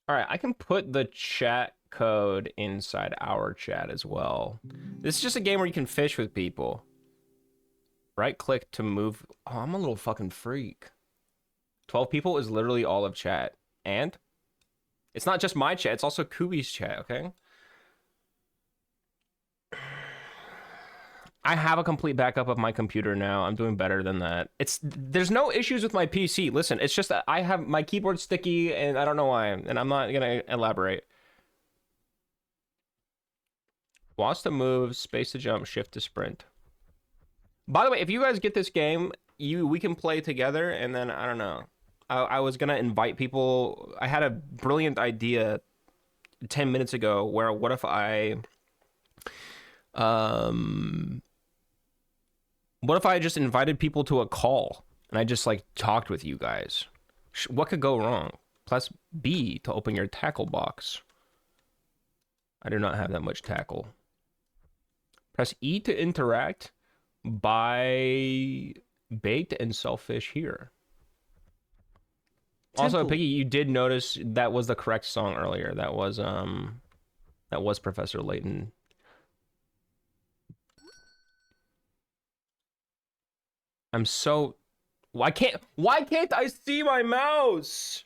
All right, I can put the chat code inside our chat as well. This is just a game where you can fish with people. Right click to move. Oh, I'm a little fucking freak. 12 people is literally all of chat. And it's not just my chat, it's also KOOBY's chat, okay? I have a complete backup of my computer now. I'm doing better than that. There's no issues with my PC. Listen, it's just that I have my keyboard sticky and I don't know why, and I'm not gonna elaborate. Wants to move, space to jump, shift to sprint. By the way, if you guys get this game, we can play together, and then I don't know. I was gonna invite people. I had a brilliant idea 10 minutes ago where what if I just invited people to a call and I just like talked with you guys? What could go wrong? Press B to open your tackle box. I do not have that much tackle. Press E to interact. Buy baked and sell fish here. Also, Piggy, you did notice that was the correct song earlier. That was Professor Layton. I'm so why can't I see my mouse?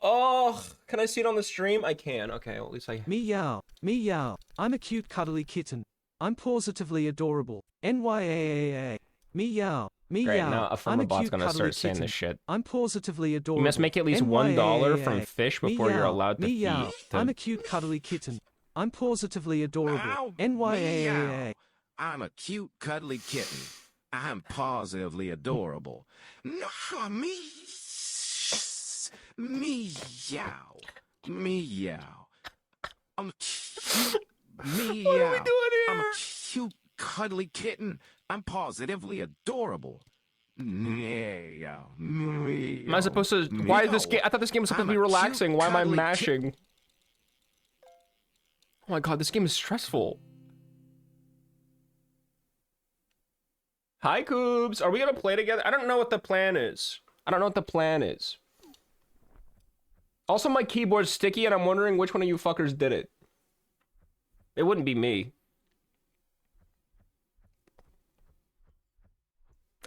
Oh, can I see it on the stream? I can. Okay, well, at least I Meow, meow. I'm a cute cuddly kitten. I'm positively adorable. NYAAA. Meow, meow. Great, now Epherma bot's gonna start saying this shit. I'm positively adorable. You must make at least $1 from fish before you're allowed to feed. I'm a cute cuddly kitten. I'm positively adorable. NYAAA. I'm a cute cuddly kitten. I'm positively adorable. No, meow, meow. I'm cute. Meow. What are we doing here? I'm a cute cuddly kitten. I'm positively adorable. Meow, meow. Am I supposed to? Why is this game? I thought this game was supposed to be relaxing. Why am I mashing? Oh my god, this game is stressful. Hi, Koobs. Are we gonna play together? I don't know what the plan is. Also, my keyboard's sticky, and I'm wondering which one of you fuckers did it. It wouldn't be me.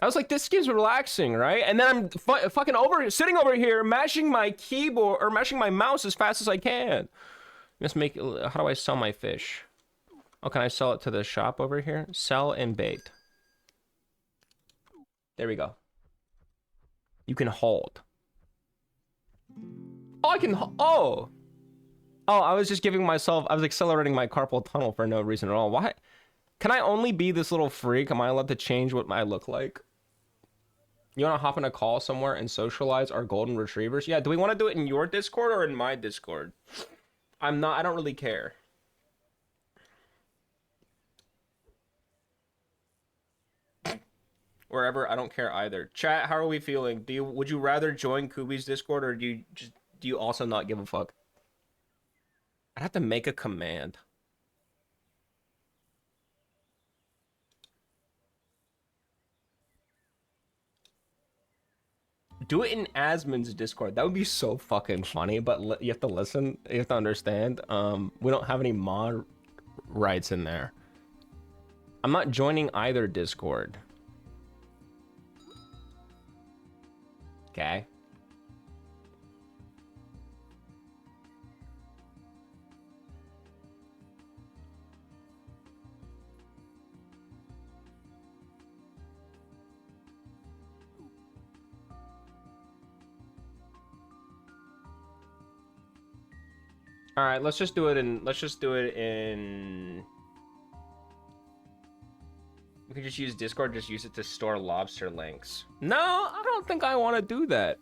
I was like, this game's relaxing, right? And then I'm fucking sitting over here, mashing my keyboard, or mashing my mouse as fast as I can. Let's make, how do I sell my fish? Oh, can I sell it to the shop over here? Sell and bait. There we go. You can hold. Oh, I can, oh, I was just giving myself, I was accelerating my carpal tunnel for no reason at all. Why? Can I only be this little freak? Am I allowed to change what I look like? You want to hop in a call somewhere and socialize our golden retrievers? Yeah, do we want to do it in your Discord or in my Discord? I don't really care. Wherever, I don't care either. Chat, how are we feeling? Would you rather join KOOBY's Discord, or do you also not give a fuck? I'd have to make a command. Do it in Asmon's Discord. That would be so fucking funny, but you have to listen. You have to understand. We don't have any mod rights in there. I'm not joining either Discord. Okay. All right, let's just do it in. We could just use Discord. Just use it to store lobster links. No, I don't think I want to do that.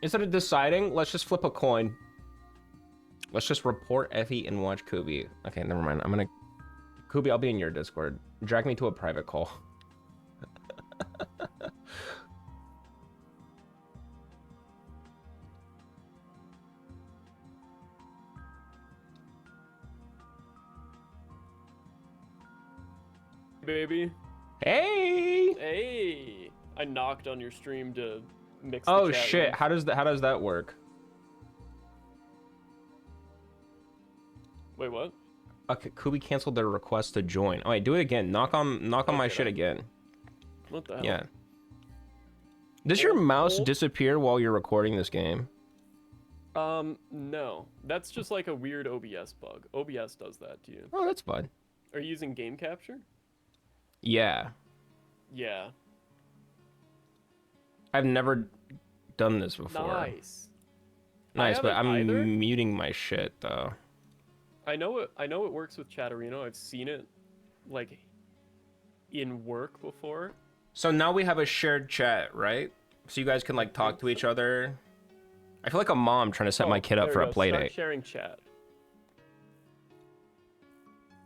Instead of deciding, let's just flip a coin. Let's just report Effie and watch KOOBY. Okay, never mind. KOOBY, I'll be in your Discord. Drag me to a private call. Baby. Hey. Hey. I knocked on your stream to mix Oh the chat shit! room. How does that work? Wait, what? Okay, Kooby canceled their request to join. Oh wait, do it again. Knock on my shit again. What the hell? Yeah. Does your mouse Hold. disappear while you're recording this game? No. That's just like a weird OBS bug. OBS does that to you. Oh, that's fine. Are you using game capture? Yeah. Yeah. I've never done this before. Nice. Nice, but I'm haven't either. muting my shit though. I know it works with Chatterino. I've seen it like in work before. So now we have a shared chat, right? So you guys can like talk to each other. I feel like a mom trying to set my kid up there for we a go. play Start date. sharing chat.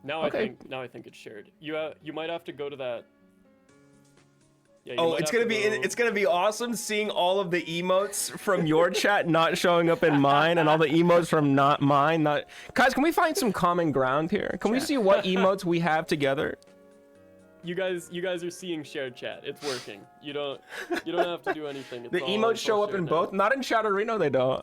Now Okay. I think it's shared. You might have to go to that. Yeah, you Oh, might it's have gonna to be go- it's gonna be awesome seeing all of the emotes from your chat not showing up in mine, and all the emotes from not mine. Not guys, can we find some common ground here? Can we see what emotes we have together? You guys are seeing shared chat. It's working. You don't have to do anything. It's The all- emotes it's all show up shared in now. both. Not in Chatterino, they don't.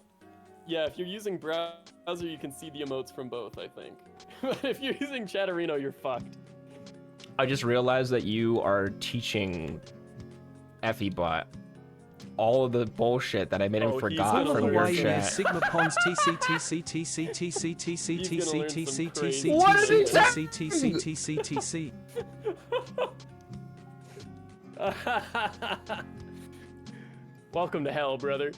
Yeah, if you're using browser, you can see the emotes from both, I think. But if you're using Chatterino, you're fucked. I just realized that you are teaching EffieBot all of the bullshit that I made him Oh, he's forgot gonna from learn your Hawaii some- chat. Sigma Pons TC TC TC TC TC He's TC gonna learn TC some TC crazy What is he TC TC TC TC. Welcome to hell, brother.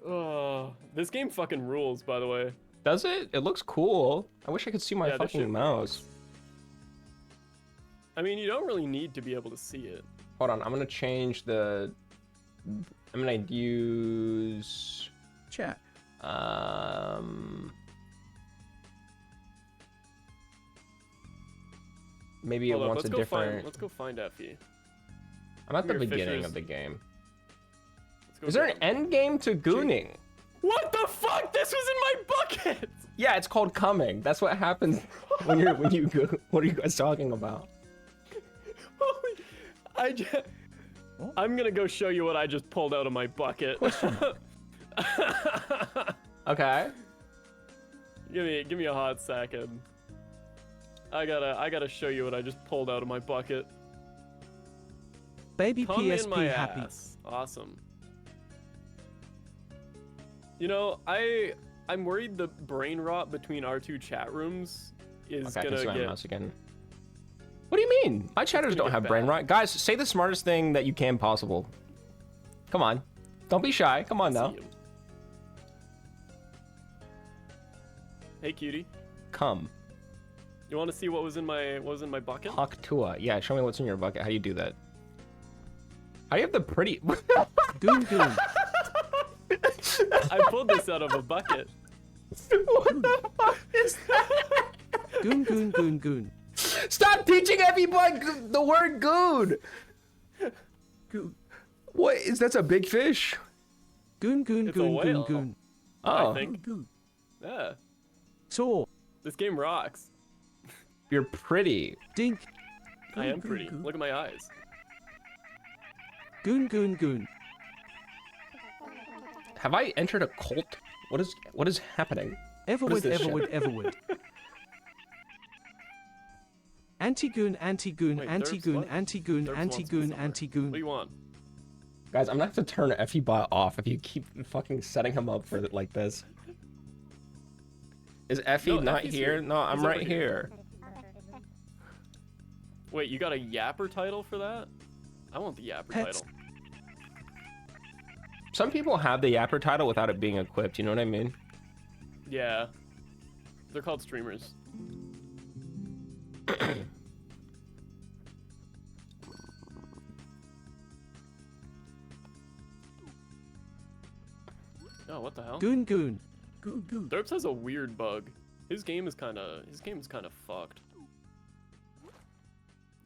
Oh, this game fucking rules, by the way. Does it? It looks cool. I wish I could see my Yeah, this shit fucking mouse. rocks. I mean, you don't really need to be able to see it. Hold on, I'm gonna change the. I'm gonna use. Chat. Maybe Hold it up, wants a different. Let's go find Effie. I'm at the Come here, beginning fishers. of the game. Let's go Is there an get him. end game to gooning? What the fuck? This was in my bucket! Yeah, it's called coming. That's what happens when you go. What are you guys talking about? I'm gonna go show you what I just pulled out of my bucket. Okay. Give me a hot second. I gotta show you what I just pulled out of my bucket. Baby Come in my PSP happy. ass. Awesome. You know, I'm worried the brain rot between our two chat rooms is Okay, I can see gonna my get. mouse again. What do you mean? My chatters gonna don't get have brain bad. rot. Guys, say the smartest thing that you can possible. Come on. Don't be shy. Come on now. See him. Hey, cutie. Come. You want to see what was in my bucket? Talk to her. Yeah, show me what's in your bucket. How do you do that? How do you have the pretty... Goon goon. I pulled this out of a bucket. What the fuck is that? Goon goon goon goon. Stop teaching everybody the word goon. Goon. What is that's a big fish? Goon goon It's a goon goon whale. goon. Oh, I think. Goon. Yeah. Saw. This game rocks. you're pretty. Dink. I am pretty. Look at my eyes. Goon goon goon. Have I entered a cult? What is happening? Everwood this shit? Everwood Everwood. Anti-goon, anti-goon, Wait, anti-goon, what? anti-goon, Derps wants anti-goon, me somewhere. anti-goon. What do you want? Guys, I'm gonna have to turn EffieBot off if you keep fucking setting him up for it like this. Is Effie No, not Effie's here? here. No, I'm He's over right here. Wait, you got a yapper title for that? I want the yapper Pets. title. Some people have the yapper title without it being equipped, you know what I mean? Yeah. They're called streamers. Oh, what the hell? Goon goon. Derps has a weird bug. His game is kind of fucked.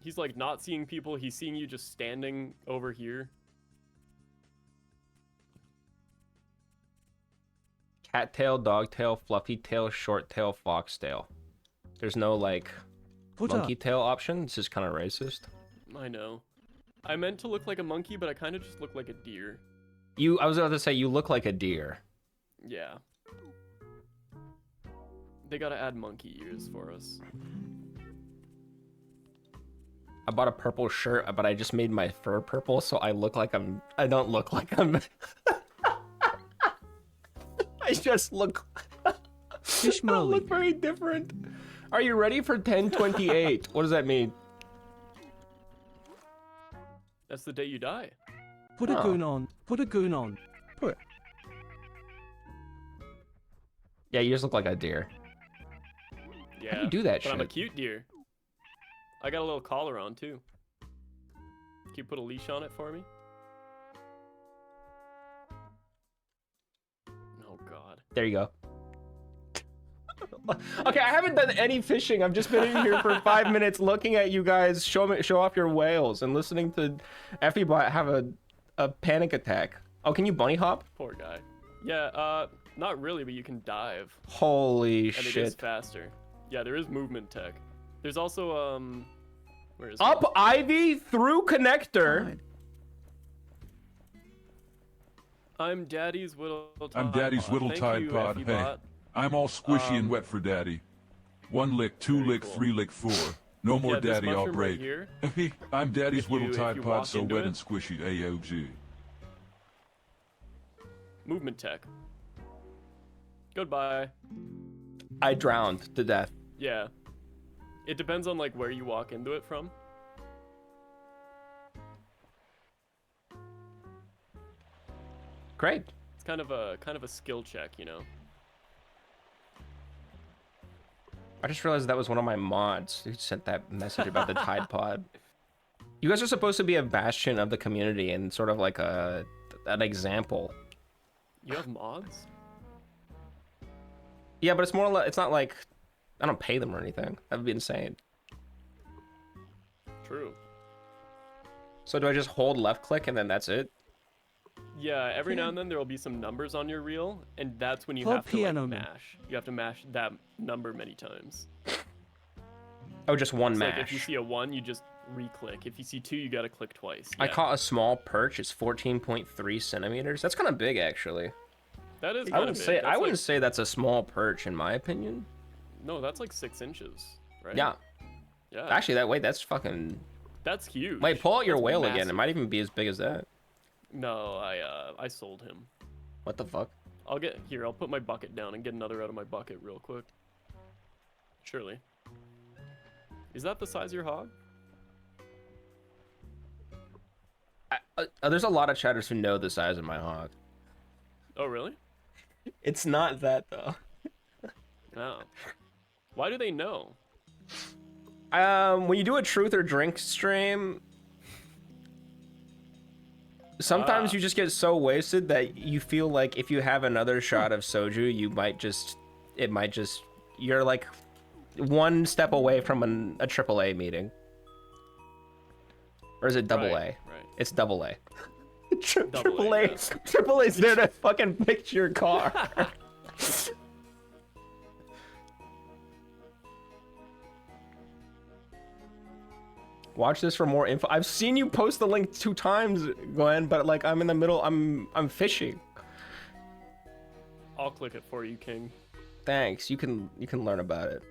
He's like not seeing people. He's seeing you just standing over here. Cat tail, dog tail, fluffy tail, short tail, fox tail. There's no like Put up. monkey tail option. This is kind of racist. I know. I meant to look like a monkey, but I kind of just look like a deer. I was about to say, you look like a deer. Yeah. They gotta add monkey ears for us. I bought a purple shirt, but I just made my fur purple, so I don't look like I'm... I just look... Fish I don't look Merlin. very different. Are you ready for 1028? What does that mean? That's the day you die. Put a Oh. goon on. Put a goon on. Yeah, you just look like a deer. Yeah. do you do that but I'm a shit? cute deer. I got a little collar on too. Can you put a leash on it for me? Oh god. There you go. Okay, I haven't done any fishing. I've just been in here for 5 minutes looking at you guys show off your whales and listening to Effybot have a panic attack. Oh, can you bunny hop? Poor guy. Yeah, not really, but you can dive. Holy And it is shit. faster. Yeah, there is movement tech. There's also, where is it? Up Ivy through connector. I'm Daddy's Whittle Tide I'm Daddy's Pod. Whittle Thank Tide you, Pod. Hey, Effybot. I'm all squishy and wet for Daddy. 1 lick, 2 Very lick, cool. 3 lick, 4. No more Yeah, this Daddy, I'll mushroom break. right here, I'm Daddy's if Whittle you Tide walk Pod, so into wet it- and squishy. AOG. Movement tech. Goodbye. I drowned to death. Yeah. It depends on like where you walk into it from. Great. It's kind of a skill check, you know. I just realized that was one of my mods who sent that message about the Tide Pod. You guys are supposed to be a bastion of the community and sort of like an example. You have mods? Yeah, but it's not like I don't pay them or anything. That would be insane. True. So do I just hold left click and then that's it? Yeah, every now and then there will be some numbers on your reel, and that's when you Hold have to like, piano man. mash. You have to mash that number many times. Oh, just one It's mash. like if you see a 1, you just re-click. If you see 2, you gotta click twice. I Yeah. caught a small perch. It's 14.3 centimeters. That's kind of big, actually. That is I kind wouldn't of say big. I wouldn't say that's a small perch in my opinion. No, that's like 6 inches, right? Yeah, Yeah. actually, that's fucking. That's huge. Wait, pull out your That's whale again. It massive. might even be as big as that. No, I sold him. What the fuck? I'll put my bucket down and get another out of my bucket real quick. Surely. Is that the size of your hog? There's a lot of chatters who know the size of my hog. Oh, really? It's not that though. No. Why do they know? When you do a truth or drink stream, sometimes you just get so wasted that you feel like if you have another shot of soju, you're like one step away from a AAA meeting. Or is it double A? Right. It's double A. Double Triple A, A. yeah. Triple A's there to fucking fix your car. Watch this for more info. I've seen you post the link 2 times, Glenn, but like I'm in the middle. I'm fishing. I'll click it for you, King. Thanks. You can learn about it.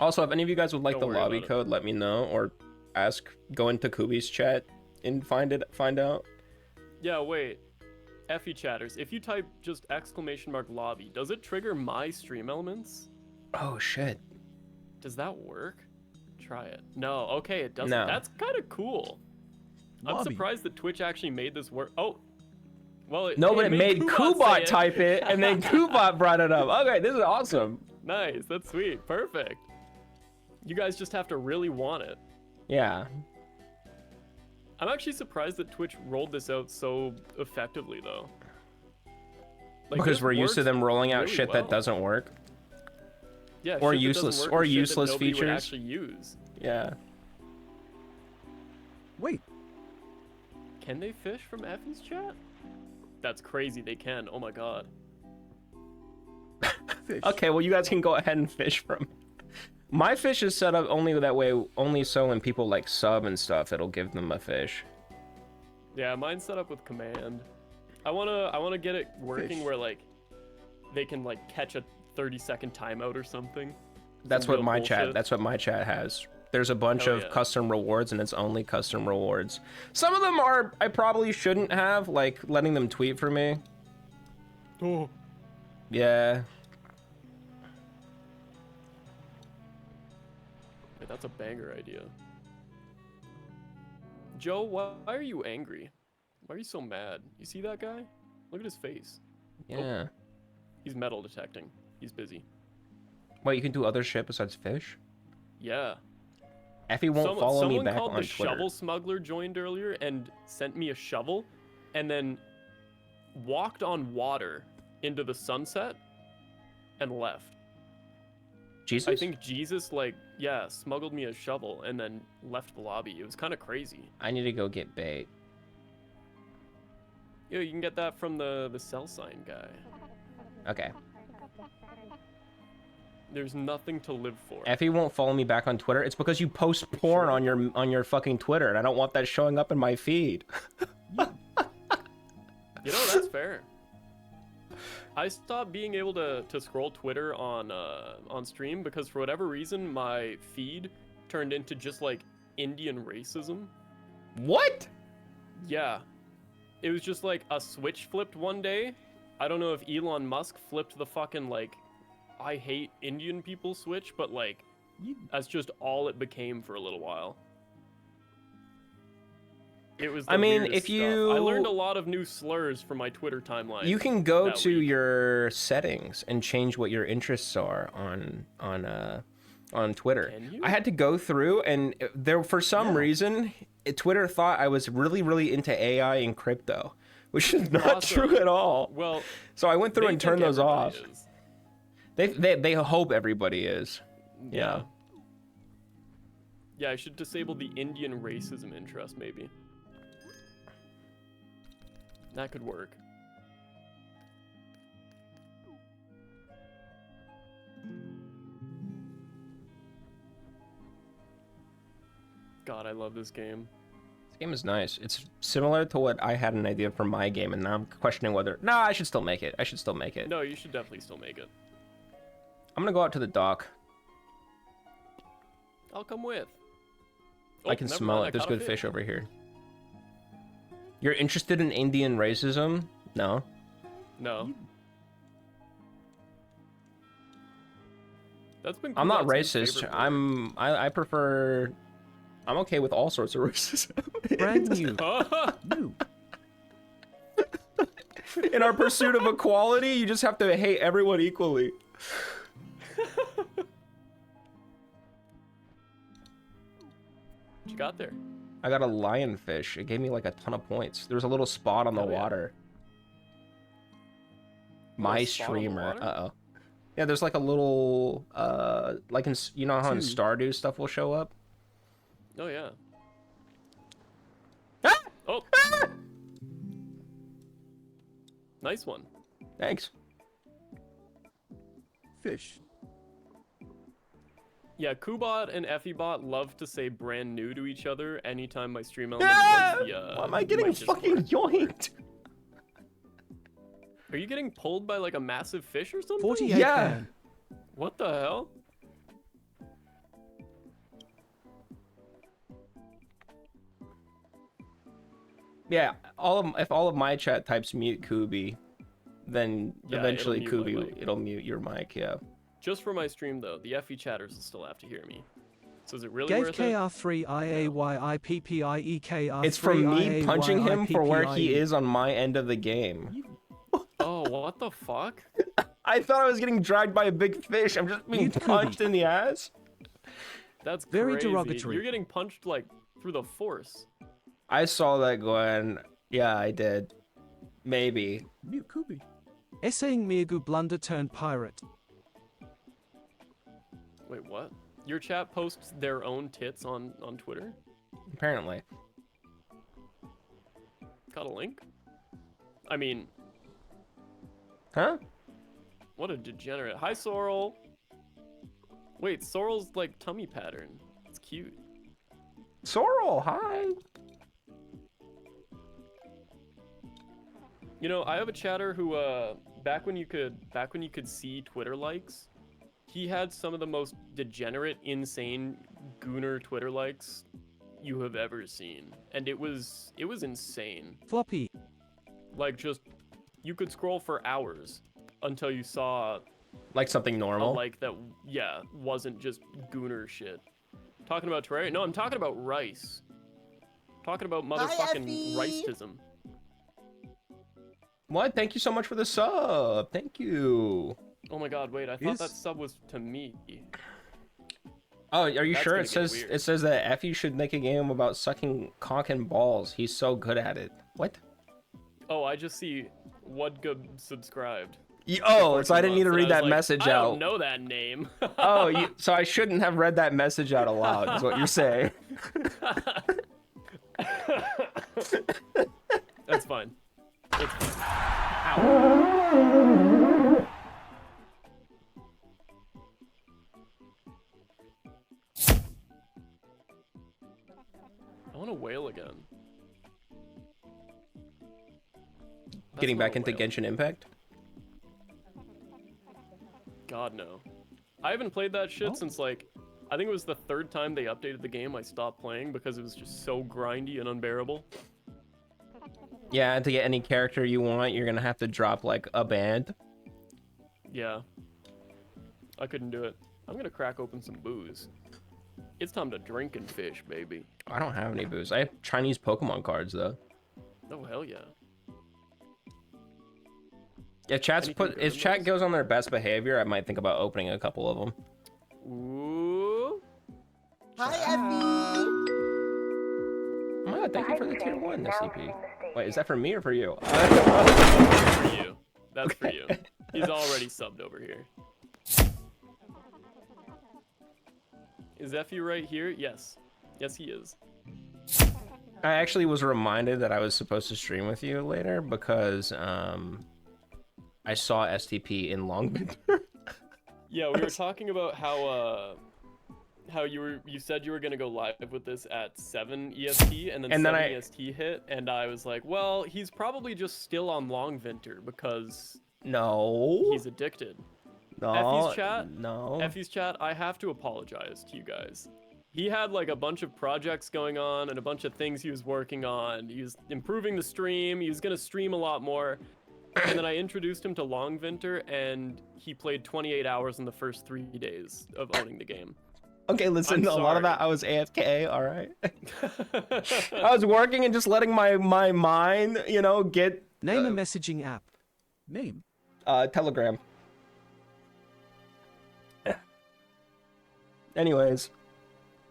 Also, if any of you guys would like Don't the worry lobby about it. code, let me know or go into KOOBY's chat and find out. Yeah, wait. Effie chatters. If you type just !lobby, does it trigger my stream elements? Oh shit. Does that work? Try it. No, okay, it doesn't. No. That's kind of cool. I'm Lobby. surprised that Twitch actually made this work. Oh, well, No, but it made Koobot Koobot say type it, and then Koobot brought it up. Okay, this is awesome. Nice, that's sweet, perfect. You guys just have to really want it. Yeah. I'm actually surprised that Twitch rolled this out so effectively, though. Like, Because this we're used to works them rolling out really shit well. that doesn't work. Yeah, or shit that doesn't useless- work or shit that useless nobody would features. actually use. Yeah. Wait, Can they fish from Effie's chat? That's crazy. They can. Oh my god. fish. Okay, well you guys can go ahead and fish from. My fish is set up only that way, only so when people like sub and stuff, it'll give them a fish. Yeah, mine's set up with command. I wanna get it working Fish. where like they can like catch a 30-second timeout or something. That's Some what real my chat. bullshit. That's what my chat has. There's a bunch Hell of yeah. custom rewards, and it's only custom rewards. Some of them are I probably shouldn't have, like letting them tweet for me. Oh. Yeah. Wait, that's a banger idea. Joe, why are you angry? Why are you so mad? You see that guy? Look at his face. Yeah. He's metal detecting. He's busy. Wait, you can do other shit besides fish? Yeah. Effie won't follow me Someone back called on the Twitter. shovel smuggler joined earlier and sent me a shovel and then walked on water into the sunset and left. Jesus? I think Jesus, like, yeah, smuggled me a shovel and then left the lobby. It was kind of crazy. I need to go get bait. Yeah, you can get that from the cell sign guy. Okay. There's nothing to live for. Effie won't follow me back on Twitter. It's because you post porn on your fucking Twitter, and I don't want that showing up in my feed. You know, that's fair. I stopped being able to scroll Twitter on stream because for whatever reason my feed turned into just like Indian racism. What? Yeah. It was just like a switch flipped one day. I don't know if Elon Musk flipped the fucking like I hate Indian people switch, but like that's just all it became for a little while. It was the I mean, weirdest if stuff. you- I learned a lot of new slurs from my Twitter timeline. You can go that to week. your settings and change what your interests are on Twitter. Can you? I had to go through, and there for some reason, Twitter thought I was really into AI and crypto, which is not Awesome. true at all. Well, So I went through they and turned think those off. everybody is. They hope everybody is. Yeah. Yeah, I should disable the Indian racism interest, maybe. That could work. God, I love this game. This game is nice. It's similar to what I had an idea for my game, and now I'm questioning whether... Nah, I should still make it. I should still make it. No, you should definitely still make it. I'm gonna go out to the dock. I'll come with. I can never smell mind, I it. There's caught a good fish over here. You're interested in Indian racism? No. No. That's been. I'm not Kubat's racist. favorite I prefer... I'm okay with all sorts of racism. Brand new. word. New. In our pursuit of equality, you just have to hate everyone equally. What you got there? I got a lionfish. It gave me like a ton of points. There was a little spot on the Hell yeah. water. Little My spot on the streamer. water? Uh-oh. Yeah, there's like a little, like in, you know how in Stardew stuff will show up? Oh yeah. Ah! Oh. Nice one. Thanks. Fish. Yeah, Koobot and Effibot love to say brand new to each other anytime my stream element Ah! does the, Why am I getting my Discord. fucking yoinked? Are you getting pulled by like a massive fish or something? 48 Yeah. man. What the hell? Yeah, if all of my chat types mute Kooby, then Yeah, eventually it'll mute my Kooby, mic. it'll mute your mic, yeah. Just for my stream though, the FE chatters will still have to hear me. So is it really Gave worth it? KR3IAYIPPIEKR3IAYIPPIE. It's from me punching him for where he is on my end of the game. Oh, what the fuck? I thought I was getting dragged by a big fish. I'm just being Mute Kooby. punched in the ass. That's Very crazy. derogatory. You're getting punched like through the force. I saw that going. Yeah, I did. Maybe. Mute Kooby. Essaying Miagu blunder turned pirate. Wait, what? Your chat posts their own tits on Twitter? Apparently. Got a link? I mean, Huh? what a degenerate. Hi, Sorrel. Wait, Sorrel's like tummy pattern. It's cute. Sorrel, hi. You know, I have a chatter who back when you could see Twitter likes, he had some of the most degenerate, insane gooner Twitter likes you have ever seen. And it was insane. Floppy. Like, just you could scroll for hours until you saw Like something a normal. like that, yeah, wasn't just gooner shit. Talking about Terraria? No, I'm talking about rice. Talking about motherfucking riceism. What? Thank you so much for the sub. Thank you. Oh my god, wait, I thought that sub was to me. Oh, are you That's sure? gonna It get says weird. it says that Effie should make a game about sucking cock and balls. He's so good at it. What? Oh, I just see Wudgub subscribed. Oh, so I didn't need to 14 read months, and I that was like, message I out. don't know that name. Oh, so I shouldn't have read that message out aloud, is what you're saying. That's fine. It's fine. I want to whale again. That's Getting not back a into whale. Genshin Impact? God, no. I haven't played that shit since, like, I think it was the third time they updated the game I stopped playing because it was just so grindy and unbearable. Yeah, and to get any character you want, you're gonna have to drop, like, a band. Yeah. I couldn't do it. I'm gonna crack open some booze. It's time to drink and fish, baby. I don't have any booze. I have Chinese Pokemon cards, though. Oh, hell yeah. If Anything good if in chat those? goes on their best behavior, I might think about opening a couple of them. Ooh. Hi, Effie. Oh my god, thank you for the tier 1 SCP. Wait, is that for me or for you? That's for you. That's for you. He's already subbed over here. Is Effie right here? Yes. Yes, he is. I actually was reminded that I was supposed to stream with you later because I saw STP in Longvin. Yeah, we were talking about how you said you were gonna go live with this at 7 EST, and then 7 EST hit, and I was like, well, he's probably just still on Longvinter because No. he's addicted. No. Effie's chat? No. Effie's chat, I have to apologize to you guys. He had like a bunch of projects going on and a bunch of things he was working on. He was improving the stream. He was gonna stream a lot more. And then I introduced him to Longvinter, and he played 28 hours in the first 3 days of owning the game. Okay, listen, I'm a lot of that sorry. I was AFK, alright? I was working and just letting my mind, you know, get Name a messaging app. Name. Telegram. Anyways,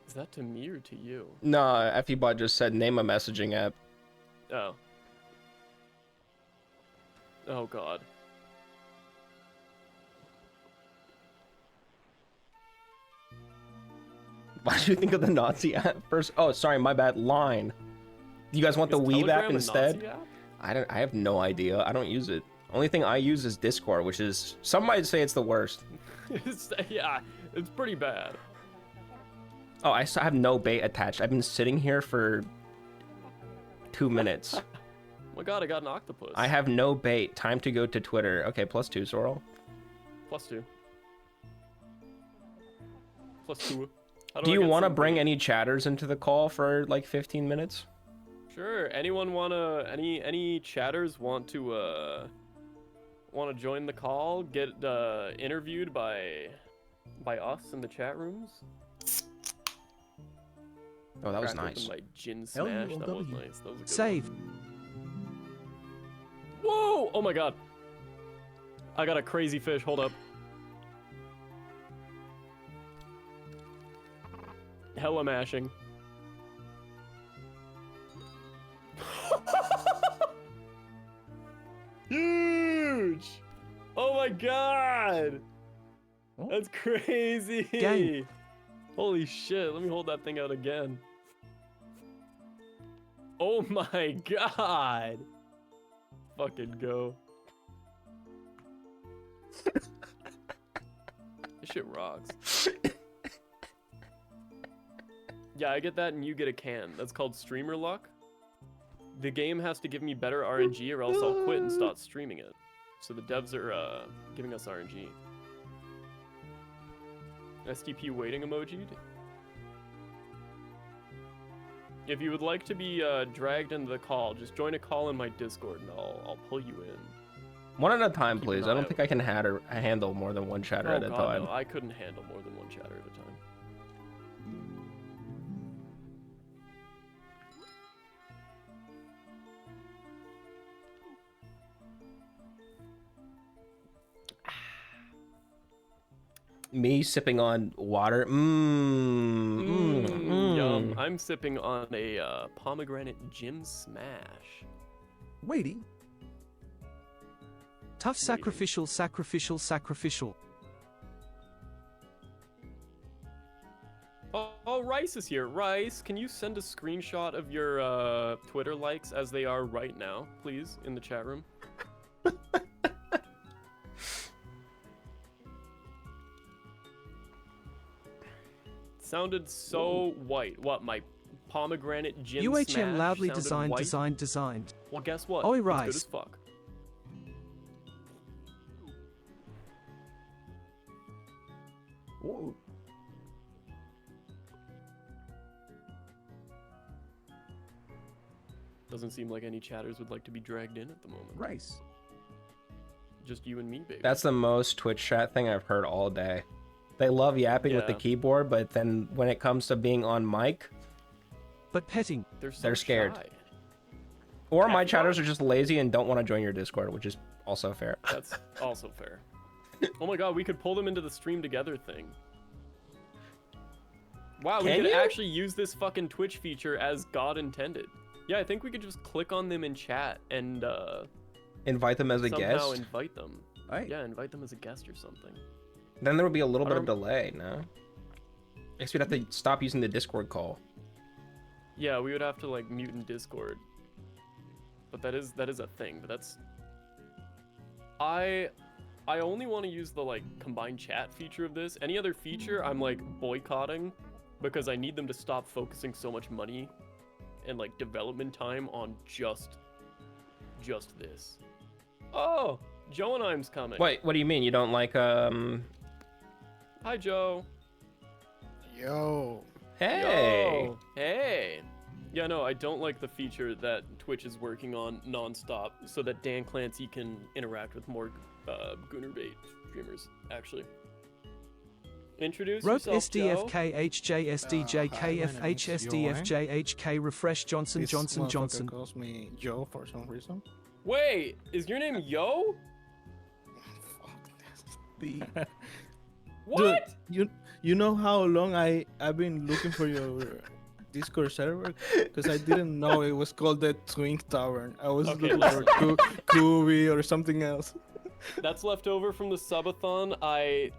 Is that to me or to you? no, FEBot just said name a messaging app. Oh. Oh god. Why did you think of the Nazi app first? Oh, sorry, my bad. Line. You guys want the Is Weeb Telegram app a instead? Nazi app? I have no idea. I don't use it. Only thing I use is Discord, which is, some might say it's the worst. Yeah, it's pretty bad. Oh, I still have no bait attached. I've been sitting here for 2 minutes. Oh my god, I got an octopus. I have no bait. Time to go to Twitter. Okay, +2, Sorrel. +2. +2. How Do I you get want to some bring bait? any chatters into the call for like 15 minutes? Sure. Anyone wanna any chatters want to join the call? Get interviewed by us in the chat rooms? Oh, that was Crack nice. open my gin smash. That was LULW. nice. That was a good Save. one. Whoa! Oh my god. I got a crazy fish. Hold up. Hella mashing. Huge! Oh my god! Oh. That's crazy! Gang. Holy shit, let me hold that thing out again. Oh my god! Fucking go. This shit rocks. Yeah, I get that and you get a can. That's called streamer luck. The game has to give me better RNG or else I'll quit and stop streaming it. So the devs are giving us RNG. STP waiting emoji. If you would like to be dragged into the call, just join a call in my Discord and I'll pull you in. One at a time, Keep an please. I eye don't out. think I can handle more than one chatter at a God, time. no, I couldn't handle more than one chatter at a time. Me sipping on water. Yum. I'm sipping on a pomegranate gym smash. Waiting. Tough sacrificial, sacrificial, sacrificial. Oh, Rice is here. Rice, can you send a screenshot of your Twitter likes as they are right now, please, in the chat room? Sounded so white. What, my pomegranate gym UHM smash loudly sounded designed, white? designed. Well, guess what? Oi, It's Rice. good as fuck. Whoa. Doesn't seem like any chatters would like to be dragged in at the moment. Rice. Just you and me, baby. That's the most Twitch chat thing I've heard all day. They love yapping with the Yeah. keyboard, but then when it comes to being on mic, But petting. They're scared. shy. or my Epherma. chatters are just lazy and don't want to join your Discord, which is also fair. That's also fair. Oh my god, we could pull them into the stream together thing. Wow, we Can could you? actually use this fucking Twitch feature as God intended. Yeah, I think we could just click on them in chat and Invite them as a somehow guest. invite them. Alright. Yeah, invite them as a guest or something. Then there would be a little I bit of don't- delay, no? I guess we'd have to stop using the Discord call. Yeah, we would have to like mute in Discord. But that is a thing. But that's I only want to use the like combined chat feature of this. Any other feature I'm like boycotting because I need them to stop focusing so much money and like development time on just this. Oh, Joe and I'm's coming. Wait, what do you mean? You don't like, Hi, Joe. Yo. Hey! Yo. Hey. Yeah, no, I don't like the feature that Twitch is working on nonstop so that Dan Clancy can interact with more Goonerbait streamers, actually. Introduce Rope yourself, Joe. SDFK HJ Hi, my name is SDFJH refresh Johnson This Johnson motherfucker Johnson. calls me Joe for some reason. Wait, is your name Yo? The What? You know how long I've been looking for your Discord server? Because I didn't know it was called the Twink Tavern. I was Okay, looking for KOOBY or something else. That's left over from the subathon. I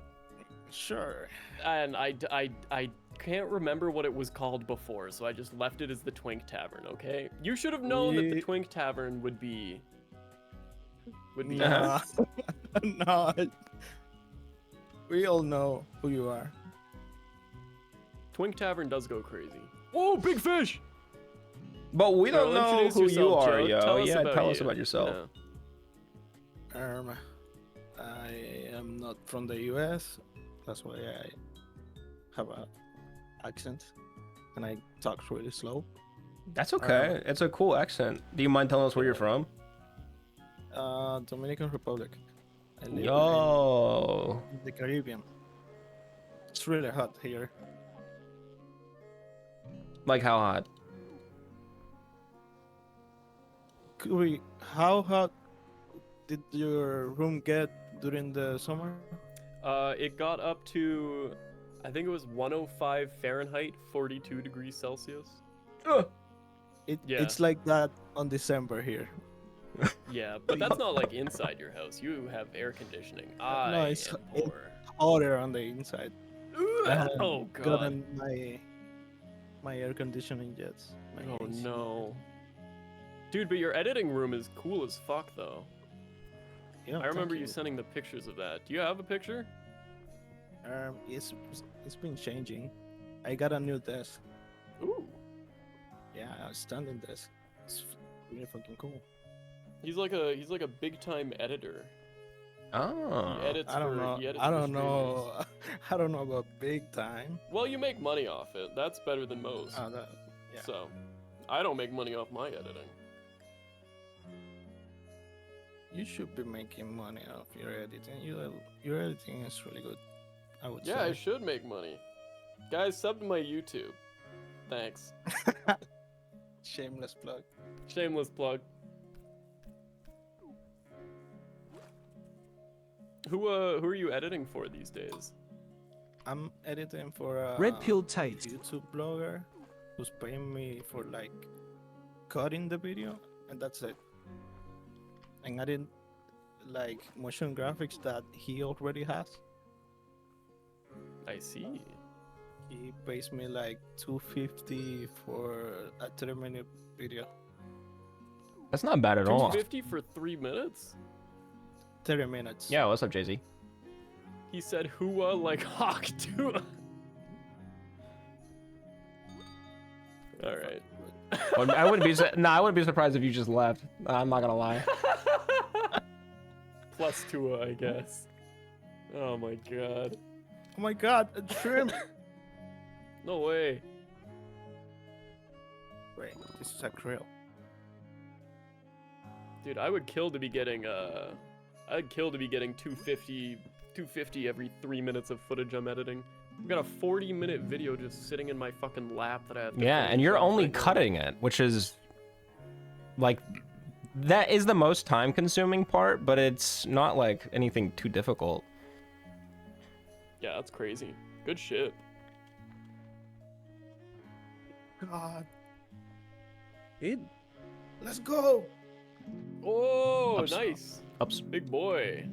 Sure. can't remember what it was called before, so I just left it as the Twink Tavern, okay? You should have known that the Ye- Twink Tavern would be Nah. No. We all know who you are. Twink Tavern does go crazy. Whoa, big fish! But we don't Joe, know introduce who you yourself, are, Joe. yo. Tell us Yeah, about tell us you. about yourself. Yeah. I am not from the US. That's why I have a accent and I talk really slow. That's okay. It's a cool accent. Do you mind telling us where you're from? Dominican Republic. I live Yo. in the Caribbean. It's really hot here. Like how hot? KOOBY, how hot did your room get during the summer? It got up to, I think it was 105 Fahrenheit, 42 degrees Celsius. Yeah. It's like that on December here. Yeah, but that's not like inside your house. You have air conditioning. I it's- am it- poor. Hotter on the inside. I haven't Oh god. gotten my air conditioning yet. My Oh AC. no. Dude, but your editing room is cool as fuck though. Yeah, I remember thank you sending the pictures of that. Do you have a picture? It's been changing. I got a new desk. Ooh. Yeah, a standing desk. It's really fucking cool. He's like a big time editor. Oh. He edits I don't for know. he edits I for don't streamers. know. I don't know about big time. Well, you make money off it. That's better than most. Yeah. So, I don't make money off my editing. You should be making money off your editing. Your editing is really good. I would Yeah, I say. should make money. Guys, sub to my YouTube. Thanks. Shameless plug. Shameless plug. Who are you editing for these days? I'm editing for a Red Pill Tate. YouTube blogger who's paying me for like cutting the video, and that's it. And I didn't like motion graphics that he already has. I see. He pays me like $250 for a 30-minute video. That's not bad at all. 250 for 3 minutes? 30 minutes. Yeah, what's up, Jay-Z? He said hua like hawk too. All right. I wouldn't be I wouldn't be surprised if you just left. I'm not gonna lie. Plus Tua, I guess. Oh my god. Oh my god, a shrimp! No way. Wait, this is a krill. Dude, I would kill to be getting I'd kill to be getting 250 every 3 minutes of footage I'm editing. I've got a 40-minute video just sitting in my fucking lap that I have to Yeah, finish and you're off only right now. cutting it, which is like that is the most time-consuming part, but it's not like anything too difficult. Yeah, that's crazy. Good shit. God, In. let's go! Oh, Ups. nice. Ups, Big boy.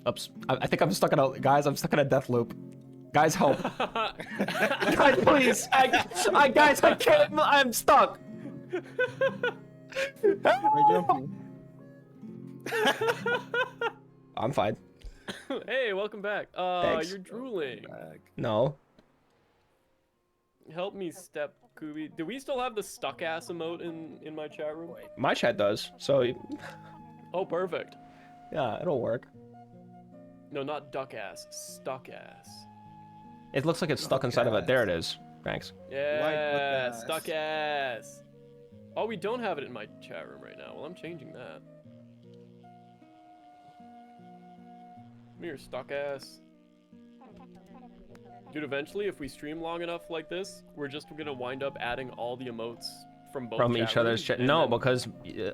ups. I think I'm stuck in a guys. I'm stuck in a death loop. Guys, help! Guys, please! Guys, I can't. I'm stuck. We're jumping. I'm fine. Hey, welcome back. Thanks. You're drooling. Back. No. Help me, step Kooby. Do we still have the stuck ass emote in my chat room? My chat does. So Oh, perfect. yeah, it'll work. No, not duck ass. Stuck ass. It looks like it's stuck inside of it. There it is. Thanks. Yeah, ass. stuck ass. Oh, we don't have it in my chat room right now. Well, I'm changing that. Come here, stuck ass. Dude, eventually, if we stream long enough like this, we're just gonna wind up adding all the emotes from both From chat each other's rooms, chat. and No, then- because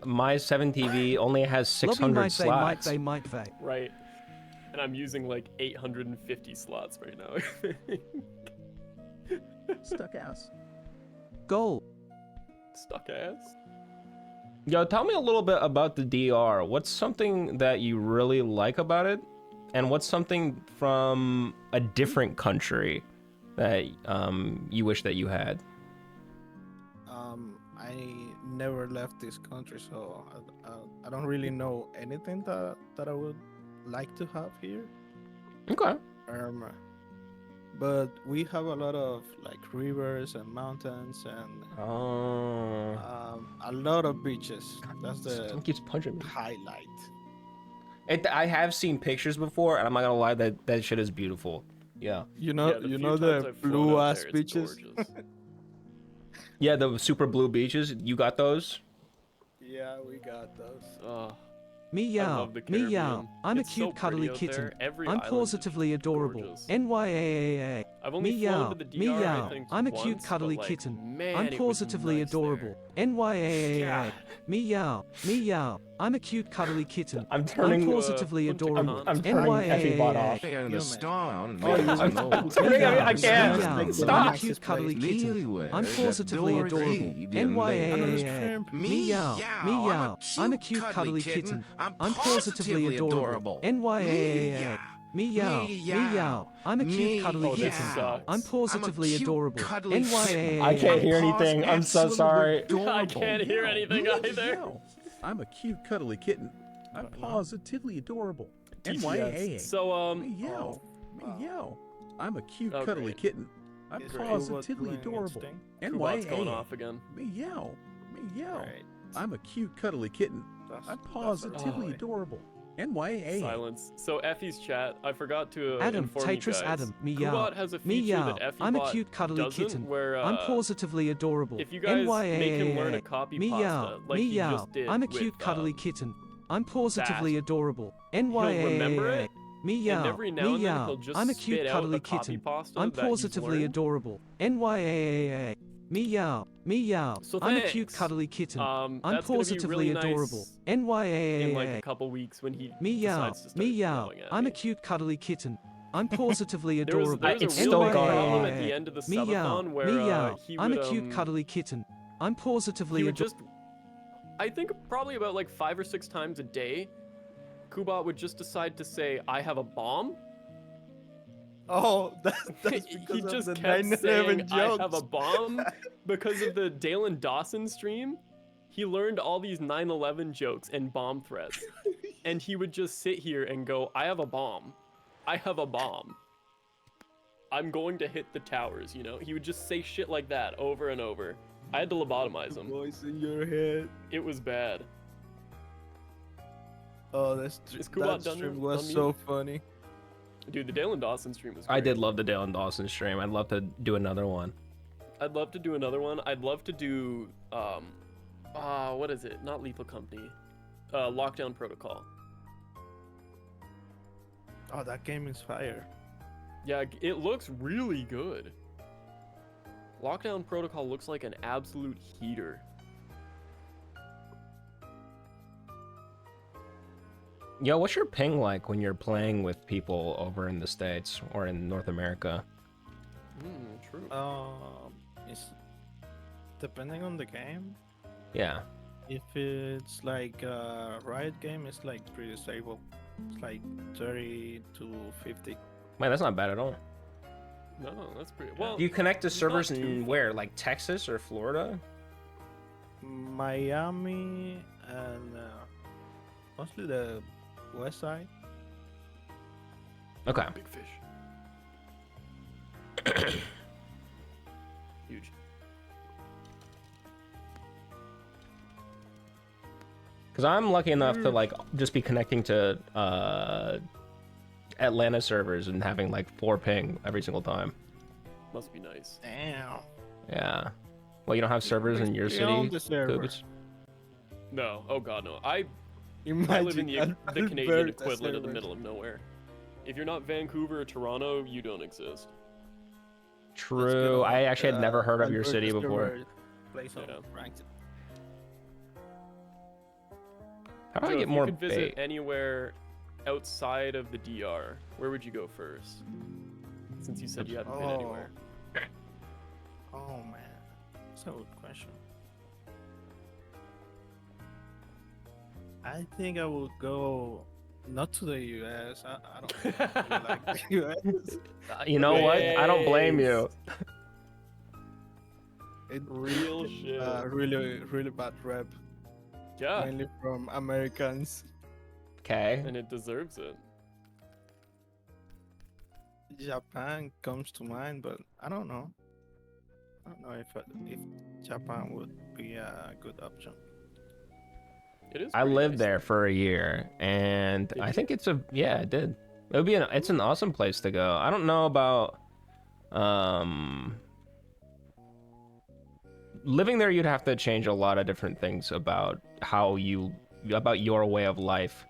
my 7TV only has Lobby 600 might they, might slots. they, might they. Right. And I'm using like 850 slots right now. Stuck ass. Goal. Stuck ass. Yo, tell me a little bit about the DR. What's something that you really like about it? And what's something from a different country that you wish that you had? I never left this country, so I don't really know anything that I would like to have here. Okay. But we have a lot of like rivers and mountains and Oh. a lot of beaches. That's Someone the keeps punching me. highlight. I have seen pictures before, and I'm not gonna lie, that shit is beautiful. Yeah. You know, Yeah, the you few know times the I've flown blue out ass there, it's beaches. gorgeous. Yeah, the super blue beaches. You got those? Yeah, we got those. I Meow, love the meow. Caribbean. I'm a It's so cute cuddly pretty out kitten. there. Every I'm island is positively just adorable. gorgeous. NYAAA. I've only flown Meow, to the DR, I meow. think, I'm a cute once, cuddly but, like, kitten. man, I'm it was positively nice there. adorable. NYAAA. God. Meow, meow. I'm a cute cuddly kitten. I'm turning. I'm positively Punta adorable. I'm turning Effie bot off. NYAAA. And the storm. Oh, you- I'm turning. I can't. Meow. I'm Stop. a cute cuddly kitten. Nowhere I'm that positively door adorable. lead in there. NYAAA. Meow, meow. I'm a cute cuddly kitten. I'm positively adorable. NYAAA. Meow, meow. I'm a cute cuddly Oh, this kitten. sucks. I'm positively cute, adorable. cuddly NYAAA. I can't hear anything. I'm so sorry. I can't hear anything either. Meow. I'm a cute cuddly kitten. I'm positively adorable. TTS. NYAA. So Meow. Meow. I'm a cute Oh, cuddly great. kitten. I'm Is your positively robot doing its adorable. thing? Kubot's going NYAA. off again. Meow. Meow. Right. I'm a cute, cuddly kitten. That's- I'm that's positively right. adorable. NYAA. Silence. So Effie's chat, I forgot to Adam, inform you Tetris guys. Adam, meow. Koobot has a feature that Meow. Effie I'm a bot cute cuddly doesn't, kitten. where I'm positively adorable. if you guys make him learn to copy Meow. pasta like he Meow. just did I'm a with, cute cuddly kitten. I'm positively that, adorable. remember NYAA. it, Meow. and every now and then Meow. he'll just I'm a spit cute out cuddly the copy kitten. pasta I'm that he's positively learned. adorable. NYAA. Meow. Meow. So I'm a cute thanks. cuddly kitten. I'm That's gonna be positively really adorable. nice in like NYAA. a couple weeks when he Meow. decides to start Meow. yelling at I'm me. a cute cuddly kitten. I'm positively There was, adorable. there was It's a real still big going problem on. at the end of the Meow. subathon where Meow. he I'm would, a cute cuddly kitten. I'm positively he would adorable. just, I think probably about like 5 or 6 times a day, Koobot would just decide to say, "I have a bomb." Oh, that's He because of just the kept 9/11 saying, jokes. "I have a bomb," because of the Dalen Dawson stream. He learned all these 9/11 jokes and bomb threats, and he would just sit here and go, "I have a bomb. I have a bomb. I'm going to hit the towers." You know, he would just say shit like that over and over. I had to lobotomize him. Voice in your head. It was bad. Oh, Is Koobot that done stream on was mute? so funny. Dude, the Dalen Dawson stream was great. I did love the Dale and Dawson stream. I'd love to do another one. I'd love to do another one. I'd love to do, what is it? Not Lethal Company. Lockdown Protocol. Oh, that game is fire. Yeah, it looks really good. Lockdown Protocol looks like an absolute heater. Yo, what's your ping like when you're playing with people over in the States or in North America? True. It's depending on the game. Yeah. If it's like a Riot game, it's like pretty stable. It's like 30 to 50. Man, that's not bad at all. No, that's pretty well. Do you connect to servers not too in far. where? Like Texas or Florida? Miami and mostly the west side. Okay. Big fish. Huge. Because I'm lucky enough to like just be connecting to Atlanta servers and having like 4 ping every single time. Must be nice. Damn. Yeah. Well, you don't have servers in your Basically on city, the server. Koobs? No. Oh god, no. I Imagine live in the Alberta Canadian equivalent of the servers. middle of nowhere. If you're not Vancouver or Toronto, you don't exist. True. I actually had never heard of your Alberta city before. server Play some Yeah. ranked. How do I Joe, get if more you could visit bait? anywhere outside of the DR, where would you go first? Since you said you hadn't been anywhere. Oh man, that's a good question. I think I would go not to the US. I don't really like the US. You know what? I don't blame you. It Real shit. really bad rep, Yeah, mainly from Americans. Okay. and it deserves it. Japan comes to mind, but I don't know. I don't know if Japan would be a good option. It is. I pretty lived nice. there for a year, and Did I you? think it's yeah, it did. It would be it's an awesome place to go. I don't know about living there. You'd have to change a lot of different things about about your way of life.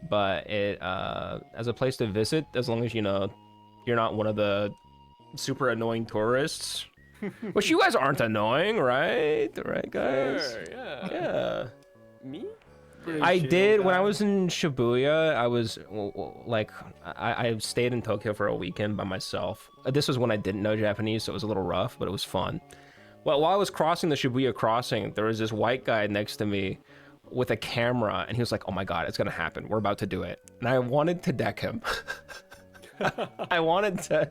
But it as a place to visit, as long as you know you're not one of the super annoying tourists, which you guys aren't annoying, right? Right, guys? Sure, yeah. Yeah. Me? Pretty I chill did when I guy. was in Shibuya. I was like, I stayed in Tokyo for a weekend by myself. This was when I didn't know Japanese, so it was a little rough, but it was fun. Well, while I was crossing the Shibuya crossing, there was this white guy next to me with a camera, and he was like, "Oh my god, it's gonna happen. We're about to do it." And I wanted to deck him. I wanted to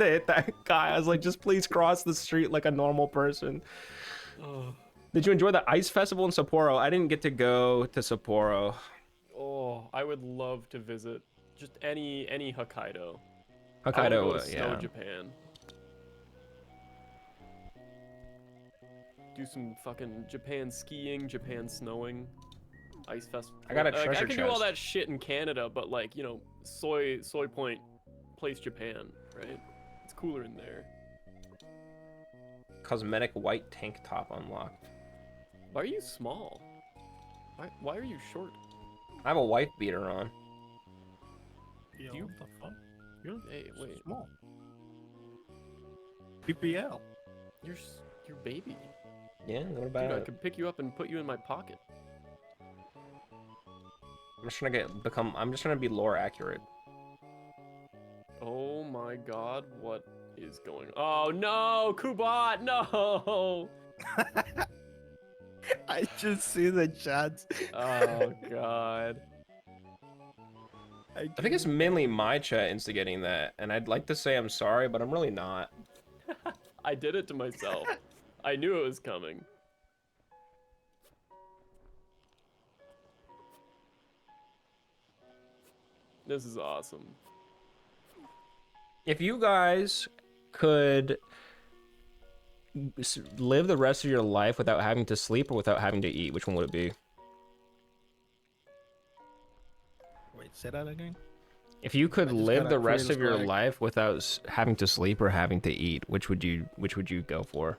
hit that guy. I was like, "Just please cross the street like a normal person." Did you enjoy the ice festival in Sapporo? I didn't get to go to Sapporo. Oh, I would love to visit just any Hokkaido. I wanna go Hokkaido, to Snow yeah. Japan. do some fucking Japan skiing, Japan snowing, ice festival. I got a Like, treasure I can do all chest. that shit in Canada, but like, you know, Soy Point plays Japan, right? It's cooler in there. Cosmetic white tank top unlocked. Why are you small? Why are you short? I have a wife beater on. Yo, You- what the fuck? You're Hey, wait. small. PPL. You're baby. Yeah, what Dude, about I it? could pick you up and put you in my pocket. I'm just trying to I'm just trying to be lore accurate. Oh my god, what is going on? Oh no, Kubot, no! I just see the chats. Oh god. I think it's mainly my chat instigating that, and I'd like to say I'm sorry, but I'm really not. I did it to myself. I knew it was coming. This is awesome. If you guys could live the rest of your life without having to sleep or without having to eat, which one would it be? Wait, say that again. If you could I just live got the a rest of curious your lag. life without having to sleep or having to eat, which would you go for?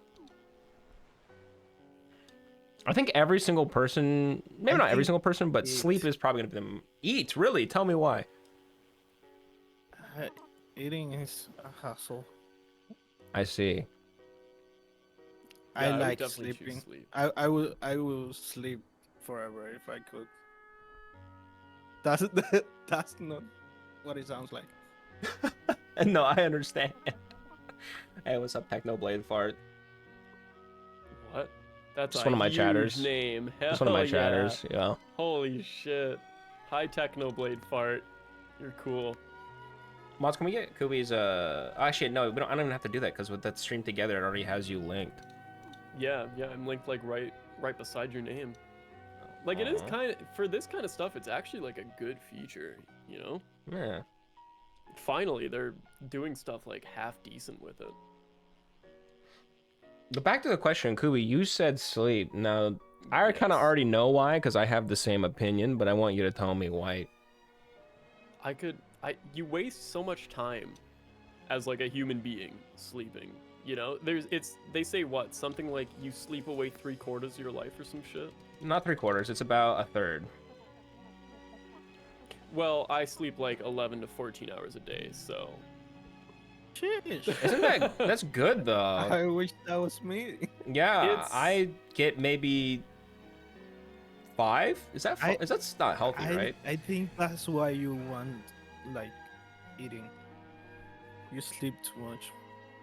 I think every single person, maybe I not every think single person, but eat. sleep is probably gonna be them. Eat, really? Tell me why. Eating is a hassle. I see. Yeah, I would like definitely choose sleeping. sleep. I will sleep forever if I could. That's that's not what it sounds like. No, I understand. Hey, what's up, Technoblade Fart? What? That's Just a one of my huge chatters. name. Just one of my Hell yeah. chatters. Yeah. Holy shit. Hi Technoblade Fart. You're cool. Mods, can we get Kooby's, actually, no, I don't even have to do that, because with that stream together, it already has you linked. Yeah, I'm linked like right beside your name. Like it is Aw. kind of, for this kind of stuff, it's actually like a good feature, you know? Yeah. Finally, they're doing stuff like half decent with it. But back to the question, Kooby, you said sleep. Now, I kind of Yes. already know why, because I have the same opinion, but I want you to tell me why. You waste so much time as like a human being sleeping, you know? They say what? Something like you sleep away 3/4 of your life or some shit? Not 3/4, it's about a third. Well, I sleep like 11 to 14 hours a day, so. Sheesh. Isn't that's good, though. I wish that was me. Yeah, It's- I get maybe 5? Is that that's not healthy, right? I think that's why you want like eating. You sleep too much.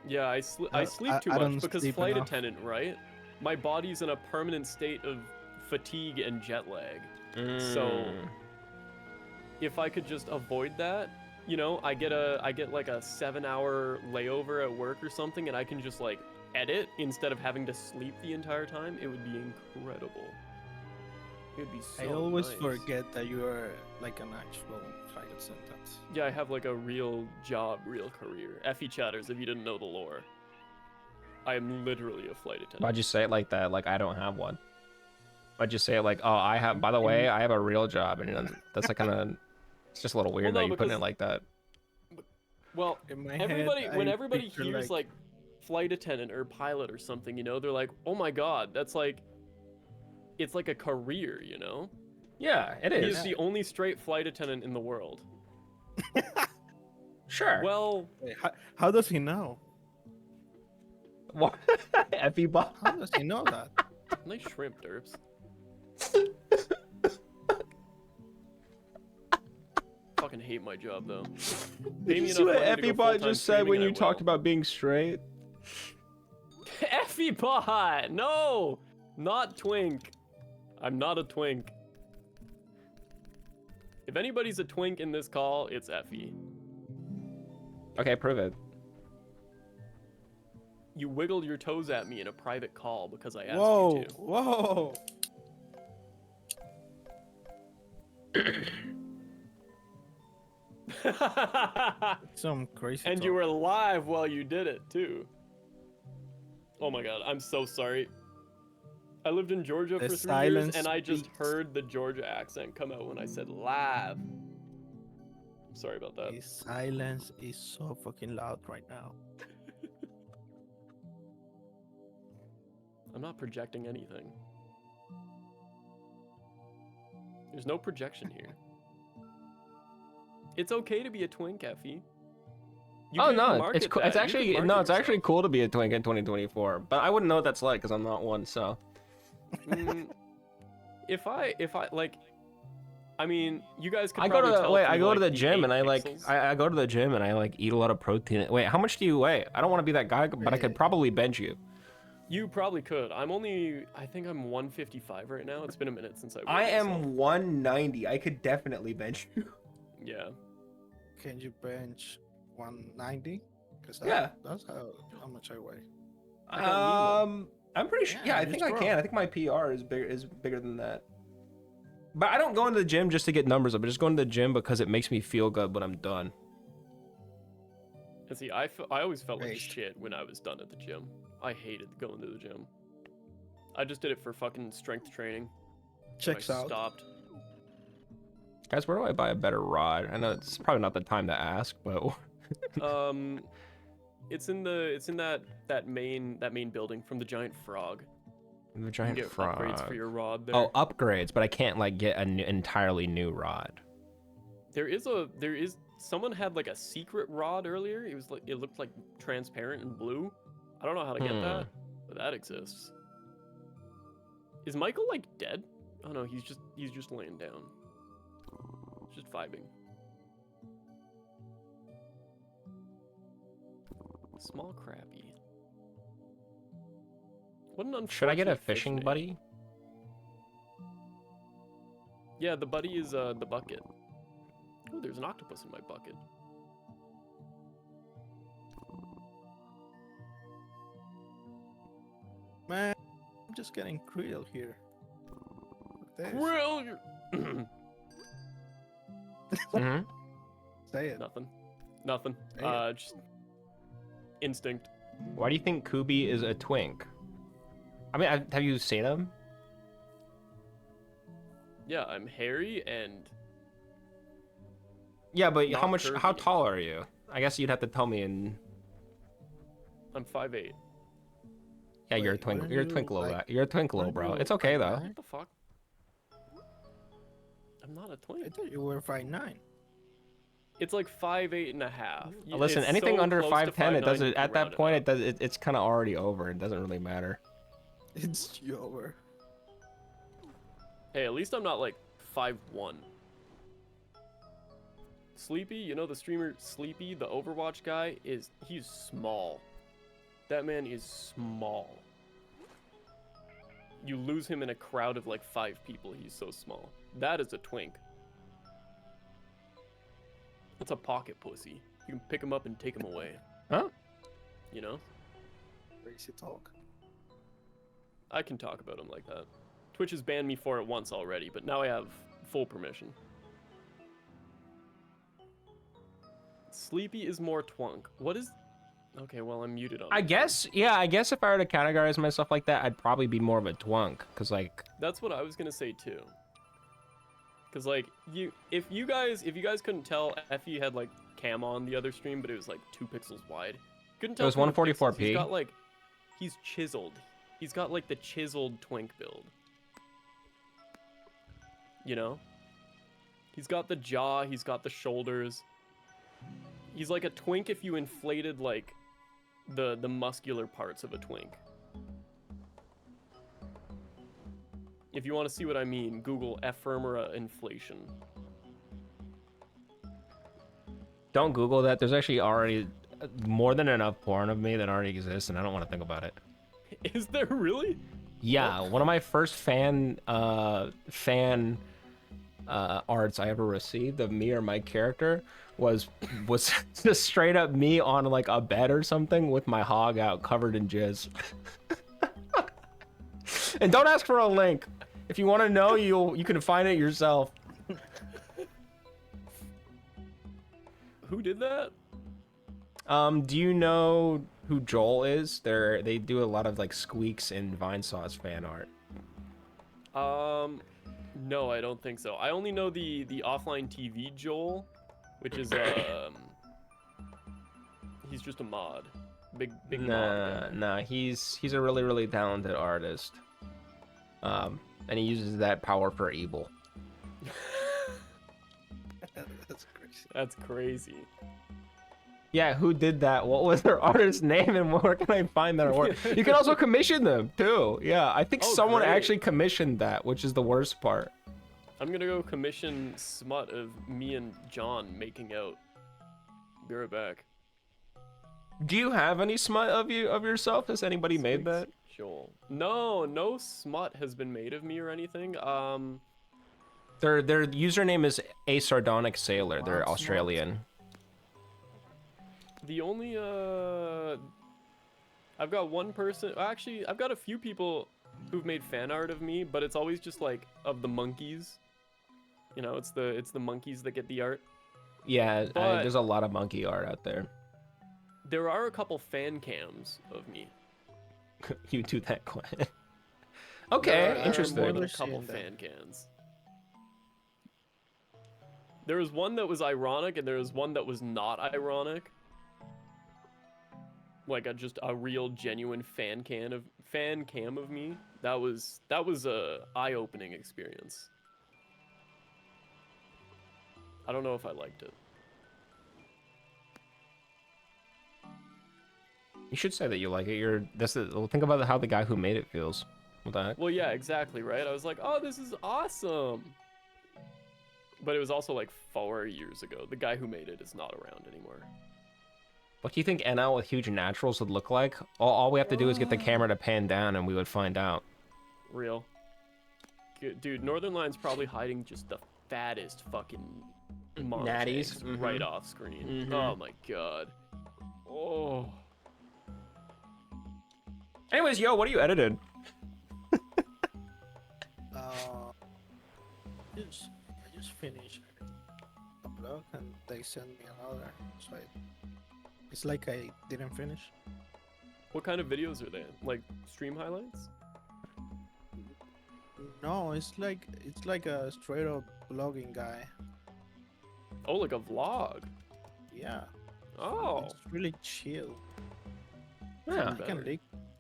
Yeah, I sleep too I much don't because sleep flight enough. attendant, right? My body's in a permanent state of fatigue and jet lag. So Mm. if I could just avoid that, you know, I get like a 7-hour layover at work or something, and I can just like edit instead of having to sleep the entire time. It would be incredible. It would be so I always nice. forget that you are like an actual flight attendant. Yeah, I have like a real job, real career. Effie chatters, if you didn't know the lore. I am literally a flight attendant. Why'd you say it like that? Like I don't have one. Why'd you say it like, oh, I have, by the way, I have a real job, and you know, that's like kind of, it's just a little weird Well, that no, you put it because- like that. Well, In my everybody, head, when I everybody picture, hears like flight attendant or pilot or something, you know, they're like, oh my god, that's like, it's like a career, you know? Yeah, it He is. is the only straight flight attendant in the world. Sure. Well, Wait, how does he know? What? Effie bot. How does he know that? nice shrimp, derps. Fucking hate my job though. Pay Did me you see enough what money to Effie go bot full-time just said streaming when and you I talked will. about being straight? Effie bot! No! Not twink. I'm not a twink. If anybody's a twink in this call, it's Effie. Okay, prove it. You wiggled your toes at me in a private call because I asked Whoa, you to. whoa! Some crazy. And talk. you were live while you did it too. Oh my god, I'm so sorry. I lived in Georgia The for 3 years, silence and I just speaks. heard the Georgia accent come out when I said live. Sorry about that. The silence is so fucking loud right now. I'm not projecting anything. There's no projection here. It's okay to be a twink, Effie. You Oh can no, market it's cool. that. It's You can actually market no, it's actually yourself. cool to be a twink in 2024. But I wouldn't know what that's like because I'm not one. So If I like, I mean, you guys could I go to probably the tell wait. from, I go to like, the gym and I 8 like pixels. I go to the gym and I like eat a lot of protein. Wait, how much do you weigh? I don't want to be that guy, but I could probably bench you. You probably could. I think I'm 155 right now. It's been a minute since I weighed I myself. am 190. I could definitely bench you. Yeah. Can you bench 190? Because Yeah. that's how much I weigh. I'm pretty sure. Yeah, Yeah, I you're think I can. strong. I think my PR is bigger than that. But I don't go into the gym just to get numbers up. I just go into the gym because it makes me feel good when I'm done. And see, I always felt like Based. shit when I was done at the gym. I hated going to the gym. I just did it for fucking strength training. Checks I out. stopped. Guys, where do I buy a better rod? I know it's probably not the time to ask, but It's in that main building from the giant frog. the You can giant get frog. upgrades for your rod there. Oh, upgrades, but I can't like get an entirely new rod. There is someone had like a secret rod earlier. It looked like transparent and blue. I don't know how to get that, but that exists. Is Michael like dead? Oh no, he's just laying down. Just vibing. Small crappie. What an unfortunate Should I get a fish fishing name. buddy? Yeah, the buddy is the bucket. Oh, there's an octopus in my bucket. Man, I'm just getting krill here. Look at this. Grill. Hmm. Say it. Nothing. Hey. Just instinct. Why do you think KOOBY is a twink? I mean, have you seen him? Yeah, I'm hairy and Yeah, but Not how curvy. tall are you? I guess you'd have to tell me. And I'm 5'8". yeah, you're a Wait, twink. weren't You're a you, twinkle, like- you're a twinkle, weren't bro. you, It's okay like, though. 9? What the fuck? I'm not a I twink. thought you were 5'9". It's like 5'8" and a half. Listen, It's anything so under close to 5'10", it 5'9", doesn't. you can At that round it point, up. it does. It's kind of already over. It doesn't really matter. It's over. Hey, at least I'm not like 5'1". Sleepy, you know the streamer Sleepy, the Overwatch guy, he's small. That man is small. You lose him in a crowd of like 5 people, he's so small. That is a twink. That's a pocket pussy. You can pick him up and take him away. Huh? You know? Crazy talk. I can talk about him like that. Twitch has banned me for it once already, but now I have full permission. Sleepy is more twunk. What is... Okay, well, I'm muted on I it. guess. Yeah, I guess if I were to categorize myself like that, I'd probably be more of a twunk. Cause like, That's what I was gonna say too. Cause like if you guys couldn't tell, Effie had like cam on the other stream, but it was like 2 pixels wide. Couldn't tell. was from the pixels. 144p. He's got like, he's chiseled. He's got like the chiseled twink build. You know. He's got the jaw. He's got the shoulders. He's like a twink if you inflated like the muscular parts of a twink. If you want to see what I mean, Google Epherma inflation. don't Google that. There's actually already more than enough porn of me that already exists, and I don't want to think about it. Is there really? Yeah, one of my first fan arts I ever received of me or my character was just straight up me on like a bed or something with my hog out covered in jizz. And don't ask for a link. If you want to know, you can find it yourself. Who did that? Do you know who Joel is? They do a lot of like Squeaks and Vine Sauce fan art. No, I don't think so. I only know the offline TV Joel, which is he's just a mod. Big mod guy. Nah, he's a really talented artist. And he uses that power for evil. That's crazy. That's crazy. Yeah, who did that? What was their artist's name, and where can I find their work? You can also commission them too. Yeah, I think Oh, someone great. actually commissioned that, which is the worst part. I'm gonna go commission smut of me and John making out. Be right back. Do you have any smut of yourself? Has anybody made that? Joel. No smut has been made of me or anything. Their username is a sardonic sailor. They're Smut. Australian. The only I've got one person. Actually, I've got a few people who've made fan art of me, but it's always just like of the monkeys. You know, it's the monkeys that get the art. Yeah, But- there's a lot of monkey art out there. There are a couple fan cams of me. You do that quite. There Okay, are more interesting. than a Interesting. couple fan cams. There was one that was ironic, and there was one that was not ironic. Like just a real genuine fan cam of me. That was a eye-opening experience. I don't know if I liked it. You should say that you like it. Think about how the guy who made it feels. What the heck? Well, yeah, exactly, right? I was like, oh, this is awesome. But it was also like 4 years ago. The guy who made it is not around anymore. What do you think NL with huge naturals would look like? All we have to do is get the camera to pan down, and we would find out. Real. Dude, Northern Line's probably hiding just the fattest fucking Natties? monotanks right off screen. Oh my god. Oh. Anyways, yo, what are you edited? I just finished a blog and they sent me another, so it's like I didn't finish. What kind of videos are they? Like stream highlights? No, it's like a straight up blogging guy. Oh, like a vlog. Yeah. Oh. It's really chill. Yeah.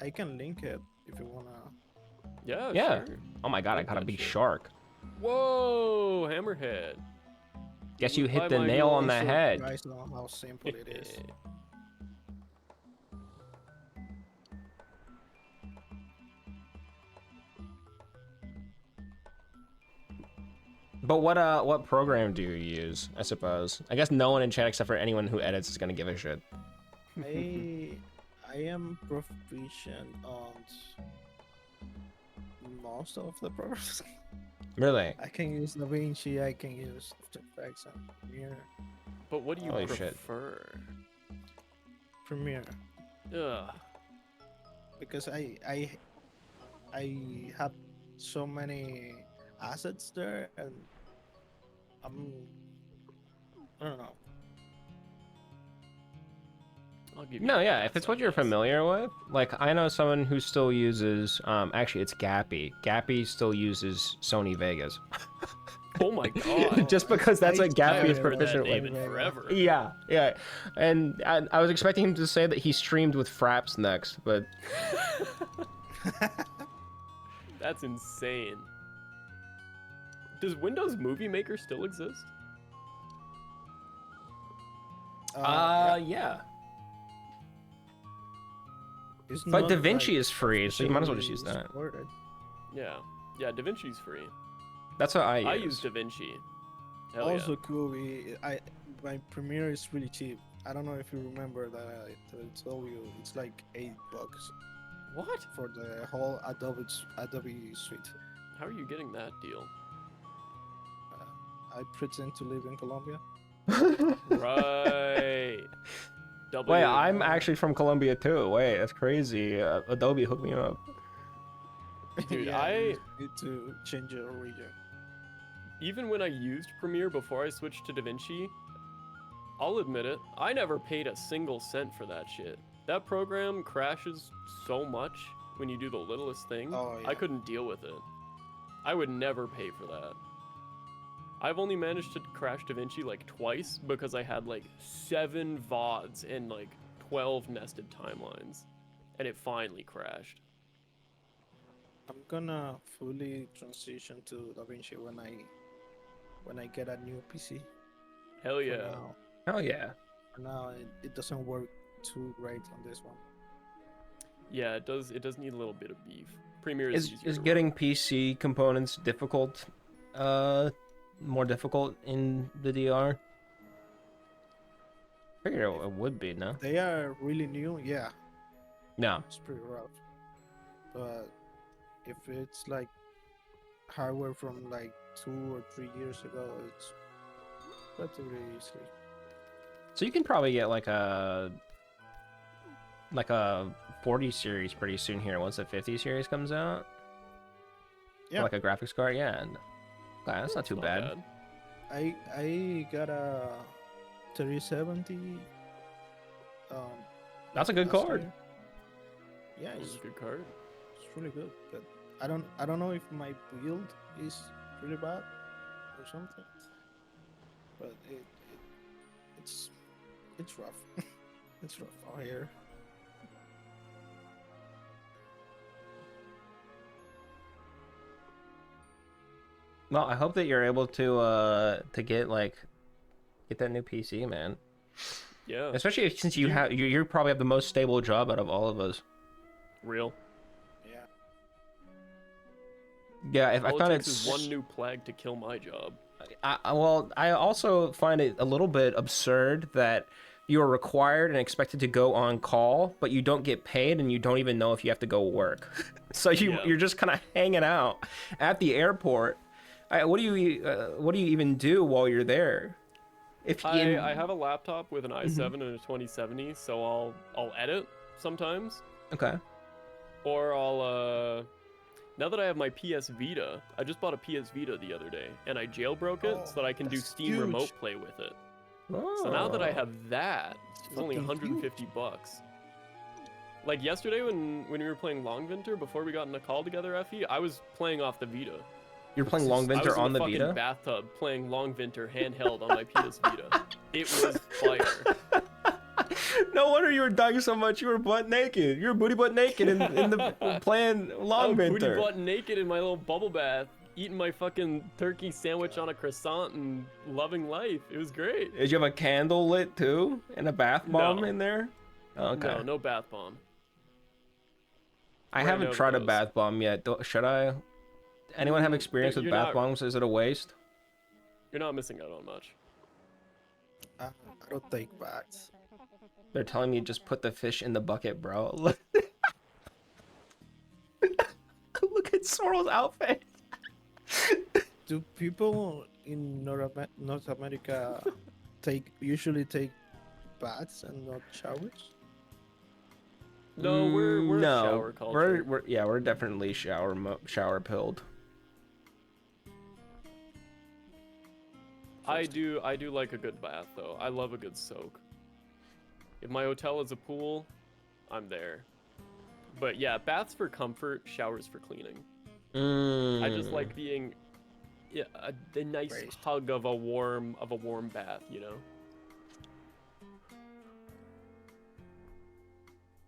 I can link it if you wanna. Yeah, Yeah. sure. Oh my god, I Like got a that big shit. shark. Whoa, Hammerhead. Guess you Buy hit the my nail new on the So head. you guys know how simple it is. But what program do you use? I suppose. I guess no one in chat except for anyone who edits is gonna give a shit. I am proficient on most of the programs. Really? I can use DaVinci, I can use After Effects and Premiere. But what do you Holy shit. prefer? Premiere, Ugh. because I have so many assets there, and I don't know. I'll give you No, a yeah, pass if it's on what you're this. familiar with. Like, I know someone who still uses, actually, it's Gappy. Gappy still uses Sony Vegas. Oh my god. Just because that's what I Gappy is haven't heard that proficient name with. in forever. Yeah, yeah. And I was expecting him to say that he streamed with Fraps next, but That's insane. Does Windows Movie Maker still exist? yeah. It's But not, DaVinci like, is free, so you might as well just use officially that. supported. Yeah. Yeah, DaVinci's free. That's what I use. I use DaVinci. Hell Also, yeah. KOOBY, my Premiere is really cheap. I don't know if you remember that I told you it's like $8 What? for the whole Adobe suite. How are you getting that deal? I pretend to live in Colombia. Right. Wait, I'm actually from Colombia too. Wait, that's crazy. Adobe hooked me up. Dude, Yeah, I you need to change your region. even when I used Premiere before I switched to DaVinci, I'll admit it, I never paid a single cent for that shit. That program crashes so much when you do the littlest thing. Oh, I yeah. couldn't deal with it. I would never pay for that. I've only managed to crash DaVinci like twice because I had like 7 VODs and like 12 nested timelines, and it finally crashed. I'm gonna fully transition to DaVinci when I get a new PC. Hell yeah. Hell yeah. For now it doesn't work too great on this one. Yeah, it does need a little bit of beef. Premiere is easier Is to getting work. PC components difficult? More difficult in the DR? I figure it would be, no? They are really new, yeah. No. It's pretty rough. But if it's like hardware from like 2 or 3 years ago, it's relatively easy. So you can probably get like a 40 series pretty soon here once the 50 series comes out. Yeah. Like a graphics card, yeah. And, that's not too bad. I got a 3070. That's a good last card. year. Yeah, It's it's a good card. really good. But I don't know if my build is really bad or something. But it's rough. It's rough out here. Well, I hope that you're able to get that new PC, man. Yeah. Especially since you probably have the most stable job out of all of us. Real. Yeah. Yeah, if All I found it it. takes is one new plague to kill my job. I also find it a little bit absurd that you are required and expected to go on call, but you don't get paid and you don't even know if you have to go work. So you're just kind of hanging out at the airport. What do you even do while you're there? I have a laptop with an i7 and a 2070, so I'll edit sometimes. Okay. Or I'll now that I have my PS Vita, I just bought a PS Vita the other day, and I jailbroke it so that I can do that's Steam huge. Remote Play with it. Oh. So now that I have that, it's only fucking huge. $150. Like yesterday when we were playing Longvinter before we got in a call together, Effie, I was playing off the Vita. You're playing I was Longvinter in on the fucking Vita? bathtub playing Longvinter handheld on my PS Vita. It was fire. No wonder you were dying so much. You were butt naked. You were booty butt naked in the playing I was Longvinter. booty butt naked in my little bubble bath, eating my fucking turkey sandwich on a croissant and loving life. It was great. Did you have a candle lit too and a bath bomb No. in there? Oh, okay. No bath bomb. I Right haven't over tried a those. bath bomb yet. Should I? Anyone have experience with You're bath not- bombs? Is it a waste? You're not missing out on much. I don't take baths. They're telling me just put the fish in the bucket, bro. Look at Sorrel's outfit. Do people in North America usually take baths and not showers? No, we're a no. shower culture. We're definitely shower pilled. I do like a good bath though. I love a good soak. If my hotel is a pool, I'm there. But yeah, baths for comfort, showers for cleaning. I just like being the nice Raised. hug of a warm bath, you know?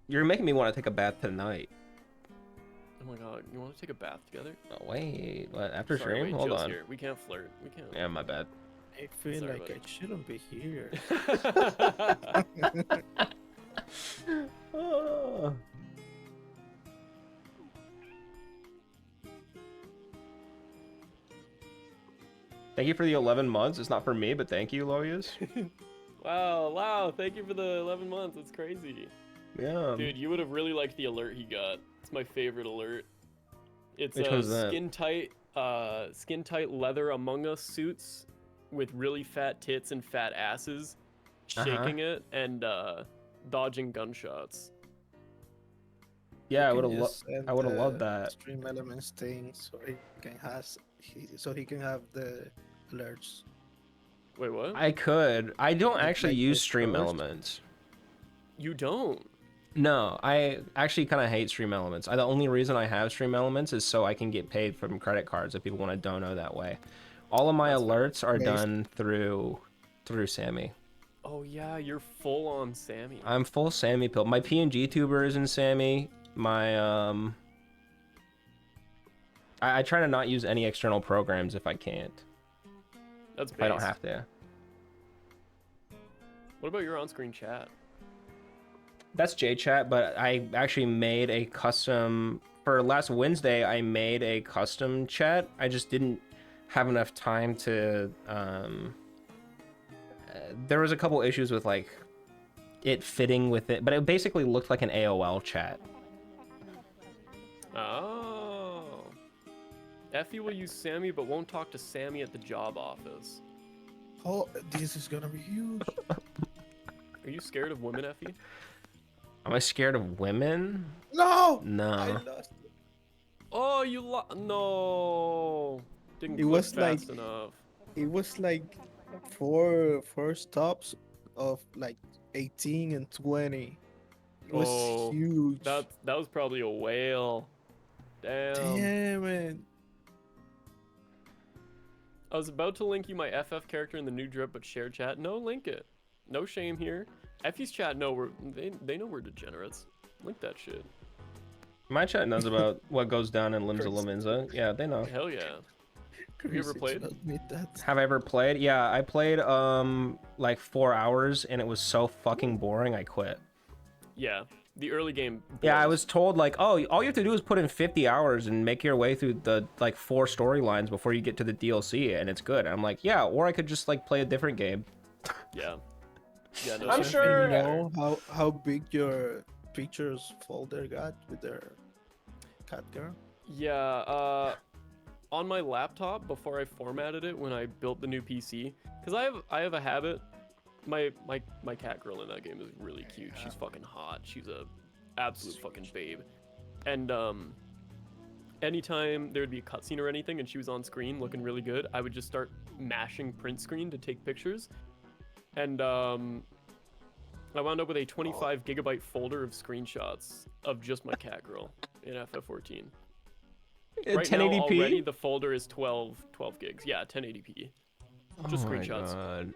You're making me want to take a bath tonight. Oh my god, you want to take a bath together? Oh, wait. What, after Sorry, stream? wait, Hold Joe's on. here. We can't flirt. We can't. Yeah, my bad. I feel Sorry, like buddy. I shouldn't be here. Oh. Thank you for the 11 months. It's not for me, but thank you, Loyas. Wow, thank you for the 11 months. It's crazy. Yeah. Dude, you would have really liked the alert he got. It's my favorite alert. It's Which one's that? skin tight leather Among Us suits with really fat tits and fat asses, shaking it and dodging gunshots. Yeah, I You would can have. just send I would have the loved that. Stream elements thing so he can have the alerts. Wait, what? I could. I don't Like- actually like use the stream first- elements. You don't. No, I actually kind of hate Stream Elements. The only reason I have Stream Elements is so I can get paid from credit cards if people want to dono that way. All of my That's fair. alerts are done through Sammy. Oh yeah, you're full on Sammy. I'm full Sammy pill. My PNG tuber is in Sammy. My I try to not use any external programs if I can't. That's If I don't base. have to. What about your on-screen chat? That's JChat, but I actually made a custom for last Wednesday. I made a custom chat. I just didn't have enough time to. There was a couple issues with like it fitting with it, but it basically looked like an AOL chat. Oh. Effie will use Sammy, but won't talk to Sammy at the job office. Oh, this is gonna be huge. Are you scared of women, Effie? Am I scared of women? No. I No. lost it. Oh, you no. Didn't It click was fast like- enough. It was like four stops of like 18 and 20. It was Oh, huge. That was probably a whale. Damn. Damn it. I was about to link you my FF character in the new drip, but share chat. No, link it. No shame here. Effie's chat know they know we're degenerates. Link that shit. My chat knows about what goes down in Limsa Laminza. Yeah, they know. Hell yeah. Have you ever played? Admit that. Have I ever played? Yeah, I played like 4 hours and it was so fucking boring I quit. Yeah. The early game. Yeah, I blows. was told like, oh, all you have to do is put in 50 hours and make your way through the like 4 storylines before you get to the DLC and it's good. And I'm like, yeah, or I could just like play a different game. Yeah. Yeah. No, I'm so- sure- You know how big your pictures folder got with their cat girl? Yeah. On my laptop before I formatted it when I built the new PC, because I have a habit. My cat girl in that game is really cute. She's fucking hot. She's a absolute fucking babe. And anytime there would be a cutscene or anything and she was on screen looking really good, I would just start mashing print screen to take pictures. And I wound up with a 25 gigabyte folder of screenshots of just my cat girl in FF14. Right now, 1080p? already the folder is 12 gigs. Yeah, 1080p. Just Oh my screenshots. God. Dude,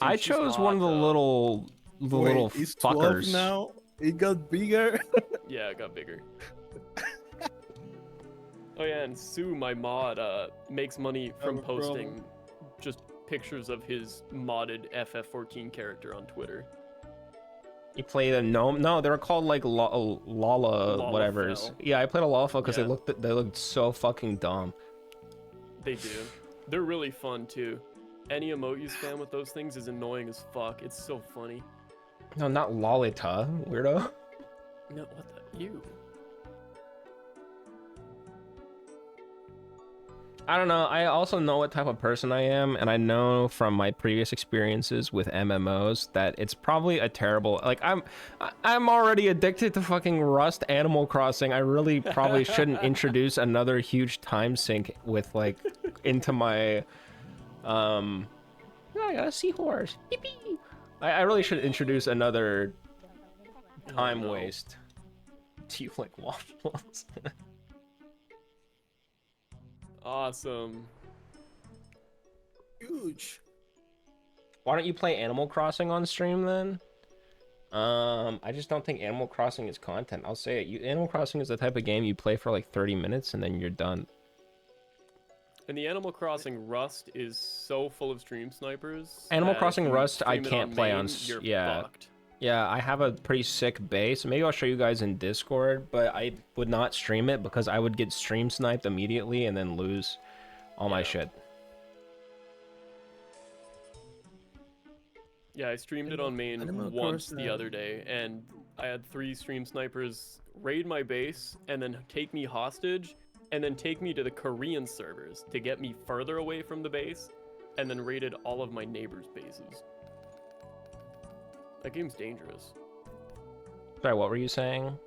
I she's chose hot, one of the though. little it's fuckers. 12 now. It got bigger. Yeah, it got bigger. Oh yeah, and Sue, my mod, makes money from No problem. posting just pictures of his modded FF14 character on Twitter. You played a gnome? No, they were called like Lala whatever's. Lalafell. Yeah, I played a Lalafell because Yeah. they looked so fucking dumb. They do. They're really fun too. Any emote you spam with those things is annoying as fuck. It's so funny. No, not Lolita, weirdo. No, what the? You. I don't know. I also know what type of person I am, and I know from my previous experiences with MMOs that it's probably a terrible. Like I'm already addicted to fucking Rust, Animal Crossing. I really probably shouldn't introduce another huge time sink with like into my I got a seahorse. Yippee. I really should introduce another time no. waste. Do you like waffles? Awesome. Huge. Why don't you play Animal Crossing on stream then? I just don't think Animal Crossing is content. I'll say it. Animal Crossing is the type of game you play for like 30 minutes and then you're done. And the Animal Crossing Rust is so full of stream snipers. Animal that if Crossing you Rust, I stream it can't play on main, you're yeah. fucked. Yeah, I have a pretty sick base. Maybe I'll show you guys in Discord, but I would not stream it because I would get stream sniped immediately and then lose all my Yeah. shit. Yeah, I streamed it on main Animal once the Crossing. other day, and I had 3 stream snipers raid my base and then take me hostage, and then take me to the Korean servers to get me further away from the base, and then raided all of my neighbors' bases. That game's dangerous. Sorry, what were you saying?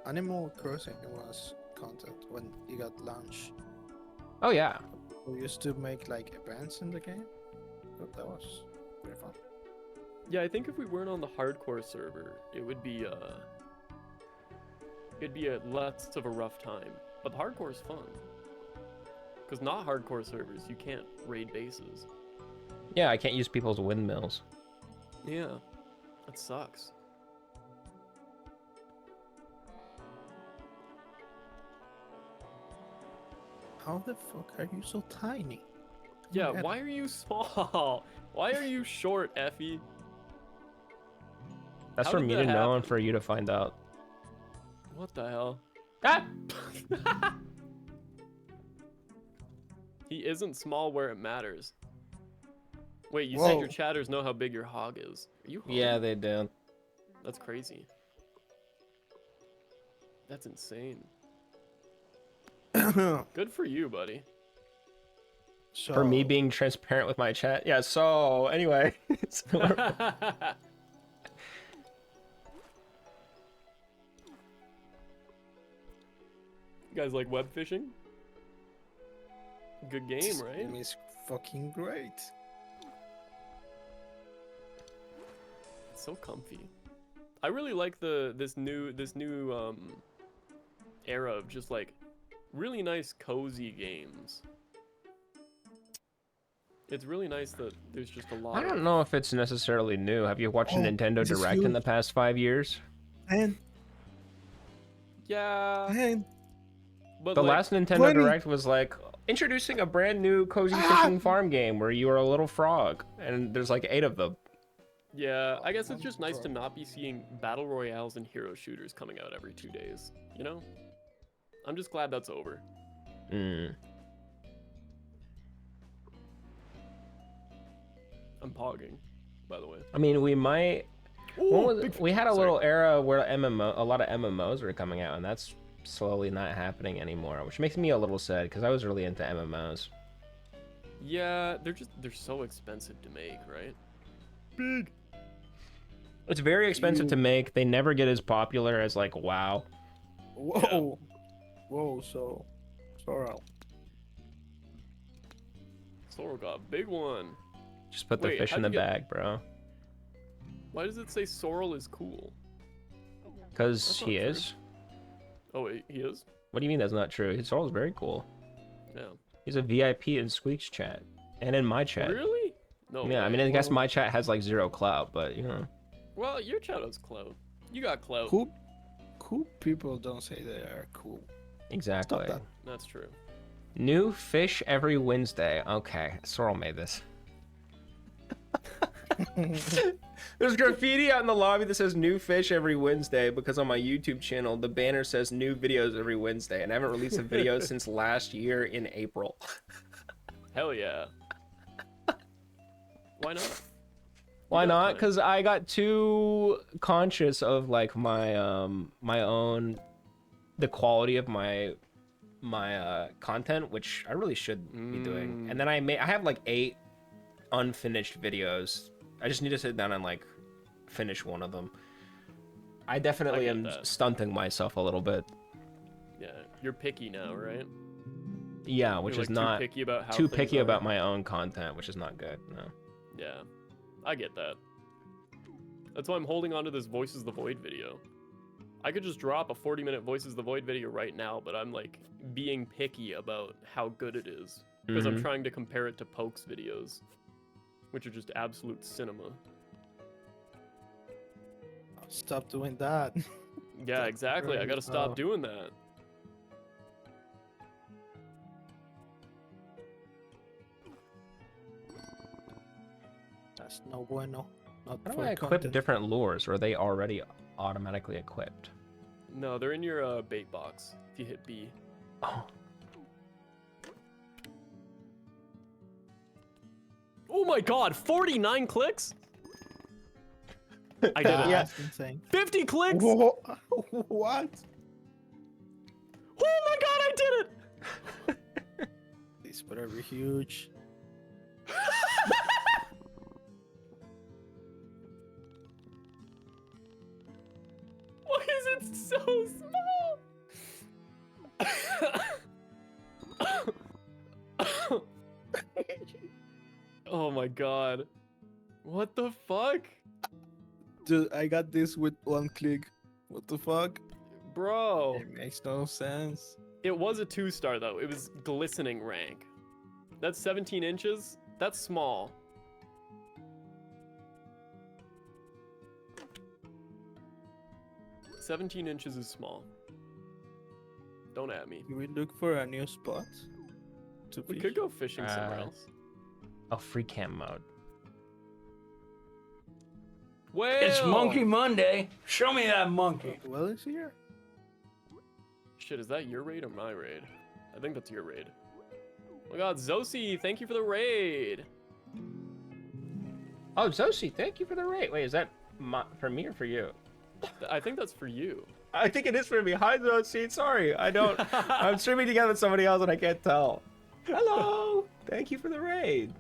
Animal Crossing was content when you got launched. Oh yeah. We used to make like events in the game. That was pretty fun. Yeah, I think if we weren't on the hardcore server, it'd be a less of a rough time. But the hardcore is fun. Because not hardcore servers, you can't raid bases. Yeah, I can't use people's windmills. Yeah, that sucks. How the fuck are you so tiny? Yeah, God. why are you small? Why are you short, Effie? That's How for did me that to know and happen? for you to find out. What the hell? Ah! He isn't small where it matters. Wait, you Whoa. said your chatters know how big your hog is. Are you hungry? Yeah, they do. That's crazy. That's insane. Good for you, buddy. So, For me being transparent with my chat. Yeah, so anyway. You guys like web fishing? Good game, this right? game is fucking great. It's so comfy. I really like this new era of just like really nice cozy games. It's really nice that there's just a lot I don't of... know if it's necessarily new. Have you watched a Oh, Nintendo this is Direct in the huge. past 5 years? And Yeah, but The like, last Nintendo 20. Direct was like introducing a brand new cozy fishing farm game where you are a little frog and there's like 8 of them. yeah, I guess it's just nice to not be seeing battle royales and hero shooters coming out every 2 days, you know? I'm just glad that's over. Mm. I'm pogging, by the way. I mean, we might. When was it? We had a Sorry. little era where a lot of MMOs were coming out, and that's slowly not happening anymore, which makes me a little sad because I was really into MMOs. Yeah, they're so expensive to make, right? Big. It's very expensive to make. They never get as popular as like WoW. whoa, whoa, so Sorrel. Sorrel got a big one. Just put the Wait, fish in how'd the you get- bag, bro. Why does it say Sorrel is cool? Because That's he not true. is. Oh, wait, he is? What do you mean that's not true? His Sorrel is very cool. Yeah. He's a VIP in Squeak's chat and in my chat. Really? No. Yeah, I way. mean, I guess Well- my chat has like 0 clout, but you know. Well, your chat has clout. You got clout. Cool people don't say they are cool. Exactly. that. That's true. New fish every Wednesday. Okay, Sorrel made this. There's graffiti out in the lobby that says new fish every Wednesday because on my YouTube channel, the banner says new videos every Wednesday, and I haven't released a video since last year in April. Hell yeah. Why not? Why got not? time. Because I got too conscious of like my my own the quality of my content, which I really should be doing. And then I have like 8 unfinished videos. I just need to sit down and like finish one of them. I definitely get am that. stunting myself a little bit. Yeah, you're picky now, right? Yeah, which You're, is like, not too picky about how too things picky are. about my own content, which is not good. No. Yeah, I get that. That's why I'm holding on to this Voices the Void video. I could just drop a 40-minute Voices the Void video right now, but I'm like being picky about how good it is because I'm Mhm. trying to compare it to Poke's videos, which are just absolute cinema. Stop doing that. Yeah, That's exactly. I great. gotta stop Oh. doing that. That's no bueno. Not How do for I equip content. different lures? Or are they already automatically equipped? No, they're in your bait box if you hit B. Oh. Oh my god, 49 clicks? I did it. Yeah. That's insane. 50 clicks? Whoa, what? Oh my god, I did it! This better be huge. Why is it so small? Oh my god. What the fuck? Dude, I got this with one click. What the fuck? Bro, It makes no sense. it was a 2-star though. It was glistening rank. That's 17 inches. That's small. "17 inches is small. Don't at me. Can we look for a new spot? To We fish? could go fishing somewhere else. Oh, free cam mode. Well, It's Monkey Monday. Show me that monkey. Well, it's here. Shit, is that your raid or my raid? I think that's your raid. Oh my god, Zosi, thank you for the raid. Oh, Zosi, thank you for the rate. Wait, is that for me or for you? I think that's for you. I think it is for me. Hi, Zosi. Sorry, I don't. I'm streaming together with somebody else and I can't tell. Hello. Thank you for the raid.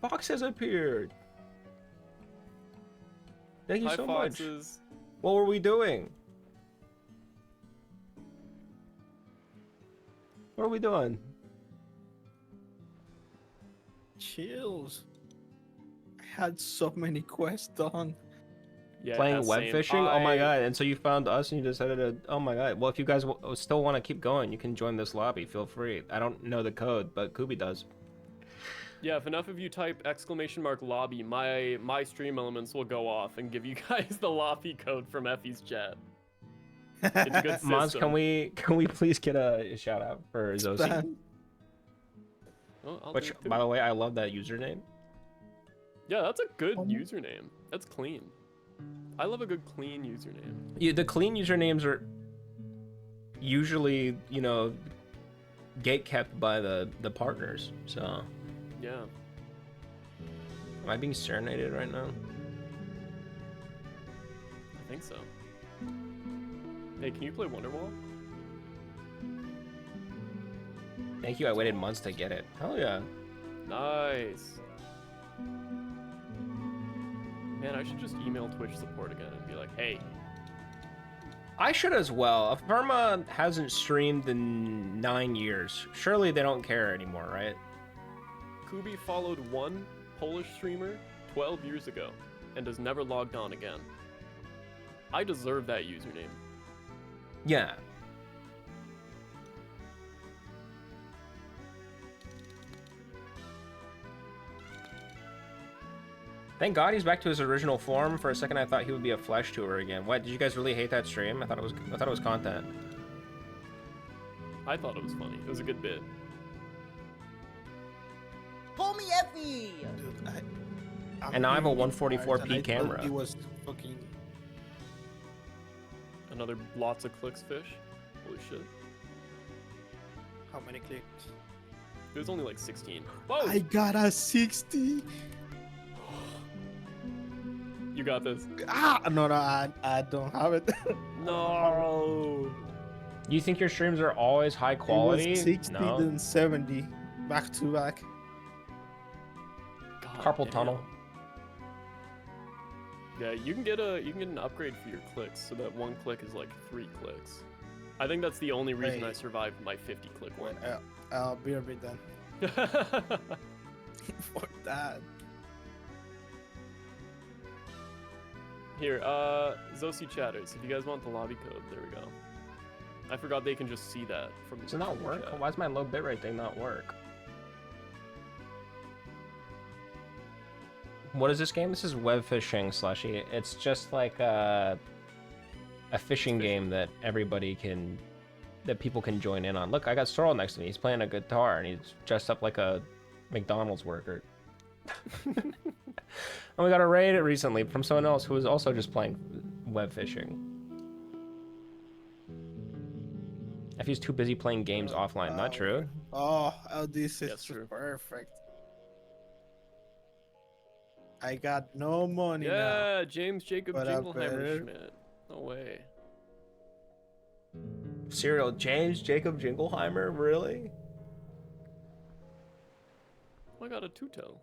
Fox has appeared. Thank you Hi, so Foxes. much. What were we doing? What are we doing? Chills. I had so many quests done. Yeah, Playing web same. fishing? Oh my god. And so you found us and you decided to. Oh my god. Well, if you guys still want to keep going, you can join this lobby. Feel free. I don't know the code, but KOOBY does. Yeah, if enough of you type !lobby, my stream elements will go off and give you guys the lobby code from Effie's chat. It's a good system. Mons, can we please get a shout out for Zosi? Stan. Oh, I'll Which, do it too. by the way, I love that username. Yeah, that's a good username. That's clean. I love a good clean username. Yeah, the clean usernames are usually, you know, gate kept by the partners. So, Yeah. am I being serenaded right now? I think so. Hey, can you play Wonderwall? Thank you. I waited months to get it. Hell yeah. Nice. Man, I should just email Twitch support again and be like, hey, I should as well. Epherma hasn't streamed in 9 years. Surely they don't care anymore, right? KOOBY followed one Polish streamer 12 years ago and has never logged on again. I deserve that username. Yeah. Thank God he's back to his original form. For a second, I thought he would be a flesh tour again. What? Did you guys really hate that stream? I thought it was content. I thought it was funny. It was a good bit. Call me Effie! Dude, I'm And now I have a really 144p tired, and I thought camera. It was fucking. Another lots of clicks fish. Holy shit. How many clicks? It was only like 16. Whoa! I got a 60. You got this. Ah, no, I don't have it. No. You think your streams are always high quality? It was 60 No. then 70, back to back. God Carpal damn. tunnel. Yeah, you can get an upgrade for your clicks, so that one click is like 3 clicks. I think that's the only reason Hey. I survived my 50 click one. I'll be right then. For that. Here, Zosi chatters. If you guys want the lobby code, there we go. I forgot they can just see that from. Does it not from the work? chat. Why does my low bitrate thing not work? What is this game? This is web fishing slushy. It's just like a fishing game that people can join in on. Look, I got Sorrel next to me. He's playing a guitar and he's dressed up like a McDonald's worker. And we got a raid recently from someone else who was also just playing web fishing. If he's too busy playing games offline, not true. Oh, this That's is true. perfect. I got no money now. Yeah, James Jacob But I Jingleheimer better- Schmidt. No way. Serial James Jacob Jingleheimer, really? Oh, I got a two-toe.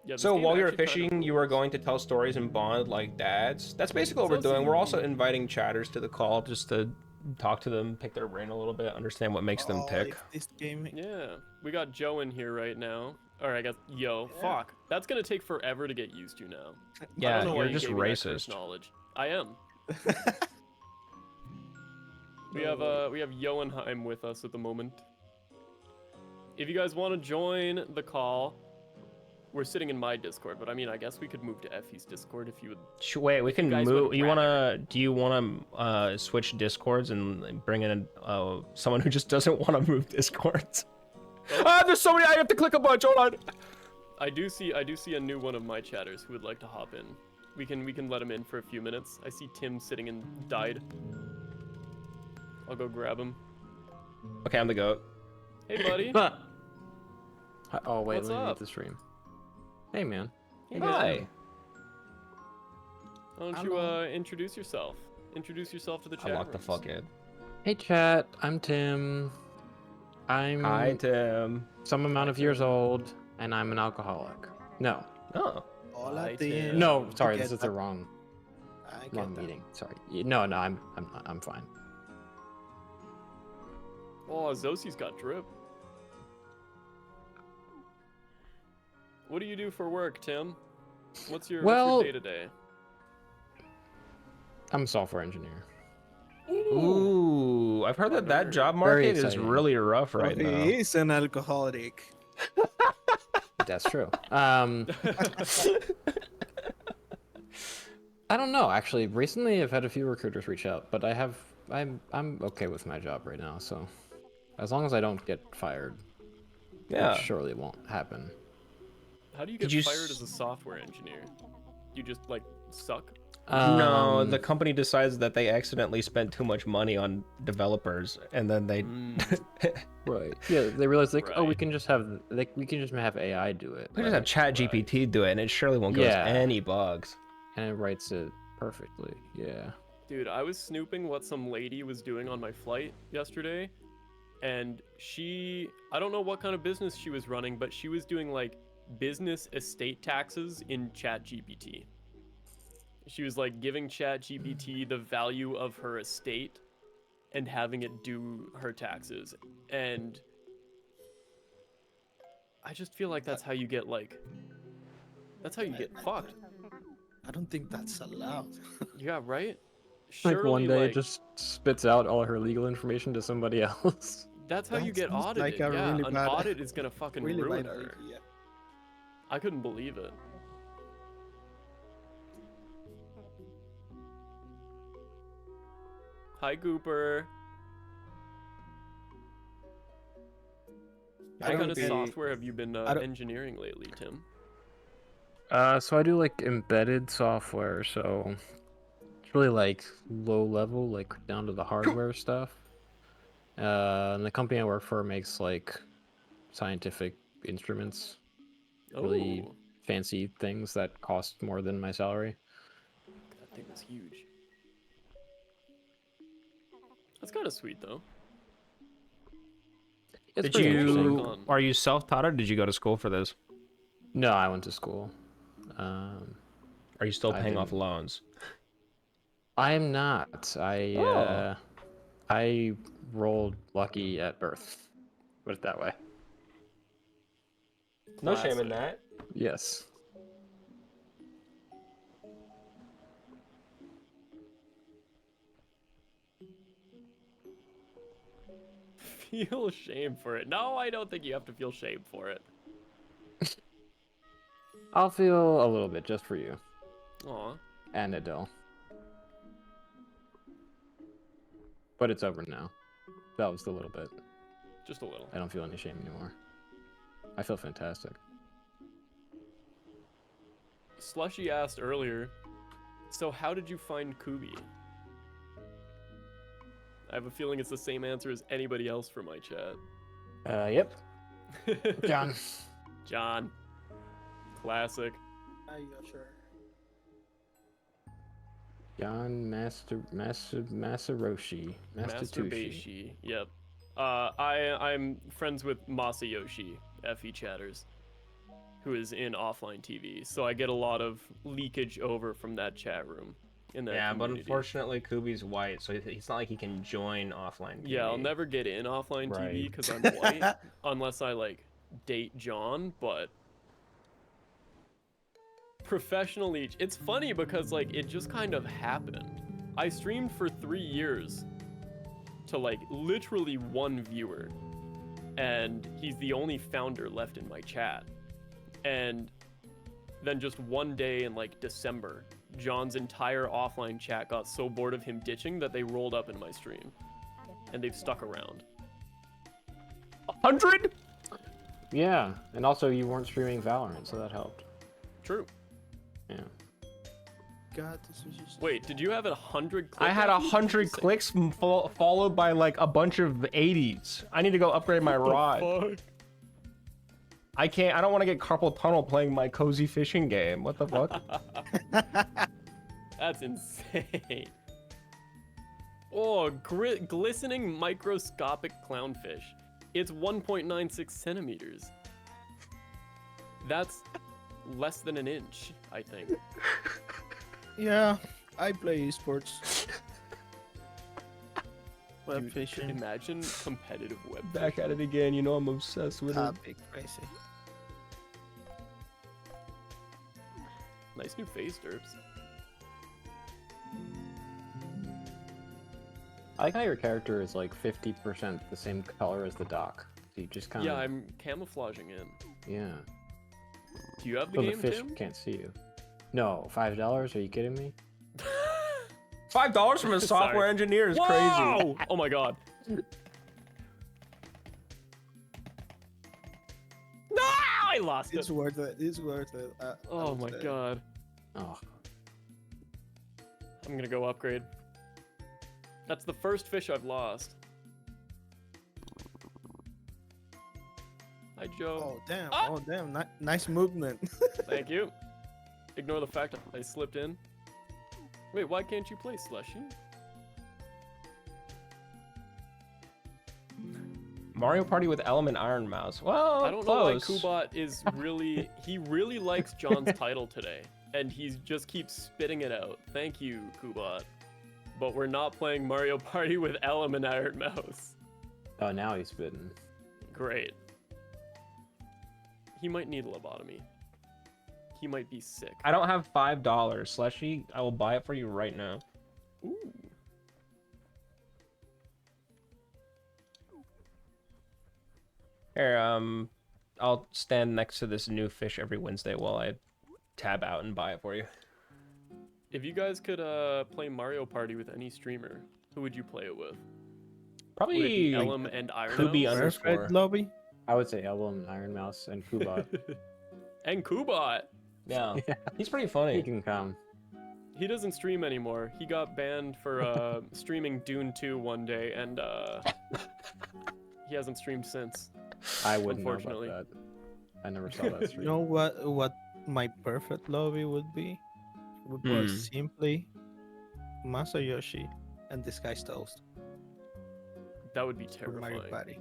Yeah, this So game while you're actually kind of fishing, you are rules. going to tell stories and bond like dads. That's basically what we're Sounds doing. We're cool. also inviting chatters to the call just to talk to them, pick their brain a little bit, understand what makes them tick. If this game. Yeah, we got Joe in here right now. Or I guess fuck. That's gonna take forever to get used to now. I Yeah, don't know why you're you just gave me that curse racist. knowledge. I am. We have Johanheim with us at the moment. If you guys want to join the call, we're sitting in my Discord, but I mean, I guess we could move to Effie's Discord if you would. Wait, we can guys move. would You rather. wanna? Do you wanna switch Discords and bring in someone who just doesn't want to move Discords? Ah, there's so many. I have to click a bunch. Hold on. I do see a new one of my chatters who would like to hop in. We can let him in for a few minutes. I see Tim sitting and died. I'll go grab him. Okay, I'm the goat. Hey, buddy. Oh wait, What's let me mute up? the stream. Hey man. Hi. Why don't you introduce yourself? Introduce yourself to the chat. I locked the rooms. fuck in. Hey chat, I'm Tim. I'm Hi, Tim. some amount of years old, and I'm an alcoholic. No, Oh. Hola, Hi, Tim. Tim. no, I sorry, get this is that. the wrong I get wrong that. meeting. Sorry. No, I'm fine. Oh, Zosie's got drip. What do you do for work, Tim? What's your day to day? I'm a software engineer. Ooh, I've heard that Very job market is exciting. really rough right He now. is an alcoholic. That's true. I don't know. Actually, recently I've had a few recruiters reach out, but I'm okay with my job right now. So, as long as I don't get fired, Yeah. which surely won't happen. How do you Did get you fired s- as a software engineer? You just like suck? No, Um, the company decides that they accidentally spent too much money on developers, and then they. Right. Yeah, they realize like, oh, we Right. can just have AI do it. We just have Chat GPT do it, and it surely won't give Yeah. us any bugs. and it writes it perfectly. Yeah. Dude, I was snooping what some lady was doing on my flight yesterday, and I don't know what kind of business she was running, but she was doing like business estate taxes in ChatGPT. She was like giving ChatGPT the value of her estate and having it do her taxes. And I just feel like that's how you get fucked. I don't think that's allowed. Yeah, right? Like one Surely, day like, it just spits out all her legal information to somebody else. that's how you That get sounds audited. like a Yeah, really an bad- audit is gonna fucking Really ruin bad her. idea. I couldn't believe it. Hi, Gooper. I What kind don't of be- software have you been I don't- engineering lately, Tim? So I do like embedded software, so it's really like low level, like down to the hardware stuff. And the company I work for makes like scientific instruments, really Oh, fancy things that cost more than my salary. that thing was huge. That's kind of sweet, though. It's Did pretty you? interesting. on. Are you self-taught or did you go to school for this? No, I went to school. Are you still I paying off didn't. loans? I am not. Oh. I rolled lucky at birth. Put it that way. No shame in Classic. that. Yes. Feel shame for it. No, I don't think you have to feel shame for it. I'll feel a little bit just for you Aw. and Adele. But it's over now. That was a little bit. Just a little. I don't feel any shame anymore. I feel fantastic. Slushy asked earlier, so how did you find KOOBY? I have a feeling it's the same answer as anybody else from my chat. Yep. John. John. Classic. Yeah, sure. John Masaroshi. Mastutushi. Masturbashi. Yep. I'm friends with Masayoshi, FE chatters, who is in offline TV, so I get a lot of leakage over from that chat room. in that Yeah, but community. unfortunately, Kooby's white, so he's not like he can join offline. Yeah, I'll TV. never get in offline TV Right. because I'm white, unless I like date John. But professionally, it's funny because like it just kind of happened. I streamed for 3 years to like literally 1 viewer, and he's the only founder left in my chat. And then just one day in like December, John's entire offline chat got so bored of him ditching that they rolled up in my stream, and they've stuck around. 100? Yeah, and also you weren't streaming Valorant, so that helped. True. Yeah. God, this was just... Wait, did you have 100 clicks? I had 100 clicks followed by like a bunch of 80s. I need to go upgrade my rod. Fuck? I can't. I don't want to get carpal tunnel playing my cozy fishing game. What the fuck? That's insane. Oh, glistening microscopic clownfish. It's 1.96 centimeters. That's less than an inch, I think. Yeah, I play esports. Web Dude, fishing. Imagine competitive web Back fishing. at it again. You know I'm obsessed with it. Big crazy. Nice new face derps. I like how your character is like 50% the same color as the dock. So you just kind of... Yeah, I'm camouflaging in. Yeah. Do you have the So game, the fish Tim? can't see you. No, $5? Are you kidding me? $5 from a software Sorry. engineer is crazy. Whoa! Oh my god. No, I lost It's it. worth it. It's worth it. Oh my god. Oh. I'm gonna go upgrade. That's the first fish I've lost. Hi, Joe. Oh damn! Ah! Oh damn! Nice movement. Thank you. Ignore the fact that I slipped in. Wait, why can't you play Slushy? Mario Party with Element Iron Mouse. Well, I don't close. know why Koobot is really... He really likes John's title today. And he just keeps spitting it out. Thank you, Koobot. But we're not playing Mario Party with Element Iron Mouse. Oh, now he's bitten. Great. He might need a lobotomy. He might be sick. I don't have $5. Slushy, I will buy it for you right now. Ooh. Here, I'll stand next to this new fish every Wednesday while I tab out and buy it for you. If you guys could play Mario Party with any streamer, who would you play it with? Would it Probably be Ellum and Iron Kooby Mouse? underscore. Perfect lobby. I would say Elbow, Iron Mouse, and Koobot. And Koobot. Yeah, Yeah. he's pretty He funny. can come. He doesn't stream anymore. He got banned for streaming Dune 2 one day, and he hasn't streamed since. I wouldn't know Unfortunately. about that. I never saw that You stream. know what my perfect lobby would be? Would be simply Masayoshi and this guy's toast That would be for Mario terrifying. Party.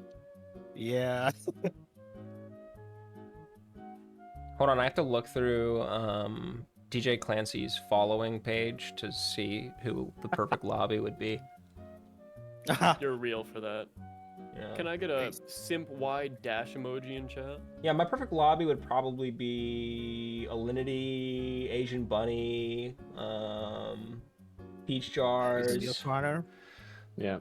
Yeah. Hold on, I have to look through DJ Clancy's following page to see who the perfect lobby would be. You're real for that. Yeah. Can I get a simp wide dash emoji in chat? Yeah, my perfect lobby would probably be Alinity, Asian Bunny, Peach Jars. Runner. Yeah.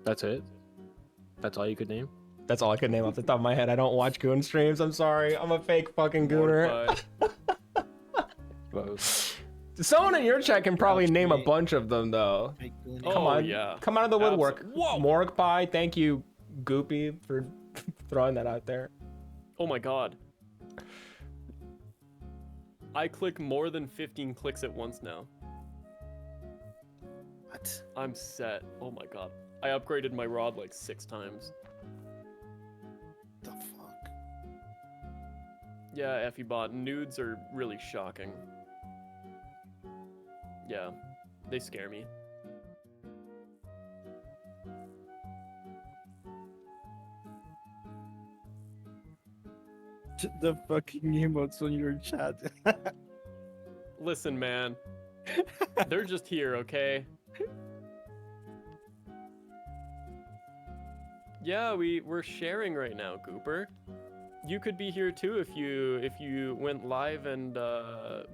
That's it? That's all you could name? That's all I could name off the top of my head. I don't watch Goon streams. I'm sorry. I'm a fake fucking gooner. Mortified. Both. Someone in your chat can probably name a bunch of them, though. Oh, Come on. yeah. Come out of the woodwork. Whoa! Morg Pie, thank you, Goopy, for throwing that out there. Oh my god. I click more than 15 clicks at once now. What? I'm set. Oh my god. I upgraded my rod like 6 times. The fuck? Yeah, Effie-bot, nudes are really shocking. Yeah, they scare me. the fucking emotes on your chat. Listen, man. They're just here, okay? Yeah, we're sharing right now, Cooper. You could be here too if you went live and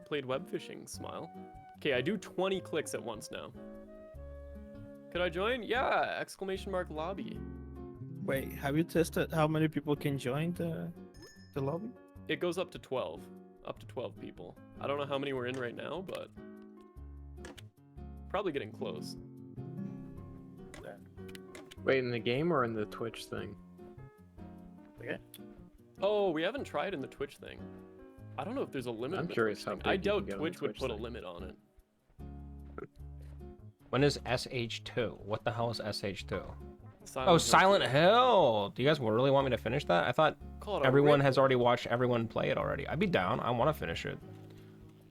played web fishing, Smile. Okay, I do 20 clicks at once now. Could I join? Yeah! Exclamation mark lobby. Wait, have you tested how many people can join the lobby? It goes up to 12. Up to 12 people. I don't know how many we're in right now, but probably getting close. Wait, in the game or in the Twitch thing? Okay. Oh, we haven't tried in the Twitch thing. I don't know if there's a limit. I'm in the curious Twitch how thing. big I you can doubt go in the Twitch would Twitch put a thing. limit on it. When is SH2? What the hell is SH2? Silent Oh, Hill Silent 2. Hill! Do you guys really want me to finish that? I thought Call it a everyone rip. has already watched everyone play it already. I'd be down. I want to finish it.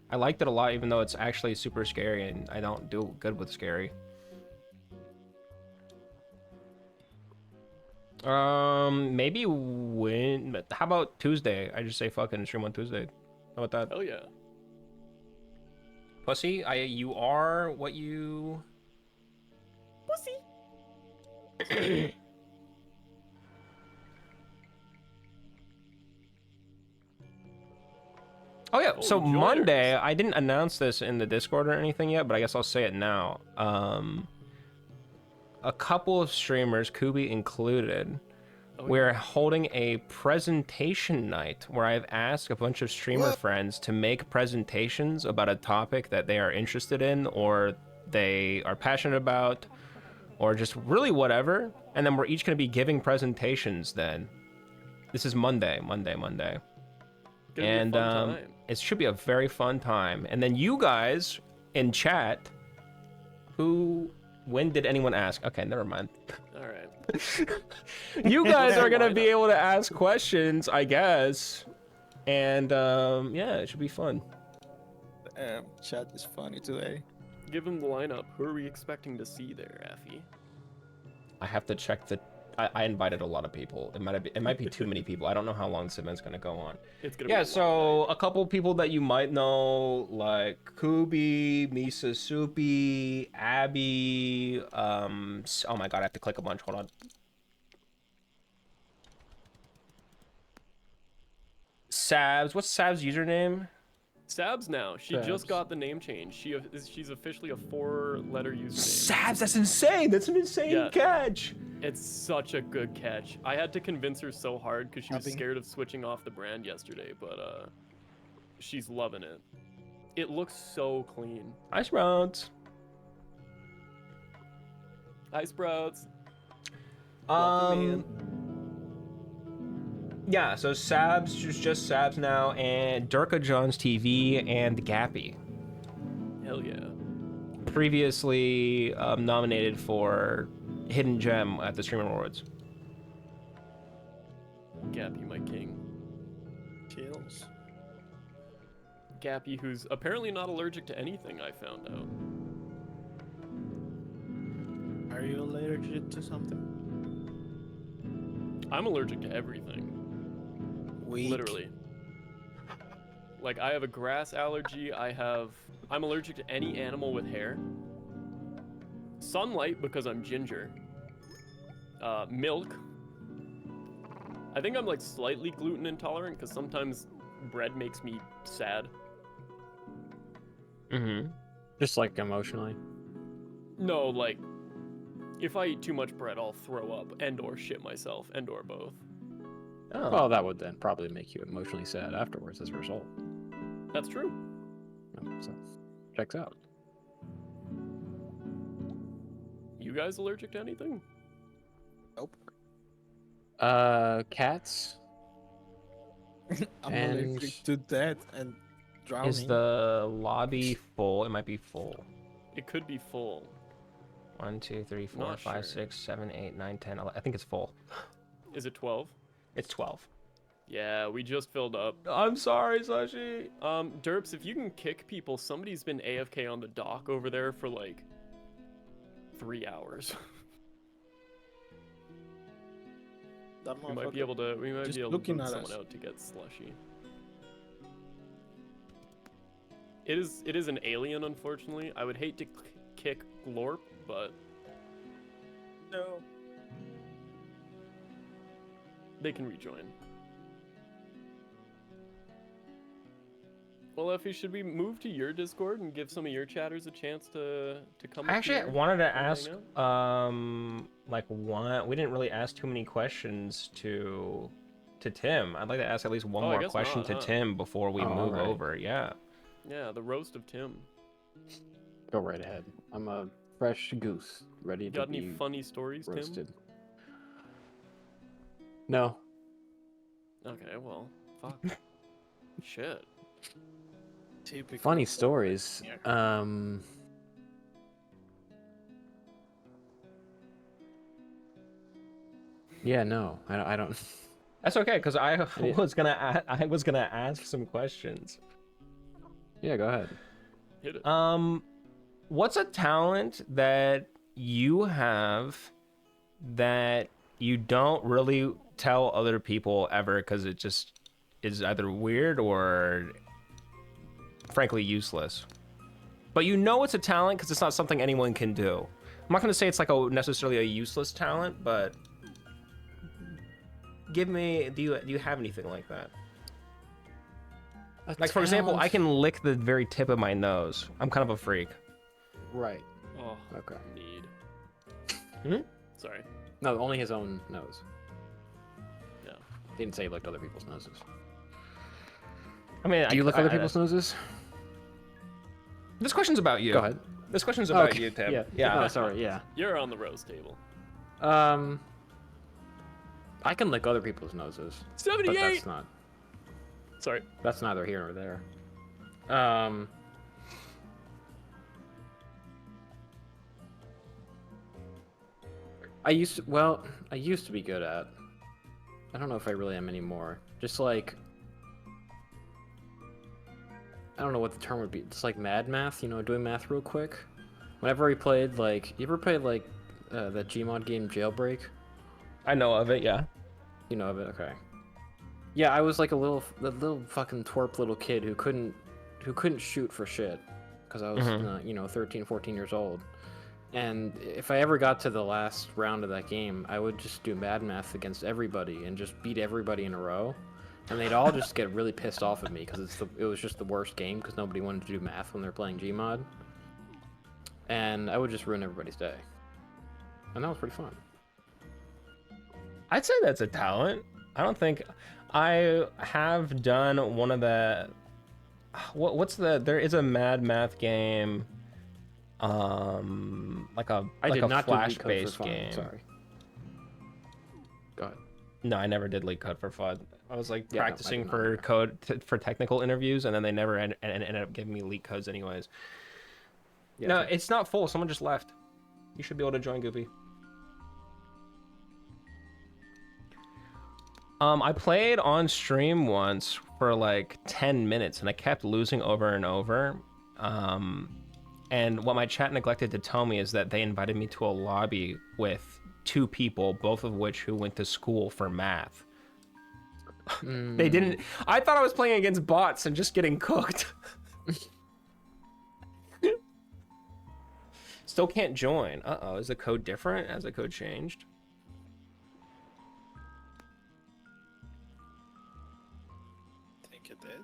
I liked it a lot, even though it's actually super scary, and I don't do good with scary. Maybe when... But how about Tuesday? I just say fucking stream on Tuesday. How about that? Hell yeah. Pussy, you are what you... Pussy. Oh yeah, Oh, so joiners. Monday, I didn't announce this in the Discord or anything yet, but I guess I'll say it now. A couple of streamers, KOOBY included, we're holding a presentation night where I've asked a bunch of streamer friends to make presentations about a topic that they are interested in or they are passionate about or just really whatever. And then we're each going to be giving presentations then. This is Monday. Gonna be a And fun time. it should be a very fun time. And then you guys in chat, when did anyone ask? Okay, never mind. All right. You guys are gonna Why be not? able to ask questions, I guess. And yeah, it should be fun. Chat is funny today. Give him the lineup. Who are we expecting to see there, Effie? I have to check the. I invited a lot of people. It might be too many people. I don't know how long this event's gonna go on. It's gonna be Yeah, a long so night. a couple people that you might know, like KOOBY, Misa Soupy, Abby. Oh my god, I have to click a bunch. Hold on. Sabs. What's Sabs' username? Sabs now. She Sabs. just got the name change. She's officially a 4-letter username. Sabs. That's insane. That's an insane Yeah. catch. It's such a good catch. I had to convince her so hard because she was Tapping. scared of switching off the brand yesterday, but she's loving it. It looks so clean. Ice rounds. Hi, Sprouts. Welcome in. Yeah, so Sabs, just Sabs now, and Durka John's TV and Gappy. Hell yeah. Previously nominated for Hidden Gem at the Streamer Awards. Gappy, my king. Chills. Gappy, who's apparently not allergic to anything, I found out. Are you allergic to something? I'm allergic to everything. Weak. Literally. Like, I have a grass allergy. I'm allergic to any animal with hair. Sunlight, because I'm ginger. Milk. I think I'm, like, slightly gluten intolerant, because sometimes bread makes me sad. Mm-hmm. Just like emotionally. No, like, if I eat too much bread, I'll throw up and or shit myself, and or both. Oh. Well, that would then probably make you emotionally sad afterwards as a result. That's true. So, checks out. You guys allergic to anything? Nope. Cats. I'm And- allergic to death and drowning. Is the lobby full? It might be full. It could be full. 1, 2, 3, 4, Not 5, sure. 6, 7, 8, 9, 10, 11. I think it's full. Is it 12? It's 12. Yeah, we just filled up. I'm sorry, Sashi. Derps, if you can kick people, somebody's been AFK on the dock over there for like 3 hours. That We might be motherfucker. able to. We might Just be able to looking boot at someone us. out to get slushy. It is an alien, unfortunately. I would hate to kick Glorp, but No. they can rejoin. Well, Effie, should we move to your Discord and give some of your chatters a chance to come? I up actually here wanted to and hang ask, out? like one. We didn't really ask too many questions to Tim. I'd like to ask at least one Oh, I more guess question not, to huh? Tim before we Oh, move alright. over. Yeah. Yeah, the roast of Tim. Go right ahead. I'm a fresh goose, ready to Got any be funny stories, roasted. Tim? No. Okay, well, fuck. Shit. Typical. Funny stories. Yeah. Yeah, no, I don't. That's okay, because I Yeah. I was gonna ask some questions. Yeah, go ahead. Hit it. What's a talent that you have that you don't really tell other people ever because it just is either weird or frankly useless? But you know it's a talent because it's not something anyone can do. I'm not gonna say it's like necessarily a useless talent, but give me, do you have anything like that? Like, for example, I can lick the very tip of my nose. I'm kind of a freak. Right. Oh, Okay. need. Hmm? Sorry. No, only his own nose. Yeah. He didn't say he licked other people's noses. I mean, Do you lick other people's noses? This question's about you. Go ahead. This question's about Okay, you, Tim. yeah. Yeah. Oh, sorry. Yeah. You're on the roast table. I can lick other people's noses. 78. But that's not. Sorry. That's neither here nor there. I used to be good at. I don't know if I really am anymore. Just like, I don't know what the term would be. It's like mad math, you know, doing math real quick. Whenever we played, like, you ever played like that Gmod game Jailbreak? I know of it, yeah. You know of it, okay. Yeah, I was like a little fucking twerp little kid who couldn't shoot for shit because I was you know 13, 14 years old. And if I ever got to the last round of that game, I would just do mad math against everybody and just beat everybody in a row. And they'd all just get really pissed off at me because it was just the worst game because nobody wanted to do math when they're playing Gmod. And I would just ruin everybody's day. And that was pretty fun. I'd say that's a talent. I don't think I have done one of the there is a mad math game, like a flash based game. Sorry. Go ahead. No, I never did leak code for fun. I was like Yeah, no, I practicing did not for either. code for technical interviews, and then they never ended up giving me leak codes anyways. Yeah, No, sure. it's not full. Someone just left. You should be able to join Goopy. I played on stream once for like 10 minutes and I kept losing over and over. And what my chat neglected to tell me is that they invited me to a lobby with 2 people, both of which who went to school for math. They didn't. I thought I was playing against bots and just getting cooked. Still can't join. Uh-oh, is the code different? Has the code changed? I think it did.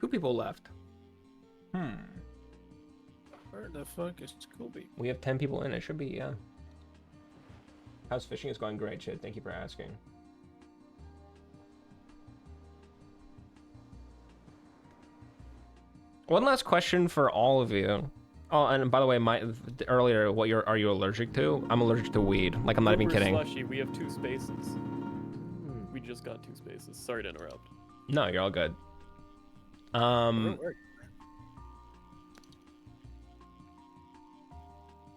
Two people left. Where the fuck is KOOBY? We have 10 people in. It should be, yeah. How's fishing? Is going great, Chid. Thank you for asking. One last question for all of you. Oh, and by the way, earlier, are you allergic to? I'm allergic to weed. Like, I'm not even Super kidding. Slushy, we have 2 spaces. We just got 2 spaces. Sorry to interrupt. No, you're all good.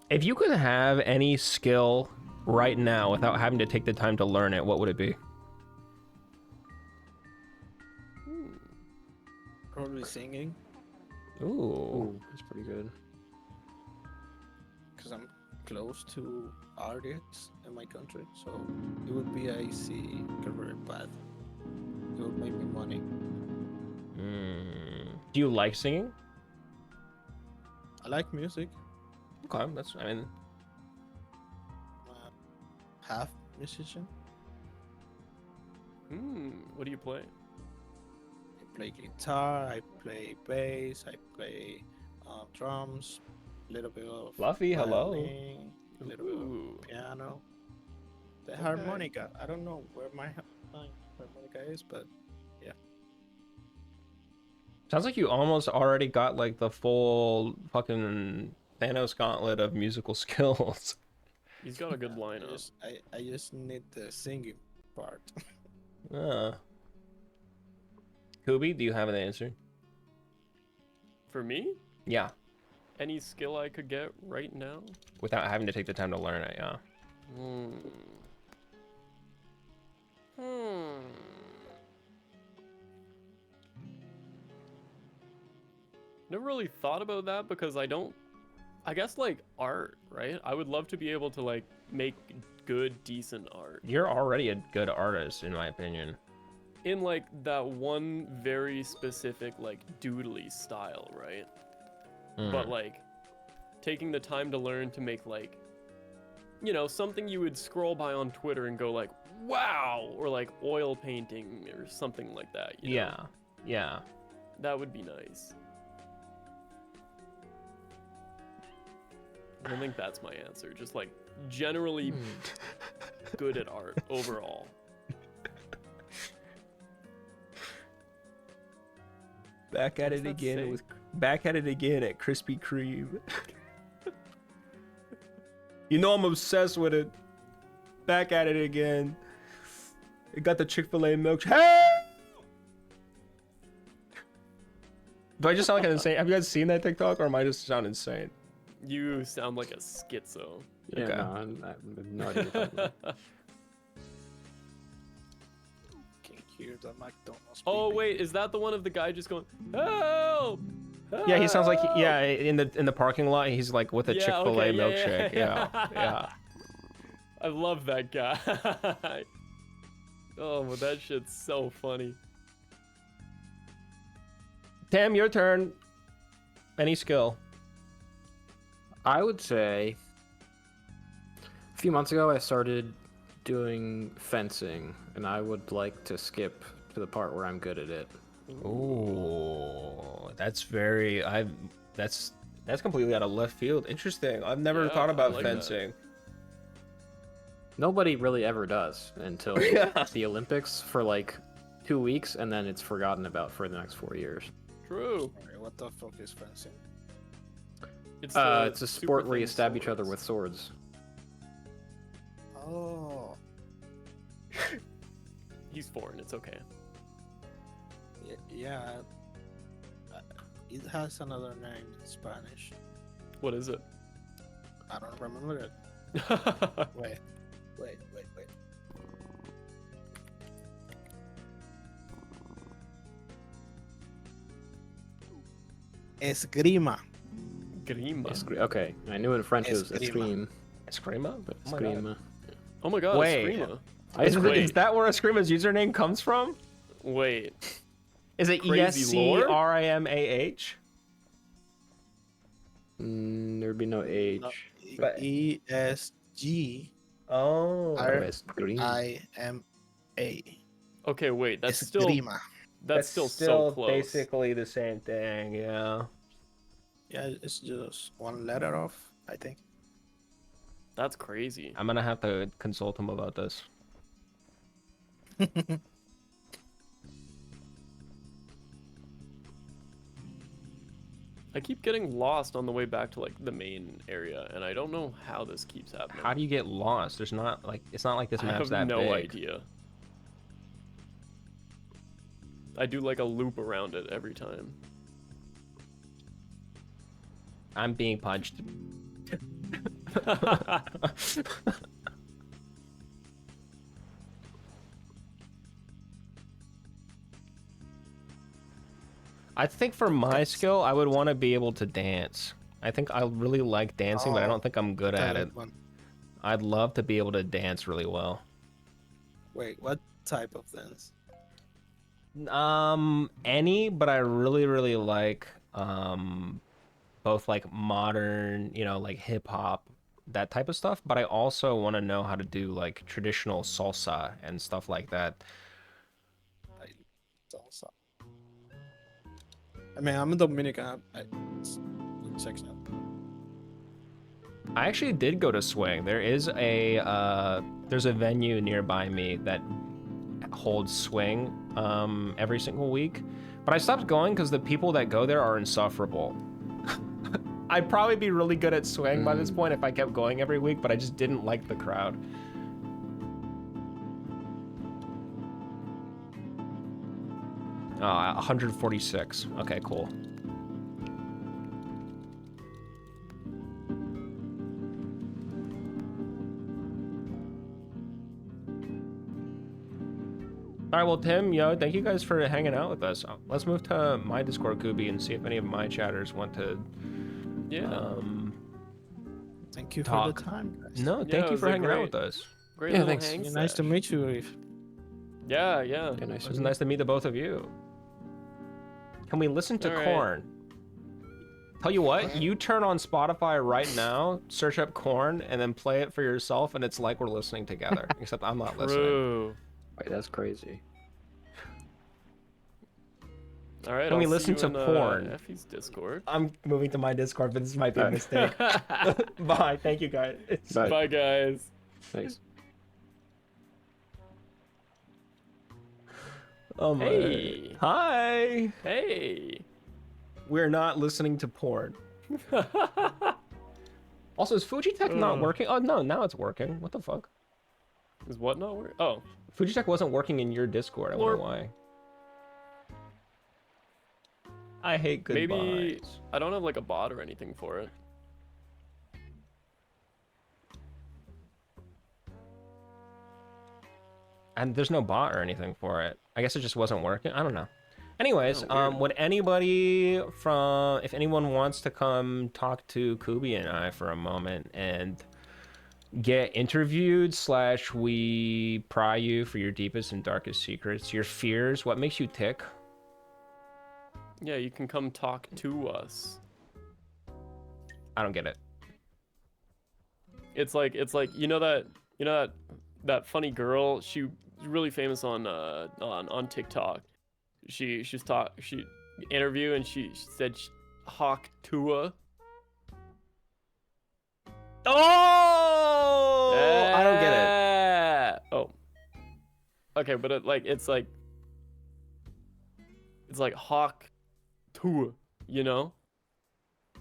If you could have any skill right now without having to take the time to learn it, what would it be? Probably singing, Ooh. That's pretty good. because I'm close to artists in my country, so it would be a easy career path. It would make me money. Do you like singing? I like music. Okay, that's, I mean, Half musician. What do you play? I play guitar. I play bass. I play drums. A little bit of Fluffy, hello. violin, a little bit of piano. The harmonica. I don't know where my harmonica is, but yeah. sounds like you almost already got like the full fucking Thanos gauntlet of musical skills. He's got a good lineup. I just need the singing part. Kooby, do you have an answer? For me? Yeah. Any skill I could get right now? Without having to take the time to learn it, yeah. Never really thought about that because I guess like art, right? I would love to be able to like make good, decent art. You're already a good artist, in my opinion. In like that one very specific like doodly style, right? But like taking the time to learn to make like, you know, something you would scroll by on Twitter and go like, wow, or like oil painting or something like that. You know? Yeah. That would be nice. I don't think that's my answer. Just like generally good at art overall. Back at it again at Krispy Kreme. You know I'm obsessed with it. Back at it again. It got the Chick-fil-A milkshake. Hey! Do I just sound like an insane? Have you guys seen that TikTok, or am I just sound insane? You sound like a schizo. Yeah, Okay. no, I have no idea what you're talking about. Can't hear the McDonald's. Oh beeping. wait, is that the one of the guy just going, help? Yeah, he sounds like Help!" in the parking lot. He's like with a Yeah, Chick-fil-A okay, milkshake. yeah. Yeah. I love that guy. Oh, but that shit's so funny. Tam, your turn. Any skill? I would say a few months ago I started doing fencing, and I would like to skip to the part where I'm good at it. Ooh, that's very. That's completely out of left field. Interesting. I've never Yeah, thought I about like that. fencing. Nobody really ever does until the Olympics for like 2 weeks, and then it's forgotten about for the next 4 years. True. Alright, what the fuck is fencing? It's the a super sport where you thin stab each other swords. with swords. Oh, He's foreign, it's okay. yeah. It has another name in Spanish. What is it? I don't remember it. Wait. Esgrima. Grima. Okay, I knew in French it was Eskrima. eskrima, Eskrima? but Oh my God. eskrima. Oh my god, Wait. Eskrima. Is that where Escrima's username comes from? Wait. Is it Crazy lore? ESCRIMAH? There'd be no H. But- ESGRIMA. Oh. Eskrima. Okay, wait, that's still Esgrima. that's still so close. basically the same thing, yeah. Yeah, it's just one letter off, I think. That's crazy. I'm gonna have to consult him about this. I keep getting lost on the way back to like the main area, and I don't know how this keeps happening. How do you get lost? There's not like it's not like this I map's have that no big. idea. I do like a loop around it every time. I'm being punched. I think for my skill, I would want to be able to dance. I think I really like dancing, but I don't think I'm good at it. One. I'd love to be able to dance really well. Wait, what type of dance? Any, but I really like both like modern, you know, like hip hop, that type of stuff, but I also want to know how to do like traditional salsa and stuff like that. Salsa. I mean, I'm a Dominican. Check out. I actually did go to swing. There's a venue nearby me that holds swing every single week, but I stopped going because the people that go there are insufferable. I'd probably be really good at swing by this point if I kept going every week, but I just didn't like the crowd. Oh, 146. Okay, cool. All right, well, Tim, thank you guys for hanging out with us. Let's move to my Discord, Kooby, and see if any of my chatters want to. Yeah. Thank you talk. for the time, guys. No, thank you for hanging out with us. Great Yeah, little thanks. hang Nice to sesh. meet you, Reef. Yeah. Yeah, nice It was nice to meet the both of you. Can we listen to All right. Korn? Tell you what, you turn on Spotify right now, search up Korn, and then play it for yourself, and it's like we're listening together. Except I'm not listening. True. Wait, that's crazy. All right. Can we I'll see listen you to in, porn? Effie's Discord. I'm moving to my Discord, but this might be a mistake. Bye. Thank you, guys. Bye. Bye, guys. Thanks. Oh my. Hey. Hi. Hey. We're not listening to porn. Also, is Fujitech not working? Oh no, now it's working. What the fuck? Is what not working? Oh. Fujitech wasn't working in your Discord. I wonder why. I hate goodbyes. Maybe I don't have like a bot or anything for it. And there's no bot or anything for it. I guess it just wasn't working. I don't know. Anyways, Oh, weird. would anybody if anyone wants to come talk to Kooby and I for a moment and get interviewed / we pry you for your deepest and darkest secrets, your fears, what makes you tick? Yeah, you can come talk to us. I don't get it. It's like you know that funny girl. She's really famous on TikTok. She interview and she said hawk Tua. Oh! I don't get it. Oh. Okay, but it's like hawk Tua, you know?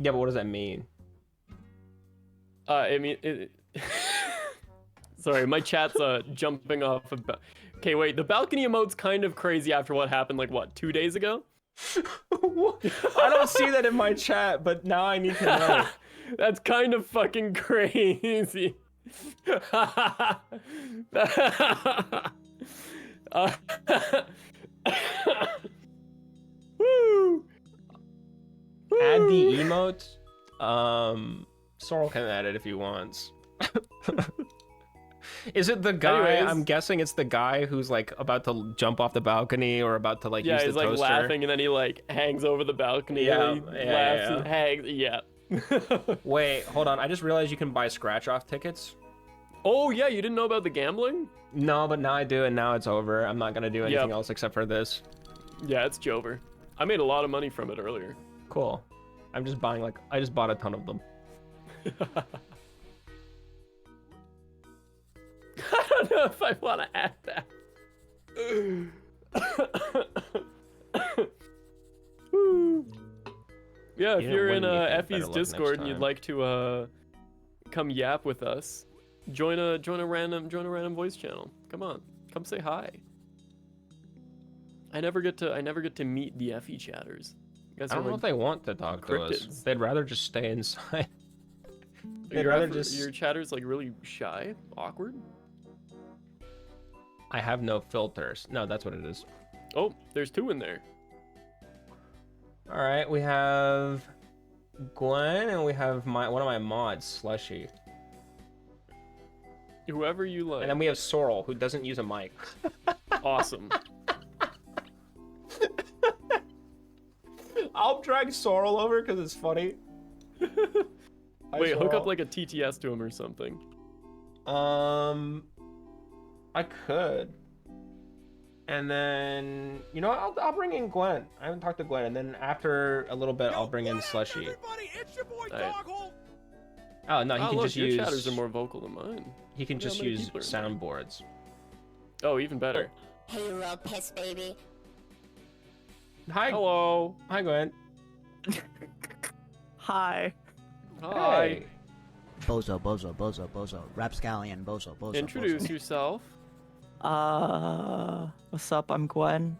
Yeah, but what does that mean? I mean, sorry, my chat's jumping off of. Okay, wait. The balcony emote's kind of crazy after what happened, like what, 2 days ago? I don't see that in my chat, but now I need to know. That's kind of fucking crazy. Woo! Add the emote. Sorrel can add it if he wants. Is it the guy? Anyways. I'm guessing it's the guy who's like about to jump off the balcony or about to like Yeah, use he's the like toaster. laughing and then he like hangs over the balcony. Yeah, and he yeah, laughs yeah. and hangs. Yeah. Wait, hold on. I just realized you can buy scratch off tickets. Oh yeah, you didn't know about the gambling? No, but now I do, and now it's over. I'm not gonna do anything Yep. else except for this. Yeah, it's Jover. I made a lot of money from it earlier. Cool. I'm just buying I just bought a ton of them. I don't know if I want to add that. Yeah, if You didn't you're win in anything. Better Effie's luck next Discord and you'd time. like to come yap with us, join a random voice channel. Come on, come say hi. I never get to meet the Effie chatters. You guys I are don't know like if they want to talk to us. cryptids. They'd rather just stay inside. They'd your rather just. your chatter's like really shy, awkward. I have no filters. No, that's what it is. Oh, there's two in there. All right, we have Gwen, and we have one of my mods, Slushy. Whoever you like. And then we have Sorrel, who doesn't use a mic. Awesome. I'll drag Sorrel over because it's funny. Wait, hook up like a TTS to him or something. I could. And then, you know what? I'll bring in Gwen. I haven't talked to Gwen. And then after a little bit, I'll bring in Slushy. It's your boy Right. Oh, no, he can look, just your use... chatters are more vocal than mine. He can Look how just many use people are in there. soundboards. Oh, even better. Hey, you little piss baby. Hi. Hello. Hi, Gwen. Hi. Hi. Hey. Bozo, bozo, bozo, bozo. Rapscallion, bozo, bozo. Introduce yourself. What's up? I'm Gwen.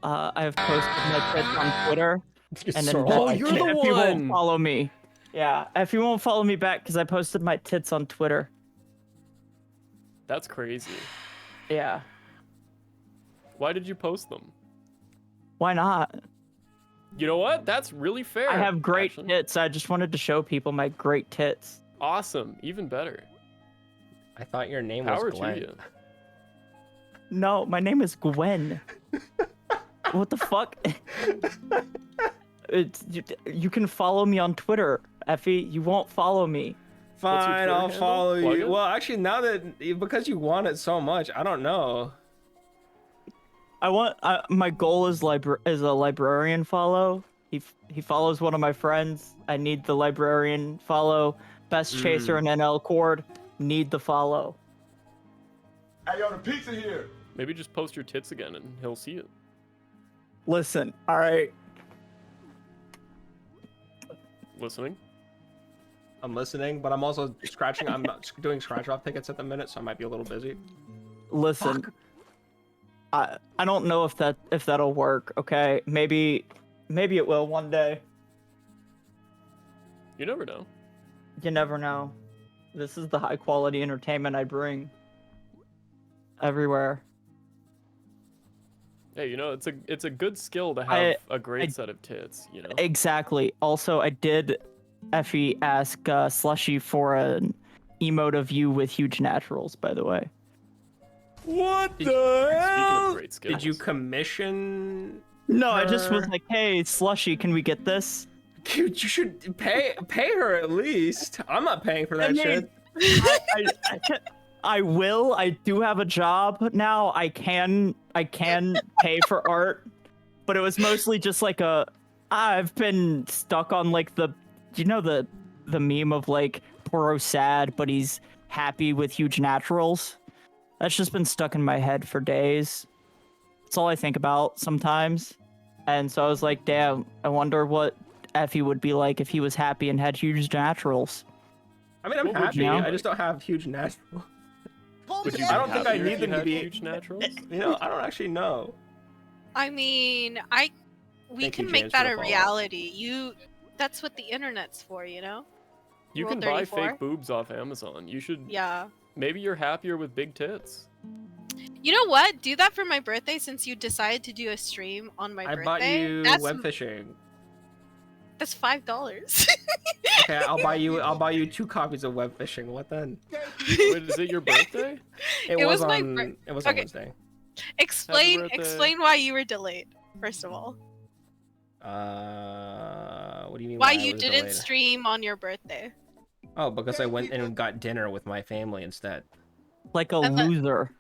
I have posted my tits on Twitter. And then Oh, you're the if you won't one. follow me. Yeah, if you won't follow me back because I posted my tits on Twitter. That's crazy. Yeah. Why did you post them? Why not? You know what? That's really fair. I have great actually. tits. I just wanted to show people my great tits. Awesome. Even better. I thought your name Power was to Gwen. you. No, my name is Gwen. What the fuck? You can follow me on Twitter, Effie. You won't follow me. What's your Fine, Twitter I'll handle? follow Plug you. it? Well, actually, now that because you want it so much, I don't know. My goal is a librarian follow. He follows one of my friends. I need the librarian follow. Best chaser in NL Cord. Need the follow. Hey, yo, the pizza here. Maybe just post your tits again and he'll see it. Listen, all right. Listening? I'm listening, but I'm also scratching. I'm not doing scratch off tickets at the minute, so I might be a little busy. Listen. I don't know if that'll work. Okay, maybe it will one day. You never know. You never know. This is the high quality entertainment I bring everywhere. Hey, you know, it's a good skill to have a great set of tits, you know? Exactly. Also, I did, Effie, ask Slushy for an emote of you with huge naturals, by the way. What Speaking of great skills. Did you commission? No, I just was her? like, hey, Slushy, can we get this? Dude, you should pay her at least. I'm not paying for that shit. I will. I do have a job now. I can pay for art, but it was mostly just like I've been stuck on like the meme of like Poro sad, but he's happy with huge naturals. That's just been stuck in my head for days. That's all I think about sometimes. And so I was like, damn, I wonder what Effie would be like if he was happy and had huge naturals. I mean, I'm What would happy. you I like? just don't have huge naturals. Would you I don't be think I happier need if them you to had be huge naturals? You know, I don't actually know. I mean, we Thank you, can make James, that for a the follow. reality. That's what the internet's for, you know? You Rule can buy 34. fake boobs off Amazon. You should. Yeah. Maybe you're happier with big tits. You know what? Do that for my birthday since you decided to do a stream on my I birthday. bought you That's WEBFISHING. That's $5. Okay, I'll buy you 2 copies of WEBFISHING. What then? Wait, is it your birthday? It It was was my on. bir- It was on Okay. Wednesday. explain birthday. why you were delayed. First of all, What do you mean? why I you was didn't delayed? stream on your birthday. Oh, because I went and got dinner with my family instead. Like a And the- loser.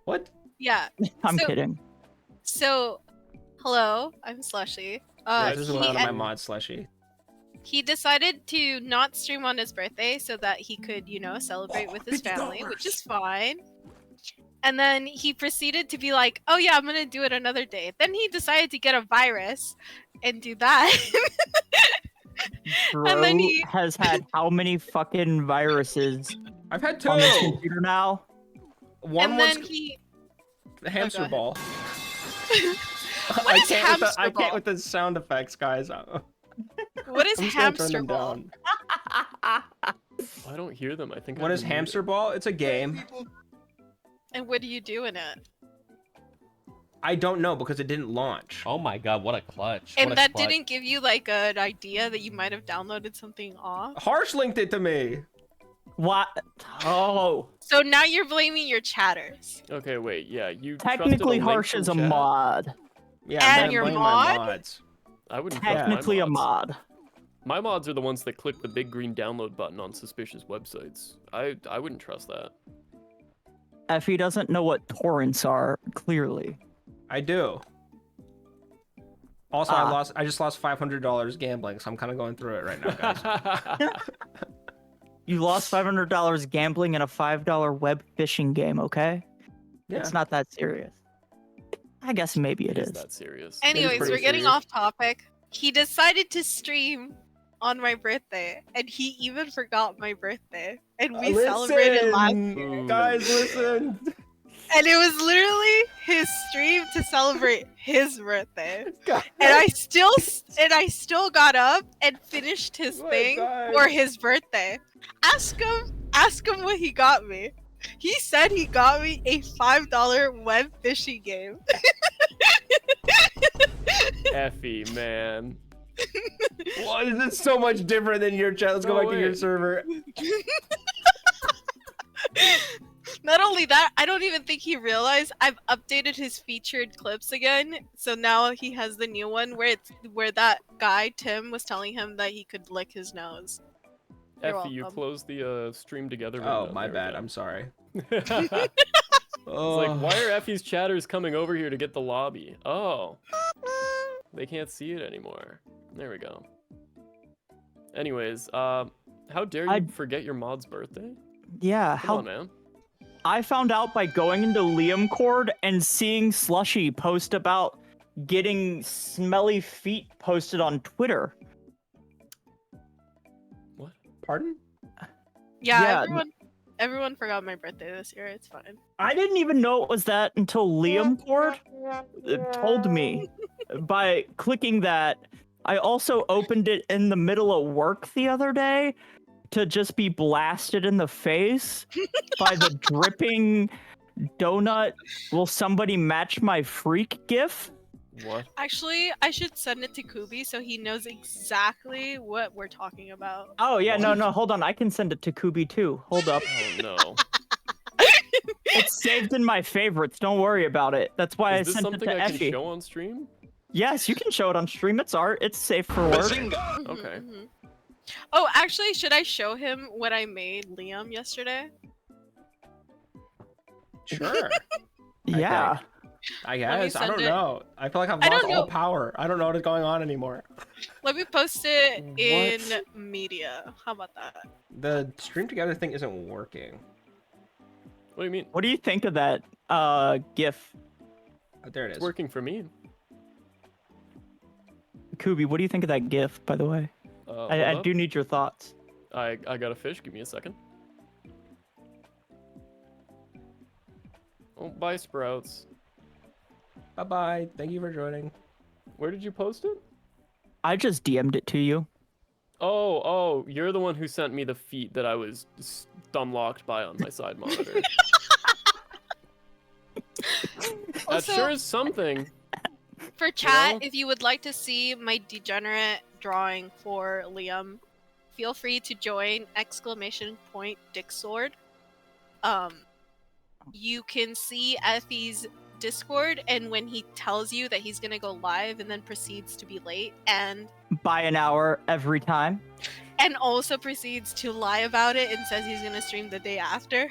What? Yeah. I'm So- kidding. So, hello, I'm Slushy. This is he, one of en- my mods, Slushy. he decided to not stream on his birthday so that he could, celebrate with his family, which is fine. And then he proceeded to be like, oh yeah, I'm gonna do it another day. Then he decided to get a virus and do that. Bro then he- has had how many fucking viruses I've had 2. on his computer now? One and was then he the hamster ahead. ball. What is I hamster can't ball? with the sound effects, guys. What is I'm just gonna turn hamster them ball? down. I don't hear them. I think. What I've is been hamster ball? It's a game. And what do you do in it? I don't know because it didn't launch. Oh my god, what a clutch. And what a that clutch. didn't give you like an idea that you might have downloaded something off? Harsh linked it to me. What? Oh. So now you're blaming your chatters. Okay, wait. Yeah, you Technically, trusted a link Harsh from is a chat? mod. Yeah, And your blame mod? my mods. I wouldn't trust my Technically a mods. mod. My mods are the ones that click the big green download button on suspicious websites. I wouldn't trust that. Effie doesn't know what torrents are, clearly. I do. Also, I just lost $500 gambling, so I'm kind of going through it right now, guys. You lost $500 gambling in a $5 web phishing game, okay? Yeah. It's not that serious. I guess maybe it is. That serious. Anyways, pretty we're getting serious. off topic. He decided to stream on my birthday, and he even forgot my birthday. And we celebrated last year. Guys, listen. And it was literally his stream to celebrate his birthday. God. And I still got up and finished his thing for his birthday. Ask him what he got me. He said he got me a $5 web fishing game. Effie, man. What is this so much different than your chat? Let's go back to your wait. server. Not only that, I don't even think he realized I've updated his featured clips again. So now he has the new one where that guy Tim was telling him that he could lick his nose. You're Effie, you welcome. closed the stream together. Oh, window. my There we bad. go. I'm sorry. It's like, why are Effie's chatters coming over here to get the lobby? Oh. They can't see it anymore. There we go. Anyways, how dare you forget your mod's birthday? Yeah, Come on, man. I found out by going into Liam Cord and seeing Slushy post about getting smelly feet posted on Twitter. What? Pardon? Yeah, everyone forgot my birthday this year. It's fine. I didn't even know it was that until Liam Cord told me by clicking that. I also opened it in the middle of work the other day to just be blasted in the face by the dripping donut. Will somebody match my freak gif? What? Actually, I should send it to Kooby so he knows exactly what we're talking about. Oh yeah, no, hold on. I can send it to Kooby too. Hold up. Oh no. It's saved in my favorites. Don't worry about it. That's why Is this I sent it something to I can Effie. show on stream? Yes, you can show it on stream. It's art. It's safe for work. Okay. Oh, actually, should I show him what I made Liam yesterday? Sure. Yeah. I Let me guess. I send don't it. know. I feel like I've I lost don't all know. power. I don't know what is going on anymore. Let me post it in media. How about that? The stream together thing isn't working. What do you mean? What do you think of that gif? There it It's is. working for me. Kooby, what do you think of that gif, by the way? I Hold up. do need your thoughts. I got a fish. Give me a second. Oh, bye, Sprouts. Bye-bye. Thank you for joining. Where did you post it? I just DM'd it to you. Oh, you're the one who sent me the feet that I was thumb locked by on my side monitor. That Also- sure is something. For chat, know? if you would like to see my degenerate drawing for Liam, feel free to join ! Dick Sword. You can see Effie's Discord, and when he tells you that he's gonna go live and then proceeds to be late and By an hour every time. also proceeds to lie about it and says he's gonna stream the day after.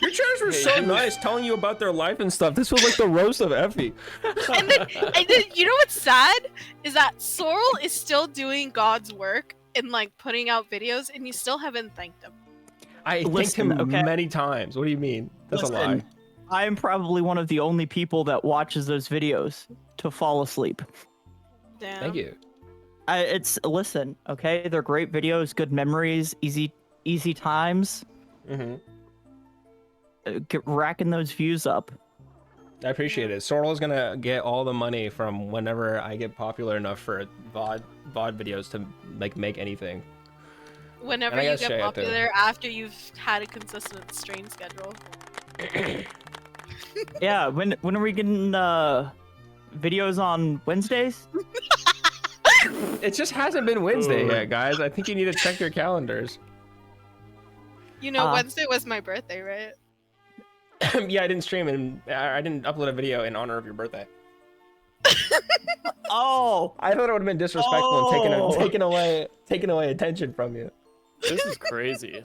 Your chatters were so nice telling you about their life and stuff. This was like the roast of Effie. and then you know what's sad is that Sorrel is still doing God's work and like putting out videos, and you still haven't thanked him. I thanked him many times. What do you mean? That's a lie. I am probably one of the only people that watches those videos to fall asleep. Damn. Thank you. Listen, okay, they're great videos, good memories, easy times. Mm-hmm. Get racking those views up. I appreciate it. Sorrel is gonna get all the money from whenever I get popular enough for VOD videos to like make anything. Whenever And I you guess get Shea, too. popular after you've had a consistent stream schedule. Yeah, when are we getting videos on Wednesdays? It just hasn't been Wednesday yet, guys. I think you need to check your calendars. You know, Wednesday was my birthday, right? Yeah, I didn't stream and I didn't upload a video in honor of your birthday. Oh, I thought it would have been disrespectful and taking away attention from you. This is crazy.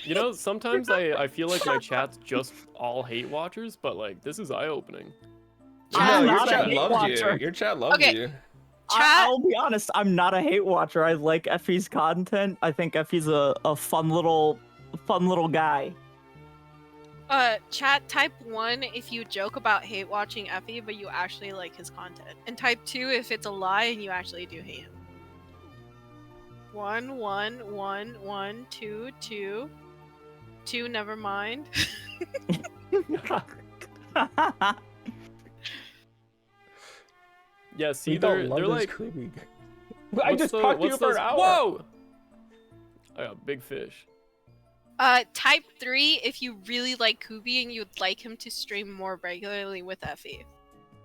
You know, sometimes I feel like my chat's just all hate watchers, but like this is eye-opening. No, your not a chat hate loves watcher. you. Your chat loves you. I'll be honest, I'm not a hate watcher. I like Effie's content. I think Effie's a fun little guy. Chat, type 1 if you joke about hate watching Effie, but you actually like his content. And type 2 if it's a lie and you actually do hate him. 1, 1, 1, 1, 2, 2. 2, never mind. Yeah, see, You they're don't love like. this KOOBY. I just talked to you for an hour. Whoa! I got big fish. Type 3 if you really like KOOBY and you'd like him to stream more regularly with Effie.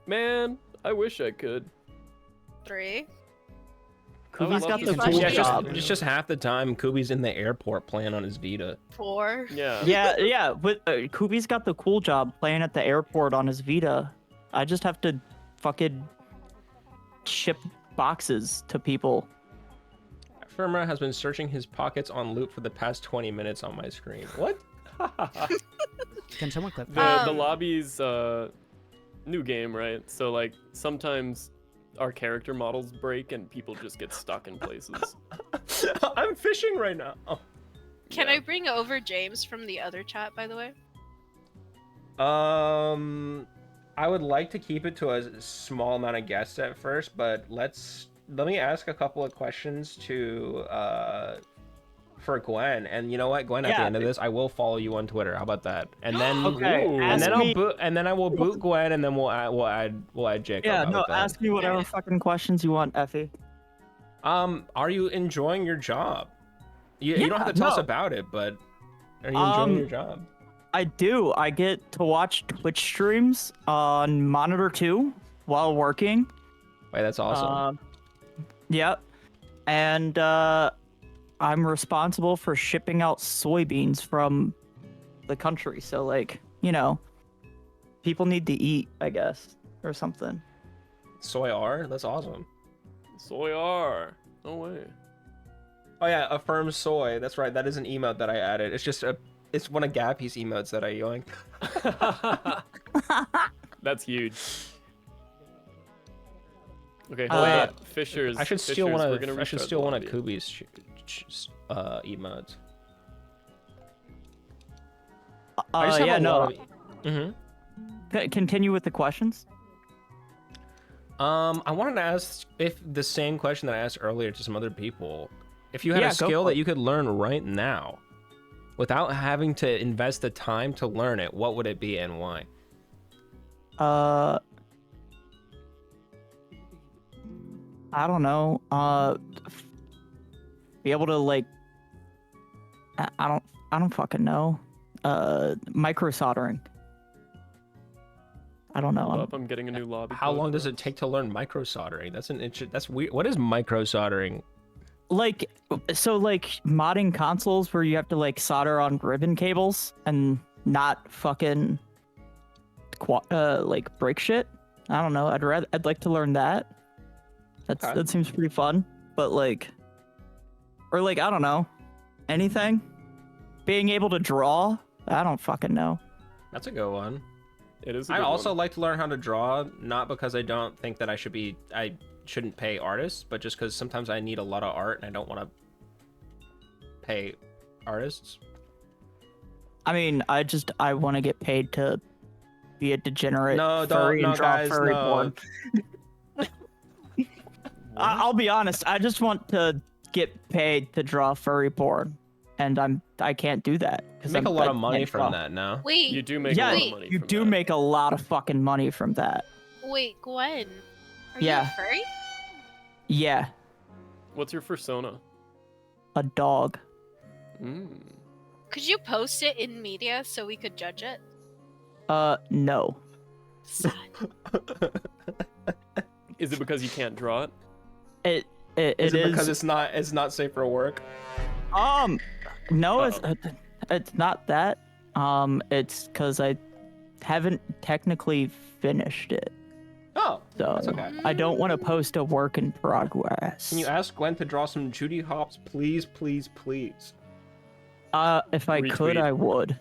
Man, I wish I could. 3. KOOBY's got the He's cool flashy. job. It's just half the time KOOBY's in the airport playing on his Vita. 4. Yeah. Yeah. But KOOBY's got the cool job playing at the airport on his Vita. I just have to fucking ship boxes to people. Epherma has been searching his pockets on loop for the past 20 minutes on my screen. What? Can someone clip The lobby's new game, right? So like sometimes our character models break and people just get stuck in places. I'm fishing right now. Can I bring over James from the other chat, by the way? I would like to keep it to a small amount of guests at first, but let me ask a couple of questions to for Gwen, and you know what, Gwen, at the end of this, I will follow you on Twitter. How about that? And then, and then I will boot Gwen, and then we'll add Jacob. Yeah, How no, about that? ask me whatever fucking questions you want, Effie. Are you enjoying your job? You don't have to tell us about it, but are you enjoying your job? I do. I get to watch Twitch streams on Monitor 2 while working. Wait, that's awesome. Yep. And I'm responsible for shipping out soybeans from the country. So, like, you know, people need to eat, I guess, or something. Soy R? That's awesome. Soy R. No way. Oh yeah, affirm soy. That's right. That is an emote that I added. It's one of Gappy's emotes that I yoinked. That's huge. Okay, Fishers. I should steal one of Kooby's KOOBY's emotes. I just have a lot of... Continue with the questions. I wanted to ask if the same question that I asked earlier to some other people. If you had a go skill for that it. you could learn right now, without having to invest the time to learn it, what would it be and why? I don't know. Be able to like. I don't fucking know. Micro soldering. I don't know. I'm getting a new lobby. How long does it take to learn micro soldering? That's weird. What is micro soldering? Like, so like modding consoles where you have to like solder on ribbon cables and not fucking like break shit. I don't know. I'd like to learn that. That seems pretty fun. But like, or like, I don't know, anything. Being able to draw. I don't fucking know. That's a good one. It is. I'd also like to learn how to draw, not because I don't think that I shouldn't pay artists, but just because sometimes I need a lot of art and I don't want to pay artists. I mean, I want to get paid to be a degenerate furry and no, draw guys, furry no. porn. I'll be honest. I just want to get paid to draw furry porn, and I can't do that. You make a lot of money from that now. Wait. You do make a lot of money. You do make a lot of fucking money from that. Wait, Gwen. Are Yeah. you a furry? Yeah, What's your persona? a dog. Could you post it in media so we could judge it? No. Sad. Is it because you can't draw it? Is it because it's not safe for work? No, it's not that. It's because I haven't technically finished it. Oh, so that's okay. I don't want to post a work in progress. Can you ask Gwen to draw some Judy Hopps, please, please, please? If I could, I would.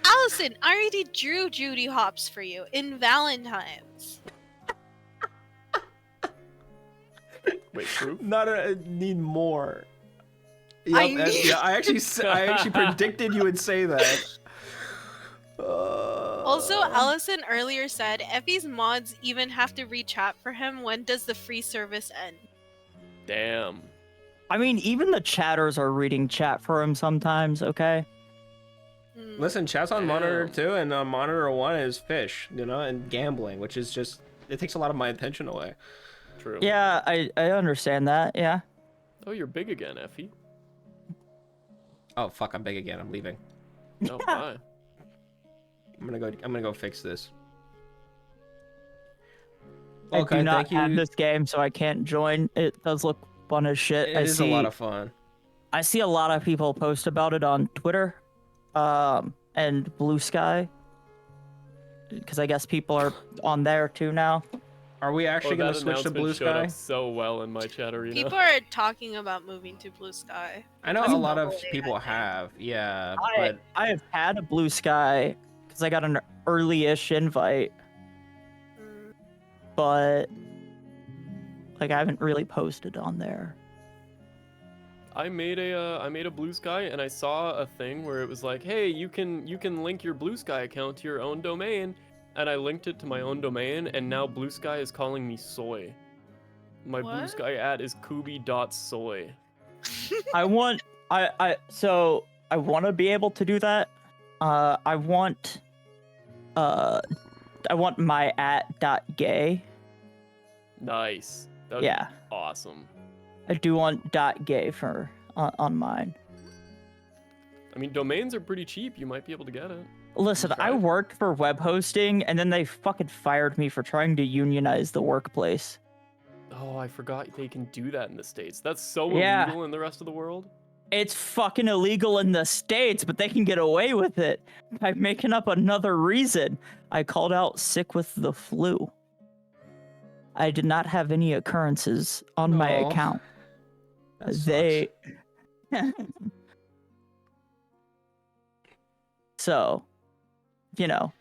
Allison, I already drew Judy Hopps for you in Valentine's. Wait, proof? Need more. Yep, I actually predicted you would say that. Also, Allison earlier said Effie's mods even have to re-chat for him. When does the free service end? Damn. I mean, even the chatters are reading chat for him sometimes, okay? Listen, chat's on monitor 2, and monitor 1 is fish, and gambling, which is just, it takes a lot of my attention away. True. Yeah, I understand that, yeah. Oh, you're big again, Effie. Oh, fuck, I'm big again. I'm leaving. Oh, bye. I'm gonna go fix this. I do not have this game, so I can't join. It does look fun as shit. It is a lot of fun. I see a lot of people post about it on Twitter, and Blue Sky, because I guess people are on there too now. Are we actually gonna switch to Blue Sky? So well in my chat arena. People are talking about moving to Blue Sky. I know a lot of people have, yeah, but I have had a Blue Sky because I got an early-ish invite, but like I haven't really posted on there. I made a Blue Sky, and I saw a thing where it was like, hey, you can link your Blue Sky account to your own domain, and I linked it to my own domain, and now Blue Sky is calling me soy. My Blue Sky ad is kooby.soy. I want to be able to do that. I want my @.gay. Nice. That'd Yeah. be awesome. I do want .gay for on mine. I mean, domains are pretty cheap. You might be able to get it. Listen, I worked for web hosting, and then they fucking fired me for trying to unionize the workplace. Oh, I forgot they can do that in the States. That's so Yeah. illegal in the rest of the world. It's fucking illegal in the States, but they can get away with it by making up another reason. I called out sick with the flu. I did not have any occurrences on my account. They... So,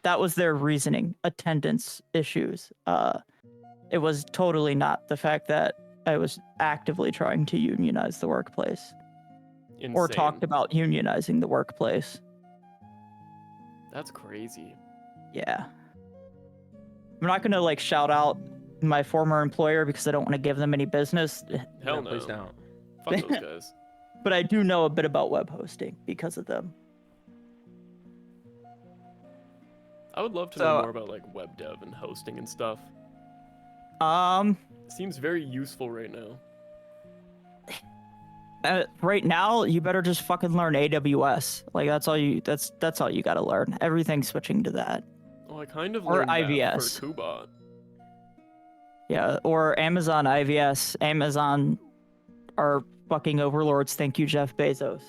that was their reasoning. Attendance issues. It was totally not the fact that I was actively trying to unionize the workplace. Insane. Or talked about unionizing the workplace. That's crazy. Yeah. I'm not going to shout out my former employer because I don't want to give them any business. Hell no. Please don't. Fuck those guys. But I do know a bit about web hosting because of them. I would love to know more about web dev and hosting and stuff. It seems very useful right now. Right now, you better just fucking learn AWS. That's all you gotta learn. Everything's switching to that. Oh, I kind of Or learned IVS. that for KOOBY. Yeah, or Amazon IVS. Amazon are fucking overlords. Thank you, Jeff Bezos.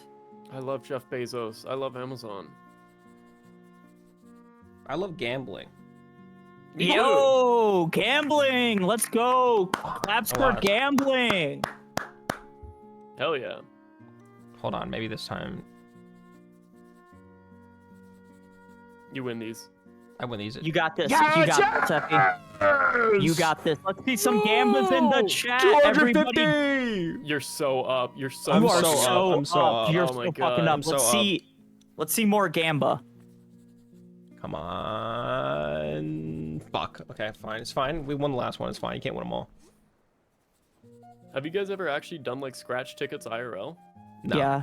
I love Jeff Bezos. I love Amazon. I love gambling. Yo, gambling! Let's go! Claps for gambling! Hell yeah. Hold on, maybe this time. You win these. I win these. You got this. Yeah, you got this, Effie. You got this. Let's see some gamblers in the chat, everybody. You're so up. You're so You up. are so up. You're Oh my so God. fucking up. I'm so Let's see more gamba. Come on. Fuck. Okay, fine. It's fine. We won the last one. It's fine. You can't win them all. Have you guys ever actually done scratch tickets IRL? No. Yeah.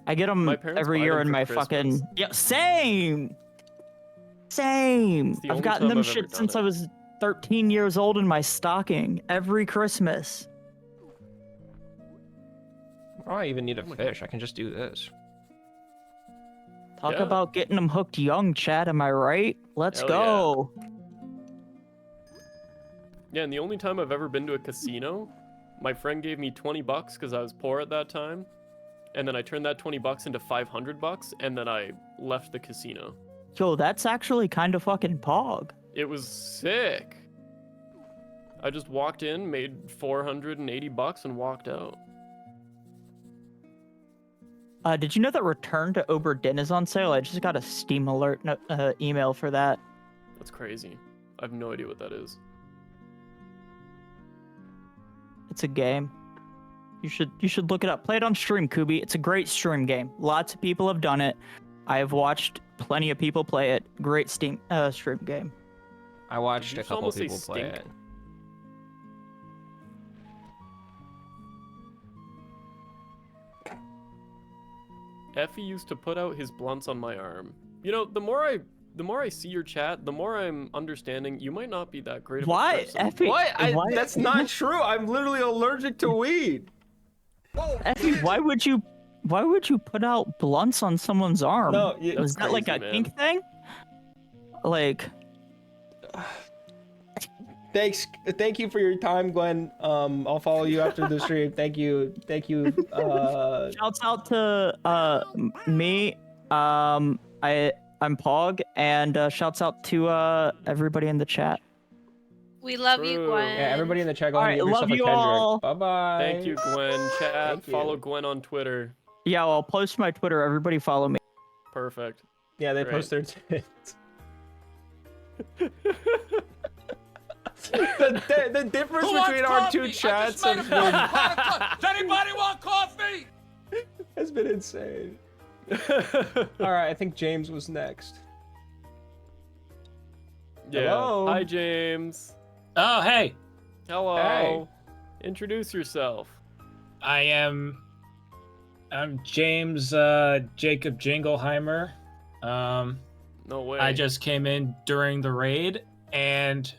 I get them every year in my fucking... Yeah, same! Same! the I've only gotten time them I've ever shit done since it. I was 13 years old in my stocking. Every Christmas. Oh, I even need a fish. I can just do this. Talk Yeah. about getting them hooked young, Chad. Am I right? Let's Hell go. Yeah, and the only time I've ever been to a casino, my friend gave me 20 bucks because I was poor at that time. And then I turned that 20 bucks into 500 bucks, and then I left the casino. Yo, that's actually kind of fucking pog. It was sick. I just walked in, made 480 bucks, and walked out. Did you know that Return to Oberdin is on sale? I just got a Steam alert email for that. That's crazy. I have no idea what that is. It's a game. You should look it up. Play it on stream, KOOBY. It's a great stream game. Lots of people have done it. I have watched plenty of people play it. Great stream game. I watched Did you a just couple almost say people play stink? it. Effie used to put out his blunts on my arm. You know, the more I see your chat, the more I'm understanding you might not be that great of a Why, person. Effie? What? Why? That's not true. I'm literally allergic to weed. Effie, why would you put out blunts on someone's arm? No, Was that like a crazy, man. kink thing? Like, Thank you for your time, Glenn. I'll follow you after the stream. Thank you. shouts out to me. I'm Pog, and shouts out to everybody in the chat. We love you, True. Gwen. Yeah, everybody in the chat, go All ahead and right, give yourself love a you all. Kendrick. Bye-bye. Thank you, Gwen. Chat, Thank you. follow Gwen on Twitter. Yeah, well, I'll post my Twitter. Everybody follow me. Perfect. Yeah, they Great. post their tits. the difference between our two chats has Anybody want coffee? been insane. All right, I think James was next. Yeah. Hello? Hi, James. Oh, hey. Hello. Hey. Introduce yourself. I'm James Jacob Jingleheimer. No way. I just came in during the raid and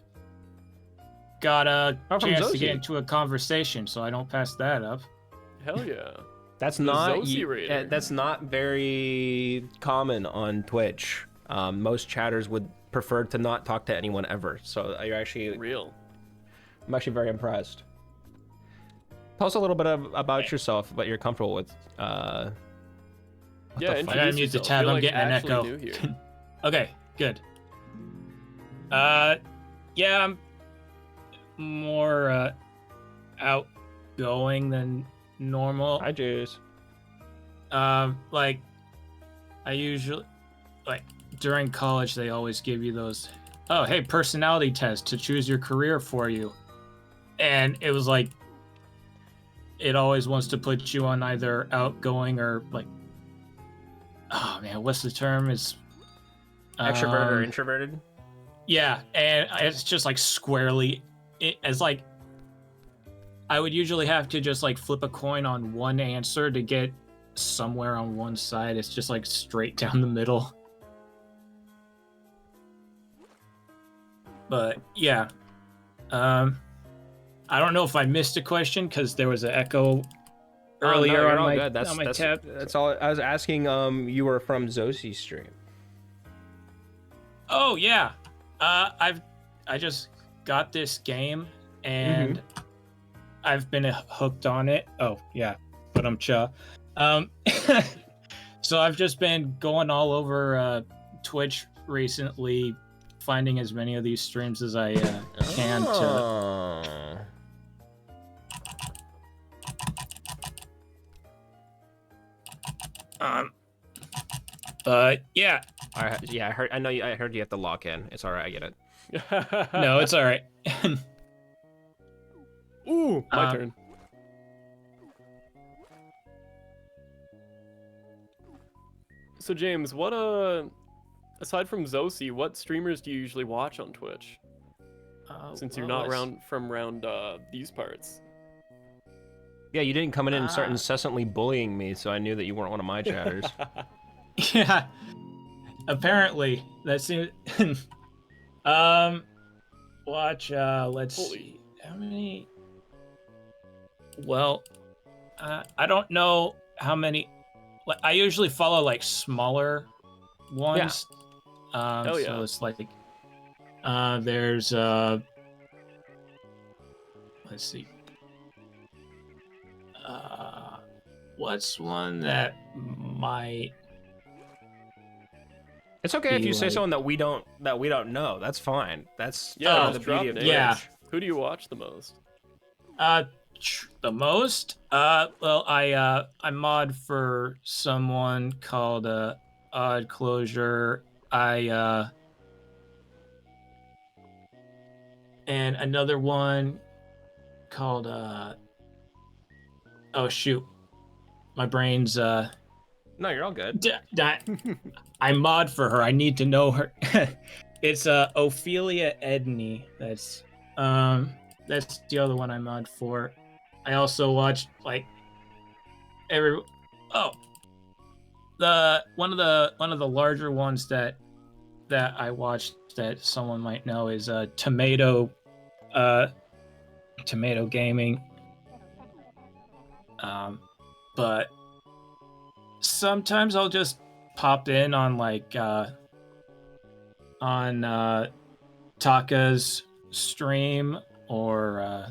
got a Oh, from chance to Zosie. get into a conversation, so I don't pass that up. Hell yeah. That's The not Zosie Raider. that's not very common on Twitch. Most chatters would prefer to not talk to anyone ever. So I'm actually very impressed. Tell us a little bit about yourself, what you're comfortable with. Yeah, I gotta introduce mute the yourself. tab. You're, I'm like, getting an actually echo. new here. Okay, good. Yeah, I'm more outgoing than normal. Hi, Jace. Like, I usually, like, during college, they always give you those, oh, hey, personality test to choose your career for you. And it was like, it always wants to put you on either outgoing or, like, oh, man, what's the term? It's Extroverted or introverted? Yeah, and it's just, like, squarely, it's like, I would usually have to just, like, flip a coin on one answer to get somewhere on one side. It's just, like, straight down the middle. But, yeah. I don't know if I missed a question, because there was an echo earlier you're on, all my, good. on my tab. That's all. I was asking. You were from Zosie's stream. Oh, yeah. I just got this game, and I've been hooked on it. Oh, yeah. But I'm cha. So I've just been going all over Twitch recently, finding as many of these streams as I can to... Yeah. Yeah, I heard. I know. I heard you have to lock in. It's all right. I get it. No, it's all right. Ooh, my turn. So James, what aside from Zosie, what streamers do you usually watch on Twitch? Since you're not around these parts. Yeah, you didn't come in and start incessantly bullying me, so I knew that you weren't one of my chatters. Yeah. Apparently, that seems. Watch. Let's see. How many? Well, I don't know how many. I usually follow like smaller ones. Hell yeah. So it's like, there's let's see. What's one that might? It's okay if be you say like- someone that we don't know. That's fine. That's Yeah, the just drop beauty of names. Yeah. Twitch. Who do you watch the most? The most? Well, I mod for someone called Odd Closure. And another one called oh shoot, my brain's No, you're all good. I mod for her. I need to know her. It's Ophelia Edney. That's the other one I mod for. I also watched like one of the larger ones that I watched that someone might know is Tomato Gaming. But sometimes I'll just pop in on like on Taka's stream or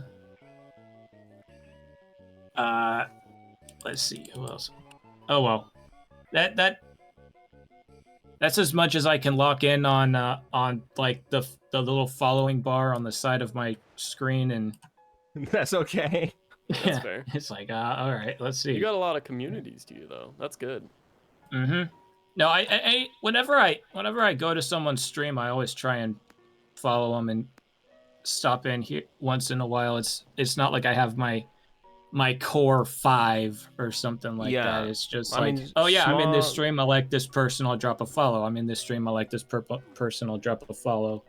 let's see who else. Oh well, that's as much as I can lock in on like the little following bar on the side of my screen, and That's okay. That's fair. it's like all right, let's see. You got a lot of communities to you though. That's good. Mm-hmm. No, I whenever I go to someone's stream, I always try and follow them and stop in here once in a while. It's not like I have my core 5 or something like Yeah. that. It's just I like, mean, oh yeah, I'm in this small- stream. I like this person. I'll drop a follow. I'm in this stream. I like this person. I'll drop a follow.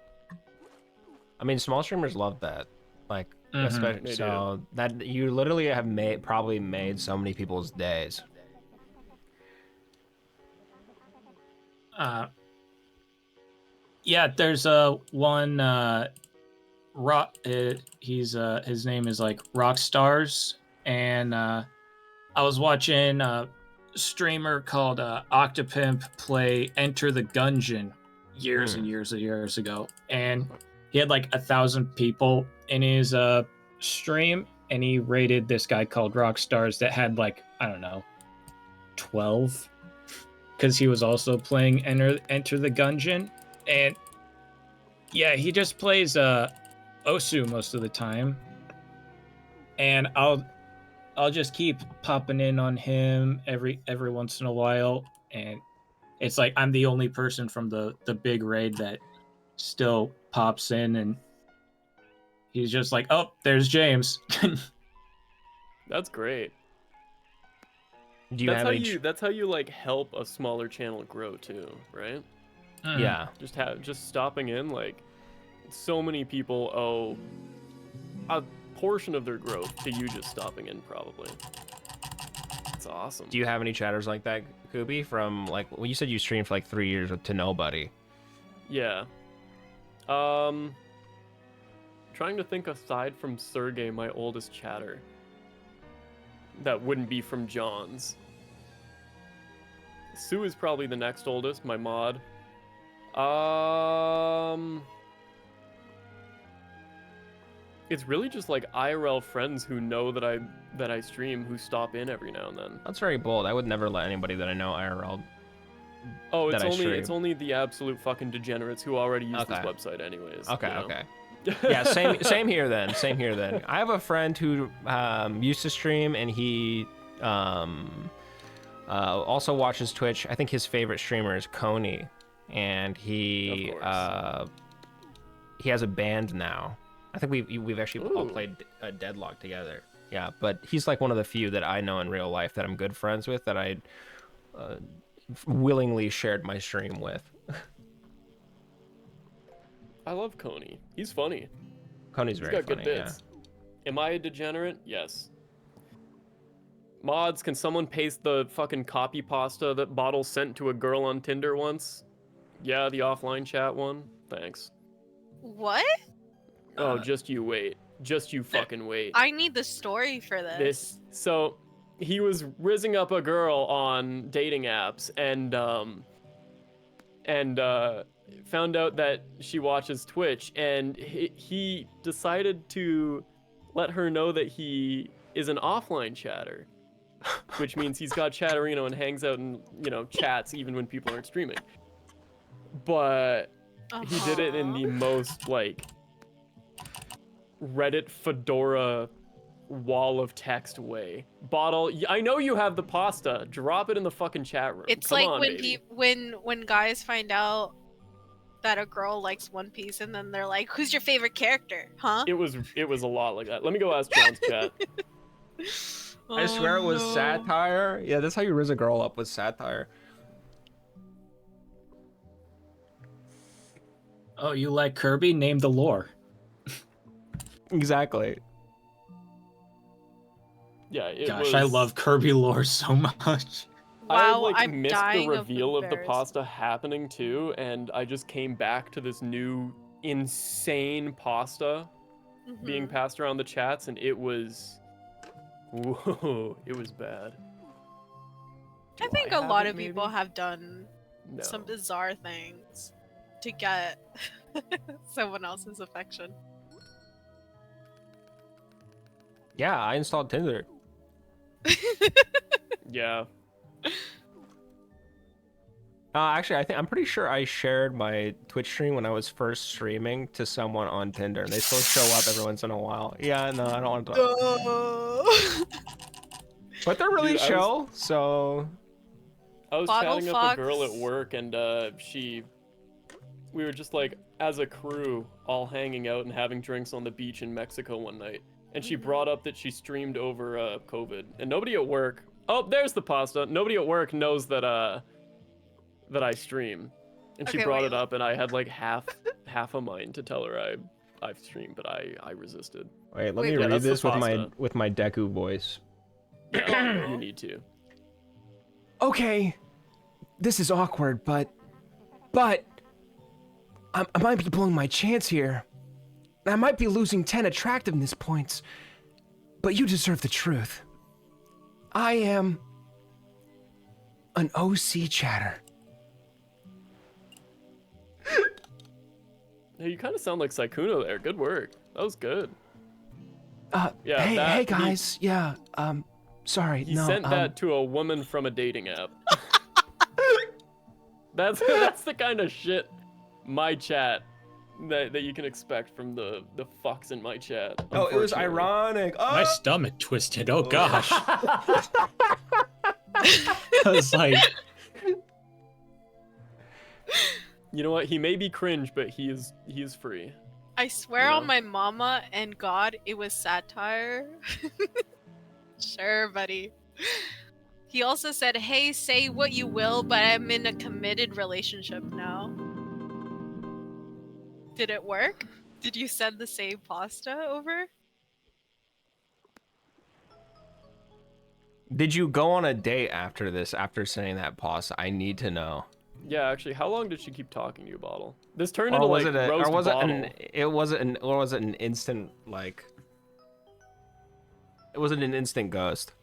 I mean, small streamers love that. Like, Mhm. especially They so that you literally have probably made so many people's days. Yeah, there's one rock. His name is like Rockstars, and I was watching a streamer called Octopimp play Enter the Gungeon years and years ago, and he had like 1,000 people in his stream, and he rated this guy called Rockstars that had like, I don't know, 12, because he was also playing Enter the Gungeon. And yeah, he just plays Osu most of the time, and I'll just keep popping in on him every once in a while, and it's like I'm the only person from the big raid that still pops in, and he's just like, oh, there's James. That's great. Do you have any? That's how you like help a smaller channel grow too, right? Yeah. Just stopping in, like, so many people owe a portion of their growth to you just stopping in, probably. It's awesome. Do you have any chatters like that, Kooby? From like, well, you said you streamed for like 3 years to nobody. Yeah. Trying to think aside from Sergey, my oldest chatter. That wouldn't be from John's. Sue is probably the next oldest, my mod. It's really just like IRL friends who know that I stream, who stop in every now and then. That's very bold. I would never let anybody that I know IRL. Oh, that I stream. it's only the absolute fucking degenerates who already use this Okay. website anyways. Okay, you know? okay. Yeah, same here then. Same here then. I have a friend who used to stream, and he also watches Twitch. I think his favorite streamer is Coney, and he has a band now. I think we've actually all played Deadlock together. Yeah, but he's like one of the few that I know in real life that I'm good friends with, that I willingly shared my stream with. I love Coney. He's funny. Coney's He's very got funny. good bits. Am I a degenerate? Yes. Mods, can someone paste the fucking copy pasta that Bottle sent to a girl on Tinder once? Yeah, the offline chat one. Thanks. What? Oh, just you wait. Just you fucking wait. I need the story for this. So he was rizzing up a girl on dating apps, and and found out that she watches Twitch, and he decided to let her know that he is an offline chatter, which means he's got Chatterino and hangs out and, you know, chats even when people aren't streaming. But he did it in the most, like, Reddit Fedora wall of text way. Bottle, I know you have the pasta. Drop it in the fucking chat room. It's Come like on, when baby. when guys find out that a girl likes One Piece and then they're like, "Who's your favorite character?" Huh? It was a lot like that. Let me go ask John's chat. I swear it was no. satire. Yeah, that's how you riz a girl up, with satire. Oh, you like Kirby? Name the lore. Exactly. Yeah, it Gosh, was... I love Kirby lore so much. I had, Wow, like, I'm missed the dying reveal of the embarrassed. pasta happening too, and I just came back to this new insane pasta being passed around the chats, and it was... Whoa, it was bad. I think a lot of people have done No. some bizarre things to get someone else's affection. Yeah, I installed Tinder. Yeah. Actually, I'm pretty sure I shared my Twitch stream when I was first streaming to someone on Tinder, and they still show up every once in a while. Yeah, no, I don't want to. But they're really Dude, chill, so. I was Bottle chatting up a girl Fox. at work, and we were just like, as a crew, all hanging out and having drinks on the beach in Mexico one night. And she brought up that she streamed over COVID, and nobody at work. Oh, there's the pasta. Nobody at work knows that that I stream, and she Okay, brought wait, it up, and I had like half a mind to tell her I've streamed, but I resisted. Wait, let Wait, me what? read That's the this pasta. with my Deku voice. You need to. Okay, this is awkward, but I might be blowing my chance here. I might be losing 10 attractiveness points, but you deserve the truth. I am an OC chatter. Hey, you kind of sound like Sykkuno there. Good work. That was good. Yeah, Hey guys, sorry, He no, sent that to a woman from a dating app. That's the kind of shit my chat that you can expect from the fucks in my chat. Oh, it was unfortunately. ironic. Oh! My stomach twisted. Oh gosh. I was like, You know what? He may be cringe, but he is free. I swear Yeah. on my mama and God, it was satire. Sure, buddy. He also said, "Hey, say what you will, but I'm in a committed relationship now." Did it work? Did you send the same pasta over? Did you go on a date after this, after saying that pause? I need to know. Yeah, actually, how long did she keep talking to you, Bottle? This turned Or into was like it roast or was Bottle. it an instant, like, it wasn't an instant ghost?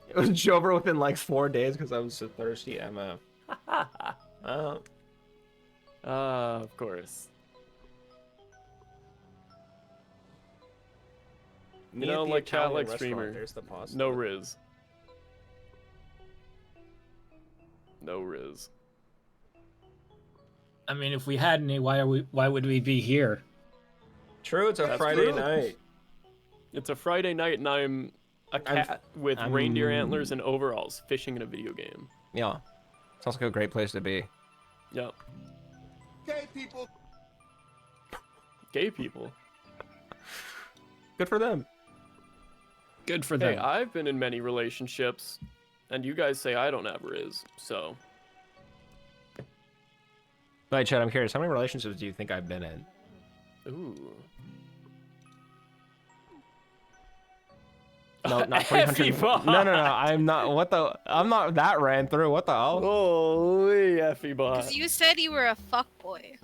It was over within like 4 days because I was so thirsty, MF. Of course. You know, like chat like streamer. No riz. No riz. I mean, if we had any, why would we be here? True, it's a That's Friday true. night. It's a Friday night, and I'm a cat with reindeer antlers and overalls fishing in a video game. Yeah. Sounds like a great place to be. Yep. Gay people. Gay people. Good for them. Good for Hey, them. I've been in many relationships, and you guys say I don't have riz, so. But Chad, I'm curious, how many relationships do you think I've been in? Ooh. No, not 300. Effie No, I'm not. What the? I'm not that ran through. What the hell? Holy Effie bot. Because you said you were a fuckboy.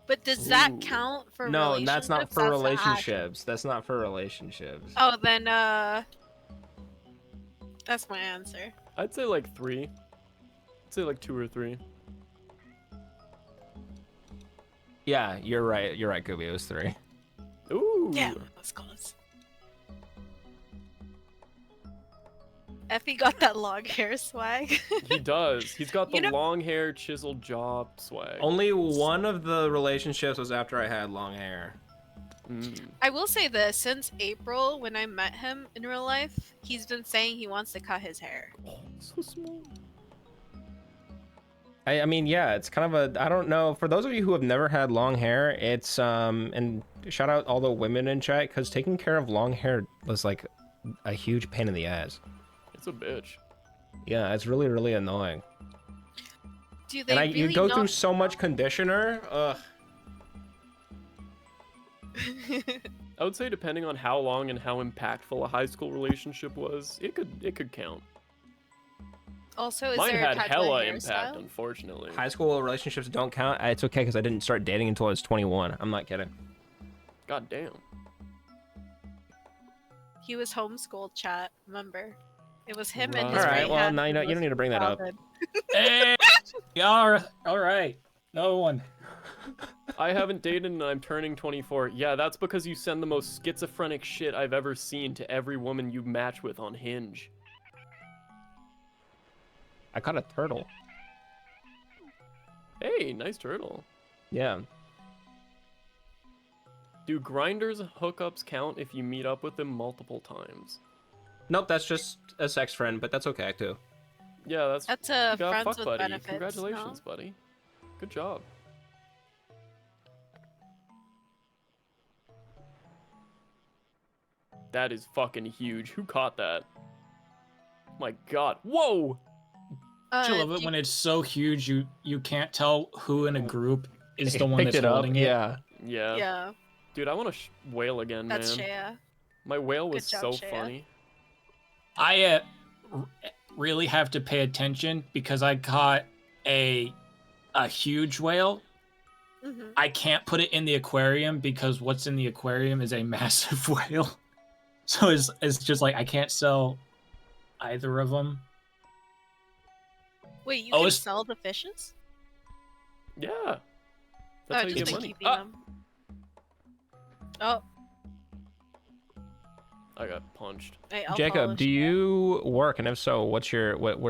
But does that count for No, relationships? that's not for That's relationships. That's not for relationships. Oh, then, That's my answer. I'd say like 3. I'd say like 2 or 3. Yeah, you're right. You're right, Kooby. It was 3. Ooh. Yeah, that's close. Effie got that long hair swag. He does. He's got the You know- long hair, chiseled jaw swag. Only one of the relationships was after I had long hair. I will say this, since April, when I met him in real life, he's been saying he wants to cut his hair. Oh, so small. I mean, yeah, it's kind of a, I don't know. For those of you who have never had long hair, it's, and shout out all the women in chat, because taking care of long hair was like a huge pain in the ass. It's a bitch. Yeah, it's really, really annoying. Do they And really you go not... through so much conditioner. Ugh. I would say depending on how long and how impactful a high school relationship was, it could count. Also, is Mine there a had particular hella hairstyle? impact, unfortunately. High school relationships don't count. It's okay because I didn't start dating until I was 21. I'm not kidding. God damn. He was homeschooled, chat. Remember, it was him Right. and his All right, right well, hand now you who don't need to bring that up. childhood. Hey, all right. No one. I haven't dated and I'm turning 24. Yeah, that's because you send the most schizophrenic shit I've ever seen to every woman you match with on Hinge. I caught a turtle. Hey, nice turtle. Yeah. Do grinders hookups count if you meet up with them multiple times? Nope, that's just a sex friend, but that's okay too. Yeah, That's a you got friends fuck with buddy. benefits, Congratulations, no? buddy. Good job. That is fucking huge. Who caught that? My god. Whoa! I love it when it's so huge you can't tell who in a group is the one Picked that's it up, holding it. yeah. Yeah. Yeah. Dude, I want to whale again, That's man. Shea. My whale was Good job, so Shea. funny. I really have to pay attention because I caught a huge whale. Mhm. I can't put it in the aquarium because what's in the aquarium is a massive whale. So it's just like I can't sell either of them. Wait, you Oh, can it's- sell the fishes? Yeah. Oh, That's how you just get like money. keeping them. Oh, I got punched. hey, I'll follow Jacob, do Shea. you work? And if so, where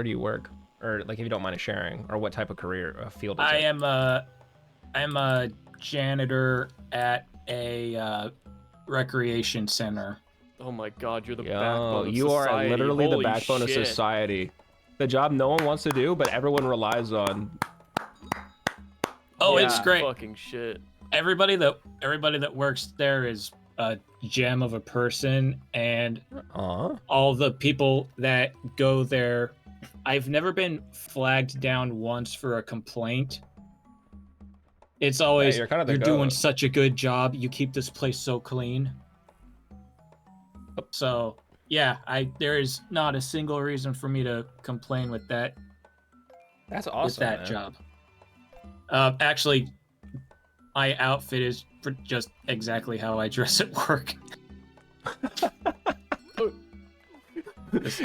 do you work? Or like if you don't mind sharing, or what type of career field is it? I'm a janitor at a recreation center. Oh my god, you're the Yo, backbone of you are society. literally the Holy backbone shit. of society. The job no one wants to do, but everyone relies on. Oh, Yeah. it's great. Fucking shit. Everybody that works there is a gem of a person, and all the people that go there, I've never been flagged down once for a complaint. It's always you're kind of the you're doing goat. such a good job. You keep this place so clean. So yeah, there is not a single reason for me to complain with that. That's awesome. With that man. job. Actually, my outfit is just exactly how I dress at work.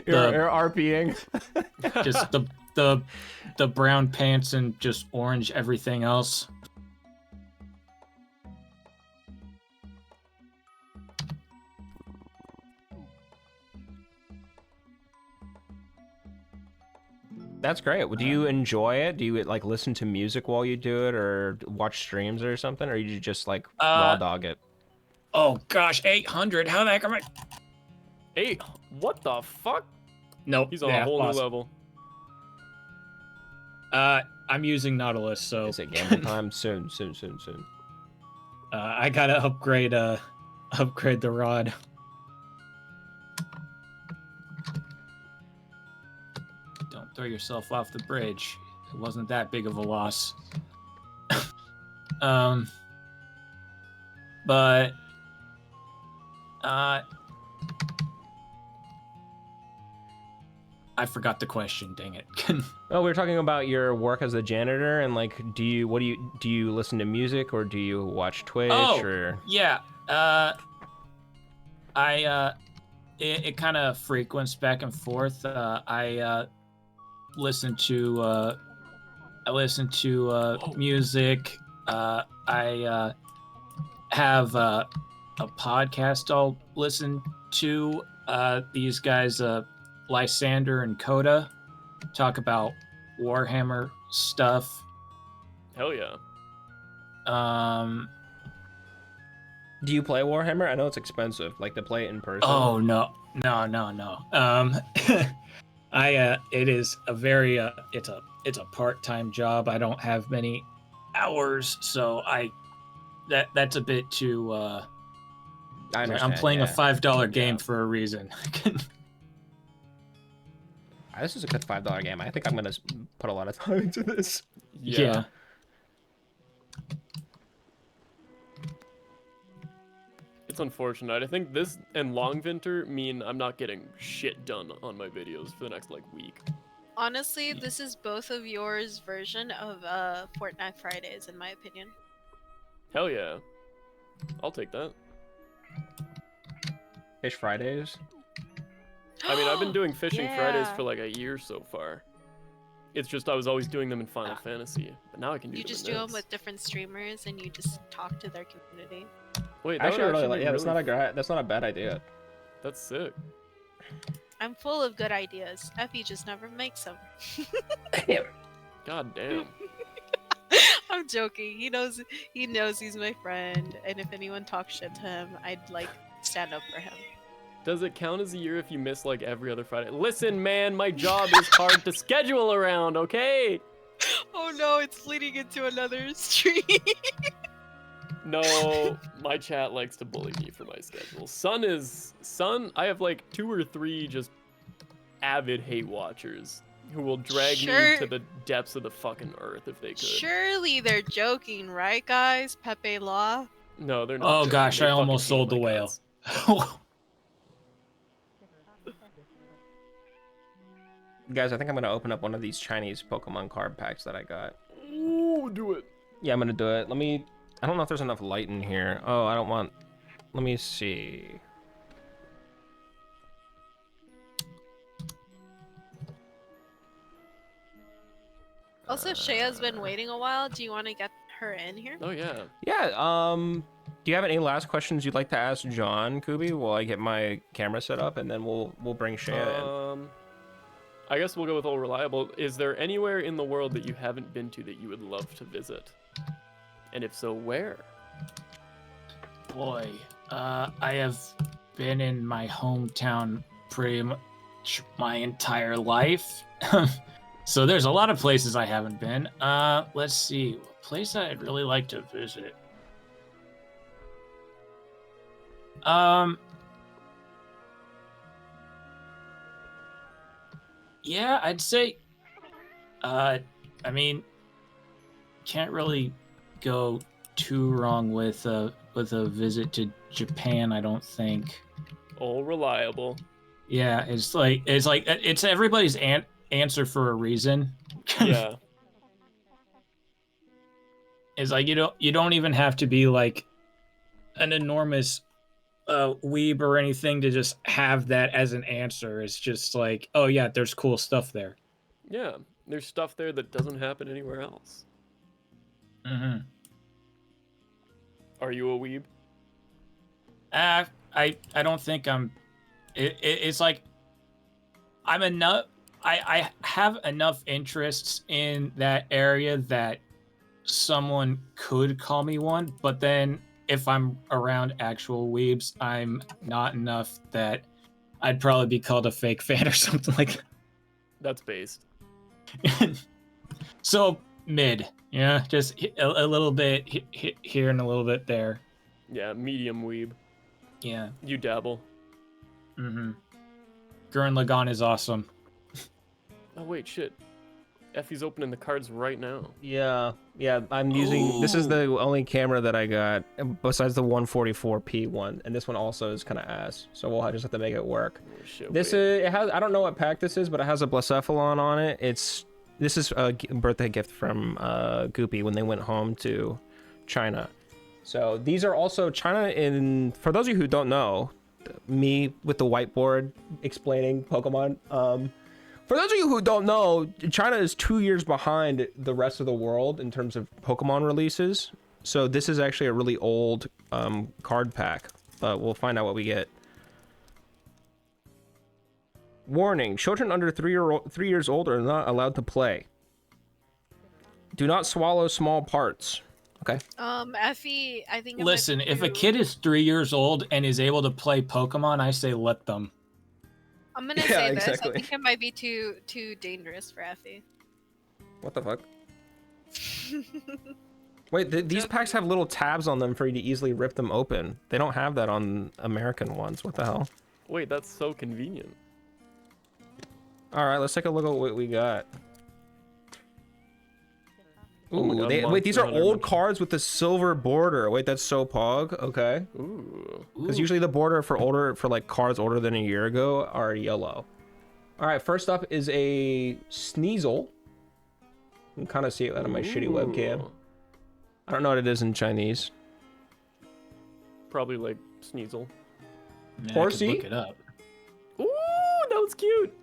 You're RPing. Just the brown pants and just orange everything else. That's great. Do you enjoy it? Do you like listen to music while you do it, or watch streams or something, or you just like raw dog it? Oh gosh, 800. How the heck am I? 8? What the fuck? Nope. He's on a whole new level. I'm using Nautilus, so. Is it gamble time? soon. I gotta upgrade the rod. Don't throw yourself off the bridge. It wasn't that big of a loss. But I forgot the question, dang it. Oh, we were talking about your work as a janitor, and like, do you listen to music, or do you watch Twitch, or? Yeah. it kind of frequents back and forth. I listen to music. I have a podcast I'll listen to. These guys, Lysander and Coda, talk about Warhammer stuff. Hell yeah. Do you play Warhammer? I know it's expensive, like to play it in person. Oh no. It is a very it's a part-time job. I don't have many hours, so that's a bit too I understand, I'm playing yeah. a $5 game for a reason. This is a good $5 game. I think I'm gonna put a lot of time into this. Yeah. It's unfortunate. I think this and Longvinter mean I'm not getting shit done on my videos for the next like week. Honestly, this is both of yours version of Fortnite Fridays, in my opinion. Hell yeah. I'll take that. Fish Fridays? I mean, I've been doing Fishing Fridays Yeah. for like a year so far. It's just I was always doing them in Final Fantasy, but now I can do You them just in do them this. with different streamers and you just talk to their community. Wait, that Actually, would really actually like, be yeah, that's really not a bad idea. That's sick. I'm full of good ideas. Effie just never makes them. God damn. I'm joking. He knows he's my friend, and if anyone talks shit to him, I'd like stand up for him. Does it count as a year if you miss like every other Friday? Listen, man, my job is hard to schedule around, okay? Oh no, it's leading into another stream. No, my chat likes to bully me for my schedule. Son, I have like 2 or 3 just avid hate watchers who will drag me to the depths of the fucking earth if they could. Surely they're joking, right, guys? Pepe Law. No, they're not. Oh joking. gosh, They I fucking almost hate sold the my whale. guts. Guys, I think I'm gonna open up one of these Chinese Pokemon card packs that I got. Ooh, do it. Yeah, I'm gonna do it. I don't know if there's enough light in here. Oh, I don't want... Let me see. Also, Shea's been waiting a while. Do you want to get her in here? Oh yeah. Yeah, do you have any last questions you'd like to ask John, Kooby, while I get my camera set up, and then we'll bring Shea in? I guess we'll go with all reliable. Is there anywhere in the world that you haven't been to that you would love to visit? And if so, where? Boy, I have been in my hometown pretty much my entire life. So there's a lot of places I haven't been. Let's see. A place I'd really like to visit. Yeah, I'd say I mean, can't really go too wrong with a visit to Japan, I don't think. All reliable. Yeah, it's everybody's answer for a reason. Yeah. It's like you don't even have to be like an enormous weeb or anything to just have that as an answer. It's just like, oh yeah, there's cool stuff there. Yeah, there's stuff there that doesn't happen anywhere else. Mm-hmm. Are you a weeb? I don't think I'm. It's like I'm enough. I have enough interests in that area that someone could call me one, but then if I'm around actual weebs, I'm not enough that I'd probably be called a fake fan or something like that. That's based. So mid, yeah, just a little bit here and a little bit there. Yeah, medium weeb. Yeah. You dabble. Mm-hmm. Gurren Lagann is awesome. Oh wait, shit. Effie's opening the cards right now. Yeah, I'm using... This is the only camera that I got, besides the 144p one, and this one also is kind of ass, so we'll just have to make it work. Oh, shit, This it has... I don't know what pack this is, but it has a Blacephalon on it. This is a birthday gift from Goopy when they went home to China. So these are also China in... For those of you who don't know, me with the whiteboard explaining Pokemon. For those of you who don't know, China is 2 years behind the rest of the world in terms of Pokemon releases. So this is actually a really old card pack, but we'll find out what we get. Warning, children under 3 years old are not allowed to play. Do not swallow small parts. Okay. Effie, I think. Listen, if a kid is 3 years old and is able to play Pokemon, I say let them. I'm gonna say this. I think it might be too dangerous for Effie. What the fuck? Wait, these packs have little tabs on them for you to easily rip them open. They don't have that on American ones. What the hell? Wait, that's so convenient. All right, let's take a look at what we got. Ooh, Oh my God, wait, these are Monster old Hunter. cards with the silver border. Wait, that's so pog. Okay. Ooh. Because usually the border for like cards older than a year ago are yellow. All right, first up is a Sneasel. You can kind of see it out of my shitty webcam. I don't know what it is in Chinese. Probably like Sneasel. Yeah, Horsey? I could look it up. Ooh, that was cute.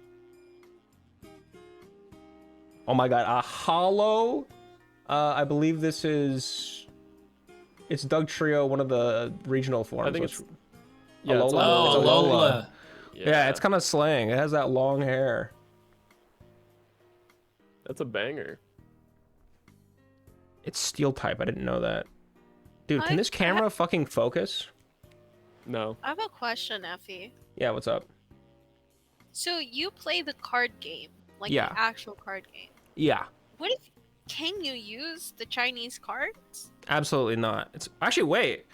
Oh my god, a hollow. I believe this is. It's Doug Trio, one of the regional forms. I think What's- it's. Yeah, it's Alola. It's Alola. Alola. Yeah, it's kind of slang. It has that long hair. That's a banger. It's steel type. I didn't know that. Dude, can this camera fucking focus? No. I have a question, Effie. Yeah, what's up? So you play the card game, like Yeah. the actual card game. Yeah, What if can you use the Chinese cards? absolutely not. It's actually wait.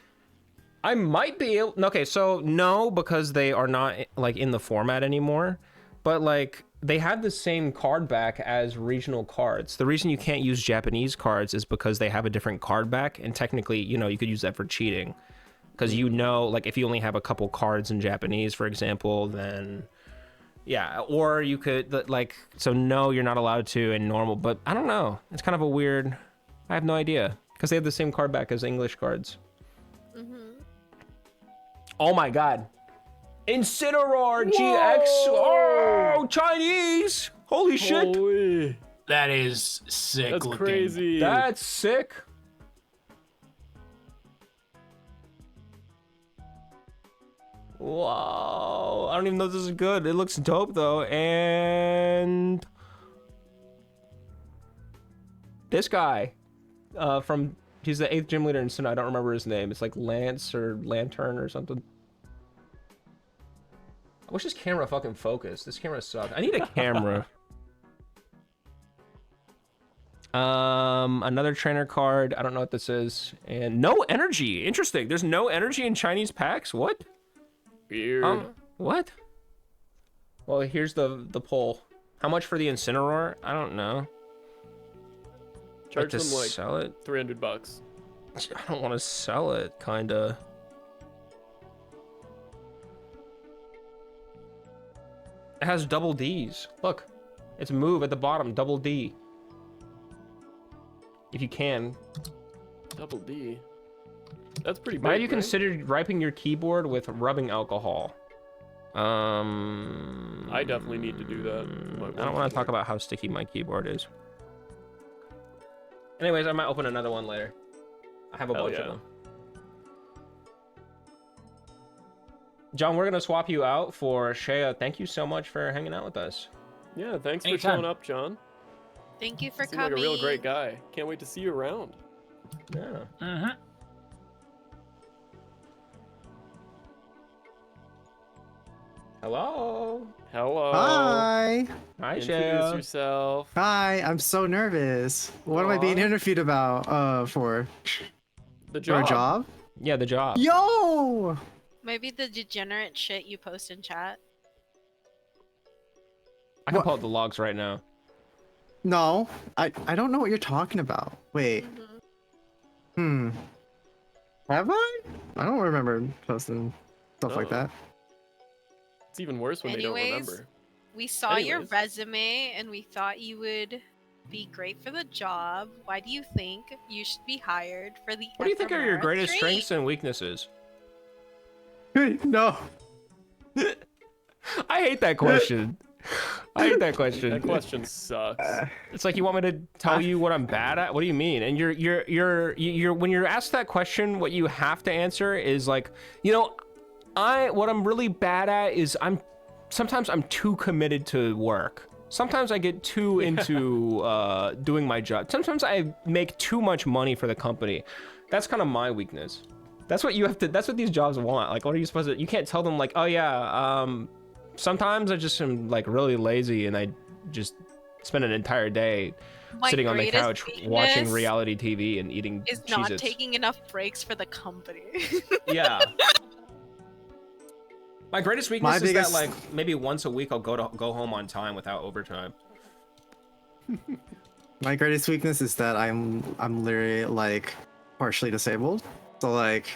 I might be able. Okay, so no, because they are not like in the format anymore. But like they have the same card back as regional cards. The reason you can't use Japanese cards is because they have a different card back, and technically, you know, you could use that for cheating. Because you know, like if you only have a couple cards in Japanese, for example, then yeah, or you could like. So no, you're not allowed to in normal. But I don't know. It's kind of a weird. I have no idea because they have the same card back as English cards. Oh my god. Incineroar GX. Oh, Chinese. Holy shit. Holy. That is sick. That's looking. crazy. That's sick. Wow. I don't even know if this is good. It looks dope though. And this guy from he's the 8th gym leader in Sinnoh. I don't remember his name. It's like Lance or Lantern or something. I wish this camera fucking focused. This camera sucks. I need a camera. Another trainer card. I don't know what this is. And no energy. Interesting. There's no energy in Chinese packs. What? Weird. What? Well, here's the poll. How much for the Incineroar? I don't know. Charge to them like sell it. $300. I don't want to sell it. Kinda. It has double D's. Look, it's move at the bottom. Double D. If you can. Double D. That's pretty big. Might have you right? considered wiping your keyboard with rubbing alcohol? I definitely need to do that. I don't want to talk about how sticky my keyboard is. Anyways, I might open another one later. I have a bunch of them. John, we're gonna swap you out for Shea. Thank you so much for hanging out with us. Yeah, thanks Anytime. for showing up, John. Thank you for Seem coming. like a real great guy. Can't wait to see you around. Yeah. Hello. Hello. Hi. Hi, Introduce Shea. yourself. Hi. I'm so nervous. What am I being interviewed about? For? The For job. a job? Yeah, the job. Yo. Maybe the degenerate shit you post in chat. I can pull up the logs right now. No. I don't know what you're talking about. Wait. Have I? I don't remember posting stuff like that. It's even worse when they don't Anyways, remember. we saw your Anyways. resume and we thought you would be great for the job. Why do you think you should be hired for the What do you think are your Epherma greatest tree? strengths and weaknesses? No. I hate that question. I hate that question. That question sucks. It's like you want me to tell you what I'm bad at? What do you mean? And you're when you're asked that question, what you have to answer is like, you know, what I'm really bad at is sometimes I'm too committed to work. Sometimes I get too into doing my job. Sometimes I make too much money for the company. That's kind of my weakness. That's what you have to. That's what these jobs want. Like, what are you supposed to? You can't tell them like, oh yeah. Sometimes I just am like really lazy and I just spend an entire day sitting on the couch watching reality TV and eating is not Cheez-Its. taking enough breaks for the company. Yeah. My greatest weakness is that like maybe once a week I'll go home on time without overtime. My greatest weakness is that I'm literally like partially disabled. So like,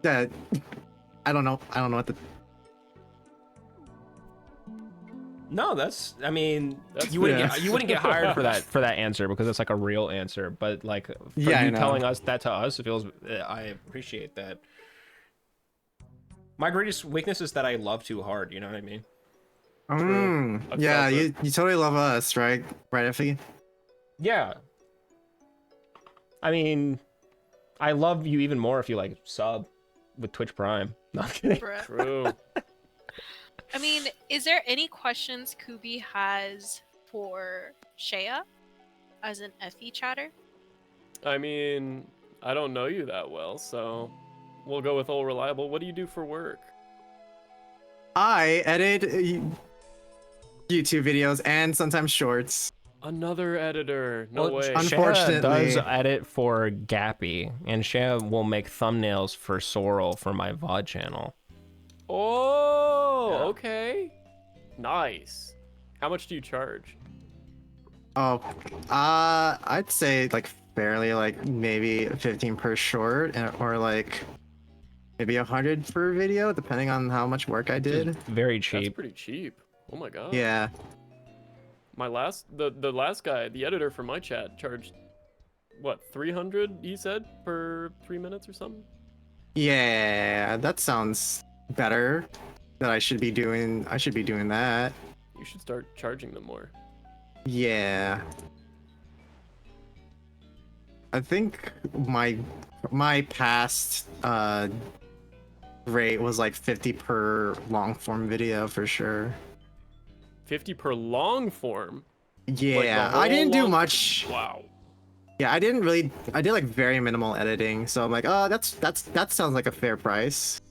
yeah, I don't know what the. No, I mean, you wouldn't get hired for that answer because it's like a real answer. But like, for you telling us that to us, it feels. I appreciate that. My greatest weakness is that I love too hard. You know what I mean? Yeah, you totally love us, right? Right, Effie? Yeah. I mean, I love you even more if you like sub with Twitch Prime. No, I'm kidding. True. I mean, is there any questions KOOBY has for Shea as an Effie chatter? I mean, I don't know you that well, so we'll go with all reliable. What do you do for work? I edit YouTube videos and sometimes shorts. Another editor. No way. Unfortunately, Shea does edit for Gappy, and Shea will make thumbnails for Sorrel for my VOD channel. Oh, okay. Nice. How much do you charge? Oh, I'd say like fairly, like maybe 15 per short, or like maybe 100 per video, depending on how much work I did. Very cheap. That's pretty cheap. Oh my god. Yeah. My last, the last guy, the editor for my chat charged, what, 300? He said per 3 minutes or something. Yeah, that sounds better. That I should be doing that. You should start charging them more. Yeah. I think my past rate was like 50 per long form video for sure. 50 per long form? Yeah, like I didn't do much. Wow. Yeah, I did like very minimal editing, so I'm like, oh, that sounds like a fair price.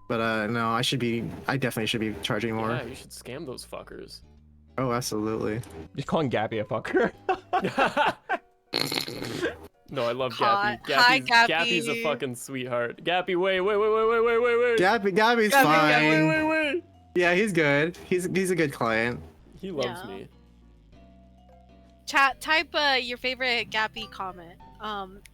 But no, I definitely should be charging more. Yeah, you should scam those fuckers. Oh, absolutely. You're calling Gappy a fucker. No, I love Hi, Gappy. hi, Gappy. Gappy's a fucking sweetheart. Gappy, wait. Gappy's fine. Wait. Yeah, he's good. He's a good client. He loves me. Chat, type your favorite Gappy comment.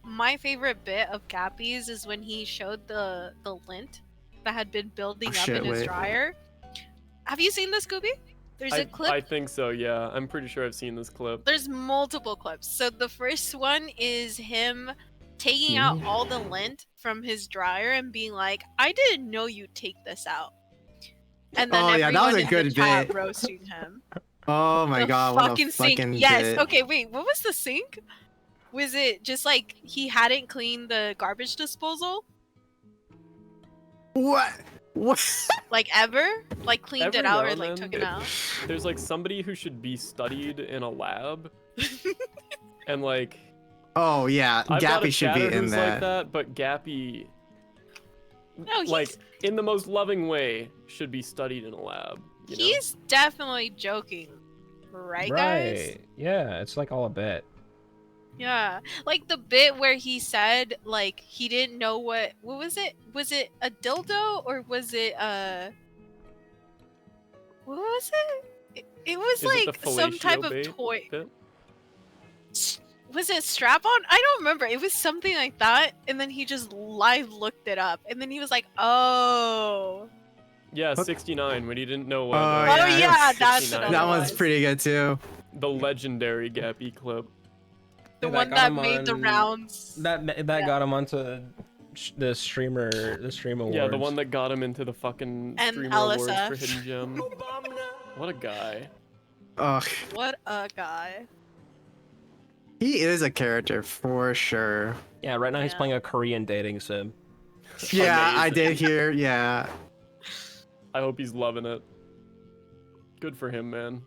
My favorite bit of Gappy's is when he showed the lint that had been building up in his dryer. Have you seen this, KOOBY? There's a clip. I think so, yeah. I'm pretty sure I've seen this clip. There's multiple clips. So the first one is him taking out all the lint from his dryer and being like, I didn't know you'd take this out. And then that was a in good the chat bit. roasting him. Oh my god, what a sink. fucking Yes. bit. Okay, wait. What was the sink? Was it just like he hadn't cleaned the garbage disposal? What? Like ever? Like cleaned Every it out now or and like then, took it out? There's like somebody who should be studied in a lab. And like... Oh yeah, I've got a Gappy should be chatter in who's that. like that, but Gappy... No, like, in the most loving way, should be studied in a lab. You know? He's definitely joking. Right, guys? Yeah, it's like all a bit. Yeah. Like the bit where he said like he didn't know what was it? Was it a dildo or was it what was it? It was like some type of toy. Bit? Was it strap on? I don't remember. It was something like that, and then he just live looked it up, and then he was like, "Oh." Yeah, 69 when he didn't know what. Yeah, that's what that one's pretty good too. The legendary Gappy clip. The one that made the rounds. That got him onto the streamer awards. Yeah, the one that got him into the fucking And streamer awards LSF. for Hidden Gem. What a guy. Ugh, What a guy. he is a character for sure. Yeah, right now he's Yeah. playing a Korean dating sim. Yeah, I Amazing. did hear. Yeah, I hope he's loving it. Good for him, man.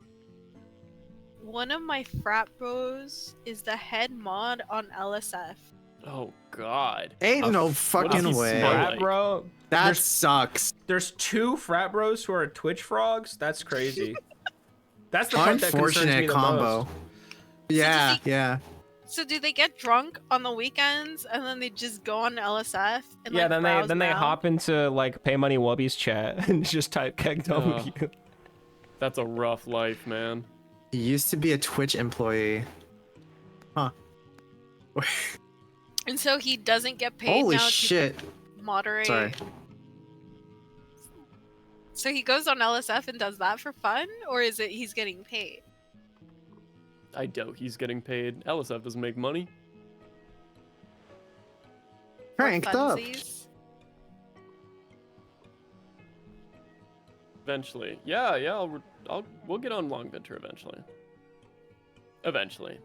One of my frat bros is the head mod on LSF. Oh God. ain't no what does fucking he way. smell Frat like? bro. That There's- sucks. There's 2 frat bros who are Twitch frogs. That's crazy. That's the part that concerns me Unfortunate the combo. most. Yeah, does he- yeah. So do they get drunk on the weekends and then they just go on LSF and Yeah, like then browse they around? hop into like Pay Money Wubby's chat and just type KegW. That's a rough life, man. He used to be a Twitch employee. Huh. And so he doesn't get paid Holy now shit. to moderate. Sorry. So he goes on LSF and does that for fun, or is it he's getting paid? I doubt he's getting paid. LSF doesn't make money. For Cranked up. funsies? Eventually. Yeah, we'll get on Longvinter eventually. Eventually.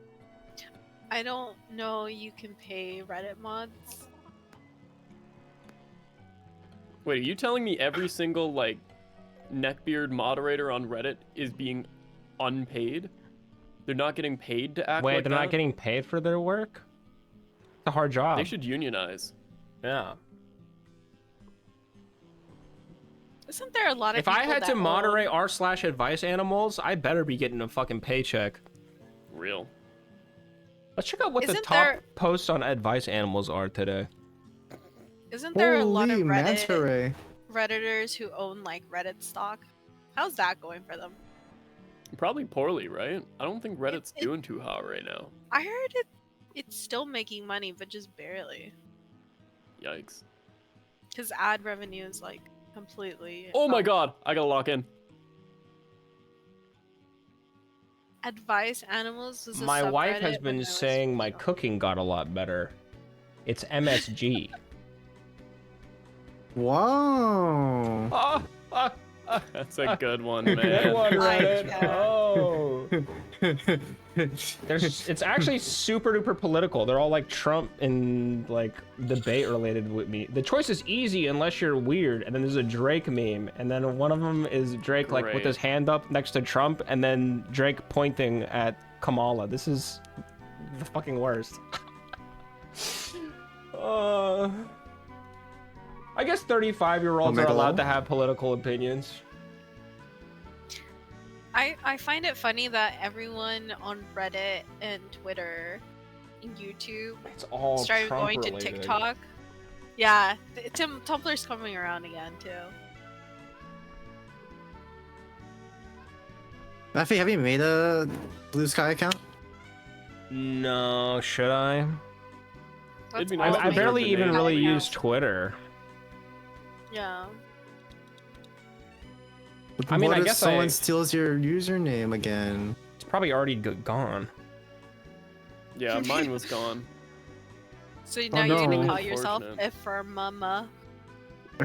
I don't know you can pay Reddit mods. Wait, are you telling me every single like neckbeard moderator on Reddit is being unpaid? They're not getting paid to act Wait, like they're that? not getting paid for their work? It's a hard job. They should unionize. Yeah. Isn't there a lot of If I people had that to own- moderate r/advice animals, I better be getting a fucking paycheck. Real. Let's check out what the Isn't top there- posts on advice animals are today. Isn't there a lot of Holy manta ray. Redditors who own like Reddit stock? How's that going for them? Probably poorly, right? I don't think Reddit's doing too hot right now. I heard it's still making money, but just barely. Yikes. Because ad revenue is like completely. Oh my god, I gotta lock in. Advice animals was a My wife has subreddit been when I was- saying my cooking got a lot better. It's MSG. Whoa. That's a good one, man. Good one, Reddit. Yeah. Oh. It's actually super duper political. They're all like Trump and like debate related with me. The choice is easy unless you're weird. And then there's a Drake meme, and then one of them is Drake like with Great. his hand up next to Trump, and then Drake pointing at Kamala. This is the fucking worst. I guess 35-year-olds are allowed to have political opinions. I find it funny that everyone on Reddit and Twitter and YouTube It's all started Trump going to related. TikTok. Yeah, Tumblr's coming around again too. Effie, have you made a Blue Sky account? No, should I? It'd be I, nice I to barely have the even name. really Yeah. use Twitter. Yeah. I mean, What I if guess someone I- steals your username again? It's probably already gone. Yeah, mine was gone. So now you're no. gonna call yourself Unfortunate. Epherma.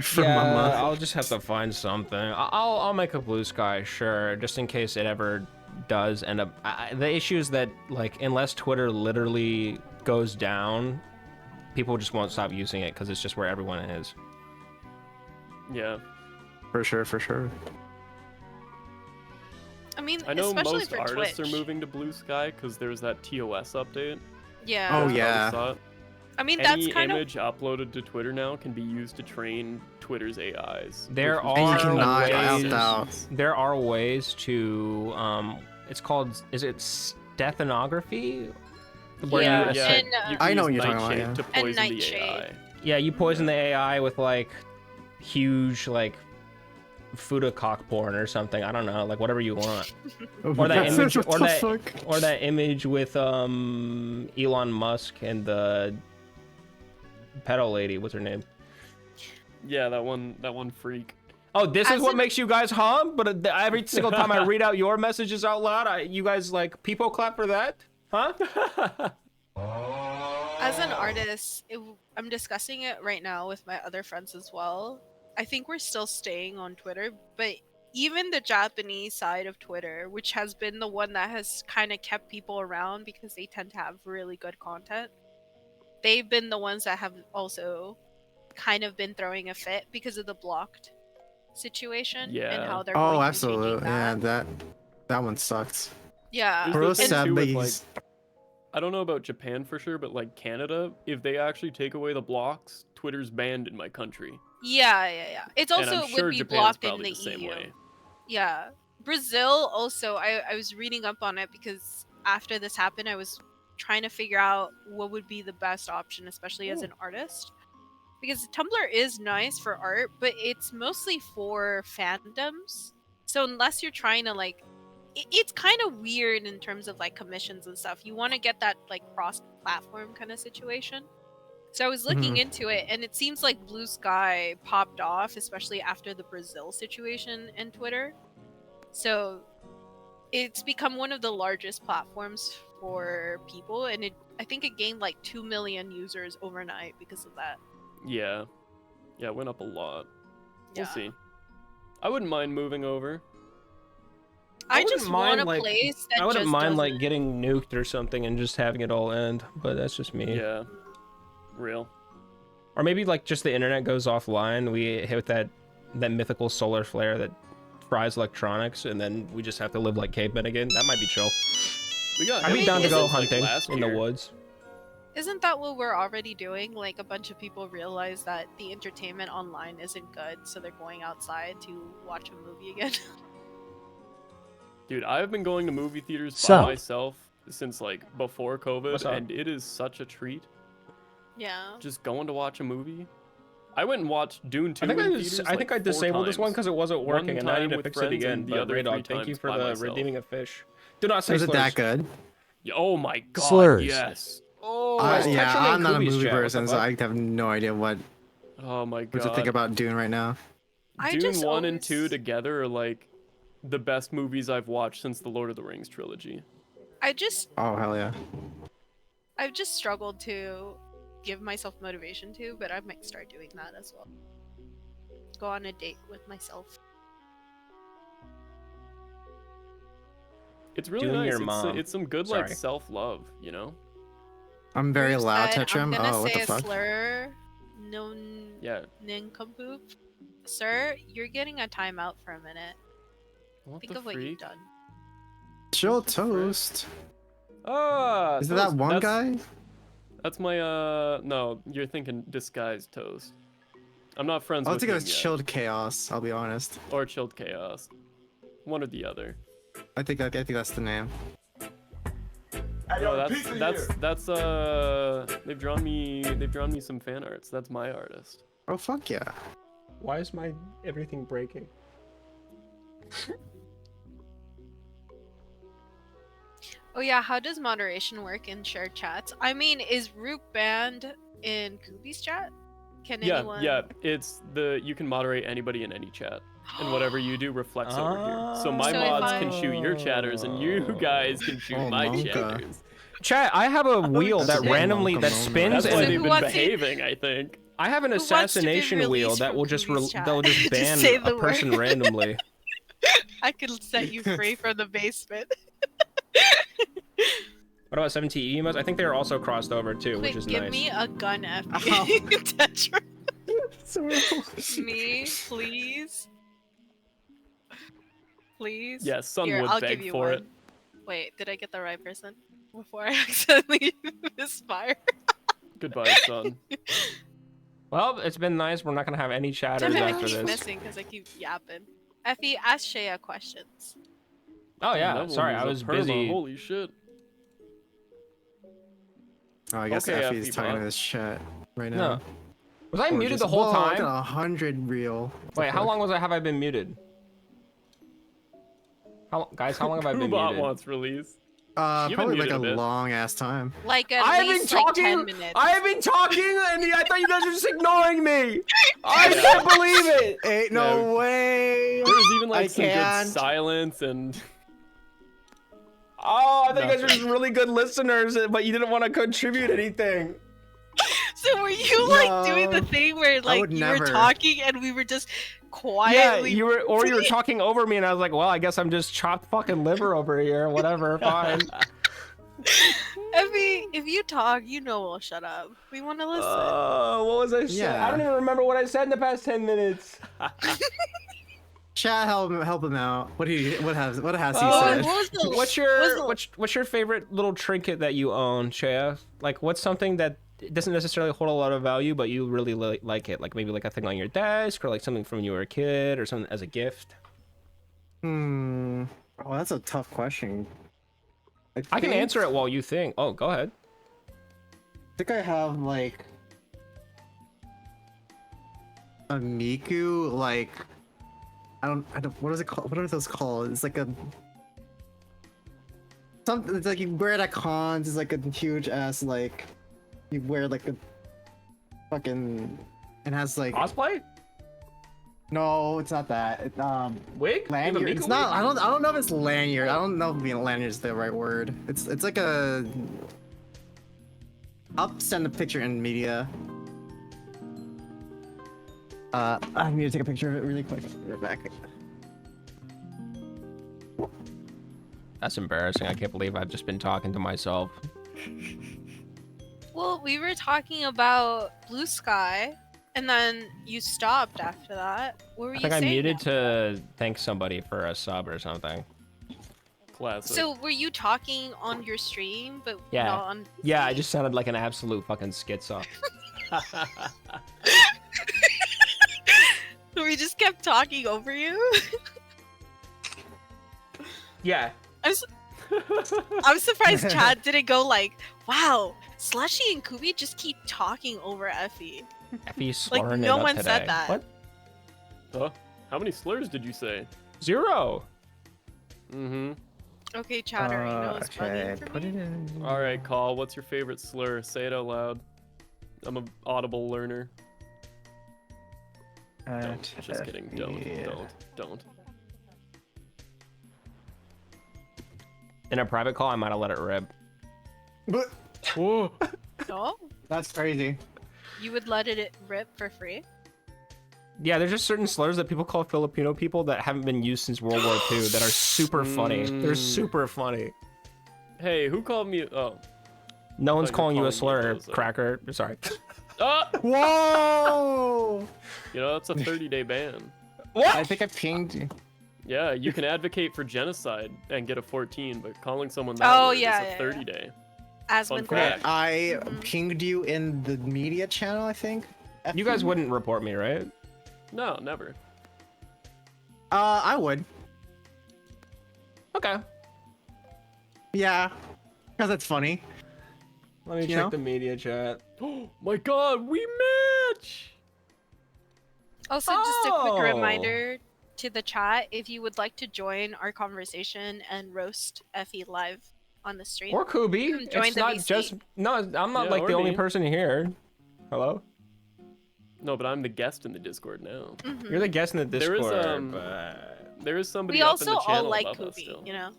For Yeah, Mama. I'll just have to find something. I'll make a Blue Sky, sure, just in case it ever does end up. The issue is that like unless Twitter literally goes down, people just won't stop using it because it's just where everyone is. Yeah. For sure, for sure. I mean, I know especially most for artists Twitch. are moving to Blue Sky because there's that TOS update. Yeah. Oh, That's how yeah. I saw it. I mean, Any that's kind of image uploaded to Twitter now can be used to train Twitter's AIs. There which was are And you cannot ways. opt out. There are ways to it's called, is it stenography? Where Yeah, you Yeah, and, you I can know use what you're talking Nightshade about, to And poison the Nightshade. AI. Yeah, you poison the AI with like huge like Fuda-cock porn or something. I don't know, like whatever you want. Or that image, What or the that, fuck? or that image with Elon Musk and the pedo lady. What's her name? Yeah, that one freak. Oh, this is As what in- makes you guys hum. But every single time I read out your messages out loud, you guys like people clap for that, huh? As an artist, I'm discussing it right now with my other friends as well. I think we're still staying on Twitter, but even the Japanese side of Twitter, which has been the one that has kind of kept people around because they tend to have really good content, they've been the ones that have also kind of been throwing a fit because of the blocked situation and how they're going Oh, to be absolutely. changing that. Yeah, that one sucks. Yeah. Bro, sad, but like, he's- I don't know about Japan for sure, but like Canada, if they actually take away the blocks, Twitter's banned in my country. Yeah. It's And also I'm sure would be Japan's blocked in probably the the same EU. way. Yeah. Brazil also, I was reading up on it because after this happened, I was trying to figure out what would be the best option, especially as an artist. Because Tumblr is nice for art, but it's mostly for fandoms. So unless you're trying to like, it's kind of weird in terms of like commissions and stuff. You want to get that like cross-platform kind of situation. So I was looking into it, and it seems like Blue Sky popped off, especially after the Brazil situation in Twitter. So it's become one of the largest platforms for people, and I think it gained like 2 million users overnight because of that. Yeah, it went up a lot. We'll Yeah. see. I wouldn't mind moving over. I wouldn't just want a like, place that I wouldn't just mind doesn't... like getting nuked or something and just having it all end, but that's just me. Yeah, real. Or maybe like just the internet goes offline. We hit that mythical solar flare that fries electronics, and then we just have to live like cavemen again. That might be chill. I'd be down to go hunting in the woods. Isn't that what we're already doing? Like, a bunch of people realize that the entertainment online isn't good, so they're going outside to watch a movie again. Dude, I've been going to movie theaters So- by myself since like before What's COVID, up? and it is such a treat. Yeah. Just going to watch a movie. I went and watched Dune 2 I think in I theaters, think I like, 4 disabled this one times. because it wasn't working, and now I need time to with fix it friends again. and the But other Raydog, 3 thank you times for by the myself. redeeming a fish. Do not say Is it slurs. that good? Yeah, oh my god, Slurs. yes. Oh, Yeah, I'm not a movie chat. person, so I have no idea what Oh my god. what to think about Dune right now. Dune 1 and 2 together are like the best movies I've watched since the Lord of the Rings trilogy. I've just struggled to give myself motivation to, but I might start doing that as well. Go on a date with myself. It's really Doing nice. your mom. It's some good Sorry. like self-love, you know? I'm very Bruce loud, said, Tetrim. I'm gonna Oh, what say the a fuck? slur. No Yeah. nincompoop. Sir, you're getting a timeout for a minute. What Think the of what you've freak? done. Chill toast. Ah, Is it that one guy? That's my no, you're thinking disguised toast. I'm not friends I with think it him was yet. chilled chaos. I'll be honest. Or chilled chaos. One or the other. I think that's the name. No, that's they've drawn me some fan arts. That's my artist. Oh fuck yeah. Why is my everything breaking? Oh yeah, how does moderation work in shared chats? I mean, is Root banned in Kooby's chat? Can anyone... Yeah, it's you can moderate anybody in any chat. And whatever you do reflects over here. So my So if mods I- can shoot your chatters and you guys can shoot Oh, my Monka. chatters. Chat, I have a wheel That's that a randomly Monka that moment. spins That's why and they've who been wants to- behaving, I think. I have an wants to be assassination wheel released that from will just Kooby's chat? that will just Just ban say a the person word. randomly. I could set you free from the basement. What about 17 emotes? I think they are also crossed over too, which Quick, is give nice. me a gun, Ow. Tetra. So Me, please. Please. Yeah, Sun Here, would I'll beg give you for one. it. Wait, did I get the right person? Before I accidentally misfire. Goodbye, son. Well, it's been nice. We're not gonna have any chatters Damn it, I after keep this. missing because I keep yapping. Effie, ask Shea questions. Oh That yeah, one sorry, I a was perma, busy. Holy shit. Oh, I guess Okay, Effie's Effie talking bot. to this chat right now. No. Was I Or muted just- the whole Whoa, I time? got 100 reel. Wait, how long have I been muted? Guys, how long have I been Koobot muted? wants release. Probably like muted a a bit. long ass time. Like at I've been least like 10 talking. minutes. I've been talking, and I thought you guys were just ignoring me. I can't believe it. Ain't no Yeah. way. There was even like I some good can't. silence and Oh, I thought you guys were Nothing. just really good listeners, but you didn't want to contribute anything. So were you like doing the thing where like would you never. were talking and we were just Yeah, quietly? you were talking over me, and I was like, well, I guess I'm just chopped fucking liver over here. Whatever, fine. Effie, if you talk, you know we'll shut up. We want to listen. What was I saying? I don't even remember what I said in the past 10 minutes. Chat, help him out. What has he What said? was the, What's your favorite little trinket that you own, Shea? Like, what's something that doesn't necessarily hold a lot of value, but you really like it? Like maybe like a thing on your desk, or like something from when you were a kid, or something as a gift. Oh, that's a tough question. I can answer it while you think. Oh, go ahead. I think I have like a Miku, like I don't what is it called? What are those called? It's like a something. It's like you wear it at cons. It's like a huge ass like you wear like a fucking. It has like cosplay. No, it's not that. It, wig? Lanyard. It's not. I don't know if it's lanyard. I don't know if being lanyard is the right word. It's like a. I'll send a picture in media. I need to take a picture of it really quick. Be right back. That's embarrassing. I can't believe I've just been talking to myself. Well, we were talking about Blue Sky, and then you stopped after that. What were I you think I saying? muted to thank somebody for a sub or something. Classic. So were you talking on your stream, but Yeah. not on? Yeah, I just sounded like an absolute fucking schizo. We just kept talking over you. Yeah. I'm surprised Chad didn't go like, "Wow, Slushy and Kooby just keep talking over Effie." Effie's Like slurring no it up one today. said that. What? Huh? How many slurs did you say? 0. Mm-hmm. Okay, Chad already knows. Okay, put it in. All right, Call. What's your favorite slur? Say it out loud. I'm an audible learner. Don't. Just kidding. Don't. In a private call, I might have let it rip. But whoa, No, that's crazy. you would let it rip for free. Yeah, there's just certain slurs that people call Filipino people that haven't been used since World War II that are super funny. They're super funny. Hey, who called me? Oh. No one's Thought you were calling you a calling me slur, those, cracker. Sorry. Ah! Whoa! You know, that's a 30-day ban. What? I think I pinged you. Yeah, you can advocate for genocide and get a 14, but calling someone that Oh, word yeah, is a 30-day. Asmund Fun fact. I pinged you in the media channel, I think. You guys wouldn't report me, right? No, never. I would. Okay. Yeah, because it's funny. Let me You check know? the media chat. Oh my god, we match! Also, just a Oh. quick reminder to the chat: if you would like to join our conversation and roast Effie live on the stream, Or Kooby. come join It's the not VC. just... No, I'm not Yeah, like or the only me. person here. Hello? No, but I'm the guest in the Discord now. Mhm. You're the guest in the There is, Discord, but... There is somebody We up also in the all channel like above us Kooby, still. you know.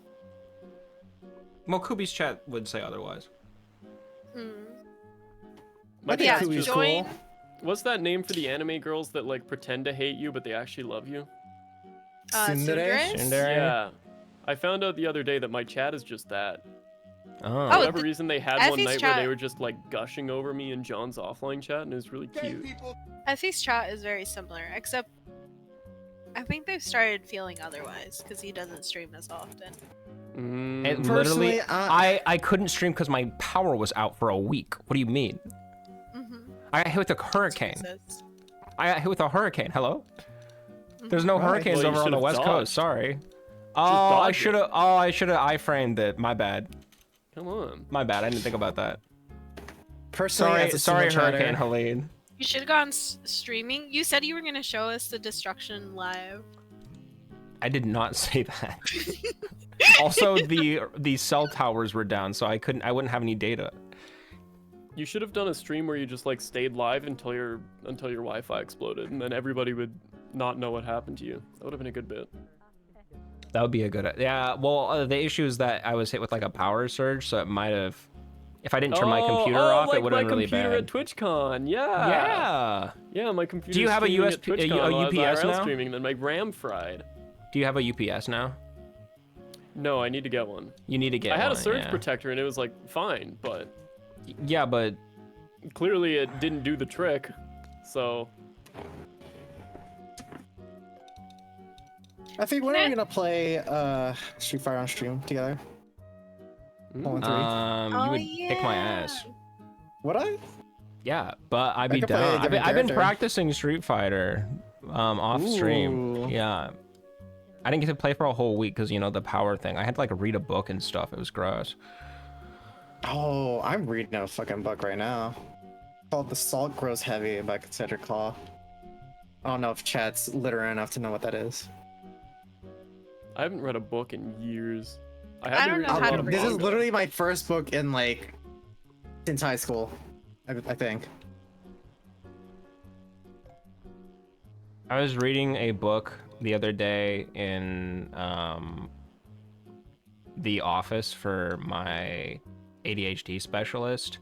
Well, Kooby's chat would say otherwise. Mm. My But yeah, chat's just- join. What's that name for the anime girls that like pretend to hate you but they actually love you? Tsundere? Tsundere? Yeah. I found out the other day that my chat is just that. Oh. For whatever the- reason, they had one Effie's night where they chat- were just like gushing over me in John's offline chat, and it was really cute. Effie's chat is very similar, except I think they've started feeling otherwise because he doesn't stream as often. Mm. And Personally, literally, I couldn't stream because my power was out for a week. What do you mean? I got hit with a hurricane. Jesus. I got hit with a hurricane. Hello? There's no Right. hurricanes Well, you over on the should've West dodged. Coast. Sorry. Oh, dodge I it. should have. Oh, I should have. I framed it. My bad. Come on. My bad. I didn't think about that. Personally, Sorry, as a sorry, single chatter- Hurricane Helene. You should have gone streaming. You said you were gonna show us the destruction live. I did not say that. Also, the cell towers were down, so I wouldn't have any data. You should have done a stream where you just like stayed live until your Wi-Fi exploded, and then everybody would not know what happened to you. That would have been a good bit. That would be a good. Yeah. Well, the issue is that I was hit with like a power surge, so it might have If I didn't turn my computer off, like it would have my been really computer bad. at TwitchCon. Yeah. Yeah. Yeah, my computer. Do you have a UPS UPS now? Streaming, and then my RAM fried. Do you have a UPS now? No, I need to get one. You need to get one. I had a surge yeah. protector, and it was like fine, but yeah, but clearly it didn't do the trick. So. I think when are we gonna play Street Fighter on stream together? 1 and 3. You would kick my ass. Would I? Yeah, but I'd be could play a down. I've different been character. practicing Street Fighter, off stream. Ooh. Yeah, I didn't get to play for a whole week because you know the power thing. I had to like read a book and stuff. It was gross. Oh, I'm reading a fucking book right now. Called "The Salt Grows Heavy" by Cedric Claw. I don't know if chat's literate enough to know what that is. I haven't read a book in years. I don't know how to read. This is literally my first book in like since high school, I think. I was reading a book the other day in the office for my ADHD specialist,